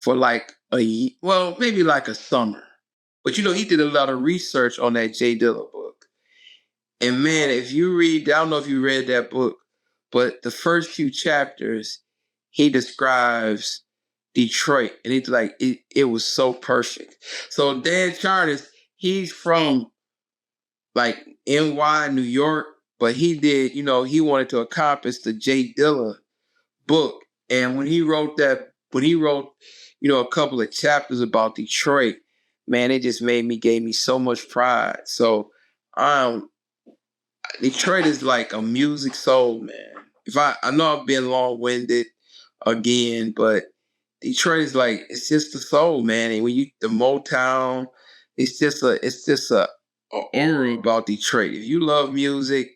Speaker 2: for like maybe like a summer. But you know, he did a lot of research on that J Dilla book. And man, if you read, I don't know if you read that book, but the first few chapters, he describes Detroit. And it's like, it was so perfect. So Dan Charters, he's from like NY, New York, but he did, you know, he wanted to accomplish the J Dilla book. And when he wrote, you know, a couple of chapters about Detroit, man, it just gave me so much pride. So Detroit is like a music soul, man. I know I've been long-winded again, but Detroit is like, it's just the soul, man. And when the Motown, it's just a aura about Detroit. If you love music,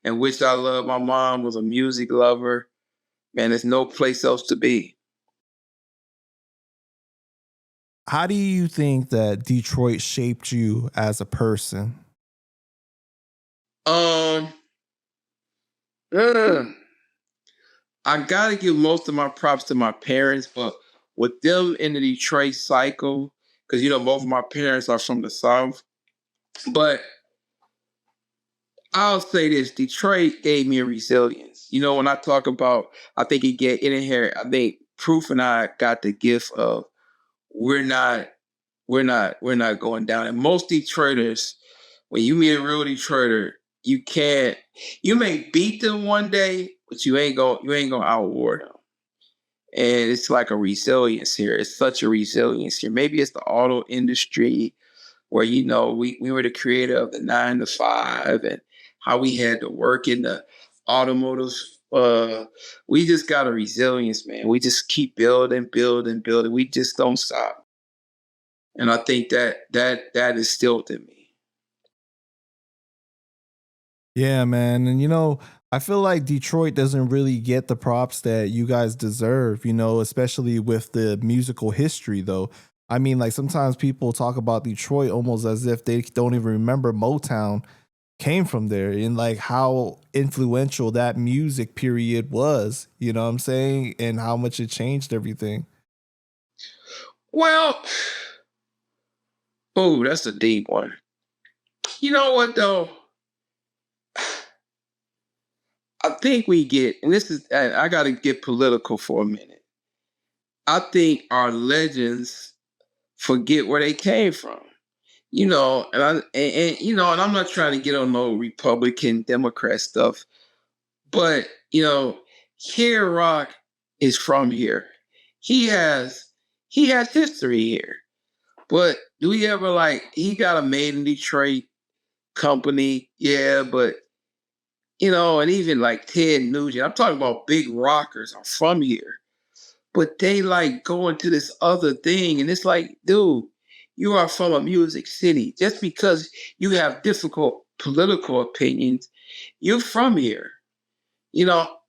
Speaker 2: and which I love, my mom was a music lover, man, there's no place else to be.
Speaker 1: How do you think that Detroit shaped you as a person?
Speaker 2: I gotta give most of my props to my parents, but with them in the Detroit cycle, because you know both of my parents are from the South, but I'll say this: Detroit gave me a resilience. You know, when I talk about, I think I think Proof and I got the gift of we're not going down. And most Detroiters, when you meet a real Detroiter, you may beat them one day, but you ain't gonna outwar them. And it's like a resilience here. It's such a resilience here. Maybe it's the auto industry where, you know, we were the creator of the 9 to 5 and how we had to work in the automotive. We just got a resilience, man. We just keep building. We just don't stop. And I think that instilled in me.
Speaker 1: Yeah, man. And I feel like Detroit doesn't really get the props that you guys deserve, especially with the musical history though. I mean, like sometimes people talk about Detroit almost as if they don't even remember Motown came from there and like how influential that music period was, you know what I'm saying? And how much it changed everything.
Speaker 2: Well, oh, that's a deep one. You know what though? I think we get, and this is, I got to get political for a minute. I think our legends forget where they came from. And I'm not trying to get on no Republican, Democrat stuff, but Kid Rock is from here. He has history here. But do we ever he got a made in Detroit company? Yeah, but and even like Ted Nugent, I'm talking about big rockers are from here. But they go into this other thing, and it's like, dude, you are from a music city. Just because you have difficult political opinions, you're from here.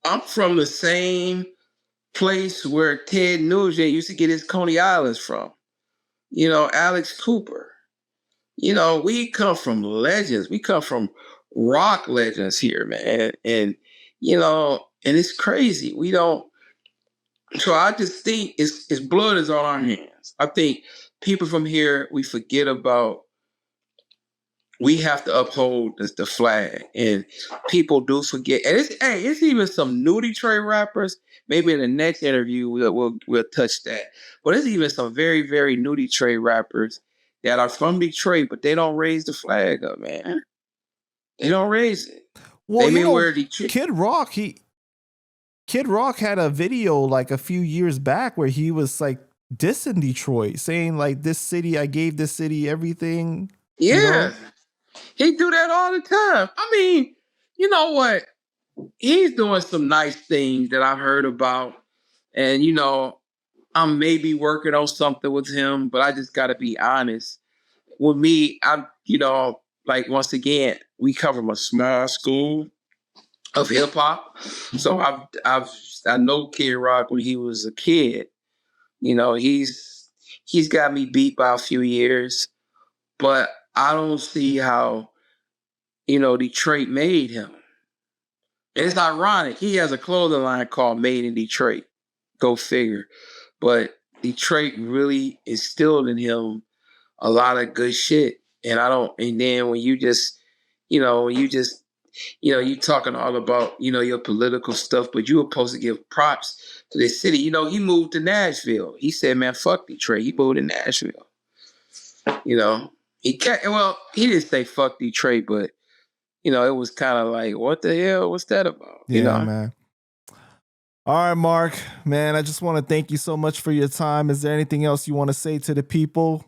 Speaker 2: I'm from the same place where Ted Nugent used to get his Coney Islands from. Alex Cooper. We come from legends. We come from rock legends here, man. And it's crazy. We don't. So I just think it's blood is on our hands. I think people from here, we forget about. We have to uphold the flag, and people do forget. And it's even some new Detroit rappers. Maybe in the next interview we'll touch that. But it's even some very, very new Detroit rappers that are from Detroit, but they don't raise the flag up, man. They don't raise it.
Speaker 1: Well,
Speaker 2: they may wear Detroit.
Speaker 1: Kid Rock had a video like a few years back where he was like dissing Detroit, saying like, this city, I gave this city everything.
Speaker 2: Yeah. He do that all the time. I mean, you know what? He's doing some nice things that I've heard about. And, I'm maybe working on something with him, but I just got to be honest. With me, once again, we come from a small school of hip hop. So I know Kid Rock when he was a kid. He's got me beat by a few years, but I don't see how Detroit made him. And it's ironic. He has a clothing line called Made in Detroit. Go figure. But Detroit really instilled in him a lot of good shit. And then when you just, you talking all about, your political stuff, but you were supposed to give props to this city. He moved to Nashville. He said, man, fuck Detroit. He moved to Nashville. He didn't say fuck Detroit, but it was kind of like, what the hell? What's that about?
Speaker 1: Man. All right, Mark, man, I just want to thank you so much for your time. Is there anything else you want to say to the people?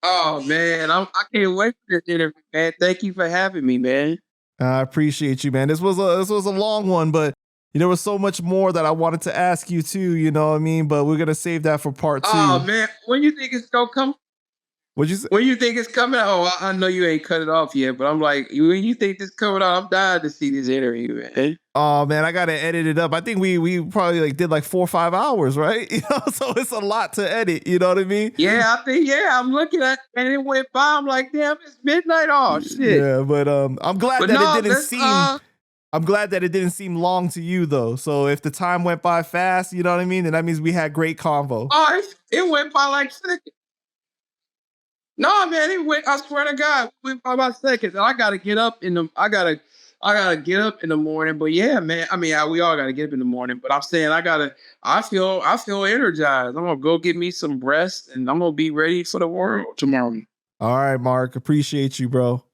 Speaker 2: Oh, man, I can't wait for this interview, man. Thank you for having me, man.
Speaker 1: I appreciate you, man. This was a long one, but there was so much more that I wanted to ask you too, you know what I mean? But we're going to save that for part 2.
Speaker 2: Oh, man, when you think it's going to come?
Speaker 1: What'd you say?
Speaker 2: When you think it's coming out? Oh, I know you ain't cut it off yet, but I'm like, when you think this coming out, I'm dying to see this interview, man.
Speaker 1: Oh man, I gotta edit it up. I think we probably did 4 or 5 hours, right? So it's a lot to edit. You know what I mean?
Speaker 2: Yeah, I'm looking at and it went by. I'm like, damn, it's midnight. Oh shit.
Speaker 1: Yeah, but I'm glad that it didn't seem. I'm glad that it didn't seem long to you though. So if the time went by fast, you know what I mean, then that means we had great convo.
Speaker 2: Oh, it went by like seconds. No, man, I swear to God, it went by about seconds. I gotta get up I gotta get up in the morning. But yeah, man, I mean, we all gotta get up in the morning. But I'm saying I feel energized. I'm gonna go get me some rest, and I'm gonna be ready for the world tomorrow.
Speaker 1: All right, Mark, appreciate you, bro.